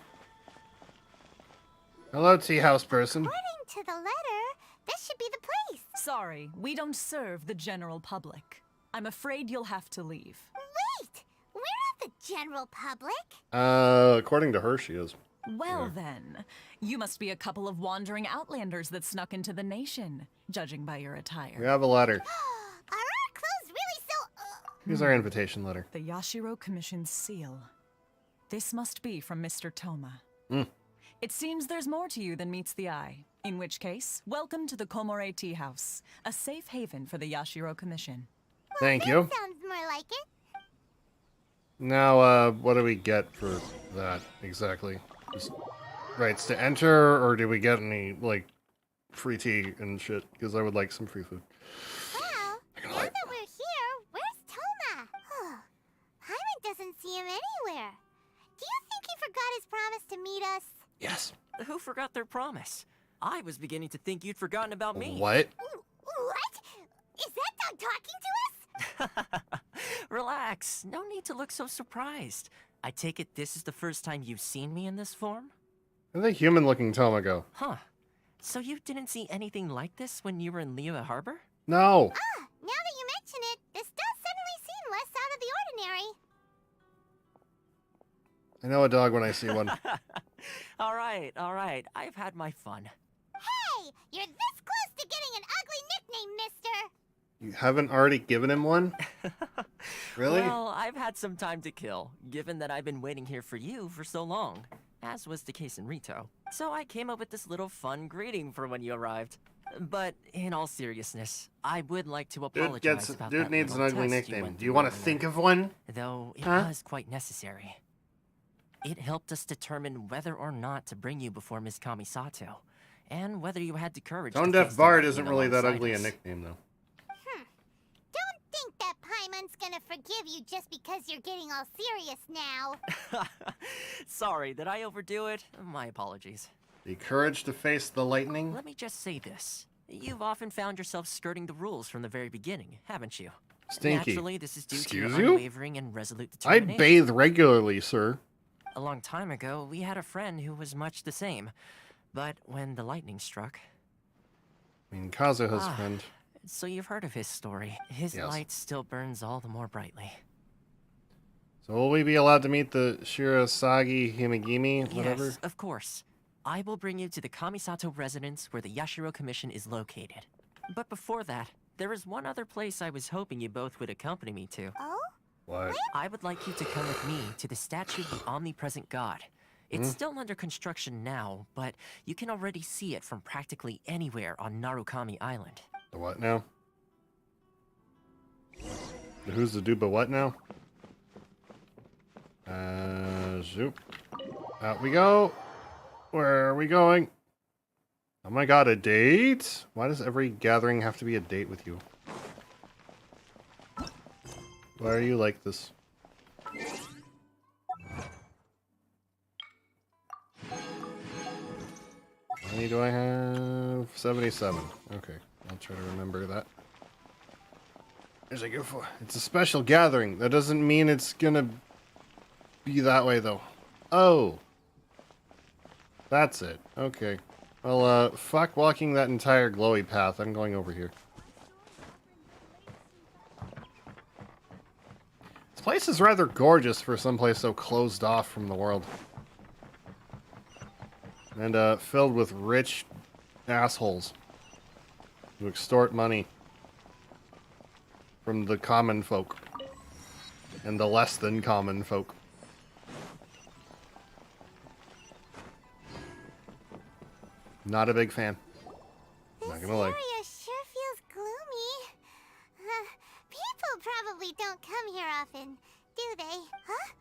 Hello, tea house person. According to the letter, this should be the place. Sorry, we don't serve the general public. I'm afraid you'll have to leave. Wait! We're not the general public. According to her, she is. Well then, you must be a couple of wandering outlanders that snuck into the nation, judging by your attire. We have a letter. Are our clothes really so... Here's our invitation letter. The Yashiro Commission's seal. This must be from Mr. Toma. It seems there's more to you than meets the eye. In which case, welcome to the Komore Tea House, a safe haven for the Yashiro Commission. Thank you. Sounds more like it. Now, what do we get for that exactly? Just rights to enter, or do we get any, like, free tea and shit? Because I would like some free food. Well, now that we're here, where's Toma? Paimon doesn't see him anywhere. Do you think he forgot his promise to meet us? Yes. Who forgot their promise? I was beginning to think you'd forgotten about me. What? What? Is that dog talking to us? Relax. No need to look so surprised. I take it this is the first time you've seen me in this form? Where'd the human-looking Toma go? Huh. So you didn't see anything like this when you were in Liyue Harbor? No. Now that you mention it, this does suddenly seem less out of the ordinary. I know a dog when I see one. All right. I've had my fun. Hey, you're this close to getting an ugly nickname, mister. You haven't already given him one? Really? Well, I've had some time to kill, given that I've been waiting here for you for so long, as was the case in Rito. So I came up with this little fun greeting for when you arrived. But in all seriousness, I would like to apologize about that Dude needs an little ugly test nickname. went Do you through want to earlier. think of one? Though it was quite necessary. It helped us determine whether or not to bring you before Miss Kamisato, and whether you had the courage Tone to Deaf face Bard the isn't lightning really that alongside ugly a us. nickname, though. Don't think that Paimon's gonna forgive you just because you're getting all serious now. Sorry, did I overdo it? My apologies. The courage to face the lightning? Let me just say this. You've often found yourself skirting the rules from the very beginning, haven't you? Stinky. Naturally, this is due Excuse to your you? unwavering and resolute I determination. bathe regularly, sir. A long time ago, we had a friend who was much the same. But when the lightning struck... I mean, Kazuha's friend. So you've heard of his story. His Yes. light still burns all the more brightly. So will we be allowed to meet the Shirasagi Himegimi, whatever? Yes, of course. I will bring you to the Kamisato residence where the Yashiro Commission is located. But before that, there is one other place I was hoping you both would accompany me to. Oh? What? I would like you to come with me to the statue of the omnipresent god. It's still under construction now, but you can already see it from practically anywhere on Narukami Island. The what now? The who's the dude but what now? Zoop. Out we go. Where are we going? Oh my god, a date? Why does every gathering have to be a date with you? Why are you like this? How many do I have? 77. Okay, I'll try to remember that. There's a go for. It's a special gathering. That doesn't mean it's gonna be that way though. Oh. That's it. Okay. Well, fuck walking that entire glowy path. I'm going over here. This place is rather gorgeous for someplace so closed off from the world. And, filled with rich assholes who extort money. from the common folk and the less than common folk. Not a big fan. Not gonna lie. Area sure feels gloomy. People probably don't come here often, do they? Huh?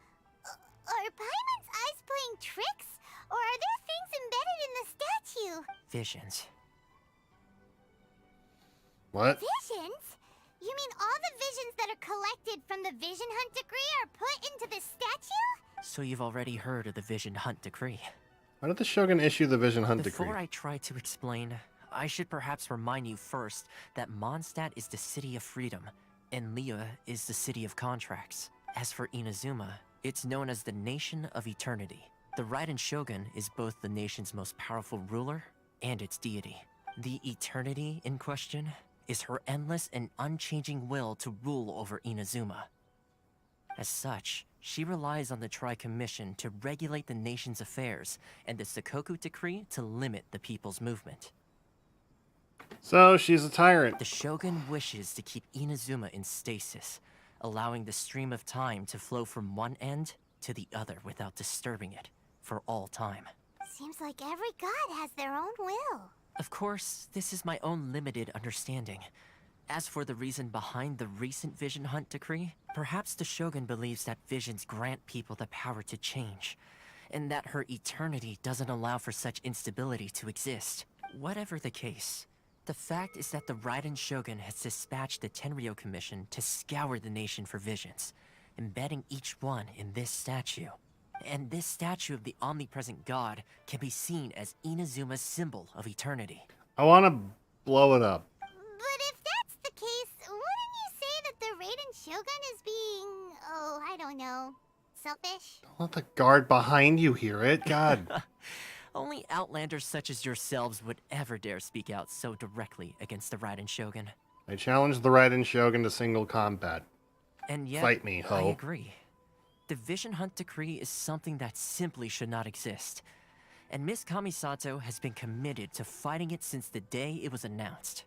Are Paimon's eyes playing tricks? Or are there things embedded in the statue? Visions. What? Visions? You mean all the visions that are collected from the Vision Hunt Decree are put into the statue? So you've already heard of the Vision Hunt Decree. Why did the Shogun issue the Vision Hunt Before Decree? I try to explain, I should perhaps remind you first that Mondstadt is the city of freedom, and Liyue is the city of contracts. As for Inazuma, it's known as the Nation of Eternity. The Raiden Shogun is both the nation's most powerful ruler and its deity. The Eternity in question is her endless and unchanging will to rule over Inazuma. As such, she relies on the Tri-Commission to regulate the nation's affairs, and the Sakoku Decree to limit the people's movement. So, she's a tyrant. The Shogun wishes to keep Inazuma in stasis, allowing the stream of time to flow from one end to the other without disturbing it, for all time. Seems like every god has their own will. Of course, this is my own limited understanding. As for the reason behind the recent Vision Hunt Decree, perhaps the Shogun believes that visions grant people the power to change, and that her eternity doesn't allow for such instability to exist. Whatever the case, the fact is that the Raiden Shogun has dispatched the Tenryou Commission to scour the nation for visions, embedding each one in this statue. And this statue of the omnipresent god can be seen as Inazuma's symbol of eternity. I want to blow it up. But if that's the case, wouldn't you say that the Raiden Shogun is being, oh, I don't know, selfish? Don't let the guard behind you hear it. God. Only outlanders such as yourselves would ever dare speak out so directly against the Raiden Shogun. I challenge the Raiden Shogun to single combat. And yet, Fight me, ho. I agree. The Vision Hunt Decree is something that simply should not exist. And Miss Kamisato has been committed to fighting it since the day it was announced.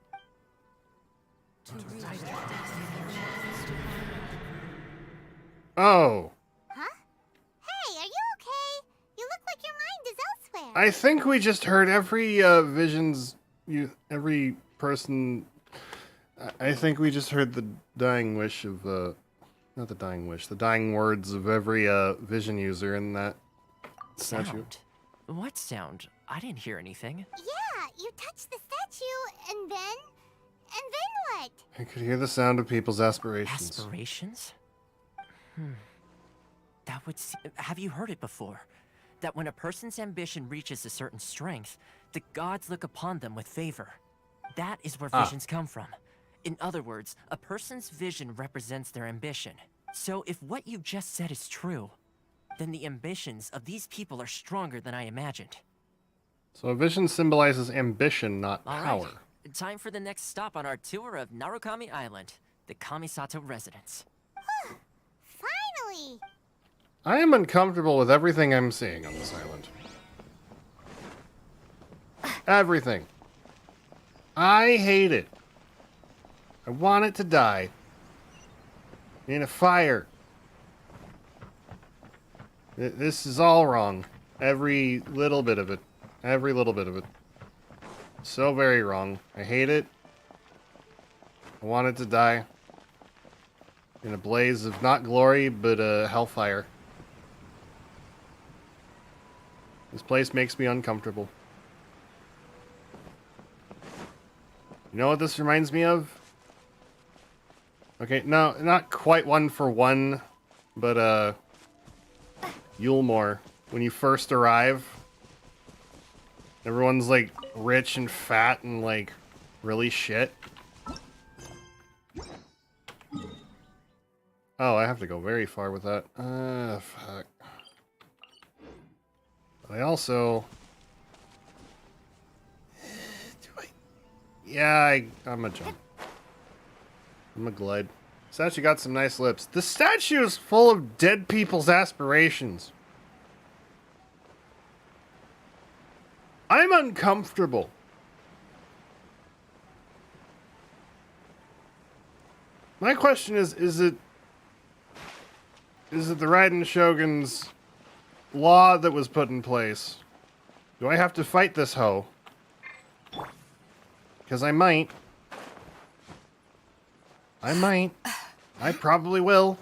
Oh. Huh? Hey, are you okay? You look like your mind is elsewhere. I think we just heard every every person. I think we just heard the dying wish of not the dying wish, the dying words of every vision user in that statue. Sound? What sound? I didn't hear anything. Yeah, you touched the statue, and then what? I could hear the sound of people's aspirations. Aspirations? That would have you heard it before? That when a person's ambition reaches a certain strength, the gods look upon them with favor. That is where visions come from. In other words, a person's vision represents their ambition. So if what you just said is true, then the ambitions of these people are stronger than I imagined. So a vision symbolizes ambition, not power. All right. Time for the next stop on our tour of Narukami Island, the Kamisato residence. Finally! I am uncomfortable with everything I'm seeing on this island. Everything. I hate it. I want it to die. In a fire. This is all wrong. Every little bit of it. Every little bit of it. So very wrong. I hate it. I want it to die. In a blaze of not glory, but hellfire. This place makes me uncomfortable. You know what this reminds me of? Okay, no, not quite one for one, but Yulemore. When you first arrive, everyone's like rich and fat and like really shit. Oh, I have to go very far with that. Fuck. I also... Yeah, I'm a jump. I'm a glide. Statue got some nice lips. The statue is full of dead people's aspirations. I'm uncomfortable. My question is it the Raiden Shogun's law that was put in place? Do I have to fight this hoe? Because I might. I probably will.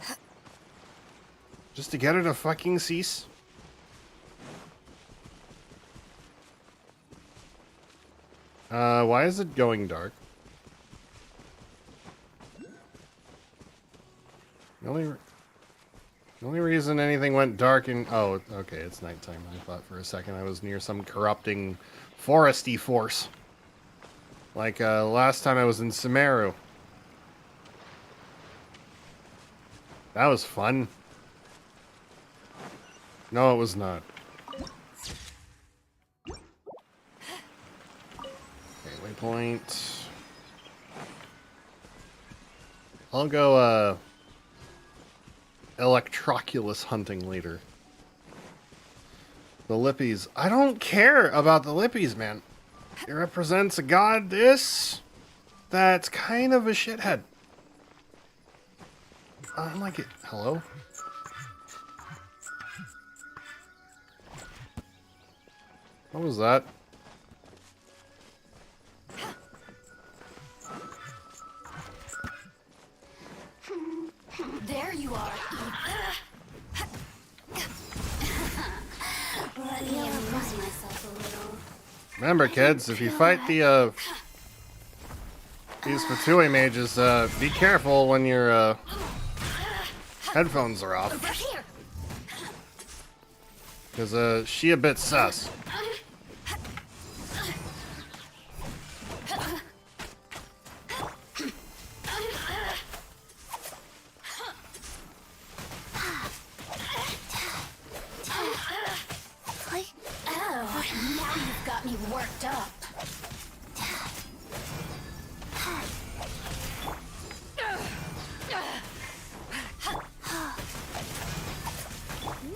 Just to get her to fucking cease. Why is it going dark? The only reason anything went dark in... Oh, okay, it's nighttime. I thought for a second I was near some corrupting foresty force. Like, last time I was in Sumeru. That was fun. No, it was not. Okay, waypoint. I'll go, Electroculus hunting later. The Lippies. I don't care about the Lippies, man. It represents a goddess that's kind of a shithead. I don't like it. Hello? What was that? There you are. Let me amuse myself a little. Remember, kids, if you fight the, these Fatui mages, be careful when your, headphones are off. Because, she a bit sus. Now you've got me worked up.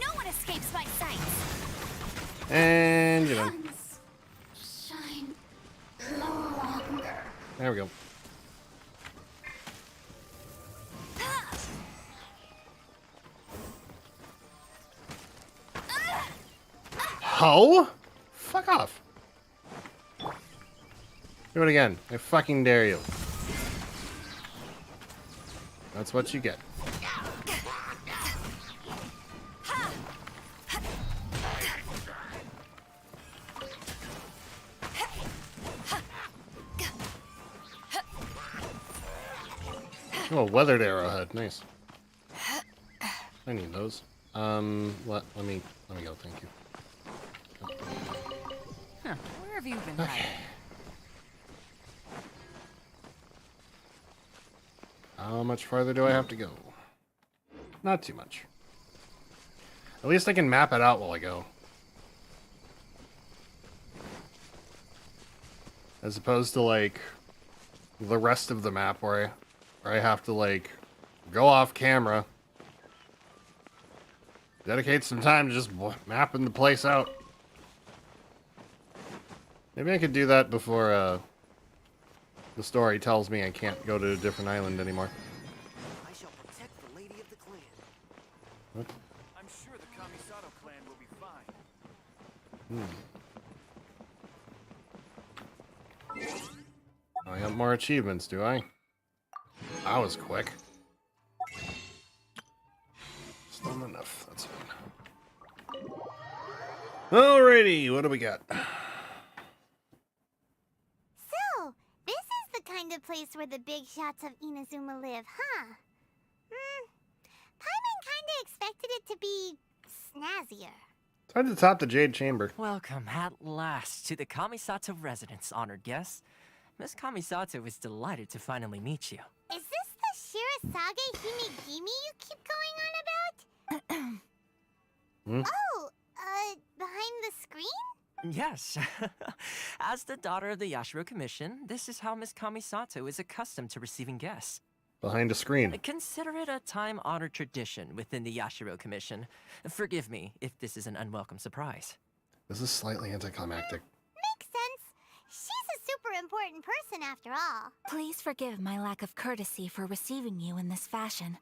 No one escapes my sight. And, you know. Shine no longer. There we go. Ho? Fuck off. Do it again. I fucking dare you. That's what you get. Oh, weathered arrowhead. Nice. I need those. Let me go. Thank you. Huh, where have you been hiding? How much farther do I have to go? Not too much. At least I can map it out while I go. As opposed to, like, the rest of the map where I have to, like, go off camera. Dedicate some time to just mapping the place out. Maybe I could do that before, the story tells me I can't go to a different island anymore. I shall protect the lady of the clan. What? I'm sure the Kamisato clan will be fine. I got more achievements, do I? That was quick. Still not enough, that's fine. Alrighty, what do we got? So, this is the kind of place where the big shots of Inazuma live, huh? Paimon kinda expected it to be snazzier. Time to top the Jade Chamber. Welcome at last to the Kamisato residence, honored guests. Miss Kamisato is delighted to finally meet you. Is this the Shirazage Himegimi you keep going on about? Oh, behind the screen? Yes. As the daughter of the Yashiro Commission, this is how Miss Kamisato is accustomed to receiving guests. Behind a screen. Consider it a time-honored tradition within the Yashiro Commission. Forgive me if this is an unwelcome surprise. This is slightly anticlimactic. Makes sense. She's a super important person after all. Please forgive my lack of courtesy for receiving you in this fashion,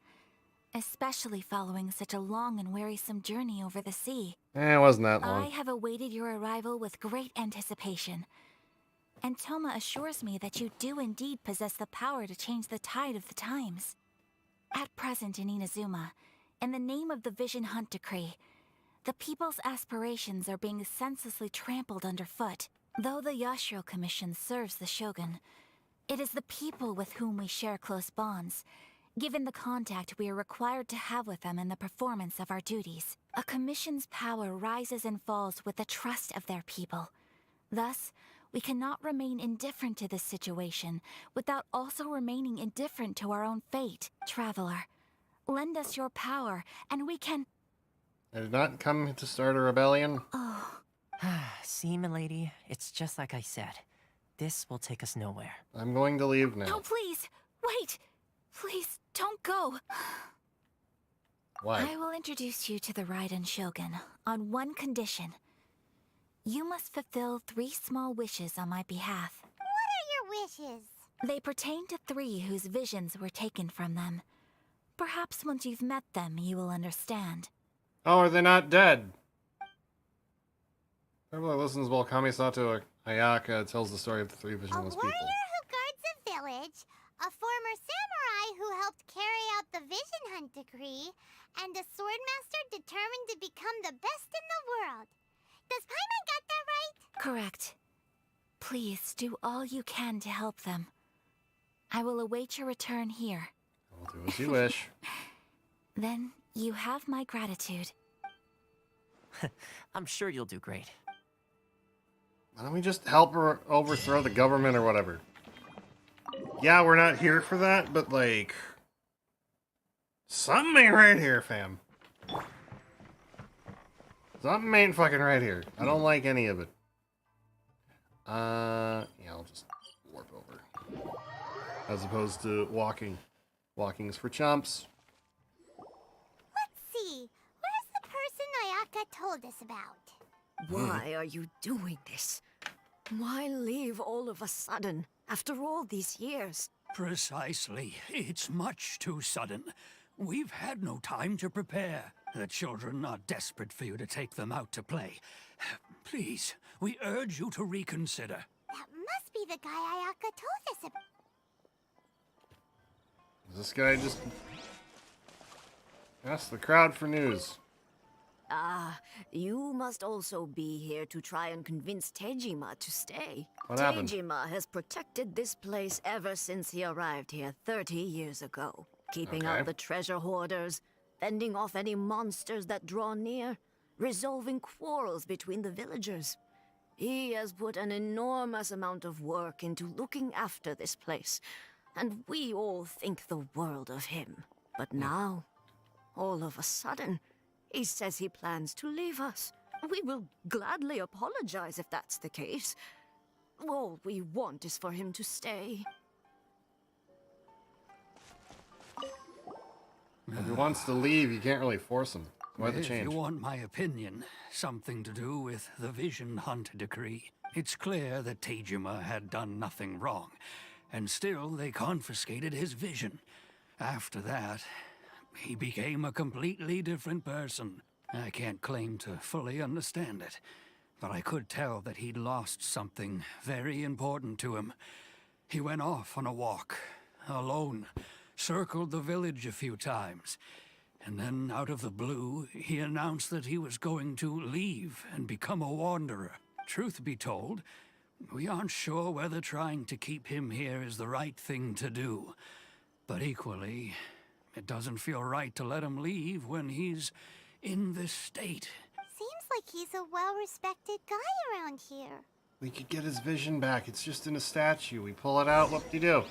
especially following such a long and wearisome journey over the sea. It wasn't that long. I have awaited your arrival with great anticipation, and Toma assures me that you do indeed possess the power to change the tide of the times. At present in Inazuma, in the name of the Vision Hunt Decree, the people's aspirations are being senselessly trampled underfoot. Though the Yashiro Commission serves the Shogun, it is the people with whom we share close bonds, given the contact we are required to have with them in the performance of our duties. A commission's power rises and falls with the trust of their people. Thus, we cannot remain indifferent to this situation without also remaining indifferent to our own fate. Traveler, lend us your power, and we can... I did not come to start a rebellion. Oh. See, milady, it's just like I said. This will take us nowhere. I'm going to leave now. No, please! Wait! Please, don't go! Why? I will introduce you to the Raiden Shogun on one condition. You must fulfill 3 small wishes on my behalf. What are your wishes? They pertain to 3 whose visions were taken from them. Perhaps once you've met them, you will understand. Oh, are they not dead? Everyone listens while Kamisato Ayaka tells the story of the 3 visionless people. A warrior who guards a village, a former samurai who helped carry out the Vision Hunt Decree, and a swordmaster determined to become the best in the world. Does Paimon got that right? Correct. Please do all you can to help them. I will await your return here. I'll do as you wish. Then you have my gratitude. I'm sure you'll do great. Why don't we just help her overthrow the government or whatever? Yeah, we're not here for that, but like... something ain't right here, fam. Something ain't fucking right here. I don't like any of it. Yeah, I'll just warp over. As opposed to walking. Walking's for chumps. Let's see. Where's the person Ayaka told us about? Why are you doing this? Why leave all of a sudden, after all these years? Precisely. It's much too sudden. We've had no time to prepare. The children are desperate for you to take them out to play. Please, we urge you to reconsider. That must be the guy Ayaka told us about. This guy just asked the crowd for news. Ah, you must also be here to try and convince Tejima to stay. What happened? Tejima has protected this place ever since he arrived here 30 years ago. Keeping Okay. out the treasure hoarders, fending off any monsters that draw near, resolving quarrels between the villagers. He has put an enormous amount of work into looking after this place, and we all think the world of him. But now, all of a sudden, he says he plans to leave us. We will gladly apologize if that's the case. All we want is for him to stay. If he wants to leave, you can't really force him. Why the If change? you want my opinion, something to do with the Vision Hunt Decree. It's clear that Tejima had done nothing wrong, and still they confiscated his vision. After that, he became a completely different person. I can't claim to fully understand it, but I could tell that he'd lost something very important to him. He went off on a walk, alone, circled the village a few times, and then out of the blue, he announced that he was going to leave and become a wanderer. Truth be told, we aren't sure whether trying to keep him here is the right thing to do. But equally, it doesn't feel right to let him leave when he's in this state. Seems like he's a well-respected guy around here. We could get his vision back. It's just in a statue. We pull it out, whoop-de-doo.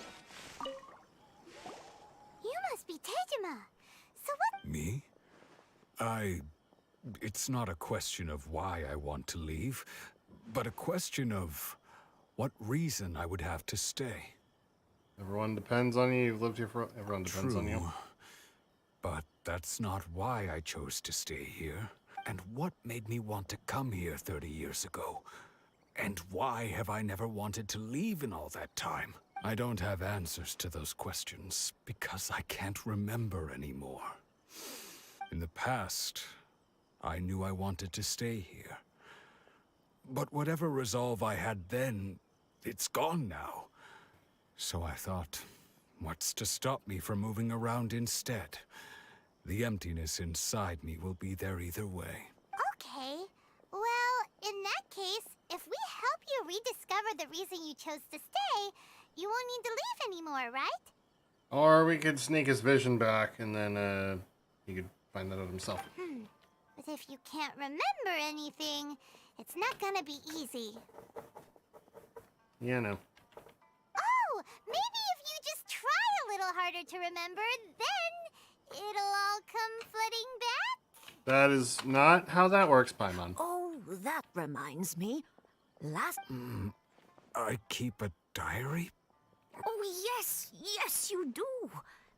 You must be Tejima. So what? Me? It's not a question of why I want to leave, but a question of what reason I would have to stay. Everyone depends on you. You've lived here for... Everyone depends on you. True. But that's not why I chose to stay here. And what made me want to come here 30 years ago? And why have I never wanted to leave in all that time? I don't have answers to those questions because I can't remember anymore. In the past, I knew I wanted to stay here. But whatever resolve I had then, it's gone now. So I thought, what's to stop me from moving around instead? The emptiness inside me will be there either way. Okay. Well, in that case, if we help you rediscover the reason you chose to stay, you won't need to leave anymore, right? Or we could sneak his vision back, and then he could find that out himself. But if you can't remember anything, it's not gonna be easy. Yeah, no. Oh, maybe if you just try a little harder to remember, then it'll all come flooding back? That is not how that works, Paimon. Oh, that reminds me. Last... I keep a diary? Oh, yes, you do.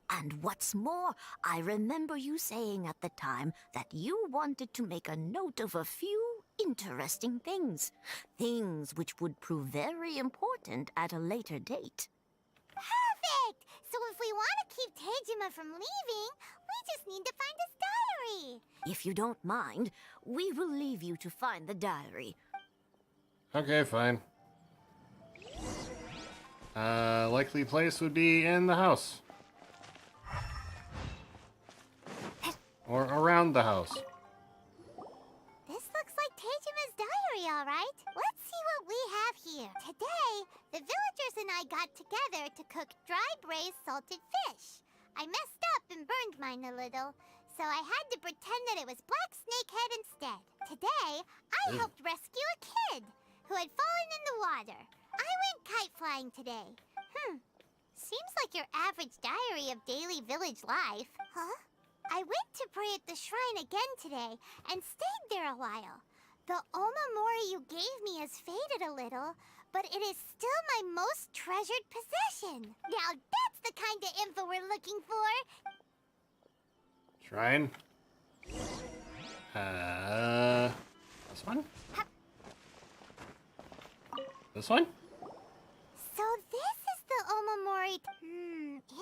And what's more, I remember you saying at the time that you wanted to make a note of a few interesting things. Things which would prove very important at a later date. Perfect! So if we want to keep Tejima from leaving, we just need to find his diary. If you don't mind, we will leave you to find the diary. Okay, fine. Likely place would be in the house. Or around the house. This looks like Tejima's diary, all right. Let's see what we have here. Today, the villagers and I got together to cook dry braised salted fish. I messed up and burned mine a little, so I had to pretend that it was black snakehead instead. Today, I helped rescue a kid who had fallen in the water. I went kite flying today. Seems like your average diary of daily village life. Huh? I went to pray at the shrine again today and stayed there a while. The omamori you gave me has faded a little, but it is still my most treasured possession. Now that's the kind of info we're looking for. Shrine. This one? This one? So this is the omamori.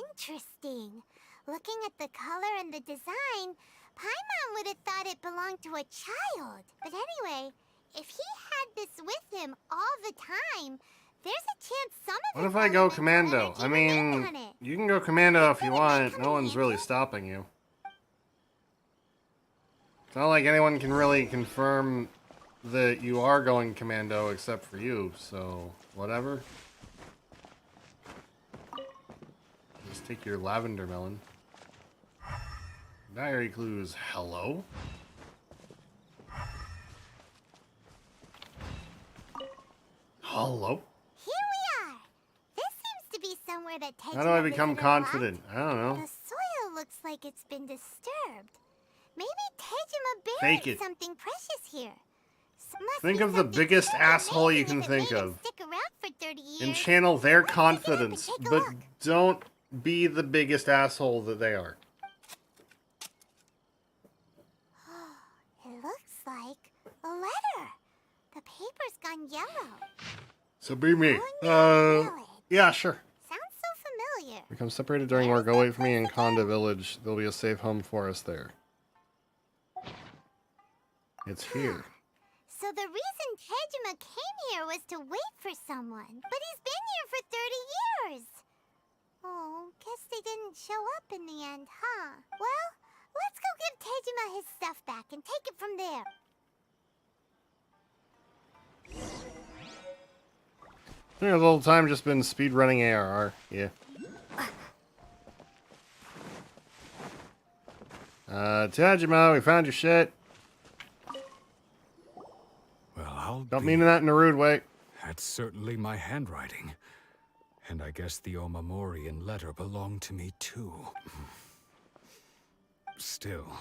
Interesting. Looking at the color and the design, Paimon would have thought it belonged to a child. But anyway, if he had this with him all the time, there's a chance some of What if I go commando? I mean, you can go commando if you want. No one's really stopping you. It's not like anyone can really confirm that you are going commando except for you, so whatever. Just take your lavender melon. Diary clues. Hello? Hello? Here we are. This seems to be somewhere that Tejima How do I become visited a lot. confident? I don't know. The soil looks like it's been disturbed. Maybe Tejima Fake buried it. something precious here. Must Think be of the something biggest so asshole you amazing can if it think made him of. Stick around for 30 years. And channel their confidence, but don't be the biggest asshole that they are. It looks like a letter. The paper's gone yellow. So be me. Yeah, sure. Sounds so familiar. Become separated during work. Go wait for me in Konda Village. There'll be a safe home for us there. It's here. So the reason Tejima came here was to wait for someone. But he's been here for 30 years. Oh, guess they didn't show up in the end, huh? Well, let's go give Tejima his stuff back and take it from there. I think the whole time just been speedrunning ARR. Yeah. Tajima, we found your shit. Well, Don't mean that in a rude way. That's certainly my handwriting. And I guess the omamori and letter belong to me too. Still,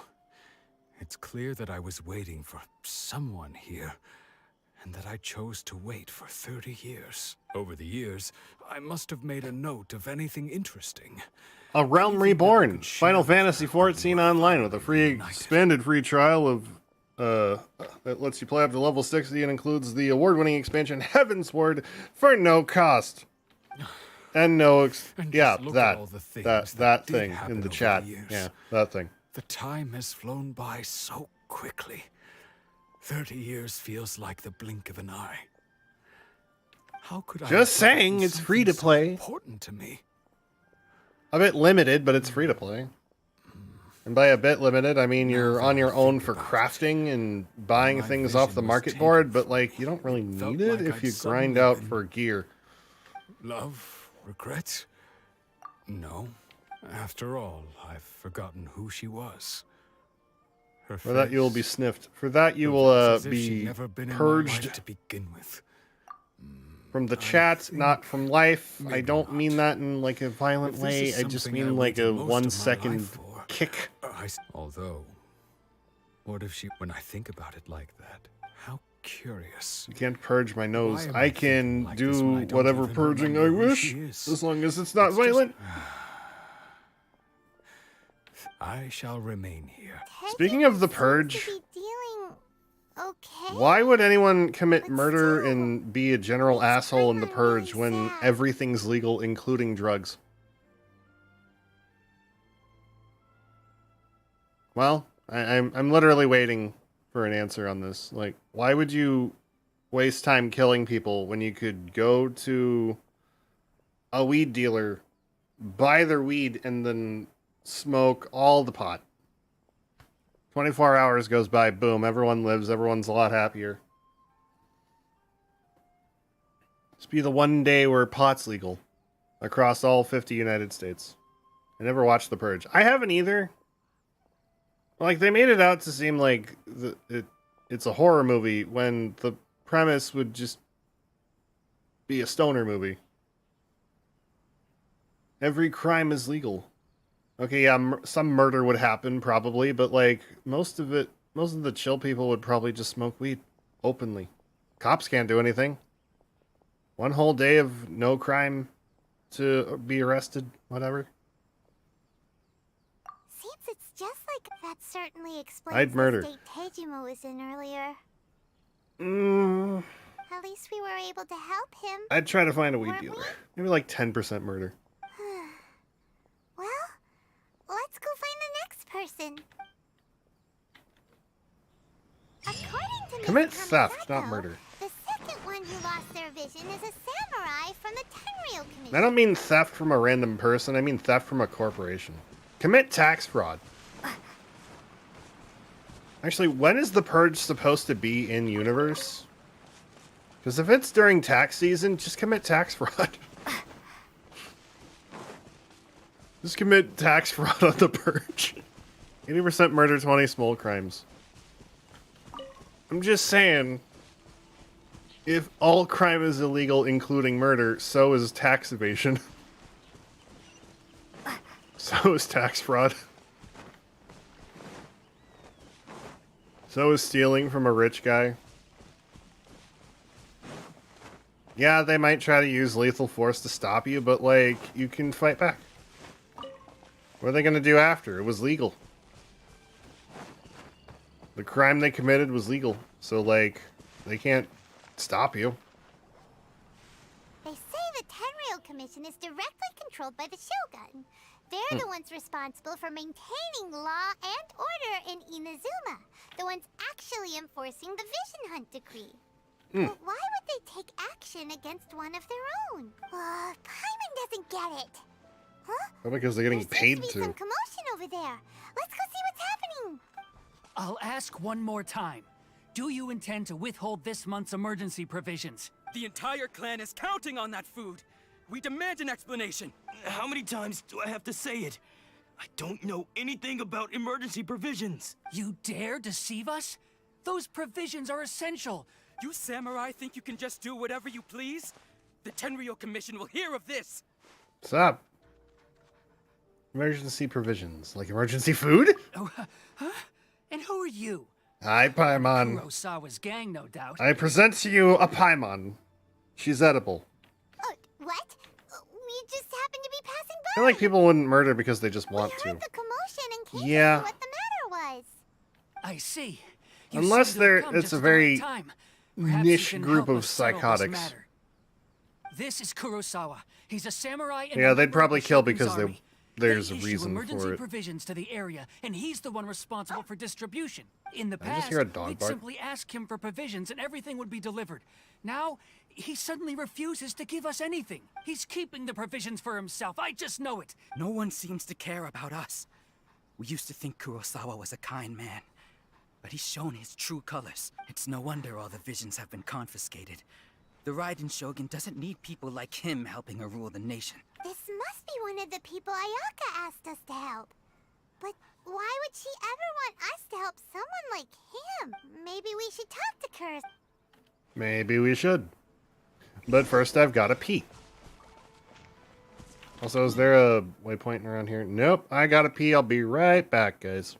it's clear that I was waiting for someone here, and that I chose to wait for 30 years. Over the years, I must have made a note of anything interesting. A Realm Reborn. Final Fantasy XIV Online with a free expanded free trial of that lets you play up to level 60 and includes the award-winning expansion Heavensward for no cost. And no, yeah, that thing in the chat. Yeah, that thing. The time has flown by so quickly. 30 years feels like the blink of an eye. How could I just saying, it's free to play. Important to me. A bit limited, but it's free to play. And by a bit limited, I mean you're on your own for crafting and buying things off the market board, but like you don't really need it if you grind out for gear. Love, regret? No. After all, I've forgotten who she was. For that you will be sniffed. For that you will be purged to begin with. From the chat, not from life. I don't mean that in like a violent way. I just mean like a 1 second kick. Although, what if she, when I think about it like that, how curious. You can't purge my nose. I can do whatever purging I wish, as long as it's not violent. I shall remain here. Speaking of the purge, okay. Why would anyone commit murder and be a general asshole in the purge when everything's legal, including drugs? Well, I'm literally waiting for an answer on this. Like, why would you waste time killing people when you could go to a weed dealer, buy their weed, and then smoke all the pot? 24 hours goes by, boom, everyone lives, everyone's a lot happier. This be the one day where pot's legal across all 50 United States. I never watched The Purge. I haven't either. Like, they made it out to seem like it's a horror movie when the premise would just be a stoner movie. Every crime is legal. Okay, yeah, some murder would happen, probably, but, like, most of the chill people would probably just smoke weed openly. Cops can't do anything. One whole day of no crime to be arrested, whatever. Seems it's just like that certainly explains I'd murder. the state Tejima was in earlier. At least we were able to help him. I'd try to find a weed dealer. Maybe like 10% murder. Well, let's go find the next person. According to Commit Miss theft, not Kamisato, murder. the second one who lost their vision is a samurai from the Tenryou Commission. I don't mean theft from a random person, I mean theft from a corporation. Commit tax fraud. Actually, when is the purge supposed to be in universe? Because if it's during tax season, just commit tax fraud. Just commit tax fraud on the purge. 80% murder, 20 small crimes. I'm just saying, if all crime is illegal, including murder, so is tax evasion. So is tax fraud. So is stealing from a rich guy. Yeah, they might try to use lethal force to stop you, but, like, you can fight back. What are they going to do after? It was legal. The crime they committed was legal. So, like, they can't stop you. They say the Tenryou Commission is directly controlled by the Shogun. They're the ones responsible for maintaining law and order in Inazuma. The ones actually enforcing the Vision Hunt Decree. But why would they take action against one of their own? Paimon doesn't get it. Huh? Probably because they're getting paid There seems to be some commotion over there. Let's go see what's happening. I'll ask one more time. Do you intend to withhold this month's emergency provisions? The entire clan is counting on that food. We demand an explanation. How many times do I have to say it? I don't know anything about emergency provisions. You dare deceive us? Those provisions are essential. You samurai think you can just do whatever you please? The Tenryou Commission will hear of this. What's up? Emergency provisions. Like emergency food? Oh, huh? And who are you? Hi, Paimon. Kurosawa's gang, no doubt. I present to you a Paimon. She's edible. What? We just happened to be passing by. I feel like people wouldn't murder because they just want We heard the commotion and came Yeah. to see what the matter was. I see. Unless seem to have they're, come it's just a at the right very time. Perhaps you niche can group help of us settle this psychotics. matter. This is Kurosawa. He's a samurai and Yeah, a they'd member of probably the kill Shogun's because army. there's a They issue reason emergency for it. provisions to the area, and he's the one responsible for distribution. In the Did I just past, hear a dog we'd bark? simply ask him for provisions and everything would be delivered. Now, he suddenly refuses to give us anything. He's keeping the provisions for himself. I just know it. No one seems to care about us. We used to think Kurosawa was a kind man, but he's shown his true colors. It's no wonder all the visions have been confiscated. The Raiden Shogun doesn't need people like him helping her rule the nation. This must be one of the people Ayaka asked us to help. But why would she ever want us to help someone like him? Maybe we should talk to Kurs. Maybe we should. But first I've got to pee. Also, is there a waypoint around here? Nope, I gotta pee. I'll be right back, guys.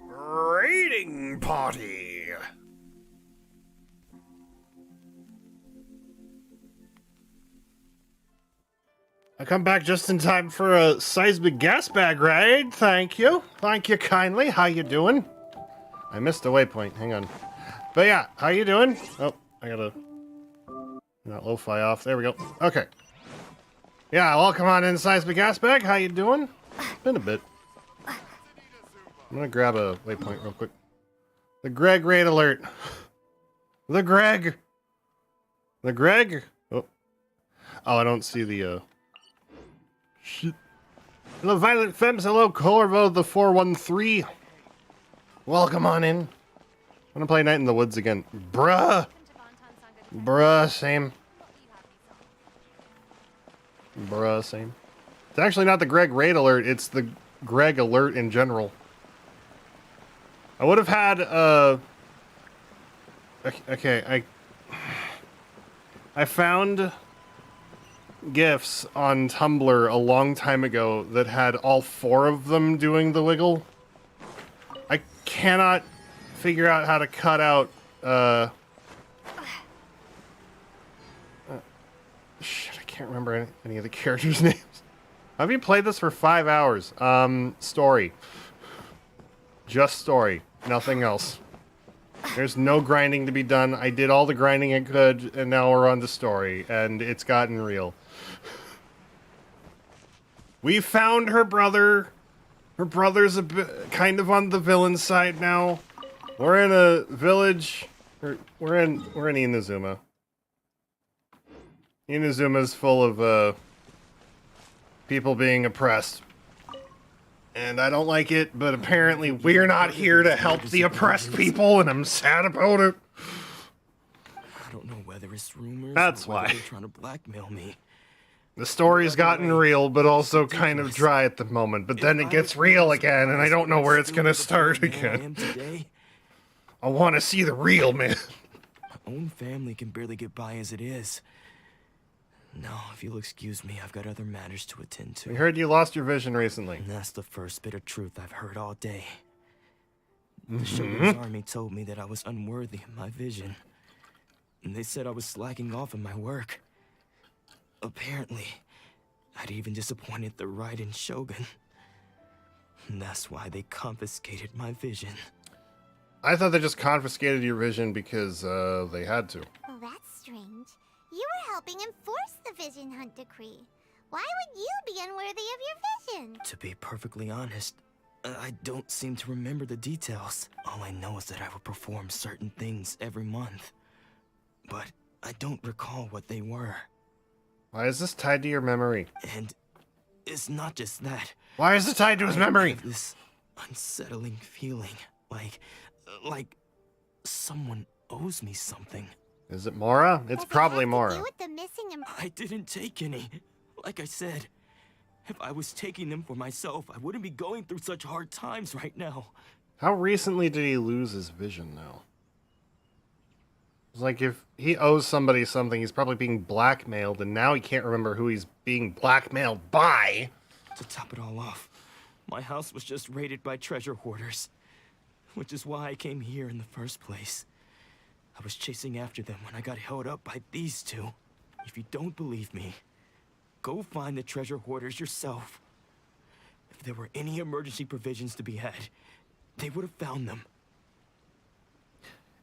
Raiding party. I come back just in time for a seismic gas bag raid. Thank you. Thank you kindly. How you doing? I missed a waypoint. Hang on. But yeah, how you doing? Oh, I gotta... Not lo-fi off. There we go. Okay. Yeah, welcome on in, seismic gas bag. How you doing? Been a bit. I'm gonna grab a waypoint real quick. The Greg raid alert. The Greg. The Greg. Oh, I don't see the. Shit. Hello, Violet Femmes. Hello, Corvo the 413. Welcome on in. I'm gonna play Night in the Woods again. Bruh. Bruh, same. Bruh, same. It's actually not the Greg raid alert. It's the Greg alert in general. I would have had, okay, I found GIFs on Tumblr a long time ago that had all 4 of them doing the wiggle. I cannot figure out how to cut out, shit, I can't remember any of the characters' names. Have you played this for 5 hours? Story. Just story. Nothing else. There's no grinding to be done. I did all the grinding I could, and now we're on the story, and it's gotten real. We found her brother. Her brother's kind of on the villain side now. We're in a village. We're in Inazuma. Inazuma's full of people being oppressed. And I don't like it, but apparently we're not here to help the oppressed people, and I'm sad about it. don't know whether it's rumors That's or whether why. they're trying to blackmail me. The story's gotten real, but also kind of dry at the moment. But then it gets real again, and I don't know where it's gonna start again. I want to see the real man. My own family can barely get by as it is. No, if you'll excuse me, I've got other matters to attend to. We heard you lost your vision recently. And that's the first bit of truth I've heard all day. The Shogun's army told me that I was unworthy of my vision. And they said I was slacking off in my work. Apparently, I'd even disappointed the Raiden Shogun. And that's why they confiscated my vision. I thought they just confiscated your vision because they had to. Well, that's strange. You were helping enforce the Vision Hunt Decree. Why would you be unworthy of your vision? To be perfectly honest, I don't seem to remember the details. All I know is that I would perform certain things every month. But I don't recall what they were. Why is this tied to your memory? And it's not just that. Why is it tied to his memory? I have this unsettling feeling, like someone owes me something. Is it Mora? It's probably Mora. I didn't take any. Like I said, if I was taking them for myself, I wouldn't be going through such hard times right now. How recently did he lose his vision now? It's like if he owes somebody something, he's probably being blackmailed, and now he can't remember who he's being blackmailed by. To top it all off, my house was just raided by treasure hoarders, which is why I came here in the first place. I was chasing after them when I got held up by these two. If you don't believe me, go find the treasure hoarders yourself. If there were any emergency provisions to be had, they would have found them.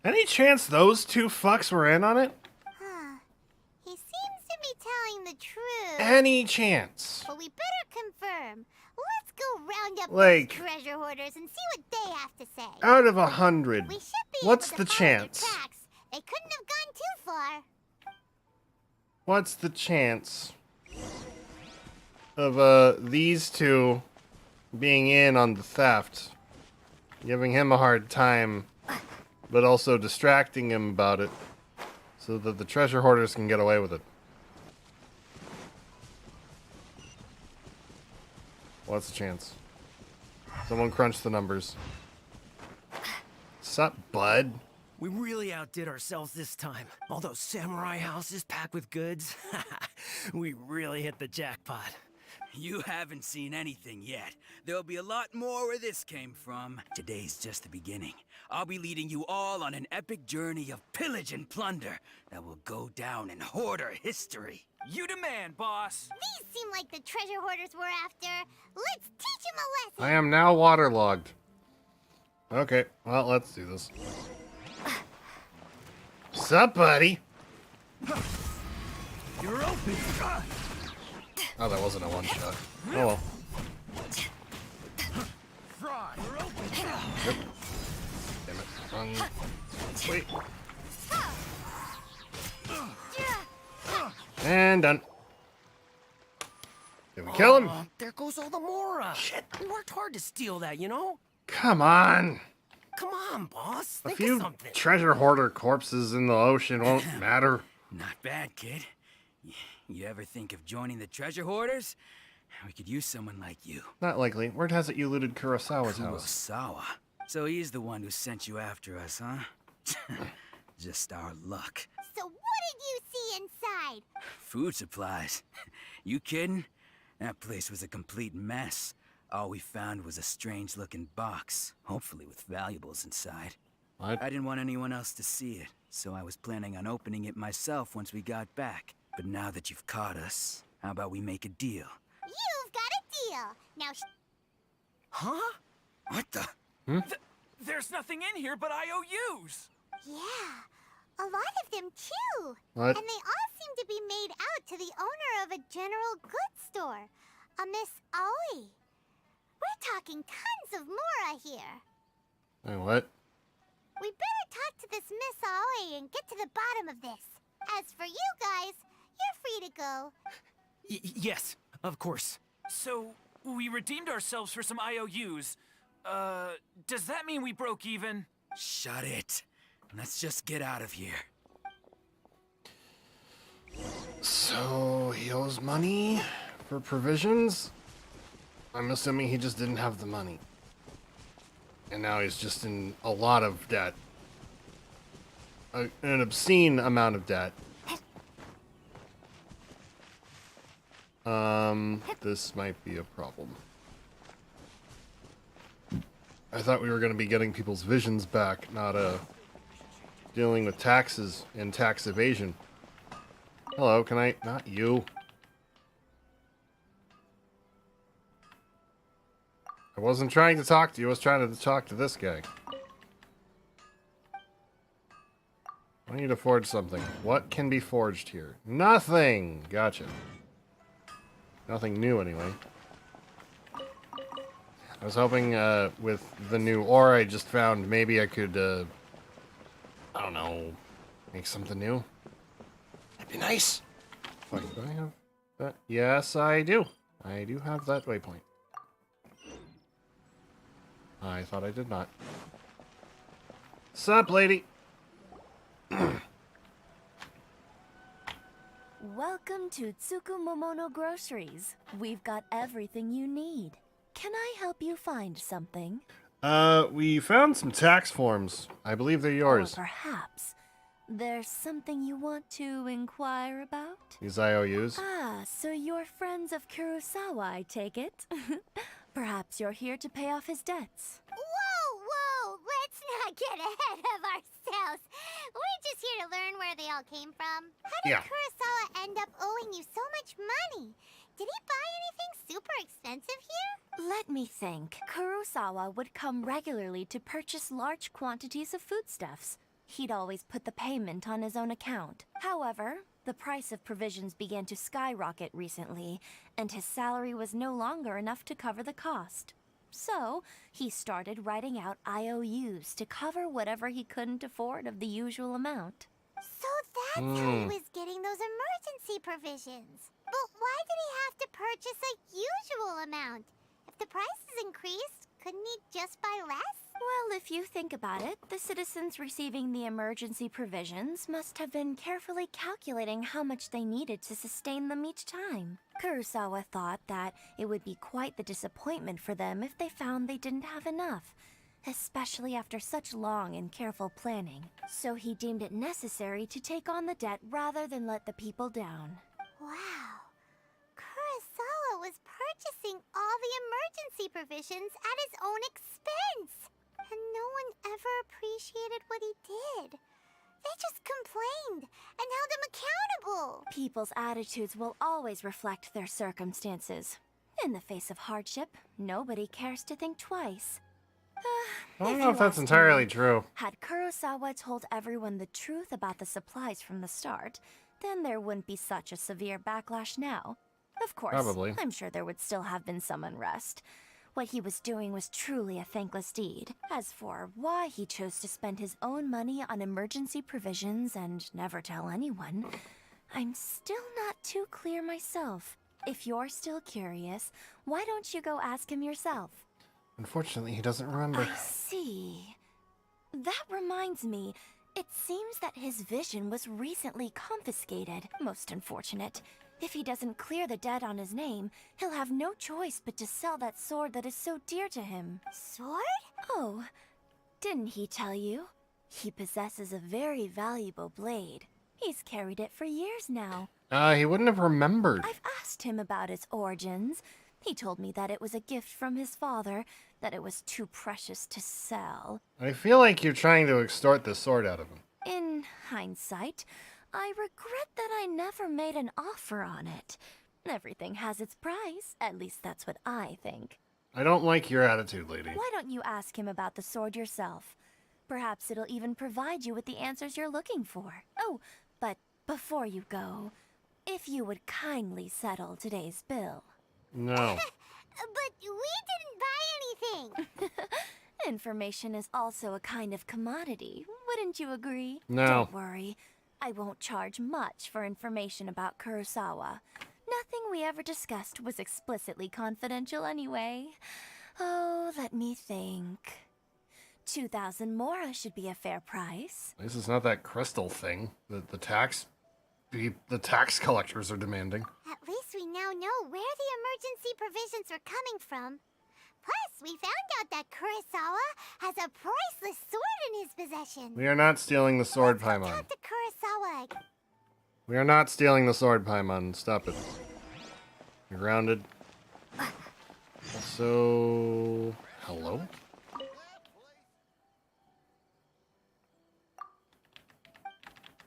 Any chance those two fucks were in on it? Huh. He seems to be telling the truth. Any chance? But we better confirm. Let's go round up Like, those treasure hoarders and see what they have to say. Out of 100, We should be what's able the to follow their chance? tracks. They couldn't have gone too far. What's the chance of these two being in on the theft, giving him a hard time, but also distracting him about it so that the treasure hoarders can get away with it? What's the chance? Someone crunch the numbers. Sup, bud? We really outdid ourselves this time. All those samurai houses packed with goods. We really hit the jackpot. You haven't seen anything yet. There'll be a lot more where this came from. Today's just the beginning. I'll be leading you all on an epic journey of pillage and plunder that will go down in hoarder history. You demand, boss. These seem like the treasure hoarders we're after. Let's teach them a lesson. I am now waterlogged. Okay, well, let's do this. Sup, buddy? You're open. Oh, that wasn't a one shot. Oh well. Fry. You're open. Yep. Damn it. Wrong. Wait. And done. Did we kill him? There goes all the Mora. Shit. We worked hard to steal that, you know? Come on. Come on, boss. A Think few of something. treasure hoarder corpses in the ocean won't matter. Not bad, kid. You ever think of joining the treasure hoarders? We could use someone like you. Not likely. Word has it you looted Kurosawa's house. Kurosawa? So he's the one who sent you after us, huh? Just our luck. So what did you see inside? Food supplies. You kidding? That place was a complete mess. All we found was a strange-looking box, hopefully with valuables inside. What? I didn't want anyone else to see it, so I was planning on opening it myself once we got back. But now that you've caught us, how about we make a deal? You've got a deal. Now Huh? What the? There's nothing in here but IOUs. Yeah, a lot of them too. What? And they all seem to be made out to the owner of a general goods store, a Miss Aoi. We're talking tons of Mora here. Wait, what? We better talk to this Miss Aoi and get to the bottom of this. As for you guys, you're free to go. Yes, of course. So, we redeemed ourselves for some IOUs. Does that mean we broke even? Shut it. Let's just get out of here. money for provisions? I'm assuming he just didn't have the money. And now he's just in a lot of debt. An obscene amount of debt. This might be a problem. I thought we were going to be getting people's visions back, not dealing with taxes and tax evasion. Hello, can I... Not you. I wasn't trying to talk to you, I was trying to talk to this guy. I need to forge something. What can be forged here? Nothing! Gotcha. Nothing new, anyway. I was hoping, with the new ore I just found, maybe I could, I don't know, make something new. That'd be nice. Wait, do I have that? Yes, I do. I do have that waypoint. I thought I did not. Sup, lady? Welcome to Tsukumomono Groceries. We've got everything you need. Can I help you find something? We found some tax forms. I believe they're yours. Or perhaps there's something you want to inquire about? These IOUs? Ah, so you're friends of Kurosawa, I take it? Perhaps you're here to pay off his debts. Whoa! Let's not get ahead of ourselves. We're just here to learn where they all came from. How did Kurosawa end up owing you so much money? Did he buy anything super expensive here? Let me think. Kurosawa would come regularly to purchase large quantities of foodstuffs. He'd always put the payment on his own account. However, the price of provisions began to skyrocket recently, and his salary was no longer enough to cover the cost. So, he started writing out IOUs to cover whatever he couldn't afford of the usual amount. So that's how he was getting those emergency provisions. But why did he have to purchase a usual amount? If the prices increased, couldn't he just buy less? Well, if you think about it, the citizens receiving the emergency provisions must have been carefully calculating how much they needed to sustain them each time. Kurosawa thought that it would be quite the disappointment for them if they found they didn't have enough, especially after such long and careful planning. So he deemed it necessary to take on the debt rather than let the people down. Wow. Kurosawa was purchasing all the emergency provisions at his own expense. And no one ever appreciated what he did. They just complained and held him accountable. People's attitudes will always reflect their circumstances. In the face of hardship, nobody cares to think twice. I don't know if that's entirely true. Had Kurosawa told everyone the truth about the supplies from the start, then there wouldn't be such a severe backlash now. Of course, Probably. I'm sure there would still have been some unrest. What he was doing was truly a thankless deed. As for why he chose to spend his own money on emergency provisions and never tell anyone, I'm still not too clear myself. If you're still curious, why don't you go ask him yourself? Unfortunately, he doesn't remember. I see. That reminds me, it seems that his vision was recently confiscated. Most unfortunate. If he doesn't clear the debt on his name, he'll have no choice but to sell that sword that is so dear to him. Sword? Oh, didn't he tell you? He possesses a very valuable blade. He's carried it for years now. He wouldn't have remembered. I've asked him about its origins. He told me that it was a gift from his father, that it was too precious to sell. I feel like you're trying to extort the sword out of him. In hindsight, I regret that I never made an offer on it. Everything has its price, at least that's what I think. I don't like your attitude, lady. Why don't you ask him about the sword yourself? Perhaps it'll even provide you with the answers you're looking for. Oh, but before you go, if you would kindly settle today's bill. No. But we didn't buy anything. Information is also a kind of commodity, wouldn't you agree? No. Don't worry. I won't charge much for information about Kurosawa. Nothing we ever discussed was explicitly confidential anyway. Oh, let me think. 2,000 mora should be a fair price. This is not that crystal thing that the tax collectors are demanding. At least we now know where the emergency provisions were coming from. Plus, we found out that Kurosawa has a priceless sword in his possession. We are not stealing the sword, Let's go Paimon. talk to Kurosawa again. We are not stealing the sword, Paimon. Stop it. You're grounded. So... hello?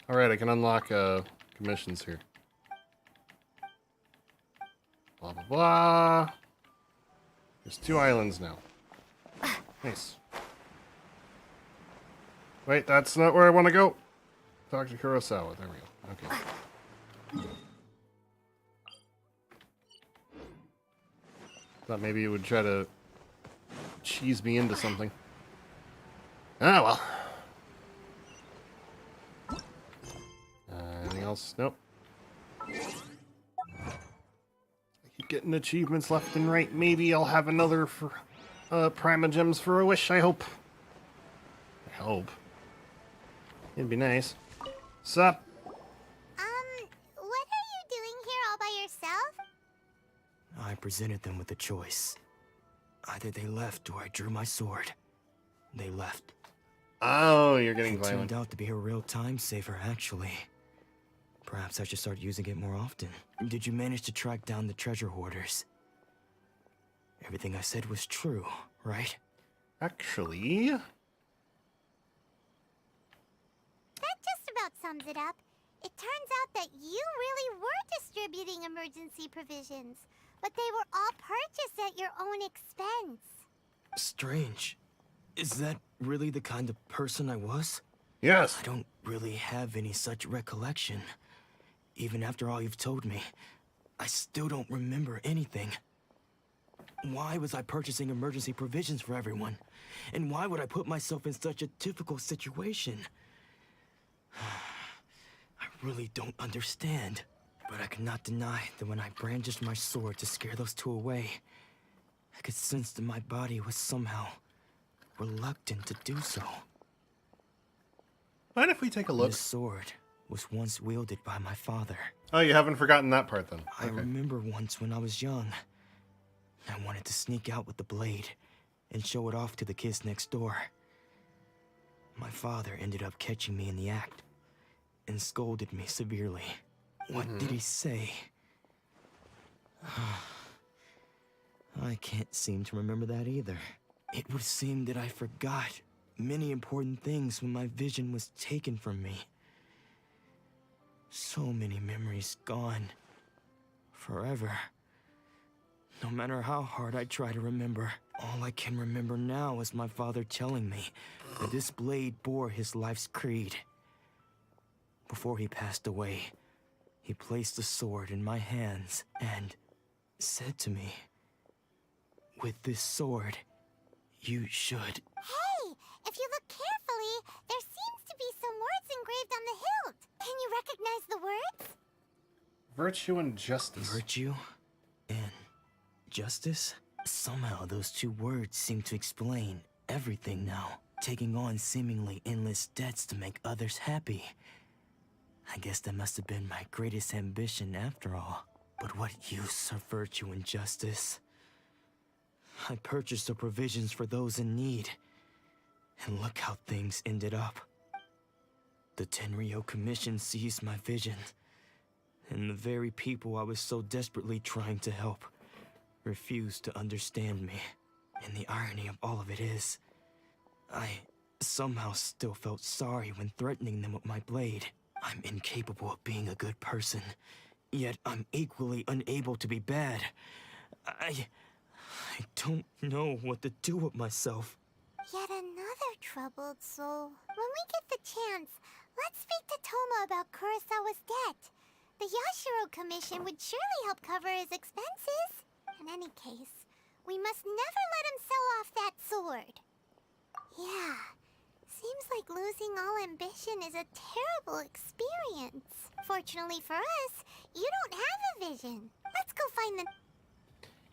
Alright, I can unlock commissions here. Blah, blah, blah. There's 2 islands now. Nice. Wait, that's not where I want to go. Talk to Kurosawa. There we go. Okay. Thought maybe you would try to cheese me into something. Ah, well. Anything else? Nope. I keep getting achievements left and right. Maybe I'll have another for Primogems for a wish, I hope. I hope. It'd be nice. Sup? What are you doing here all by yourself? I presented them with a choice. Either they left or I drew my sword. They left. Oh, you're getting it violent. Turned out to be a real time saver, actually. Perhaps I should start using it more often. Did you manage to track down the treasure hoarders? Everything I said was true, right? Actually... that just about sums it up. It turns out that you really were distributing emergency provisions, but they were all purchased at your own expense. Strange. Is that really the kind of person I was? Yes. I don't really have any such recollection. Even after all you've told me, I still don't remember anything. Why was I purchasing emergency provisions for everyone? And why would I put myself in such a difficult situation? I really don't understand. But I cannot deny that when I brandished my sword to scare those 2 away, I could sense that my body was somehow reluctant to do so. Mind if we take a look? This sword was once wielded by my father. Oh, you haven't forgotten that part then. I remember once when I was young, I wanted to sneak out with the blade and show it off to the kids next door. My father ended up catching me in the act and scolded me severely. What did he say? I can't seem to remember that either. It would seem that I forgot many important things when my vision was taken from me. So many memories gone. Forever. No matter how hard I try to remember, all I can remember now is my father telling me that this blade bore his life's creed. Before he passed away, he placed the sword in my hands and said to me, "With this sword, you should..." Hey, if you look carefully, there seems to be some words engraved on the hilt. Can you recognize the words? Virtue and justice. Virtue and justice? Somehow those 2 words seem to explain everything now. Taking on seemingly endless debts to make others happy. I guess that must have been my greatest ambition after all. But what use are virtue and justice? I purchased the provisions for those in need. And look how things ended up. The Tenryo Commission seized my vision. And the very people I was so desperately trying to help refused to understand me. And the irony of all of it is, I somehow still felt sorry when threatening them with my blade. I'm incapable of being a good person, yet I'm equally unable to be bad. I don't know what to do with myself. Yet another troubled soul. When we get the chance, let's speak to Toma about Kurosawa's debt. The Yashiro Commission would surely help cover his expenses. In any case, we must never let him sell off that sword. Yeah, seems like losing all ambition is a terrible experience. Fortunately for us, you don't have a vision. Let's go find the...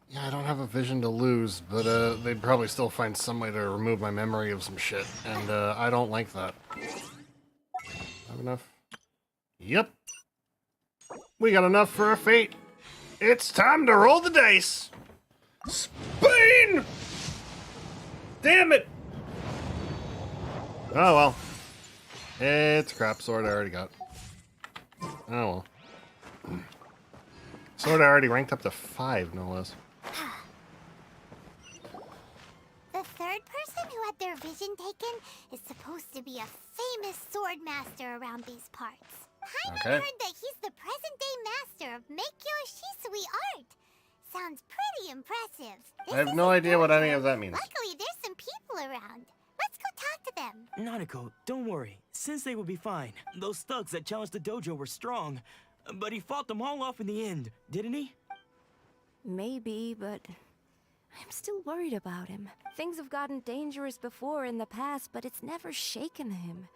Yeah, I don't have a vision to lose, but they'd probably still find some way to remove my memory of some shit, and I don't like that. Have enough? Yep. We got enough for a fate. It's time to roll the dice. Spain! Damn it! Oh well. It's a crap sword I already got. Oh well. Sword I already ranked up to 5, no less. The third person who had their vision taken is supposed to be a famous sword master around these parts. Paimon Okay. heard that he's the present-day master of Meikyo Shisui art. Sounds pretty impressive. I have no idea what any of that means. Luckily, there's some people around. Let's go talk to them. Nanako, don't worry. Sensei will be fine. Those thugs that challenged the dojo were strong, but he fought them all off in the end, didn't he? Maybe, but I'm still worried about him. Things have gotten dangerous before in the past, but it's never shaken him.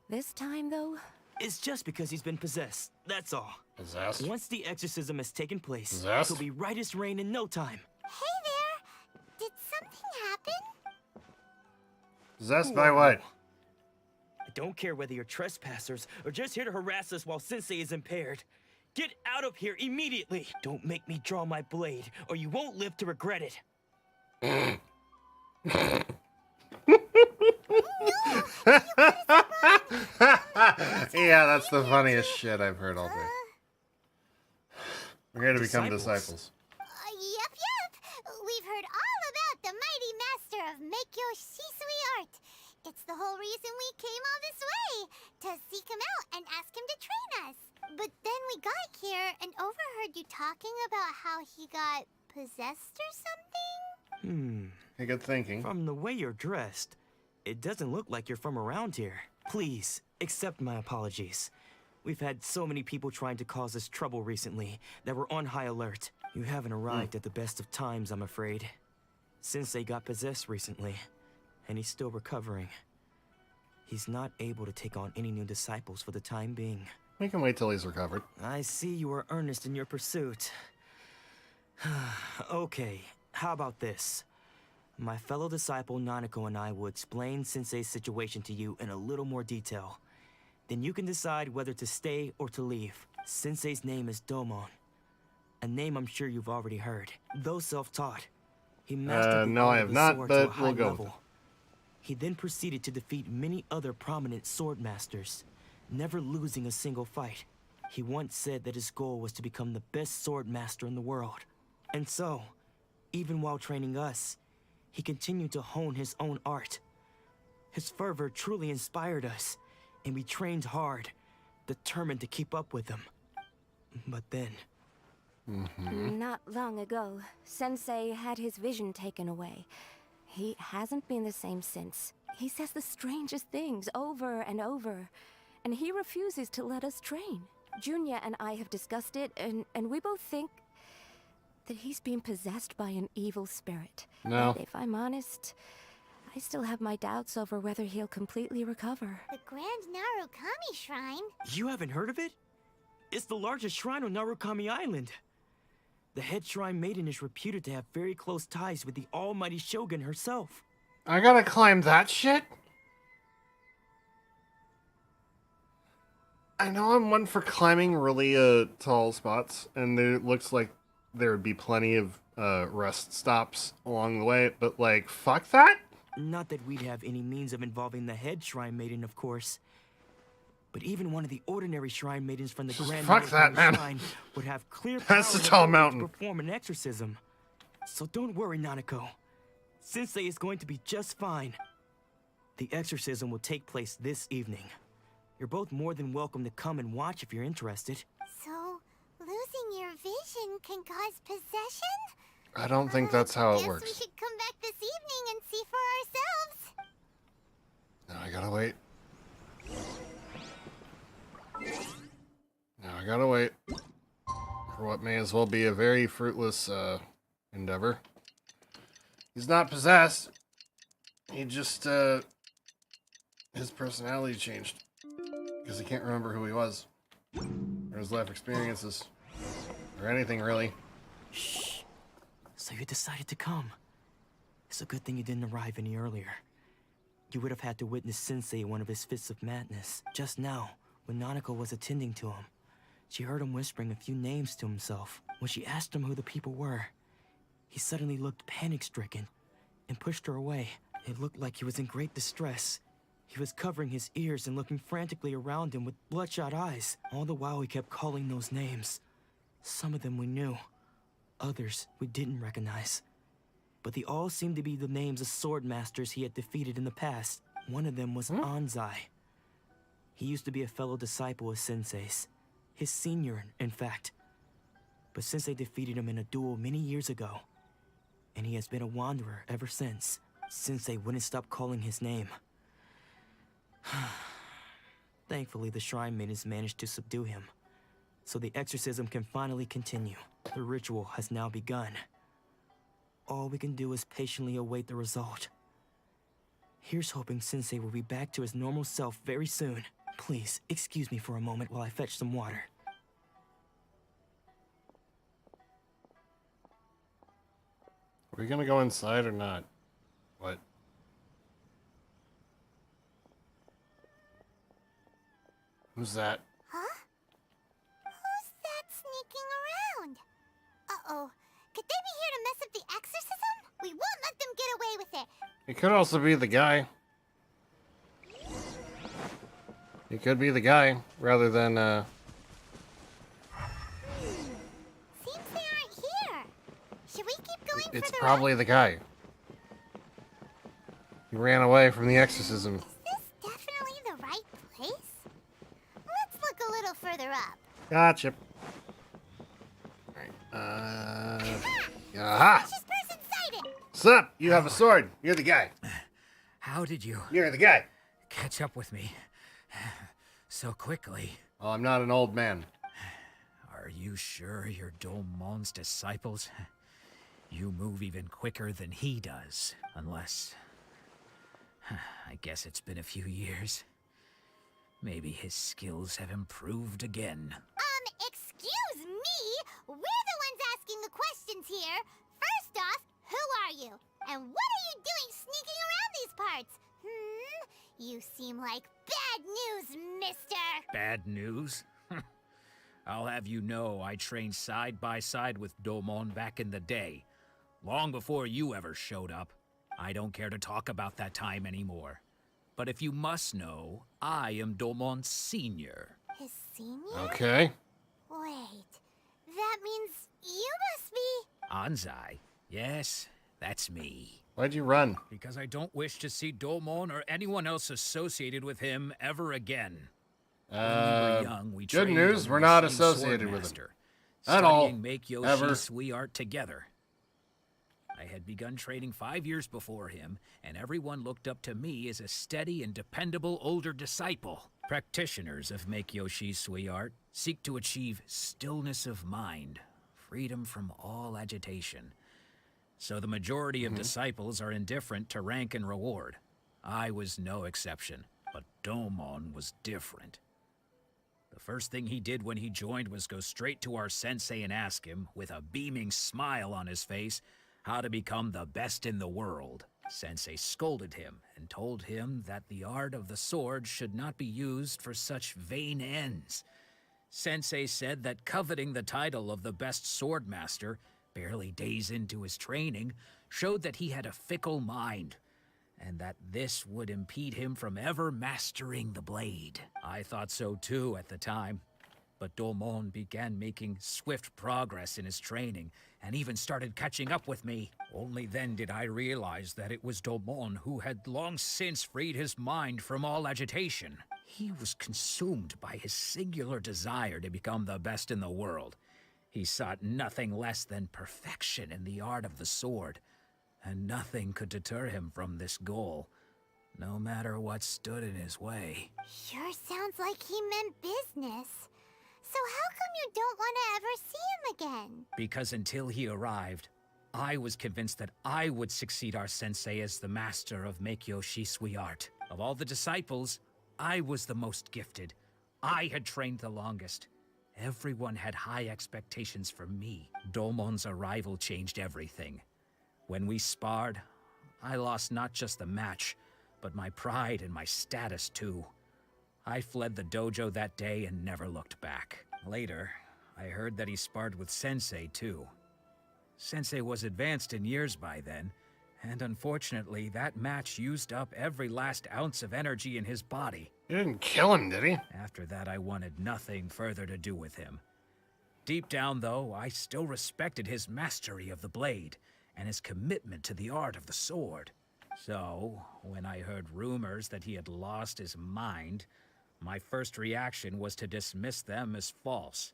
This time, though... It's just because he's been possessed, that's all. Possessed? Once the exorcism has taken place, Possessed? he'll be right as rain in no time. Hey there! Did something happen? Possessed by what? I don't care whether you're trespassers or just here to harass us while Sensei is impaired. Get out of here immediately! Don't make me draw my blade, or you won't live to regret it. Yeah, that's the funniest shit I've heard all day. We're here to become disciples. Yep. We've heard all about the mighty master of Meikyo Shisui art. It's the whole reason we came all this way, to seek him out and ask him to train us. But then we got here and overheard you talking about how he got possessed or something? Hey, good thinking. From the way you're dressed, it doesn't look like you're from around here. Please, accept my apologies. We've had so many people trying to cause us trouble recently that we're on high alert. You haven't arrived at the best of times, I'm afraid. Sensei got possessed recently, and he's still recovering. He's not able to take on any new disciples for the time being. We can wait till he's recovered. I see you are earnest in your pursuit. Okay, how about this? My fellow disciple Nanako and I will explain Sensei's situation to you in a little more detail. Then you can decide whether to stay or to leave. Sensei's name is Domon, a name I'm sure you've already heard. Though self-taught, he mastered the no, art I of have the not, sword but to a high we'll go with level. it. He then proceeded to defeat many other prominent sword masters, never losing a single fight. He once said that his goal was to become the best sword master in the world. And so, even while training us, he continued to hone his own art. His fervor truly inspired us, and we trained hard, determined to keep up with him. But then... Not long ago, Sensei had his vision taken away. He hasn't been the same since. He says the strangest things over and over, and he refuses to let us train. Junya and I have discussed it, and we both think that he's been possessed by an evil spirit. No. And if I'm honest, I still have my doubts over whether he'll completely recover. The Grand Narukami Shrine? You haven't heard of it? It's the largest shrine on Narukami Island. The head shrine maiden is reputed to have very close ties with the almighty Shogun herself. I gotta climb that shit? I know I'm one for climbing really tall spots, and it looks like there would be plenty of rest stops along the way, but like, fuck that? Not that we'd have any means of involving the head shrine maiden, of course. But even one of the ordinary shrine maidens from the Grand Fuck that, Narukami man. Shrine would have clear power That's a and tall ability mountain. to perform an exorcism. So don't worry, Nanako. Sensei is going to be just fine. The exorcism will take place this evening. You're both more than welcome to come and watch if you're interested. So, losing your vision can cause possession? I don't think that's how it Guess we works. should come back this evening and see for ourselves. Now I gotta wait. Now I gotta wait for what may as well be a very fruitless endeavor. He's not possessed. He just his personality changed because he can't remember who he was or his life experiences or anything really. Shh. So you decided to come. It's a good thing you didn't arrive any earlier. You would have had to witness Sensei in one of his fits of madness just now when Nanako was attending to him. She heard him whispering a few names to himself. When she asked him who the people were, he suddenly looked panic-stricken and pushed her away. It looked like he was in great distress. He was covering his ears and looking frantically around him with bloodshot eyes. All the while he kept calling those names. Some of them we knew, others we didn't recognize. But they all seemed to be the names of sword masters he had defeated in the past. One of them was Anzai. He used to be a fellow disciple of Sensei's. His senior, in fact. But Sensei defeated him in a duel many years ago. And he has been a wanderer ever since. Sensei wouldn't stop calling his name. Thankfully, the shrine maidens managed to subdue him. So the exorcism can finally continue. The ritual has now begun. All we can do is patiently await the result. Here's hoping Sensei will be back to his normal self very soon. Please, excuse me for a moment while I fetch some water. Are we gonna go inside or not? What? Who's that? Huh? Who's that sneaking around? Uh-oh. Could they be here to mess up the exorcism? We won't let them get away with it. It could also be the guy. It could be the guy, rather than, Seems they aren't here. Should we keep going It's for the probably the guy. He ran away from the exorcism. Is this definitely the right place? Let's look a little further up. Gotcha. Aha! Suspicious person sighted. What's up? You have a sword. You're the guy. How did you... You're the guy. Catch up with me so quickly? Well, I'm not an old man. Are you sure you're Domon's disciples? You move even quicker than he does, unless... I guess it's been a few years. Maybe his skills have improved again. Excuse me? We're the ones asking the questions here. First off, who are you? And what are you doing sneaking around these parts? You seem like bad news, mister. Bad news? I'll have you know I trained side by side with Domon back in the day. Long before you ever showed up. I don't care to talk about that time anymore. But if you must know, I am Domon's senior. His senior? Okay. Wait, that means you must be... Anzai? Yes, that's me. Why'd you run? Because I don't wish to see Domon or anyone else associated with him ever again. When we were young, we good trained news, under we're the not same associated with him. swordmaster, At all. studying Make-Yoshi Ever. Sui-Art together. I had begun training 5 years before him, and everyone looked up to me as a steady and dependable older disciple. Practitioners of Make-Yoshi Sui-Art seek to achieve stillness of mind, freedom from all agitation. So the majority of disciples are indifferent to rank and reward. I was no exception, but Domon was different. The first thing he did when he joined was go straight to our sensei and ask him, with a beaming smile on his face, how to become the best in the world. Sensei scolded him and told him that the art of the sword should not be used for such vain ends. Sensei said that coveting the title of the best sword master, barely days into his training, showed that he had a fickle mind, and that this would impede him from ever mastering the blade. I thought so too at the time, but Domon began making swift progress in his training, and even started catching up with me. Only then did I realize that it was Domon who had long since freed his mind from all agitation. He was consumed by his singular desire to become the best in the world. He sought nothing less than perfection in the art of the sword, and nothing could deter him from this goal, no matter what stood in his way. Sure sounds like he meant business. So how come you don't want to ever see him again? Because until he arrived, I was convinced that I would succeed our sensei as the master of Make-Yoshi Sui-Art. Of all the disciples, I was the most gifted. I had trained the longest. Everyone had high expectations for me. Domon's arrival changed everything. When we sparred, I lost not just the match, but my pride and my status too. I fled the dojo that day and never looked back. Later, I heard that he sparred with Sensei, too. Sensei was advanced in years by then, and unfortunately, that match used up every last ounce of energy in his body. You didn't kill him, did he? After that, I wanted nothing further to do with him. Deep down, though, I still respected his mastery of the blade and his commitment to the art of the sword. So, when I heard rumors that he had lost his mind, my first reaction was to dismiss them as false.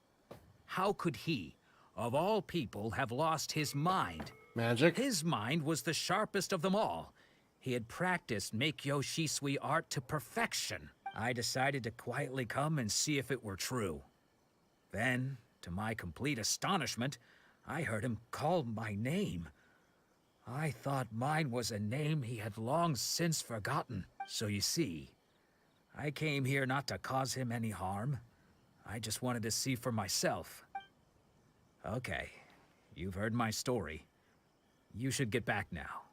How could he, of all people, have lost his mind? Magic? His mind was the sharpest of them all. He had practiced Meikyo Shisui art to perfection. I decided to quietly come and see if it were true. Then, to my complete astonishment, I heard him call my name. I thought mine was a name he had long since forgotten. So you see, I came here not to cause him any harm. I just wanted to see for myself. Okay, you've heard my story. You should get back now.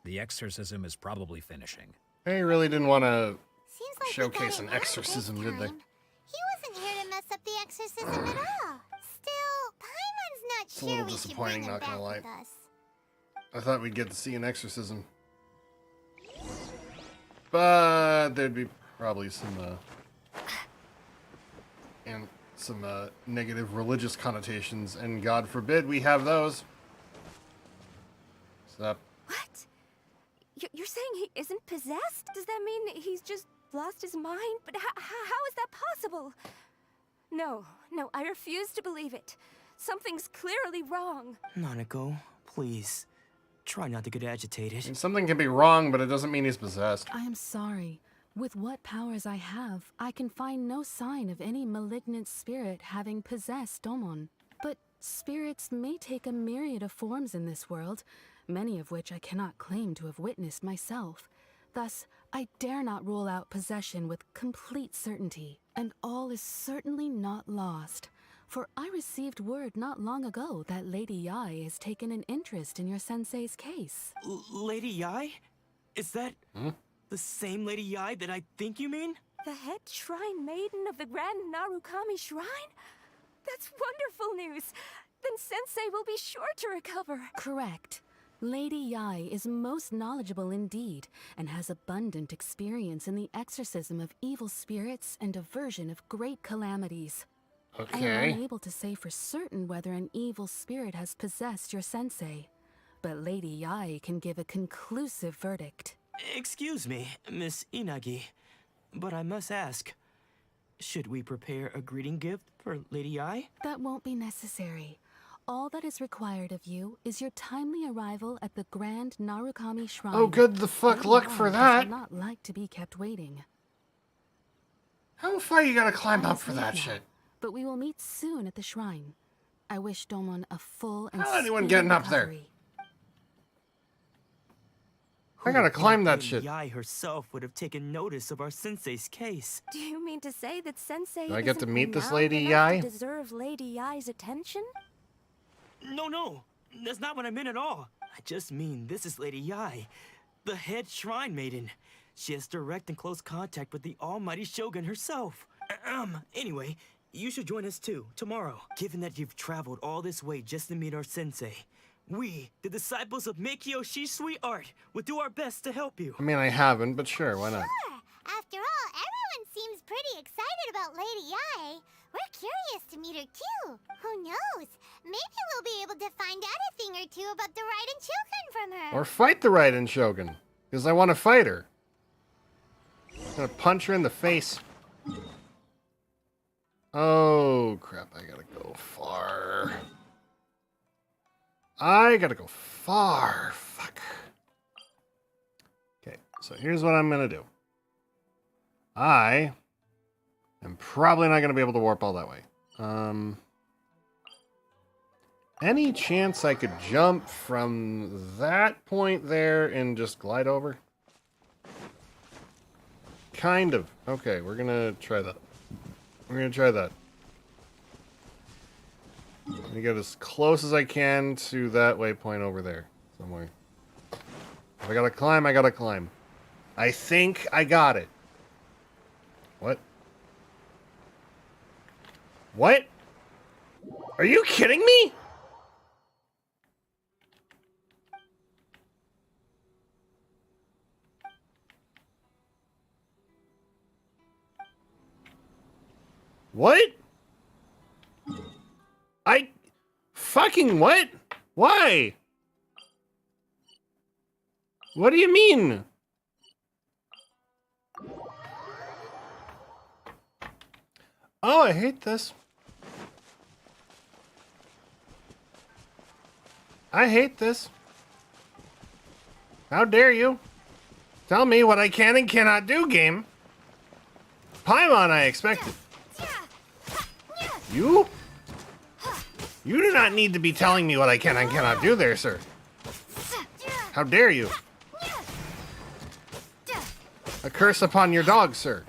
The exorcism is probably finishing. They really didn't want to like showcase an exorcism, did they? He wasn't here to mess up the exorcism at all. Still, Paimon's not It's a little sure we should bring disappointing, him not back gonna lie. with us. I thought we'd get to see an exorcism. But there'd be probably some negative religious connotations, and God forbid we have those. Stop. What? You're saying he isn't possessed? Does that mean he's just lost his mind? But how is that possible? No, I refuse to believe it. Something's clearly wrong. Nanako, please. Try not to get agitated. And something can be wrong, but it doesn't mean he's possessed. I am sorry. With what powers I have, I can find no sign of any malignant spirit having possessed Domon. But spirits may take a myriad of forms in this world, many of which I cannot claim to have witnessed myself. Thus, I dare not rule out possession with complete certainty, and all is certainly not lost. For I received word not long ago that Lady Yai has taken an interest in your sensei's case. Lady Yai? Is that the same Lady Yai that I think you mean? The head shrine maiden of the Grand Narukami Shrine? That's wonderful news. Then Sensei will be sure to recover. Correct. Lady Yai is most knowledgeable indeed, and has abundant experience in the exorcism of evil spirits and aversion of great calamities. Okay. I am unable to say for certain whether an evil spirit has possessed your sensei, but Lady Yai can give a conclusive verdict. Excuse me, Miss Inagi, but I must ask, should we prepare a greeting gift for Lady Yai? That won't be necessary. All that is required of you is your timely arrival at the Grand Narukami Shrine. Oh, good the fuck Lady luck Yai for does that. not like to be kept waiting. How far you gotta climb I up for must that leave now, shit? But we will meet soon at the shrine. I wish Domon a full and How anyone speedy getting up there? recovery. I gotta climb that Lady shit. Yai herself would have taken notice of our sensei's case. Do you mean to say that Sensei Do I get to isn't meet this renowned Lady enough Yai? to deserve Lady Yai's attention? No, that's not what I meant at all. I just mean this is Lady Yai, the head shrine maiden. She has direct and close contact with the almighty Shogun herself. Anyway, you should join us too, tomorrow. Given that you've traveled all this way just to meet our sensei, we, the disciples of Meikyo Shisui art, will do our best to help you. I mean, I haven't, but sure, why not? Sure. After all, everyone seems pretty excited about Lady Yai. We're curious to meet her too. Who knows? Maybe we'll be able to find out a thing or two about the Raiden Shogun from her. Or fight the Raiden Shogun, because I want to fight her. I'm gonna punch her in the face. Oh, crap, I gotta go far. Fuck. Okay, so here's what I'm gonna do. I am probably not gonna be able to warp all that way. Any chance I could jump from that point there and just glide over? Kind of. Okay, we're gonna try that. We're gonna try that. Let me get as close as I can to that waypoint over there somewhere. If I gotta climb, I gotta climb. I think I got it. What? What? Are you kidding me? What? Fucking what? Why? What do you mean? Oh, I hate this. I hate this. How dare you? Tell me what I can and cannot do, game. Paimon, I expected. You? You do not need to be telling me what I can and cannot do there, sir. How dare you? A curse upon your dog, sir.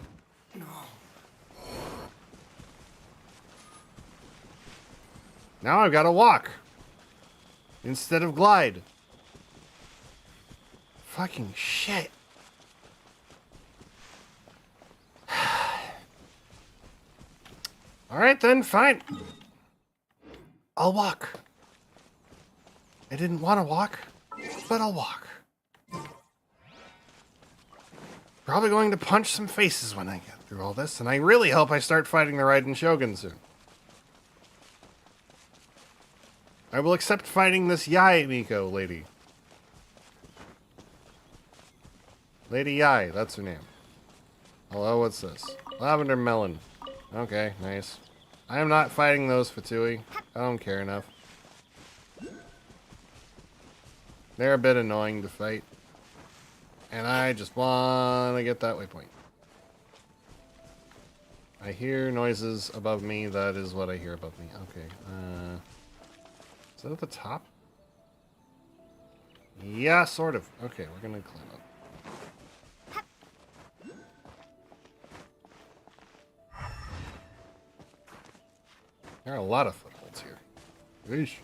Now I've got to walk instead of glide. Fucking shit. Alright then, fine. I'll walk. I didn't want to walk, but I'll walk. Probably going to punch some faces when I get through all this, and I really hope I start fighting the Raiden Shogun soon. I will accept fighting this Yai Miko lady. Lady Yai, that's her name. Hello, what's this? Lavender melon. Okay, nice. I am not fighting those Fatui. I don't care enough. They're a bit annoying to fight. And I just want to get that waypoint. I hear noises above me. That is what I hear above me. Okay. Is that at the top? Yeah, sort of. Okay, we're going to climb up. There are a lot of footholds here. Eesh.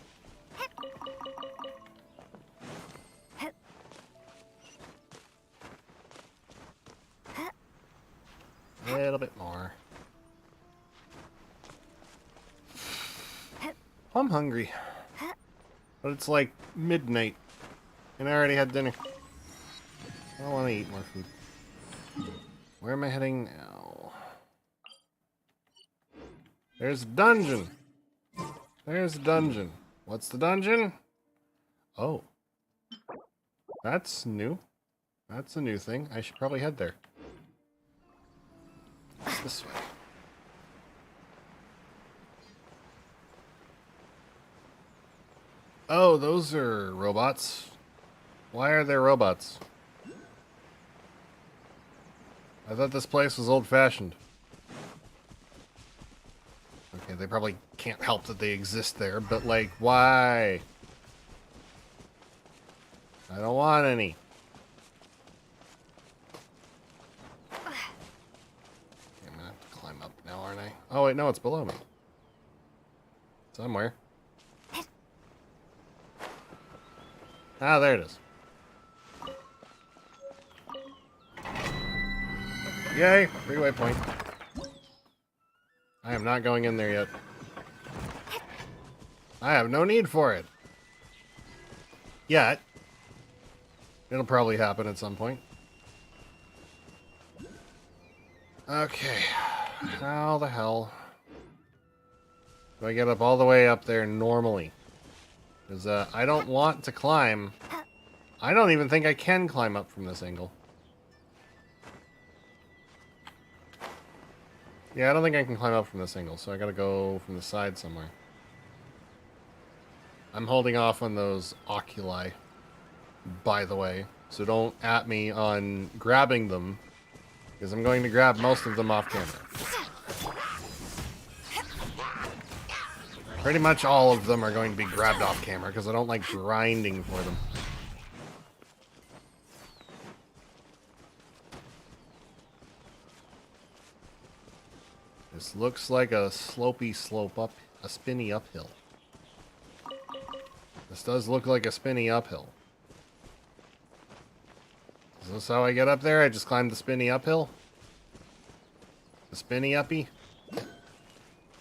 A little bit more. I'm hungry. But it's like midnight. And I already had dinner. I don't want to eat more food. Where am I heading now? There's a dungeon. There's a dungeon. What's the dungeon? Oh. That's new. That's a new thing. I should probably head there. This way. Oh, those are robots. Why are there robots? I thought this place was old-fashioned. Okay, they probably can't help that they exist there, but like, why? I don't want any. I'm gonna have to climb up now, aren't I? Oh wait, no, it's below me. Somewhere. Ah, there it is. Yay, three-way point. I am not going in there yet. I have no need for it. Yet. It'll probably happen at some point. Okay. How the hell do I get up all the way up there normally? Because I don't want to climb. I don't even think I can climb up from this angle. Yeah, I don't think I can climb up from this angle, so I gotta go from the side somewhere. I'm holding off on those oculi, by the way, so don't at me on grabbing them, because I'm going to grab most of them off camera. Pretty much all of them are going to be grabbed off camera, because I don't like grinding for them. This looks like a slopey slope up, a spinny uphill. This does look like a spinny uphill. Is this how I get up there? I just climb the spinny uphill? The spinny uppy?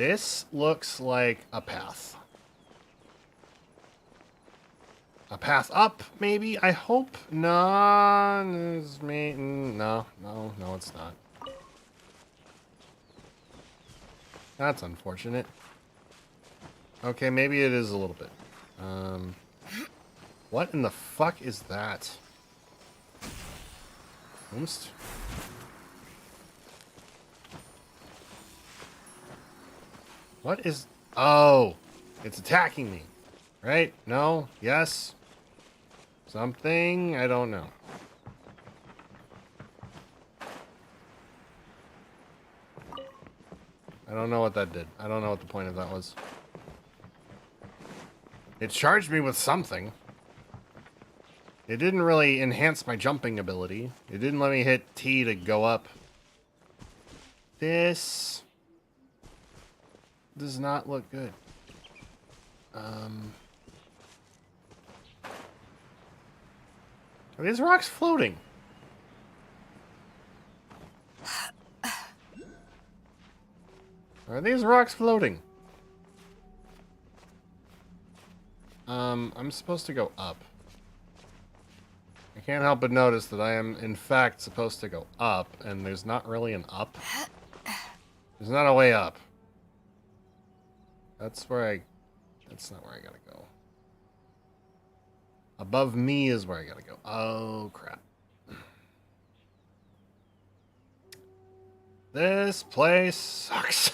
This looks like a path. A path up, maybe? I hope. No, it's me. No, it's not. That's unfortunate. Okay, maybe it is a little bit. What in the fuck is that? Oompst? What is... Oh! It's attacking me. Right? No? Yes? Something? I don't know. I don't know what that did. I don't know what the point of that was. It charged me with something. It didn't really enhance my jumping ability. It didn't let me hit T to go up. This does not look good. Are these rocks floating? Are these rocks floating? I'm supposed to go up. I can't help but notice that I am, in fact, supposed to go up, and there's not really an up. There's not a way up. That's not where I gotta go. Above me is where I gotta go. Oh, crap. This place sucks.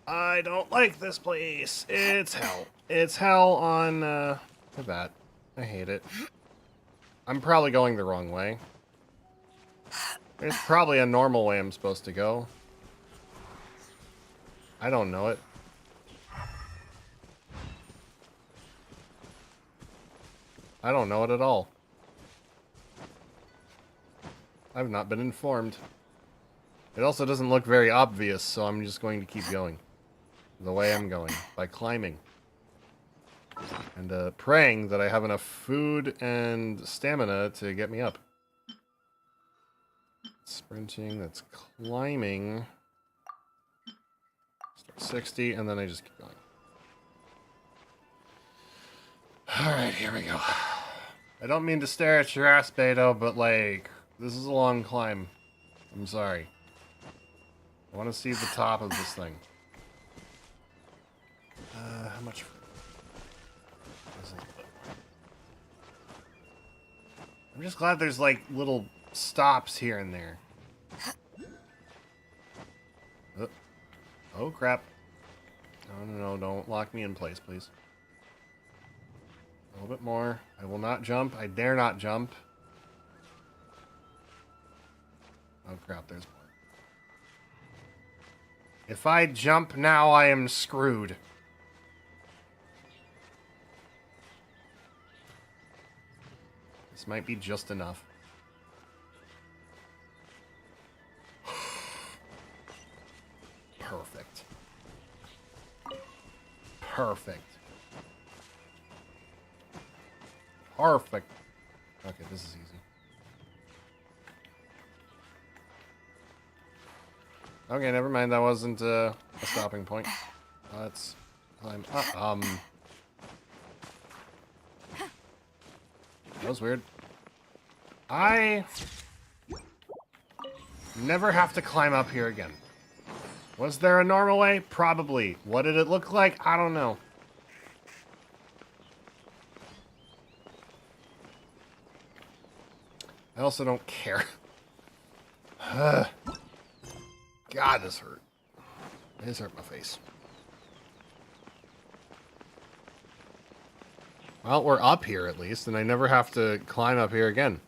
I don't like this place. It's hell. It's hell on, the bat. I hate it. I'm probably going the wrong way. There's probably a normal way I'm supposed to go. I don't know it. I don't know it at all. I've not been informed. It also doesn't look very obvious, so I'm just going to keep going. The way I'm going. By climbing. And praying that I have enough food and stamina to get me up. Sprinting, that's climbing. Start 60, and then I just keep going. Alright, here we go. I don't mean to stare at your ass, Beto, but like, this is a long climb. I'm sorry. I want to see the top of this thing. How much food? I'm just glad there's like little stops here and there. Oh crap. No, don't lock me in place, please. A little bit more. I will not jump. I dare not jump. Oh crap, there's more. If I jump now, I am screwed. This might be just enough. Perfect. Perfect. Perfect. Okay, this is easy. Okay, never mind. That wasn't a stopping point. Let's climb up. That was weird. I never have to climb up here again. Was there a normal way? Probably. What did it look like? I don't know. I also don't care. God, this hurt. This hurt my face. Well, we're up here at least, and I never have to climb up here again.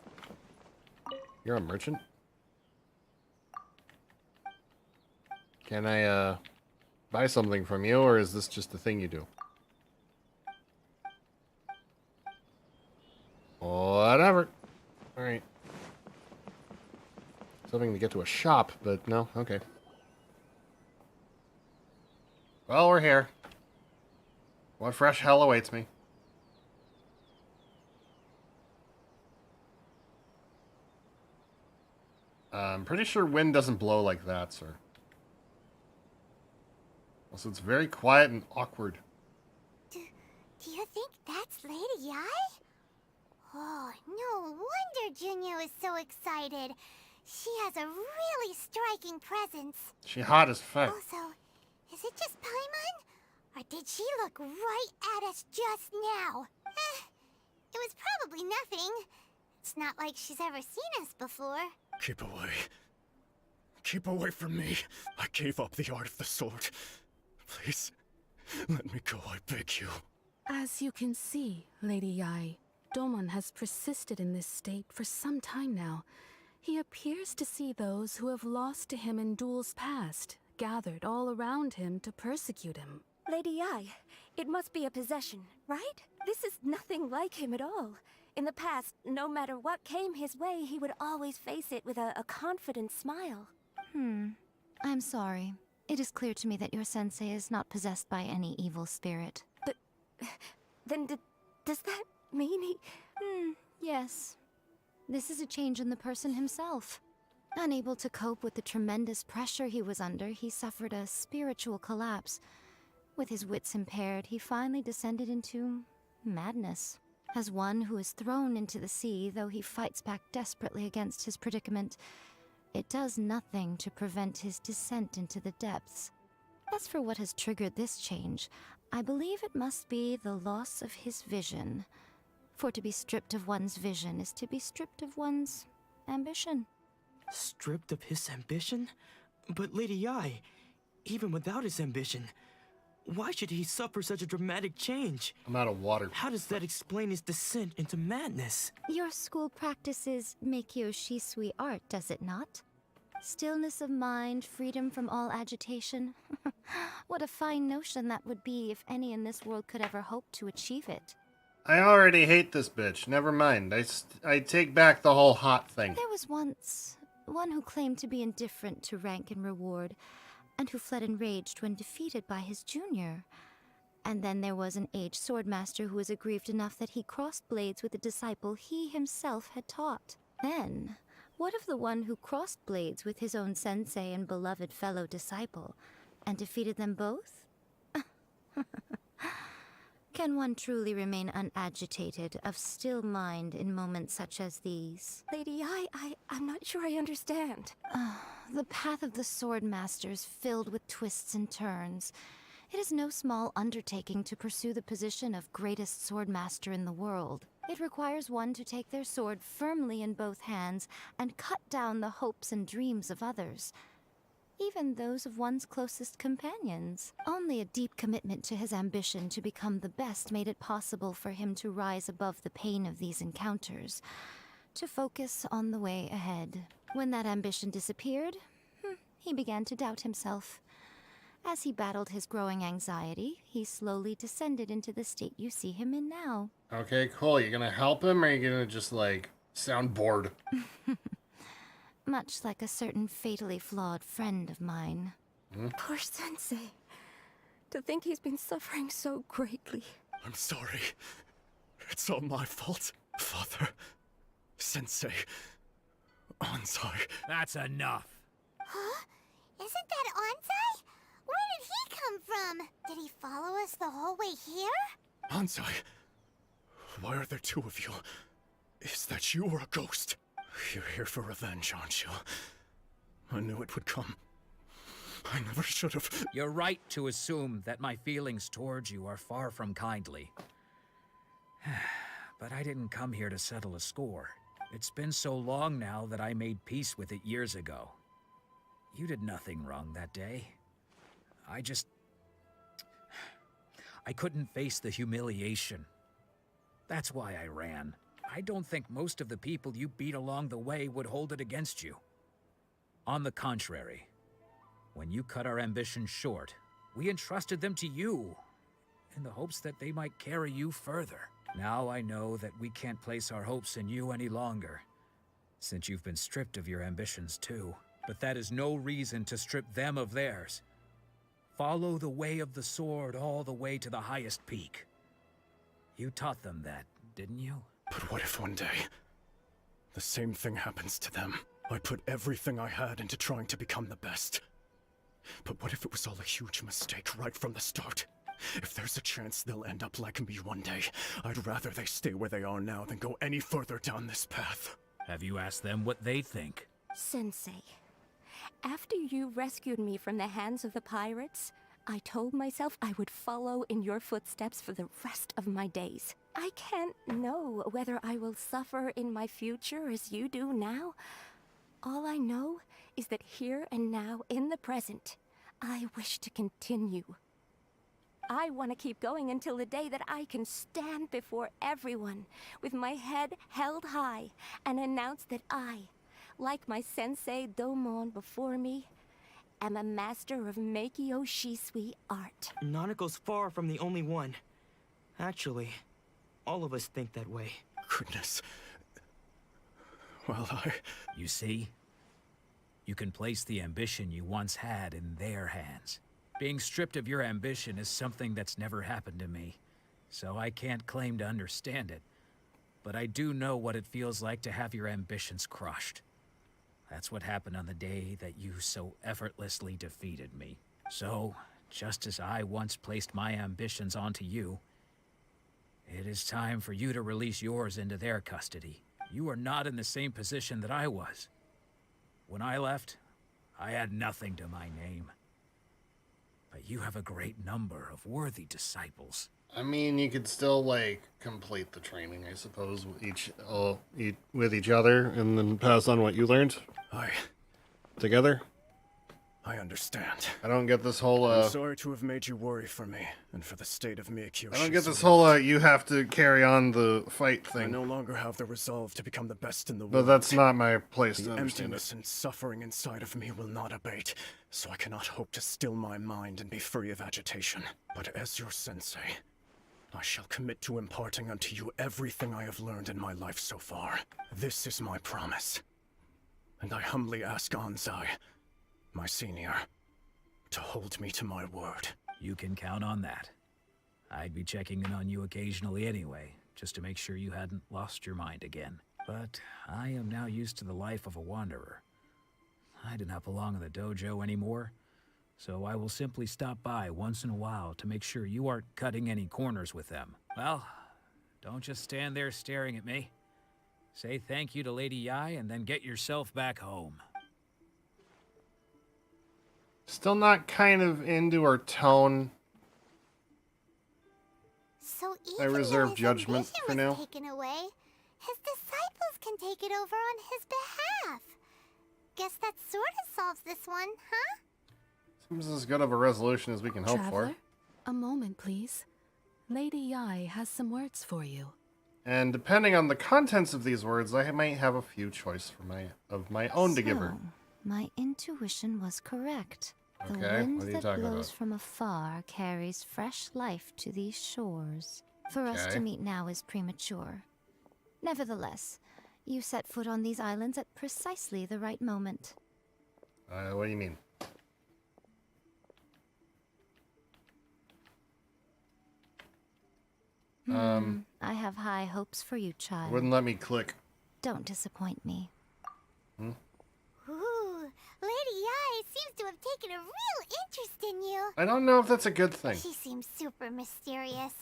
You're a merchant? Can I, buy something from you, or is this just a thing you do? Whatever. Alright. Something to get to a shop, but no, okay. Well, we're here. What fresh hell awaits me? I'm pretty sure wind doesn't blow like that, sir. Also, it's very quiet and awkward. Do you think that's Lady Yai? Oh, no wonder Junya was so excited. She has a really striking presence. She hot as fuck. Also, is it just Paimon? Or did she look right at us just now? It was probably nothing. It's not like she's ever seen us before. Keep away. Keep away from me. I gave up the art of the sword. Please, let me go, I beg you. As you can see, Lady Yai, Domon has persisted in this state for some time now. He appears to see those who have lost to him in duels past, gathered all around him to persecute him. Lady Yai, it must be a possession, right? This is nothing like him at all. In the past, no matter what came his way, he would always face it with a confident smile. I'm sorry. It is clear to me that your sensei is not possessed by any evil spirit. But then does that mean he... Yes. This is a change in the person himself. Unable to cope with the tremendous pressure he was under, he suffered a spiritual collapse. With his wits impaired, he finally descended into madness. As one who is thrown into the sea, though he fights back desperately against his predicament, it does nothing to prevent his descent into the depths. As for what has triggered this change, I believe it must be the loss of his vision. For to be stripped of one's vision is to be stripped of one's ambition. Stripped of his ambition? But Lady Yai, even without his ambition, why should he suffer such a dramatic change? I'm out of water. How does that explain his descent into madness? Your school practices Meikyo Shisui art, does it not? Stillness of mind, freedom from all agitation. What a fine notion that would be if any in this world could ever hope to achieve it. I already hate this bitch. Never mind. I take back the whole hot thing. There was once one who claimed to be indifferent to rank and reward, and who fled enraged when defeated by his junior. And then there was an aged swordmaster who was aggrieved enough that he crossed blades with a disciple he himself had taught. Then, what of the one who crossed blades with his own sensei and beloved fellow disciple, and defeated them both? Can one truly remain unagitated, of still mind in moments such as these? Lady Yai, I'm not sure I understand. The path of the sword master is filled with twists and turns. It is no small undertaking to pursue the position of greatest sword master in the world. It requires one to take their sword firmly in both hands and cut down the hopes and dreams of others, even those of one's closest companions. Only a deep commitment to his ambition to become the best made it possible for him to rise above the pain of these encounters, to focus on the way ahead. When that ambition disappeared, he began to doubt himself. As he battled his growing anxiety, he slowly descended into the state you see him in now. Okay, cool. You gonna help him, or are you gonna just, like, sound bored? Much like a certain fatally flawed friend of mine. Poor Sensei. To think he's been suffering so greatly. I'm sorry. It's all my fault. Father, Sensei, Ansai. That's enough. Huh? Isn't that Ansai? Where did he come from? Did he follow us the whole way here? Ansai, why are there two of you? Is that you or a ghost? You're here for revenge, aren't you? I knew it would come. I never should have. You're right to assume that my feelings towards you are far from kindly. But I didn't come here to settle a score. It's been so long now that I made peace with it years ago. You did nothing wrong that day. I couldn't face the humiliation. That's why I ran. I don't think most of the people you beat along the way would hold it against you. On the contrary, when you cut our ambitions short, we entrusted them to you, in the hopes that they might carry you further. Now I know that we can't place our hopes in you any longer, since you've been stripped of your ambitions too. But that is no reason to strip them of theirs. Follow the way of the sword all the way to the highest peak. You taught them that, didn't you? But what if one day, the same thing happens to them? I put everything I had into trying to become the best. But what if it was all a huge mistake right from the start? If there's a chance they'll end up like me one day, I'd rather they stay where they are now than go any further down this path. Have you asked them what they think? Sensei, after you rescued me from the hands of the pirates, I told myself I would follow in your footsteps for the rest of my days. I can't know whether I will suffer in my future as you do now. All I know is that here and now, in the present, I wish to continue. I want to keep going until the day that I can stand before everyone with my head held high and announce that I, like my sensei Domon before me, am a master of Meikyo Shisui art. Nanako's far from the only one. Actually, all of us think that way. Goodness. Well, You see? You can place the ambition you once had in their hands. Being stripped of your ambition is something that's never happened to me, so I can't claim to understand it. But I do know what it feels like to have your ambitions crushed. That's what happened on the day that you so effortlessly defeated me. So, just as I once placed my ambitions onto you, it is time for you to release yours into their custody. You are not in the same position that I was. When I left, I had nothing to my name. But you have a great number of worthy disciples. I mean, you could still, like, complete the training, I suppose, with each other, and then pass on what you learned. Together? I understand. I don't get this whole, I'm sorry to have made you worry for me, and for the state of Meikyo. I don't get this whole, you have to carry on the fight thing. I no longer have the resolve to become the best in the world. But that's not my place to The understand emptiness and suffering inside of me will not abate, so I cannot hope to still my mind and be free of agitation. But as your sensei, I shall commit to imparting unto you everything I have learned in my life so far. This is my promise. And I humbly ask Anzai, my senior, to hold me to my word. You can count on that. I'd be checking in on you occasionally anyway, just to make sure you hadn't lost your mind again. But I am now used to the life of a wanderer. I do not belong in the dojo anymore, so I will simply stop by once in a while to make sure you aren't cutting any corners with them. Well, don't just stand there staring at me. Say thank you to Lady Yai and then get yourself back home. Still not kind of into her tone. So I even reserve though his judgment ambition for was now. taken away, his disciples can take it over on his behalf. Guess that sort of solves this one, huh? Seems as good of a resolution as we can hope Traveler, for. a moment, please. Lady Yai has some words for you. And depending on the contents of these words, I might have a few choices of my own to give her. My intuition was correct. The Okay, wind what are you that talking blows about? from afar carries fresh life to these shores. For us Okay. to meet now is premature. Nevertheless, you set foot on these islands at precisely the right moment. What do you mean? I have high hopes for you, child. Wouldn't let me click. Don't disappoint me. Ooh, Lady Yai seems to have taken a real interest in you. I don't know if that's a good thing. She seems super mysterious.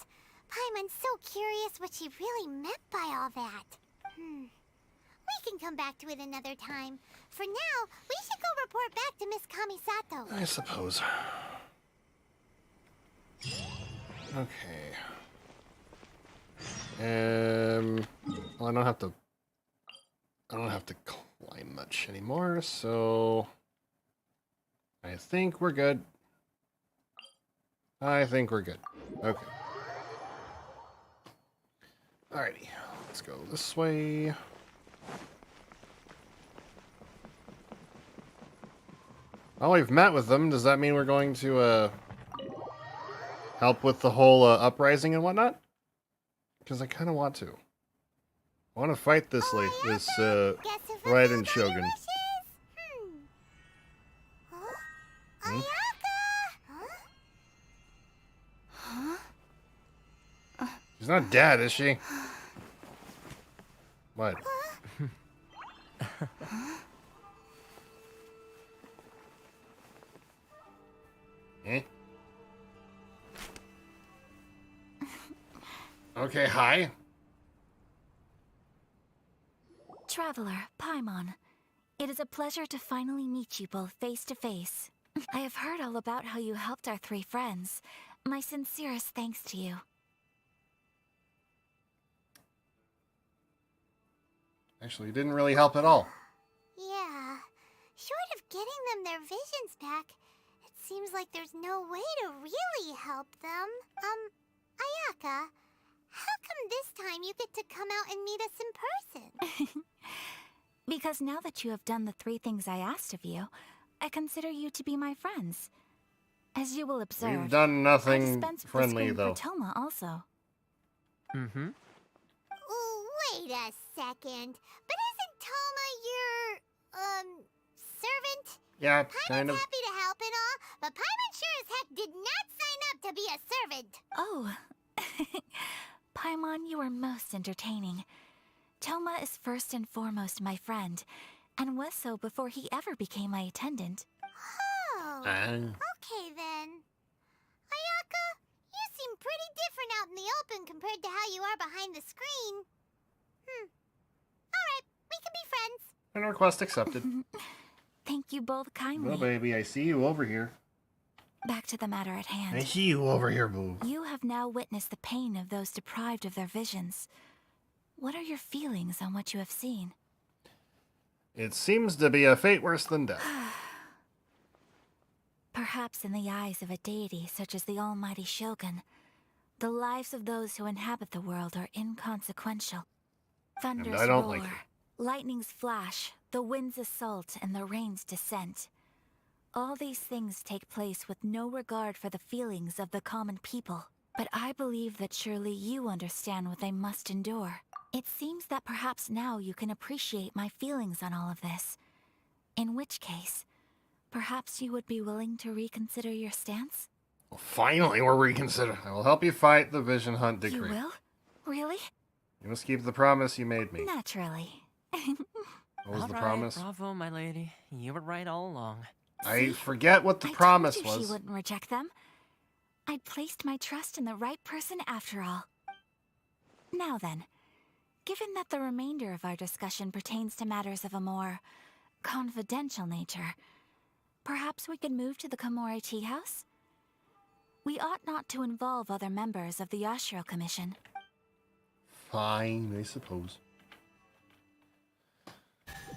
Paimon's so curious what she really meant by all that. We can come back to it another time. For now, we should go report back to Miss Kamisato. I suppose. Okay. Well, I don't have to climb much anymore, so I think we're good. Okay. Alrighty, let's go this way. Well, we've met with them. Does that mean we're going to help with the whole uprising and whatnot? Because I kind of want to. I want to fight this Raiden Shogun. She's not dead, is she? What? Okay, hi. Traveler, Paimon. It is a pleasure to finally meet you both face to face. I have heard all about how you helped our 3 friends. My sincerest thanks to you. Actually, it didn't really help at all. Yeah. Short of getting them their visions back, it seems like there's no way to really help them. Ayaka, how come this time you get to come out and meet us in person? Because now that you have done the 3 things I asked of you, I consider you to be my friends. As you will observe, We've done nothing I dispense with the friendly, screen though. for Toma also. Mm-hmm. Wait a second. But isn't Toma your, servant? Yeah, Paimon's kind of. happy to help and all, but Paimon sure as heck did not sign up to be a servant. Oh. Paimon, you are most entertaining. Toma is first and foremost my friend, and was so before he ever became my attendant. Oh. Okay then. Ayaka, you seem pretty different out in the open compared to how you are behind the screen. Alright, we can be friends. And request accepted. Thank you both kindly. Well, baby, I see you over here. Back to the matter at hand. I see you over here, boo. You have now witnessed the pain of those deprived of their visions. What are your feelings on what you have seen? It seems to be a fate worse than death. Perhaps in the eyes of a deity such as the almighty Shogun, the lives of those who inhabit the world are inconsequential. Thunders I don't roar, like it. lightnings flash, the winds assault, and the rains descent. All these things take place with no regard for the feelings of the common people. But I believe that surely you understand what they must endure. It seems that perhaps now you can appreciate my feelings on all of this. In which case, perhaps you would be willing to reconsider your stance? Well, finally, we're reconsidering. I will help you fight the Vision Hunt decree. You will? Really? You must keep the promise you made me. Naturally. What was the All right, promise? Bravo, my lady. You were right all along. I forget what the I promise told you was. she wouldn't reject them. I'd placed my trust in the right person after all. Now then, given that the remainder of our discussion pertains to matters of a more confidential nature, perhaps we could move to the Komori Tea House? We ought not to involve other members of the Yashiro Commission. Fine, I suppose.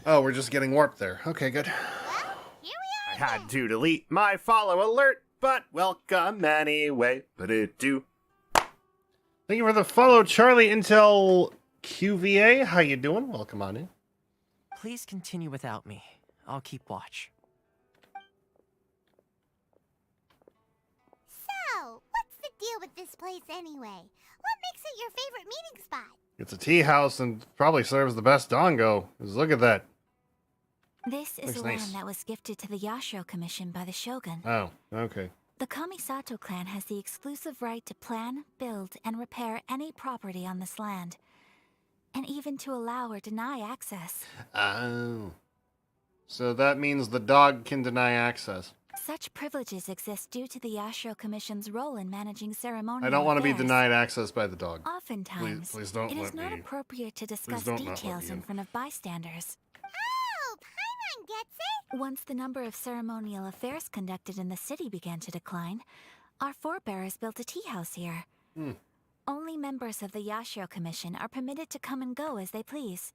Oh, we're just getting warped there. Okay, good. I had to delete my follow alert, but welcome anyway. But it do. Thank you for the follow, Charlie Intel QVA. How you doing? Welcome on in. Please continue without me. I'll keep watch. So, what's the deal with this place anyway? What makes it your favorite meeting spot? It's a tea house and probably serves the best dango. Just look at that. This is Looks the nice. land that was gifted to the Yashiro Commission by the Shogun. Oh, okay. The Kamisato clan has the exclusive right to plan, build, and repair any property on this land. And even to allow or deny access. Oh. So that means the dog can deny access. Such privileges exist due to the Yashiro Commission's role in managing ceremonial I don't want to be affairs. denied access by the dog. Oftentimes, Please don't it let is not me. appropriate to discuss don't not let details me in in. front of bystanders. Oh, Paimon gets it! Once the number of ceremonial affairs conducted in the city began to decline, our forebears built a tea house here. Only members of the Yashiro Commission are permitted to come and go as they please.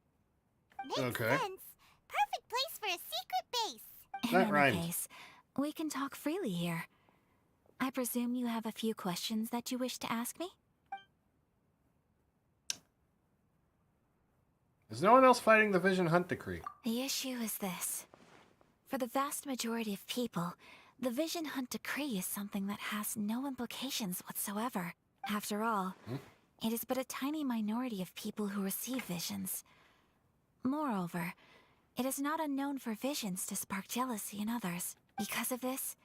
Makes Okay. sense. Perfect place for a secret base. In That any rhymes. case, we can talk freely here. I presume you have a few questions that you wish to ask me? Is no one else fighting the Vision Hunt decree? The issue is this. For the vast majority of people, the Vision Hunt decree is something that has no implications whatsoever. After all, it is but a tiny minority of people who receive visions. Moreover, it is not unknown for visions to spark jealousy in others. Because of this,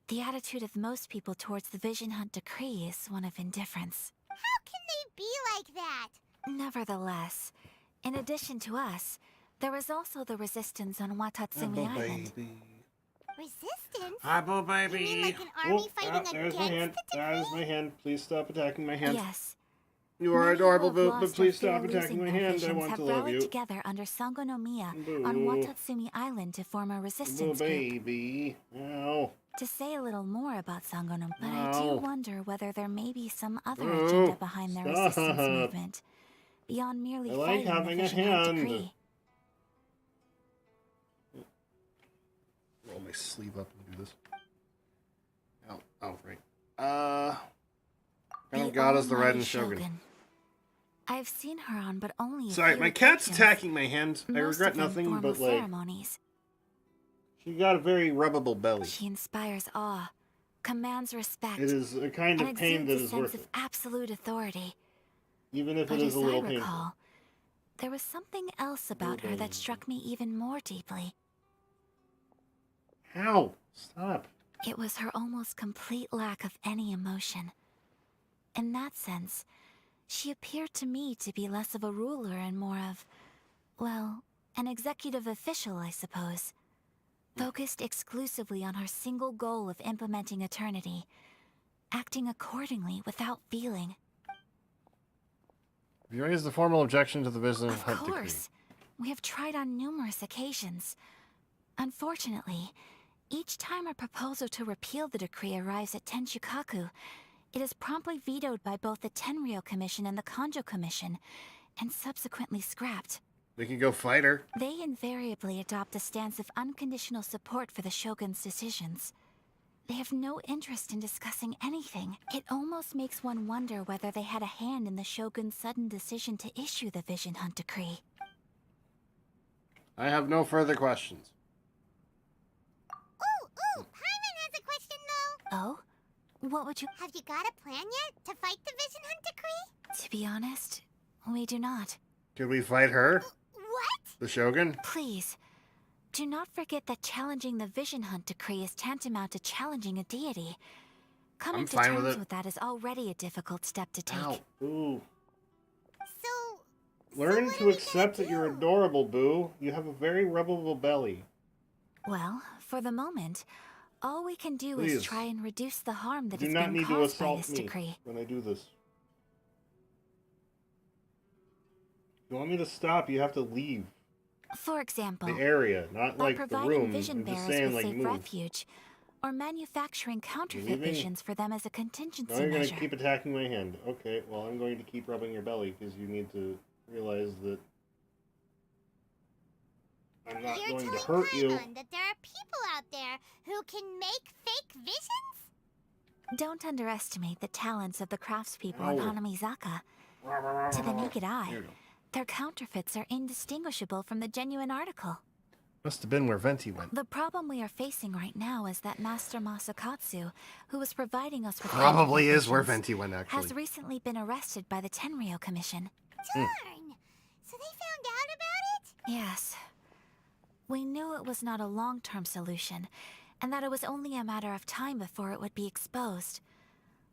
the attitude of most people towards the Vision Hunt decree is one of indifference. How can they be like that? Nevertheless, in addition to us, there is also the resistance on Watatsumi Island. Resistance? Hi, Boo Baby. You mean like an army fighting there's against my hand. the There's my hand. Please stop attacking my hand. Yes. You are Many adorable, who have but lost or please fear stop attacking losing my their hand. I visions want have to love rallied you. together under Sangonomiya on Boo. Watatsumi Island to form a Boo, resistance group. baby. Ow. To say a little more about Sangonom, but I Ow. do wonder whether there may be some other Boo. agenda behind their resistance Stop. movement, beyond merely I like fighting the having a Vision Hunt hand. decree. Roll my sleeve up and do this. Oh, right. Kind of God is the Almighty Raiden Shogun. I've seen her on, but only a Sorry, few my cat's occasions. attacking my hand. I Most regret of them nothing, formal but like, ceremonies. she got a very rubbable belly. She inspires awe, commands respect, It is a kind and of pain that exudes a is sense worth of it, absolute authority. even if But it is as a little I painful. recall, there was something else about her that struck me even more deeply. How? Stop. It was her almost complete lack of any emotion. In that sense, she appeared to me to be less of a ruler and more of, well, an executive official, I suppose. Focused exclusively on her single goal of implementing eternity, acting accordingly without feeling. Have you raised the formal objection to the Vision Of Hunt decree? course, we have tried on numerous occasions. Unfortunately, each time a proposal to repeal the decree arrives at Tenshukaku, it is promptly vetoed by both the Tenryou Commission and the Kanjo Commission, and subsequently scrapped. We can go fight her. They invariably adopt a stance of unconditional support for the Shogun's decisions. They have no interest in discussing anything. It almost makes one wonder whether they had a hand in the Shogun's sudden decision to issue the Vision Hunt decree. I have no further questions. Ooh, Paimon has a question though. Oh? What would you— Have you got a plan yet to fight the Vision Hunt decree? To be honest, we do not. Could we fight her? What? The Shogun? Please, do not forget that challenging the Vision Hunt decree is tantamount to challenging a deity. Coming I'm to fine terms with it. with that is already a difficult step to take. Ow. Ooh. So Learn to accept that you're adorable, Boo. You have a very rubbable belly. Well, for the moment, all we can do Please. is try and reduce the harm that You has do not been need to caused by assault this me decree. when I do this. If you want me to stop, you have to leave For example, the area, not by like the providing room. vision I'm just bearers saying, with like, safe move. refuge, or manufacturing counterfeit leaving? visions for them as a contingency Now you're going measure. to keep attacking my hand. Okay, well, I'm going to keep rubbing your belly because you need to realize that I'm not you're going to telling hurt you. Paimon that there are people out there who can make fake visions? Don't underestimate the talents of the craftspeople Ow. in Hanamizaka. To the naked eye, Here you go. their counterfeits are indistinguishable from the genuine article. Must have been where Venti went. The problem we are facing right now is that Master Masakatsu, who was providing us with Probably counterfeit is where visions, Venti went, actually. has recently been arrested by the Tenryou Commission. Darn! So they found out about it? Yes. We knew it was not a long-term solution, and that it was only a matter of time before it would be exposed.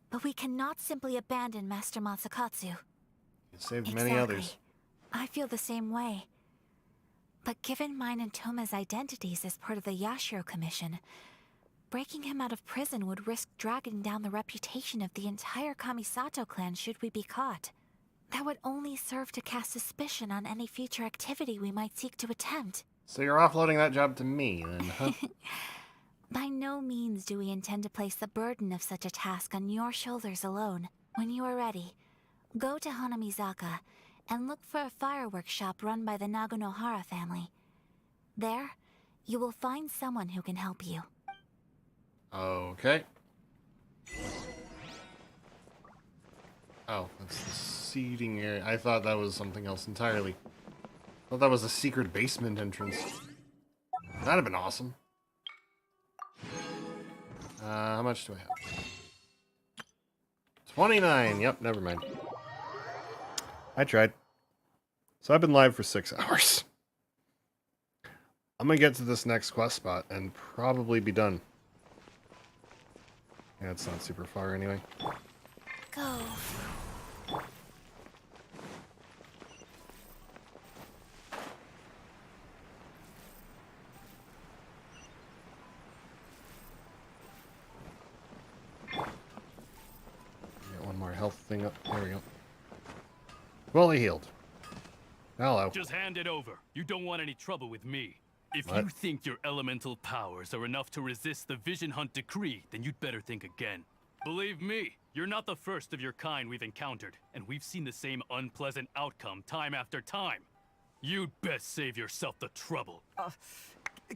But we cannot simply abandon Master Masakatsu. It saved many others. I feel the same way. But given mine and Toma's identities as part of the Yashiro Commission, breaking him out of prison would risk dragging down the reputation of the entire Kamisato clan should we be caught. That would only serve to cast suspicion on any future activity we might seek to attempt. So you're offloading that job to me, then, huh? By no means do we intend to place the burden of such a task on your shoulders alone. When you are ready, go to Hanamizaka and look for a fireworks shop run by the Naganohara family. There, you will find someone who can help you. Okay. Oh, that's the seating area. I thought that was something else entirely. I thought that was a secret basement entrance. That'd have been awesome. How much do I have? 29. Yep, never mind. I tried. So I've been live for 6 hours. I'm gonna get to this next quest spot and probably be done. Yeah, it's not super far anyway. Go. Get one more health thing up. There we go. Fully healed. Hello. Just hand it over. You don't want any trouble with me. If What? you think your elemental powers are enough to resist the Vision Hunt decree, then you'd better think again. Believe me, you're not the first of your kind we've encountered, and we've seen the same unpleasant outcome time after time. You'd best save yourself the trouble.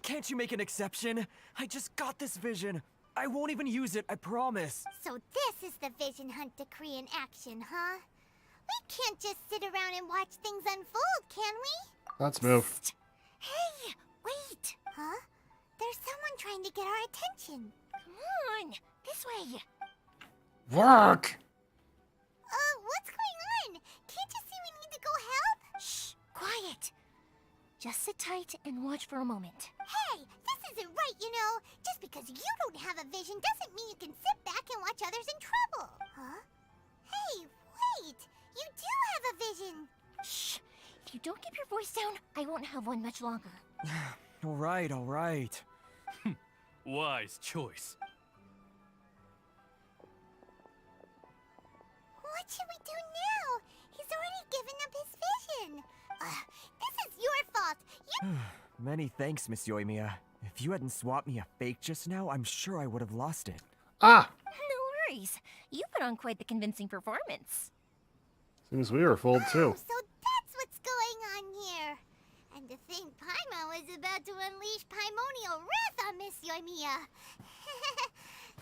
Can't you make an exception? I just got this vision. I won't even use it, I promise. So this is the Vision Hunt decree in action, huh? We can't just sit around and watch things unfold, can we? Let's move. Hey, wait! Huh? There's someone trying to get our attention. Come on, this way. Work! What's going on? Can't you see we need to go help? Shh, quiet. Just sit tight and watch for a moment. Hey, this isn't right, you know. Just because you don't have a vision doesn't mean you can sit back and watch others in trouble. Huh? Hey, wait! You do have a vision! Shh. If you don't keep your voice down, I won't have one much longer. All right, all right. Wise choice. What should we do now? He's already given up his vision. This is your fault. You... Many thanks, Miss Yoimiya. If you hadn't swapped me a fake just now, I'm sure I would have lost it. Ah! No worries. You put on quite the convincing performance. Seems we were fooled too. So that's what's going on here. And to think Paimon was about to unleash Paimonial wrath on Miss Yoimiya.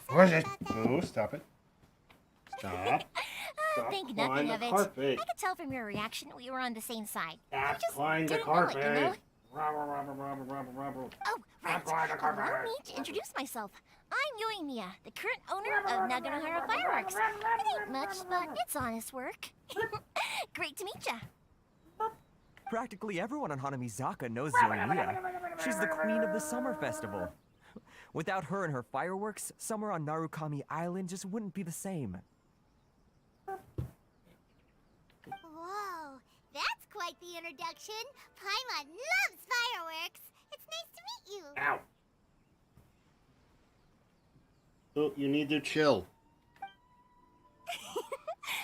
What is it? Oh, stop it. Stop. Think nothing of it. Carpet. I could tell from your reaction we were on the same side. Stop Just clawing the didn't know it, carpet. you know? Rubble. Oh, right. Allow me to introduce myself. I'm Yoimiya, the current owner of Naganohara Fireworks. It ain't much, but it's honest work. Great to meet ya. Practically everyone on Hanamizaka knows Yoimiya. She's the queen of the summer festival. Without her and her fireworks, summer on Narukami Island just wouldn't be the same. Whoa, that's quite the introduction. Paimon loves fireworks. It's nice to meet you. Ow. Oh, you need to chill.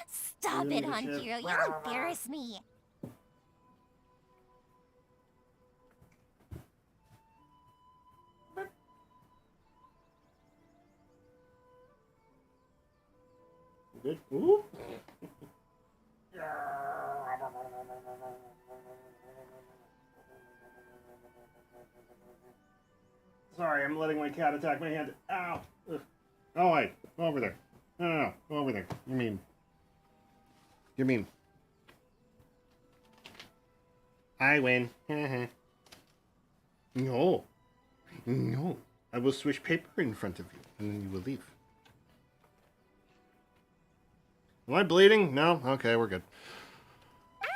Stop it, Hanjiro. You'll embarrass me. Good. Ooh. Sorry, I'm letting my cat attack my hand. Ow! Ugh. Oh, wait. Go over there. No. Go over there. You mean. I win. No. I will swish paper in front of you, and then you will leave. Am I bleeding? No? Okay, we're good.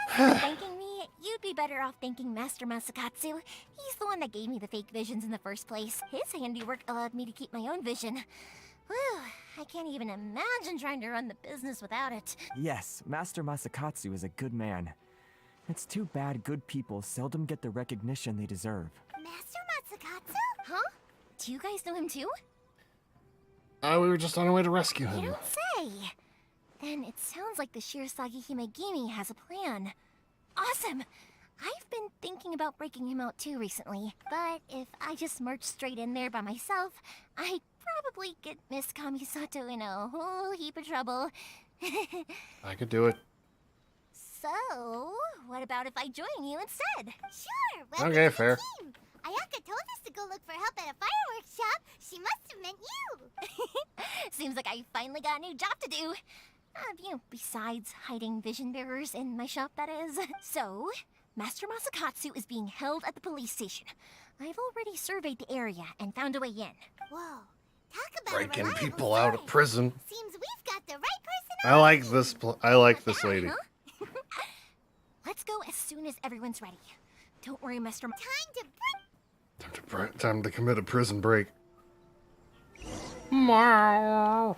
Thanking me, you'd be better off thanking Master Masakatsu. He's the one that gave me the fake visions in the first place. His handiwork allowed me to keep my own vision. Whew, I can't even imagine trying to run the business without it. Yes, Master Masakatsu is a good man. It's too bad good people seldom get the recognition they deserve. Master Masakatsu? Huh? Do you guys know him too? We were just on our way to rescue him. You don't say. Then it sounds like the Shirasagi Himegimi has a plan. Awesome! I've been thinking about breaking him out too recently, but if I just marched straight in there by myself, I'd probably get Miss Kamisato in a whole heap of trouble. I could do it. So, what about if I join you instead? Sure, welcome Okay, to fair. the team. Ayaka told us to go look for help at a fireworks shop. She must have meant you. Seems like I finally got a new job to do. Besides hiding vision bearers in my shop, that is. So, Master Masakatsu is being held at the police station. I've already surveyed the area and found a way in. Whoa, talk about Breaking a reliable people out of prison. Seems we've got the right person. I like this. I like this lady. Huh? Let's go as soon as everyone's ready. Don't worry, Master. Time to commit a prison break. Meow.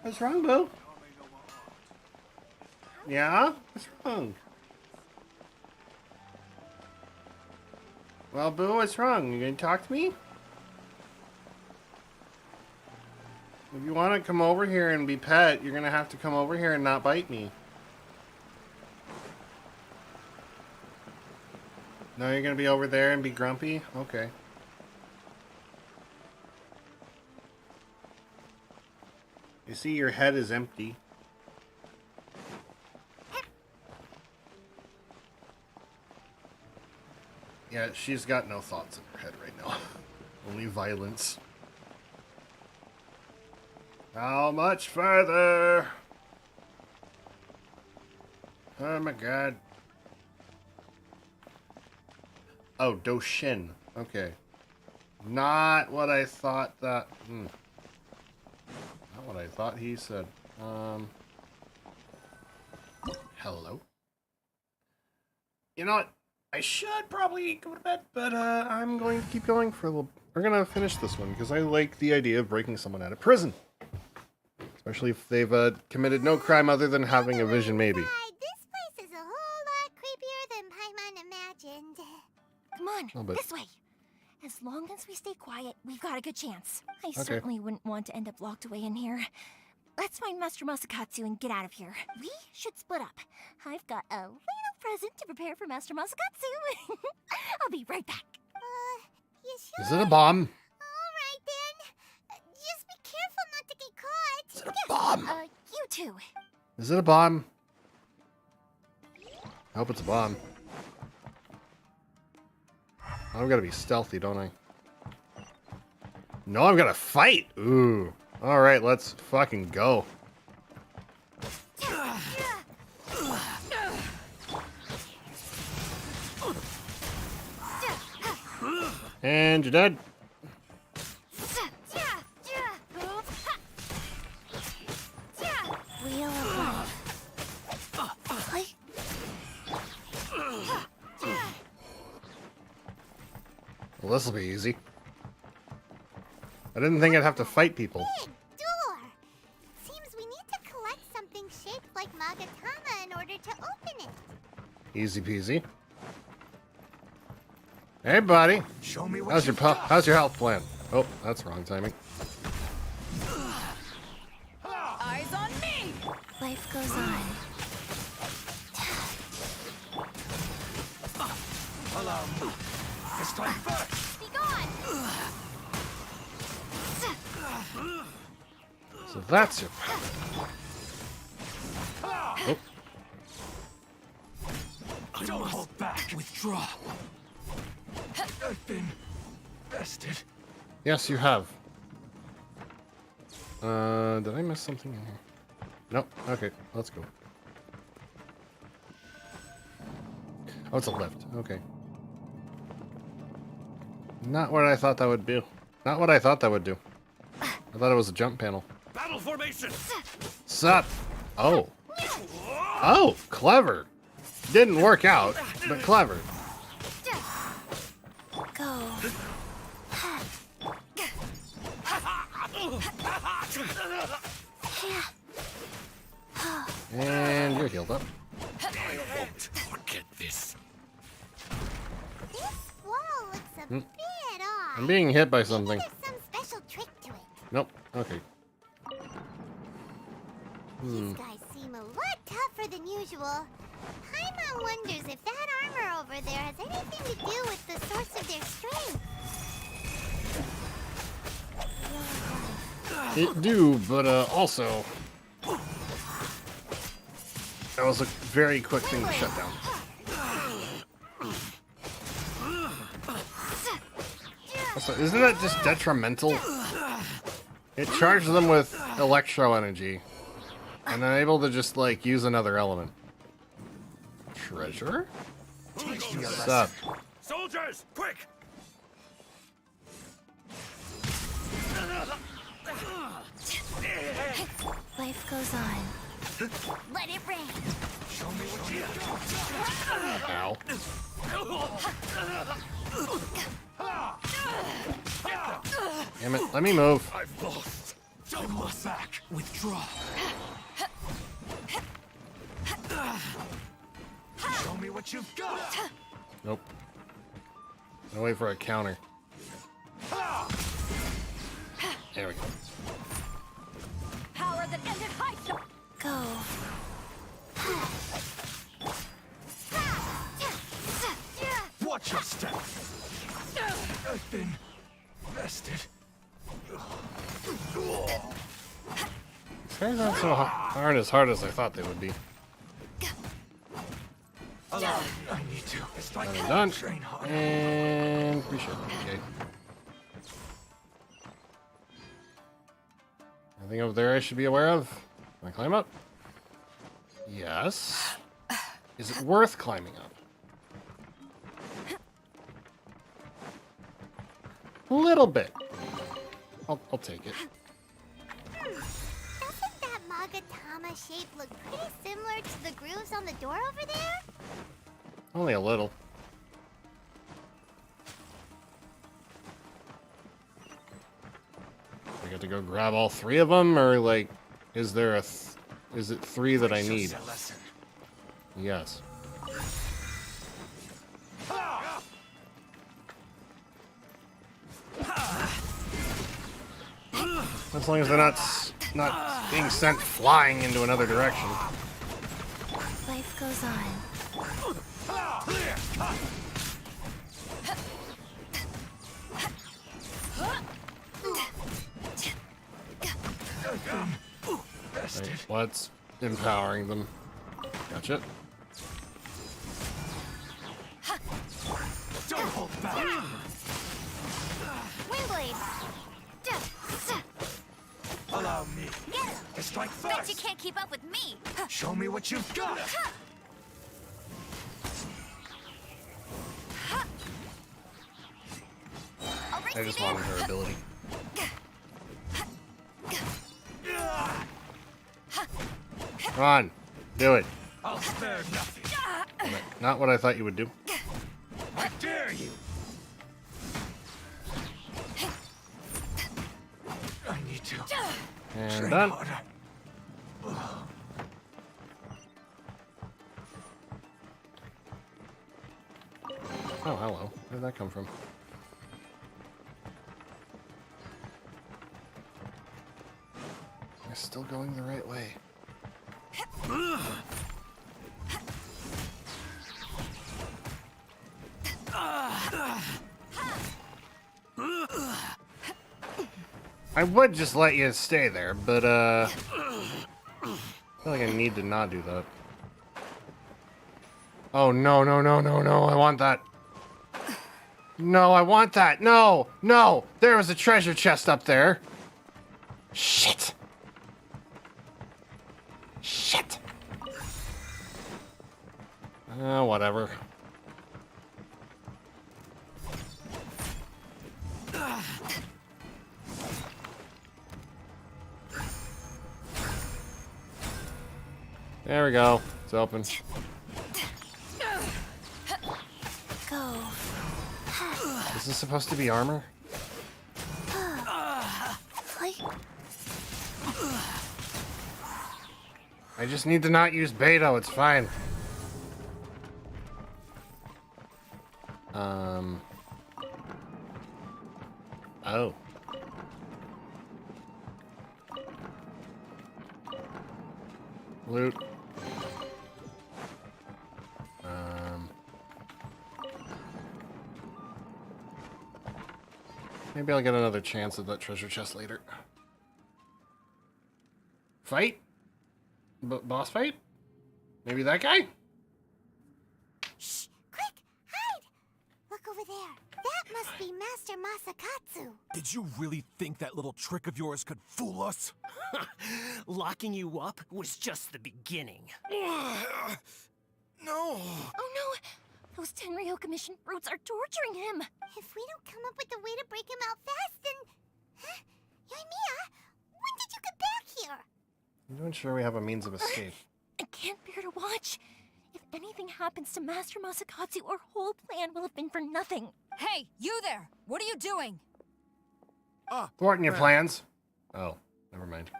What's wrong, Boo? Yeah? What's wrong? Well, Boo, what's wrong? You gonna talk to me? If you want to come over here and be pet, you're gonna have to come over here and not bite me. No, you're gonna be over there and be grumpy? Okay. You see, your head is empty. Yeah, she's got no thoughts in her head right now. Only violence. How much further? Oh my god. Oh, Doshin. Okay. Not what I thought that... Not what I thought he said. Hello? You know what? I should probably go to bed, but I'm going to keep going for a little... We're going to finish this one, because I like the idea of breaking someone out of prison. Especially if they've committed no crime other than having a vision, maybe. This place is a whole lot creepier than Paimon imagined. Come on, Oh, but- this way. As long as we stay quiet, we've got a good chance. I Okay. certainly wouldn't want to end up locked away in here. Let's find Master Masakatsu and get out of here. We should split up. I've got a little present to prepare for Master Masakatsu. I'll be right back. You sure? Is it a bomb? Alright then. Just be careful not to get caught. Is it a bomb? You too. Is it a bomb? I hope it's a bomb. I've got to be stealthy, don't I? No, I've got to fight. Ooh. All right, let's fucking go. And you're dead. Wheel of life. Well, this'll be easy. I didn't think I'd have to fight people. Big door. Seems we need to collect something shaped like Magatama in order to open it. Easy peasy. Hey, buddy. Show me what How's your health plan? Oh, that's wrong timing. Eyes on me. Life goes on. Hello. This time first. Be gone. So that's your... Oh. Don't hold back. Withdraw. I've been bested. Yes, you have. Did I miss something in here? Nope. Okay, let's go. Oh, it's a lift. Okay. Not what I thought that would do. Not what I thought that would do. I thought it was a jump panel. Battle formation. Sup? Oh. Oh, clever. Didn't work out, but clever. Go. And you're healed up. I won't forget this. This wall looks a bit odd. I'm being hit by something. Maybe there's some special trick to it. Nope. Okay. These guys seem a lot tougher than usual. Paimon wonders if that armor over there has anything to do with the source of their strength. It do, but also... That was a very quick thing to shut down. Also, isn't that just detrimental? It charges them with electro energy. And I'm able to just, like, use another element. Treasure? What's up? Soldiers, quick! Life goes on. Let it rain. Show me what you got. Ow. Damn it, let me move. I've lost. Don't look back. Withdraw. Show me what you've got. Nope. I'll wait for a counter. There we go. sword that ended Haisha! Go. Watch your step. I've been bested. These aren't so aren't as hard as I thought they would be. I need to. It's like Done. And appreciate it. Okay. Anything over there I should be aware of? Can I climb up? Yes. Is it worth climbing up? A little bit. I'll take it. Doesn't that Magatama shape look pretty similar to the grooves on the door over there? Only a little. I get to go grab all three of them, or like, is there is it three that I need? Yes. As long as they're not being sent flying into another direction. Life goes on. Right, what's empowering them? Gotcha. Don't hold back. Wingblade! Allow me. To strike Bet first. you can't keep up with me! Show me what you've got. I just wanted her ability. Come on, do it. I'll spare nothing. Not what I thought you would do. I dare you. I need to. And train done. harder. Oh, hello. Where did that come from? Am I still going the right way? I would just let you stay there, but I feel like I need to not do that. Oh, no, no, no, no, no, I want that. No, I want that. No, no, there was a treasure chest up there. Shit. Shit. Whatever. There we go. It's open. Go. Is this supposed to be armor? Like, I just need to not use Beto. It's fine. Oh. Loot. Maybe I'll get another chance at that treasure chest later. Fight? Boss fight? Maybe that guy? Shh! Quick! Hide! Look over there. That must be Master Masakatsu. Did you really think that little trick of yours could fool us? Locking you up was just the beginning. No! Oh no! Those Tenryo Commission brutes are torturing him! If we don't come up with a way to break him out fast, then... Huh? Yoimiya, when did you get back here? I'm not sure we have a means of escape. I can't bear to watch. If anything happens to Master Masakatsu, our whole plan will have been for nothing. Hey, you there! What are you doing? Thwarting your plans? Oh, never mind.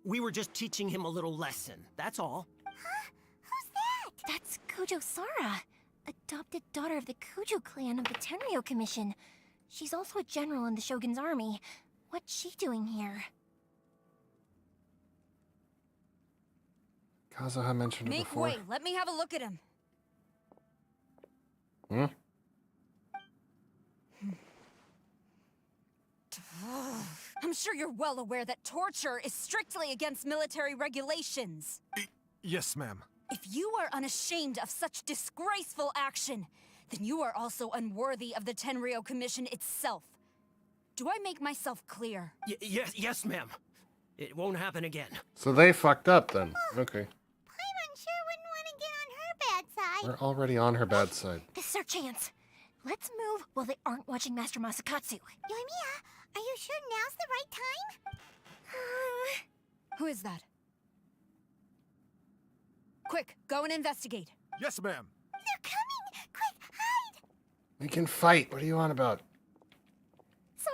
We were just teaching him a little lesson, that's all. Huh? Who's that? That's Kojo Sara, adopted daughter of the Kujo clan of the Tenryo Commission. She's also a general in the Shogun's army. What's she doing here? Kazuha mentioned it Make before. way. Let me have a look at him. Hmm? I'm sure you're well aware that torture is strictly against military regulations. Yes, ma'am. If you are unashamed of such disgraceful action, then you are also unworthy of the Tenryou Commission itself. Do I make myself clear? Yes, ma'am. It won't happen again. So they fucked up then. Okay. Paimon sure wouldn't want to get on her bad side. We're already on her bad side. This is our chance. Let's move while they aren't watching Master Masakatsu. Yoimiya, are you sure now's the right time? Who is that? Quick, go and investigate. Yes, ma'am. They're coming! Quick, hide! We can fight. What are you on about? Sorry.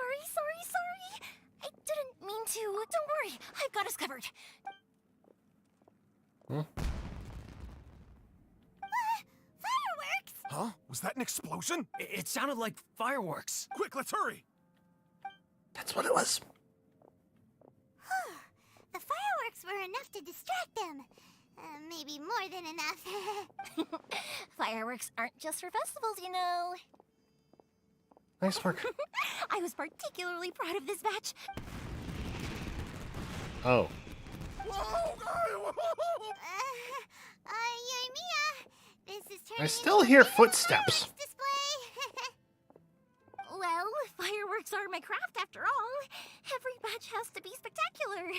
I didn't mean to. Don't worry, I've got us covered. Hmm? Fireworks! Huh? Was that an explosion? It sounded like fireworks. Quick, let's hurry! That's what it was. The fireworks were enough to distract them. Maybe more than enough. Fireworks aren't just for festivals, you know. Nice work. I was particularly proud of this batch. Oh. Yoimiya, this is turning I still hear footsteps. Well, fireworks are my craft after all. Every batch has to be spectacular.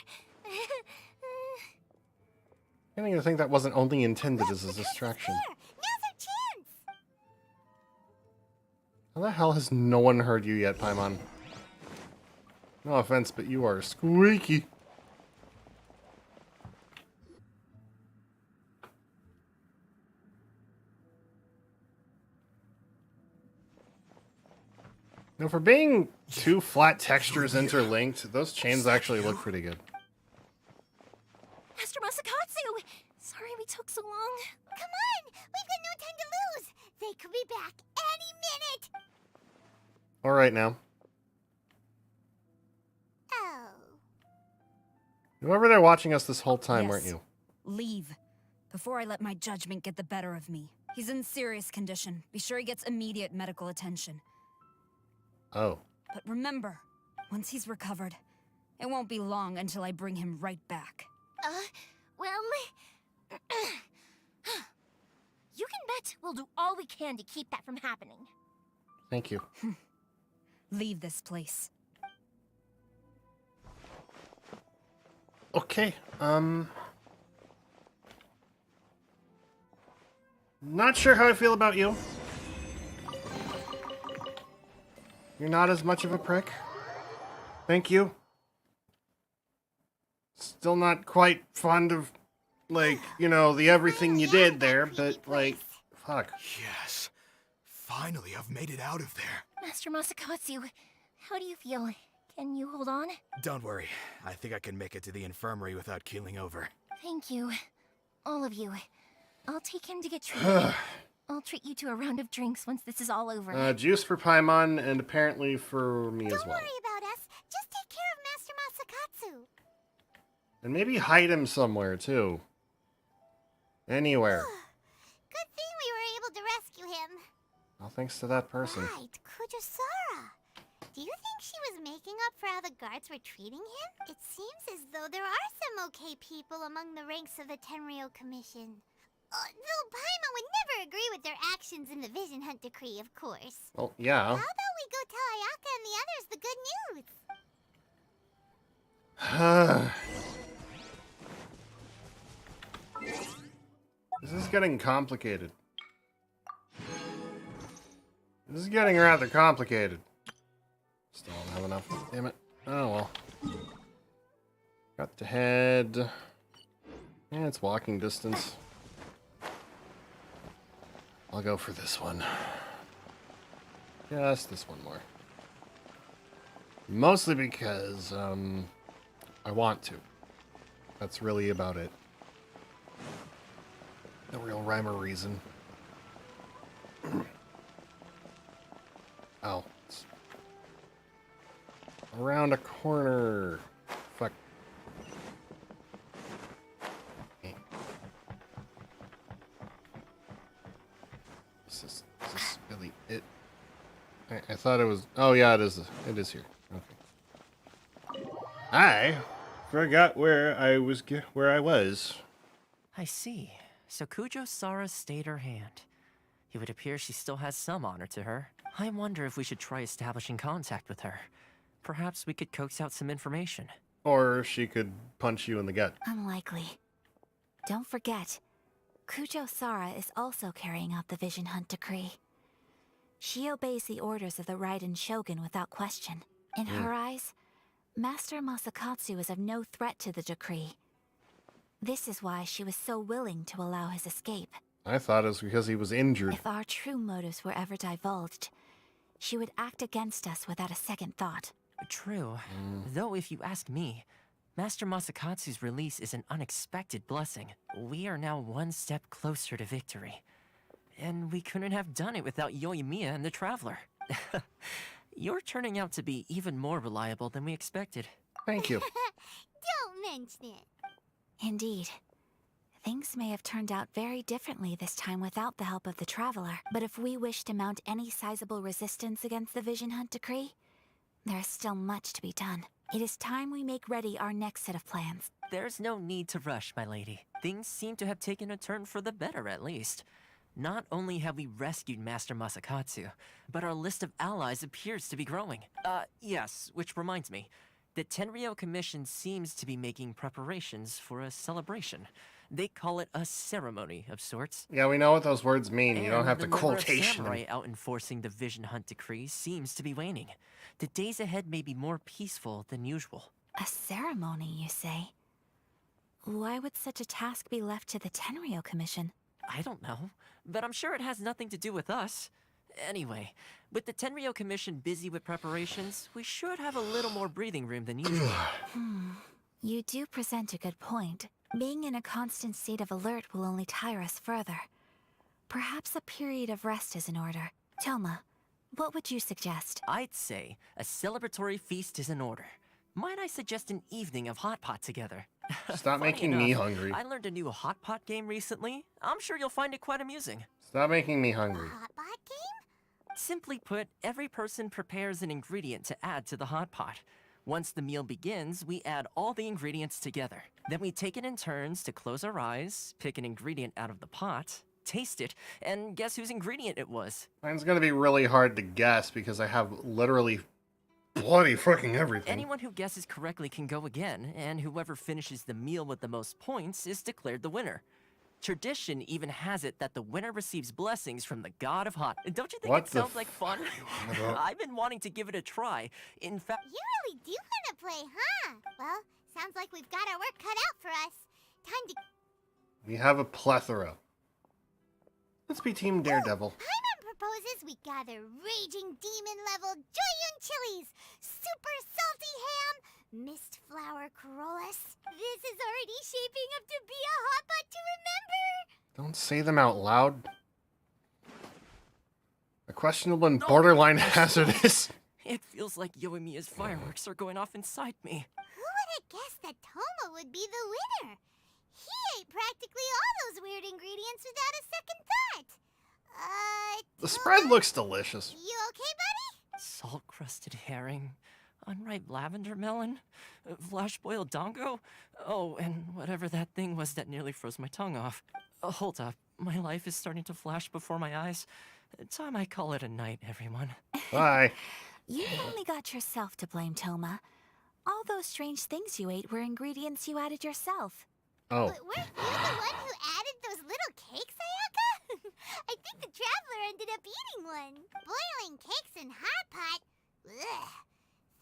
I don't even think that wasn't only intended as a distraction. Now's our chance! How the hell has no one heard you yet, Paimon? No offense, but you are squeaky. Now, for being two flat textures interlinked, those chains actually look pretty good. Master Masakatsu! Sorry we took so long. Come on! We've got no time to lose! They could be back any minute! Alright now. Oh. You were over there watching us this whole time, Yes. weren't you? Leave, before I let my judgment get the better of me. He's in serious condition. Be sure he gets immediate medical attention. Oh. But remember, once he's recovered, it won't be long until I bring him right back. Well... you can bet we'll do all we can to keep that from happening. Thank you. Leave this place. Okay, not sure how I feel about you. You're not as much of a prick. Thank you. Still not quite fond of, like, you know, the everything you did there, but, like, fuck. Yes. Finally, I've made it out of there. Master Masakatsu, how do you feel? Can you hold on? Don't worry. I think I can make it to the infirmary without keeling over. Thank you. All of you. I'll take him to get treated. I'll treat you to a round of drinks once this is all over. Juice for Paimon, and apparently for me as well. Don't worry about us. Just take care of Master Masakatsu. And maybe hide him somewhere, too. Anywhere. Good thing we were able to rescue him. Well, thanks to that person. Right, Kujusara. Do you think she was making up for how the guards were treating him? It seems as though there are some okay people among the ranks of the Tenryou Commission. Though Paimon would never agree with their actions in the Vision Hunt Decree, of course. Well, yeah. How about we go tell Ayaka and the others the good news? This is getting complicated. This is getting rather complicated. Still don't have enough. Damn it. Oh well. Got to head. Yeah, it's walking distance. I'll go for this one. Just this one more. Mostly because, I want to. That's really about it. No real rhyme or reason. Oh. It's around a corner. Fuck. I thought it was... Oh, yeah, it is. It is here. Okay. I forgot where I was. I see. So Kujo Sara stayed her hand. It would appear she still has some honor to her. I wonder if we should try establishing contact with her. Perhaps we could coax out some information. Or she could punch you in the gut. Unlikely. Don't forget, Kujo Sara is also carrying out the Vision Hunt decree. She obeys the orders of the Raiden Shogun without question. In her eyes, Master Masakatsu is of no threat to the decree. This is why she was so willing to allow his escape. I thought it was because he was injured. If our true motives were ever divulged, she would act against us without a second thought. True. Though if you ask me, Master Masakatsu's release is an unexpected blessing. We are now one step closer to victory. And we couldn't have done it without Yoimiya and the Traveler. You're turning out to be even more reliable than we expected. Thank you. Don't mention it. Indeed. Things may have turned out very differently this time without the help of the Traveler. But if we wish to mount any sizable resistance against the Vision Hunt decree, there is still much to be done. It is time we make ready our next set of plans. There's no need to rush, my lady. Things seem to have taken a turn for the better, at least. Not only have we rescued Master Masakatsu, but our list of allies appears to be growing. Yes, which reminds me. The Tenryou Commission seems to be making preparations for a celebration. They call it a ceremony of sorts. Yeah, we know what those words mean. You don't have to the number of quotation them. samurai out enforcing the Vision Hunt decree seems to be waning. The days ahead may be more peaceful than usual. A ceremony, you say? Why would such a task be left to the Tenryou Commission? I don't know, but I'm sure it has nothing to do with us. Anyway, with the Tenryou Commission busy with preparations, we should have a little more breathing room than usual. You do present a good point. Being in a constant state of alert will only tire us further. Perhaps a period of rest is in order. Toma, what would you suggest? I'd say a celebratory feast is in order. Might I suggest an evening of hot pot together? Stop Funny making me enough, hungry. I learned a new hot pot game recently. I'm sure you'll find it quite amusing. Stop making me hungry. Hot pot game? Simply put, every person prepares an ingredient to add to the hot pot. Once the meal begins, we add all the ingredients together. Then we take it in turns to close our eyes, pick an ingredient out of the pot, taste it, and guess whose ingredient it was. Mine's gonna be really hard to guess because I have literally bloody freaking everything. Anyone who guesses correctly can go again, and whoever finishes the meal with the most points is declared the winner. Tradition even has it that the winner receives blessings from the god of hot. Don't you think it sounds like fun? I've been wanting to give it a try. In fact... You really do want to play, huh? Well, sounds like we've got our work cut out for us. Time to... We have a plethora. Let's be Team Daredevil. Paimon proposes we gather raging demon-level Joyun chilies, super salty ham, mist flower corollas. This is already shaping up to be a hot pot to remember. Don't say them out loud. A questionable and borderline hazardous. It feels like Yoimiya's fireworks are going off inside me. Who would have guessed that Toma would be the winner? He ate practically all those weird ingredients without a second thought. The spread looks delicious. You okay, buddy? Salt-crusted herring, unripe lavender melon, flash-boiled dongo. Oh, and whatever that thing was that nearly froze my tongue off. Hold up, my life is starting to flash before my eyes. Time I call it a night, everyone. Bye. You've only got yourself to blame, Toma. All those strange things you ate were ingredients you added yourself. Oh. But weren't you the one who added those little cakes, Ayaka? I think the Traveler ended up eating one. Boiling cakes in hot pot? Ugh.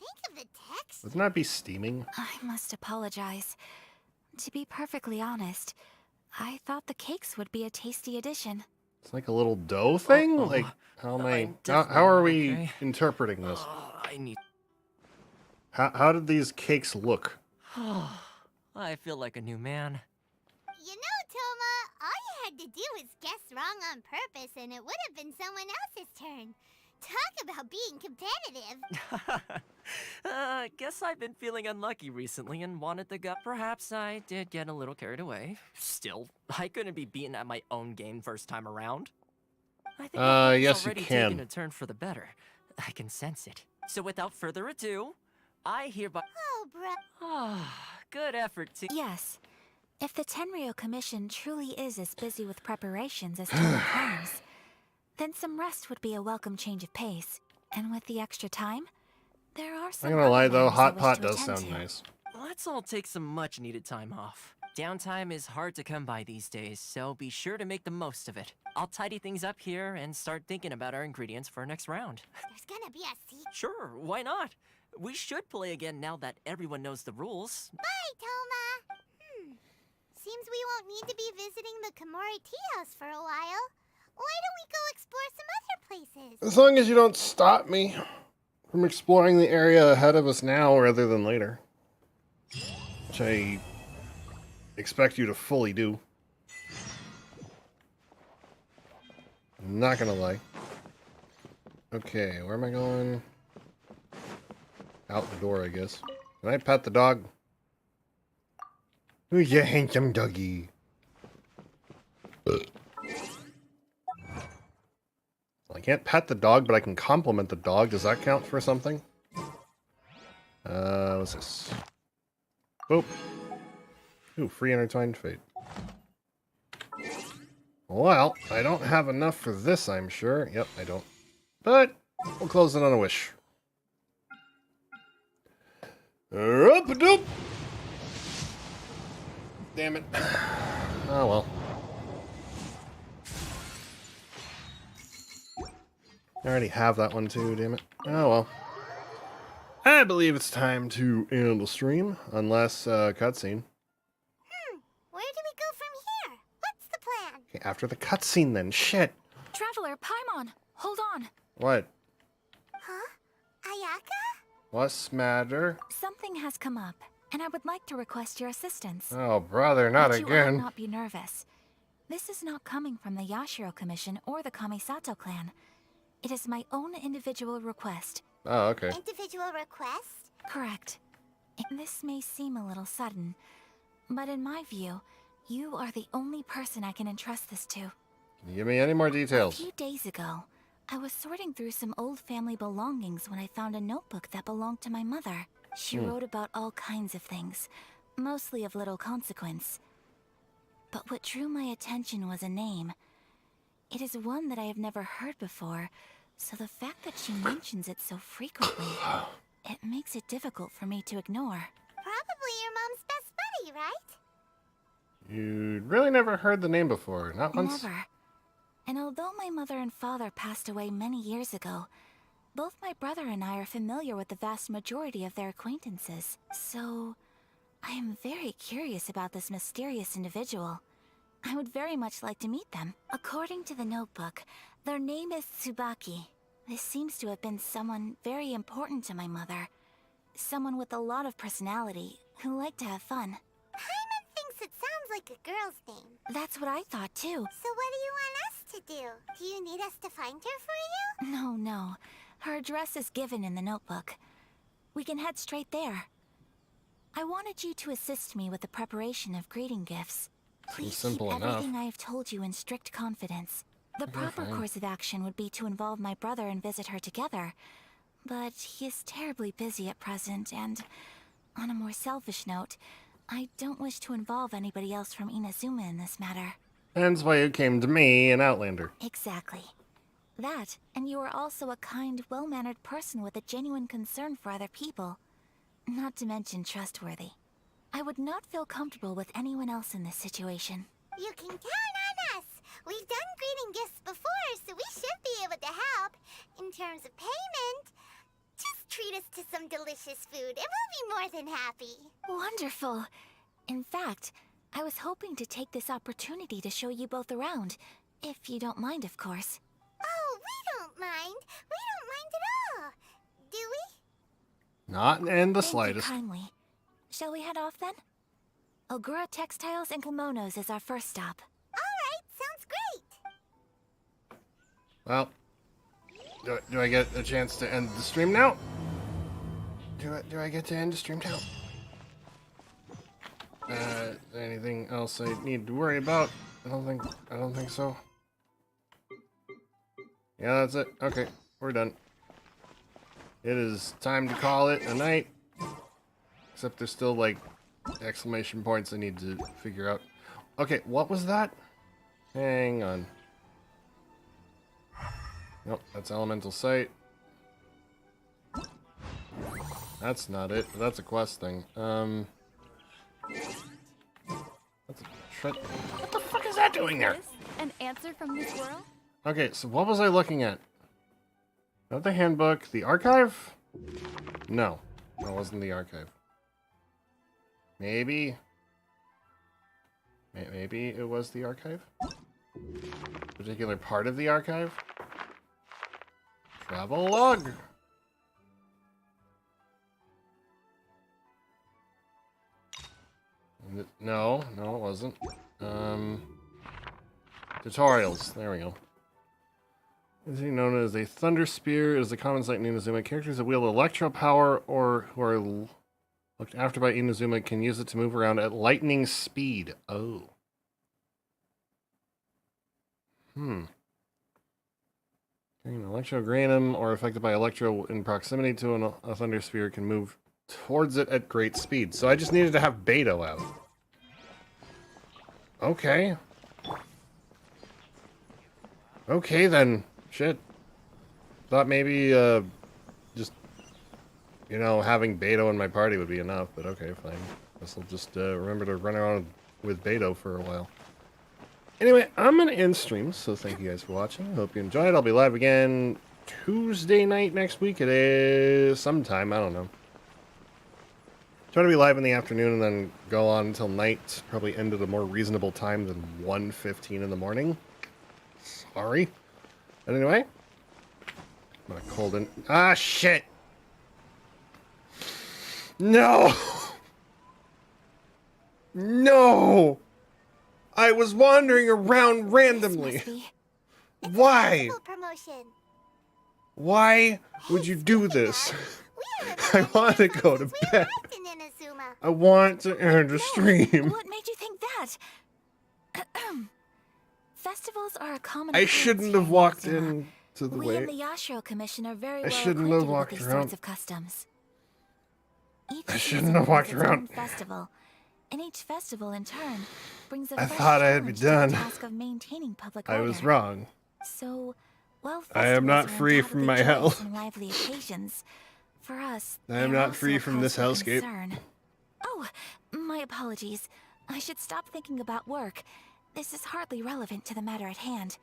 Think of the texture. Wouldn't that be steaming? I must apologize. To be perfectly honest, I thought the cakes would be a tasty addition. It's like a little dough thing? Like, how are we interpreting this? I need... How did these cakes look? I feel like a new man. You know, Toma, all you had to do was guess wrong on purpose and it would have been someone else's turn. Talk about being competitive. Guess I've been feeling unlucky recently and wanted the gut. Perhaps I did get a little carried away. Still, I couldn't be beaten at my own game first time around. I think yes, you already can. taken a turn for the better. I can sense it. So without further ado, I hereby... Oh, bruh. Good effort to... Yes. If the Tenryou Commission truly is as busy with preparations as Toma claims, then some rest would be a welcome change of pace. And with the extra time, there are some I'm gonna lie though, other hot matters I wish pot to does attend sound to. nice. Let's all take some much-needed time off. Downtime is hard to come by these days, so be sure to make the most of it. I'll tidy things up here and start thinking about our ingredients for our next round. There's gonna be a secret. Sure, why not? We should play again now that everyone knows the rules. Bye, Toma. Seems we won't need to be visiting the Komori tea house for a while. Why don't we go explore some other places? As long as you don't stop me from exploring the area ahead of us now rather than later. Which I expect you to fully do. I'm not gonna lie. Okay, where am I going? Out the door, I guess. Can I pet the dog? Who's your handsome doggy? I can't pet the dog, but I can compliment the dog. Does that count for something? What's this? Boop. Ooh, free intertwined fate. Well, I don't have enough for this, I'm sure. Yep, I don't. But we'll close it on a wish. Up-a-doop! Damn it. Oh well. I already have that one too, damn it. Oh well. I believe it's time to end the stream, unless cutscene. Where do we go from here? What's the plan? Okay, after the cutscene then, shit. Traveler, Paimon, hold on. What? Huh? Ayaka? What's matter? Something has come up, and I would like to request your assistance. Oh, brother, not But you again. ought not be nervous. This is not coming from the Yashiro Commission or the Kamisato clan. It is my own individual request. Oh, okay. Individual request? Correct. And this may seem a little sudden, but in my view, you are the only person I can entrust this to. Can you give me any more A details? few days ago, I was sorting through some old family belongings when I found a notebook that belonged to my mother. She wrote about all kinds of things, mostly of little consequence. But what drew my attention was a name. It is one that I have never heard before, so the fact that she mentions it so frequently, it makes it difficult for me to ignore. Probably your mom's best buddy, right? You'd really never heard the name before, not once? Never. And although my mother and father passed away many years ago, both my brother and I are familiar with the vast majority of their acquaintances. So, I am very curious about this mysterious individual. I would very much like to meet them. According to the notebook, their name is Tsubaki. This seems to have been someone very important to my mother. Someone with a lot of personality, who liked to have fun. Paimon thinks it sounds like a girl's name. That's what I thought too. So what do you want us to do? Do you need us to find her for you? No. Her address is given in the notebook. We can head straight there. I wanted you to assist me with the preparation of greeting gifts. Please keep simple enough. everything I have told you in strict confidence. The proper fine. course of action would be to involve my brother and visit her together. But he is terribly busy at present, and on a more selfish note, I don't wish to involve anybody else from Inazuma in this matter. Hence why you came to me, an Outlander. Exactly. That, and you are also a kind, well-mannered person with a genuine concern for other people. Not to mention trustworthy. I would not feel comfortable with anyone else in this situation. You can count on us. We've done greeting gifts before, so we should be able to help. In terms of payment, just treat us to some delicious food and we'll be more than happy. Wonderful! In fact, I was hoping to take this opportunity to show you both around. If you don't mind, of course. Oh, we don't mind. We don't mind at all. Do we? Not in the Thank slightest. you kindly. Shall we head off then? Ogura Textiles and Kimonos is our first stop. Alright, sounds great. Well, do I get a chance to end the stream now? Do I get to end the stream now? Anything else I need to worry about? I don't think so. Yeah, that's it. Okay, we're done. it is time to call it a night. Except there's still, like, exclamation points I need to figure out. Okay, what was that? Hang on. Nope, that's Elemental Sight. That's not it. That's a quest thing. That's a what the fuck is that doing there? An answer from this world? Okay, so what was I looking at? Not the handbook. The archive? No. That wasn't the archive. Maybe. Maybe it was the archive? Particular part of the archive? Travel log! No, it wasn't. Tutorials. There we go. Is he known as a Thunder Spear? Is the common sight in Inazuma. Characters that wield electro power or who are looked after by Inazuma can use it to move around at lightning speed. Oh. Carrying an Electrogranum or affected by Electro in proximity to a Thunder Spear can move towards it at great speed. So I just needed to have Beto out. Okay. Okay then. Shit. Thought maybe just, you know, having Beto in my party would be enough, but okay, fine. Guess I'll just remember to run around with Beto for a while. Anyway, I'm going to end stream, so thank you guys for watching. Hope you enjoyed. I'll be live again Tuesday night next week. It is sometime, I don't know. Try to be live in the afternoon and then go on until night. Probably end at a more reasonable time than 1:15 in the morning. Sorry. But anyway, I'm gonna cold in. Ah, shit! No! No! I was wandering around randomly. Why? Why would you do this? I want to go to bed. I want to end the stream. What made you think that? Festivals are a common. I shouldn't have walked in to the We way. and the Yashiro Commission are very I well shouldn't have acquainted with walked these around. sorts of customs. Each I season shouldn't have walked has its around. own festival, and each festival in turn brings a I fresh thought I had been challenge to the done. task of maintaining public I was order. wrong. So, while I am not festivals are free from my undoubtedly hell. joyous and lively occasions, for us, I am they're not also free a from this cause for hellscape. concern. Oh, my apologies. I should stop thinking about work. This is hardly relevant to the matter at hand.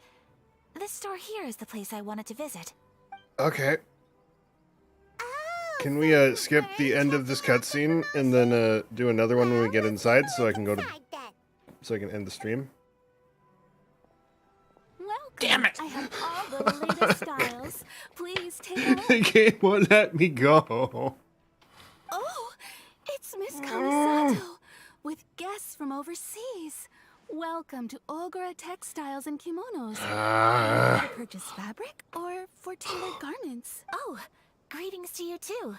This store here is the place I wanted to visit. Okay. Can we skip the end of this cutscene and then do another one when we get inside so I can go to so I can end the stream? Welcome. Damn it! I have all the latest styles. Please take a look. The game won't let me go. Oh, it's Miss Kamisato with guests from overseas. Welcome to Ogura Textiles and Kimonos. Ah. To purchase fabric or for tailored garments? Oh, greetings to you too.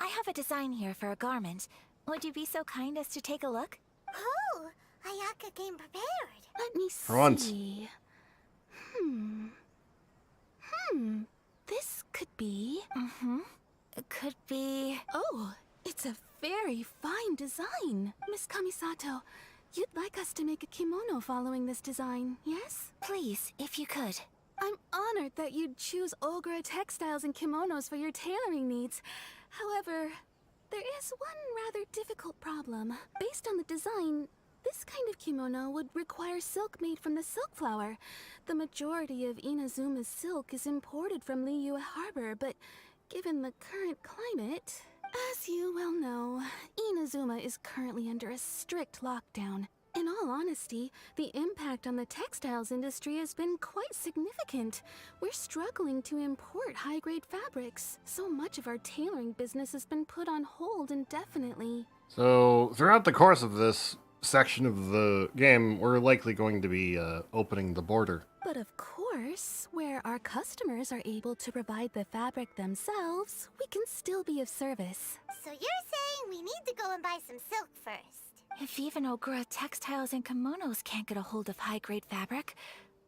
I have a design here for a garment. Would you be so kind as to take a look? Oh, Ayaka came prepared. Let me For once. see. This could be. It could be. Oh, it's a very fine design. Miss Kamisato, you'd like us to make a kimono following this design, yes? Please, if you could. I'm honored that you'd choose Ogura Textiles and Kimonos for your tailoring needs. However, there is one rather difficult problem. Based on the design, this kind of kimono would require silk made from the silk flower. The majority of Inazuma's silk is imported from Liyue Harbor, but given the current climate, as you well know, Inazuma is currently under a strict lockdown. In all honesty, the impact on the textiles industry has been quite significant. We're struggling to import high-grade fabrics. So much of our tailoring business has been put on hold indefinitely. So throughout the course of this section of the game, we're likely going to be opening the border. But of course, where our customers are able to provide the fabric themselves, we can still be of service. So you're saying we need to go and buy some silk first? If even Ogura Textiles and Kimonos can't get a hold of high-grade fabric,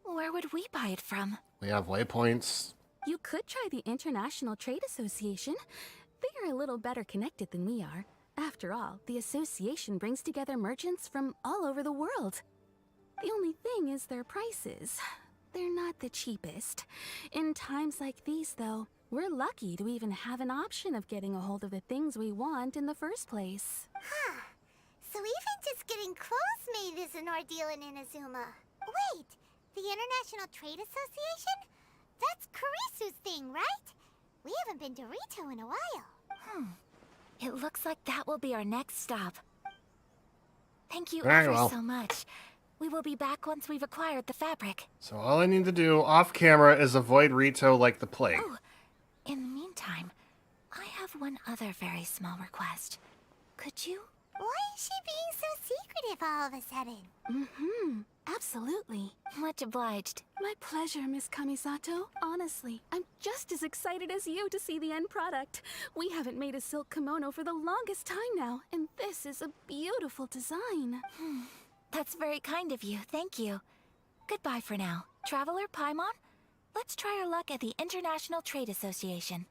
where would we buy it from? We have waypoints. You could try the International Trade Association. They are a little better connected than we are. After all, the association brings together merchants from all over the world. The only thing is their prices. They're not the cheapest. In times like these, though, we're lucky to even have an option of getting a hold of the things we want in the first place. Huh. So even just getting clothes made is an ordeal in Inazuma. Wait, the International Trade Association? That's Kurisu's thing, right? We haven't been to Rito in a while. It looks like that will be our next stop. Thank you Very ever well. so much. We will be back once we've acquired the fabric. So all I need to do off camera is avoid Rito like the plague. Oh, in the meantime, I have one other very small request. Could you? Why is she being so secretive all of a sudden? Absolutely. Much obliged. My pleasure, Miss Kamisato. Honestly, I'm just as excited as you to see the end product. We haven't made a silk kimono for the longest time now, and this is a beautiful design. That's very kind of you. Thank you. Goodbye for now. Traveler Paimon, let's try our luck at the International Trade Association.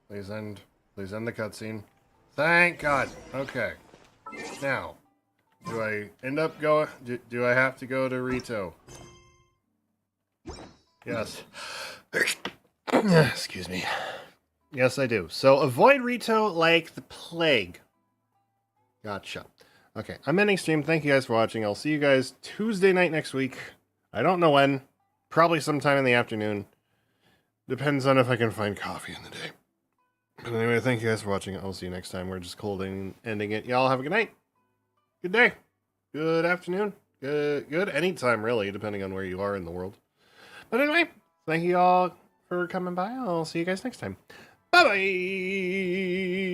Please end the cutscene. Thank God. Okay. Now, do I end up going? Do I have to go to Rito? Yes. Excuse me. Yes, I do. So avoid Rito like the plague. Gotcha. Okay, I'm ending stream. Thank you guys for watching. I'll see you guys Tuesday night next week. I don't know when. Probably sometime in the afternoon. Depends on if I can find coffee in the day. But anyway, thank you guys for watching. I'll see you next time. We're just ending it. Y'all have a good night. Good day. Good afternoon. Good anytime, really, depending on where you are in the world. But anyway, thank you all for coming by. I'll see you guys next time. Bye-bye!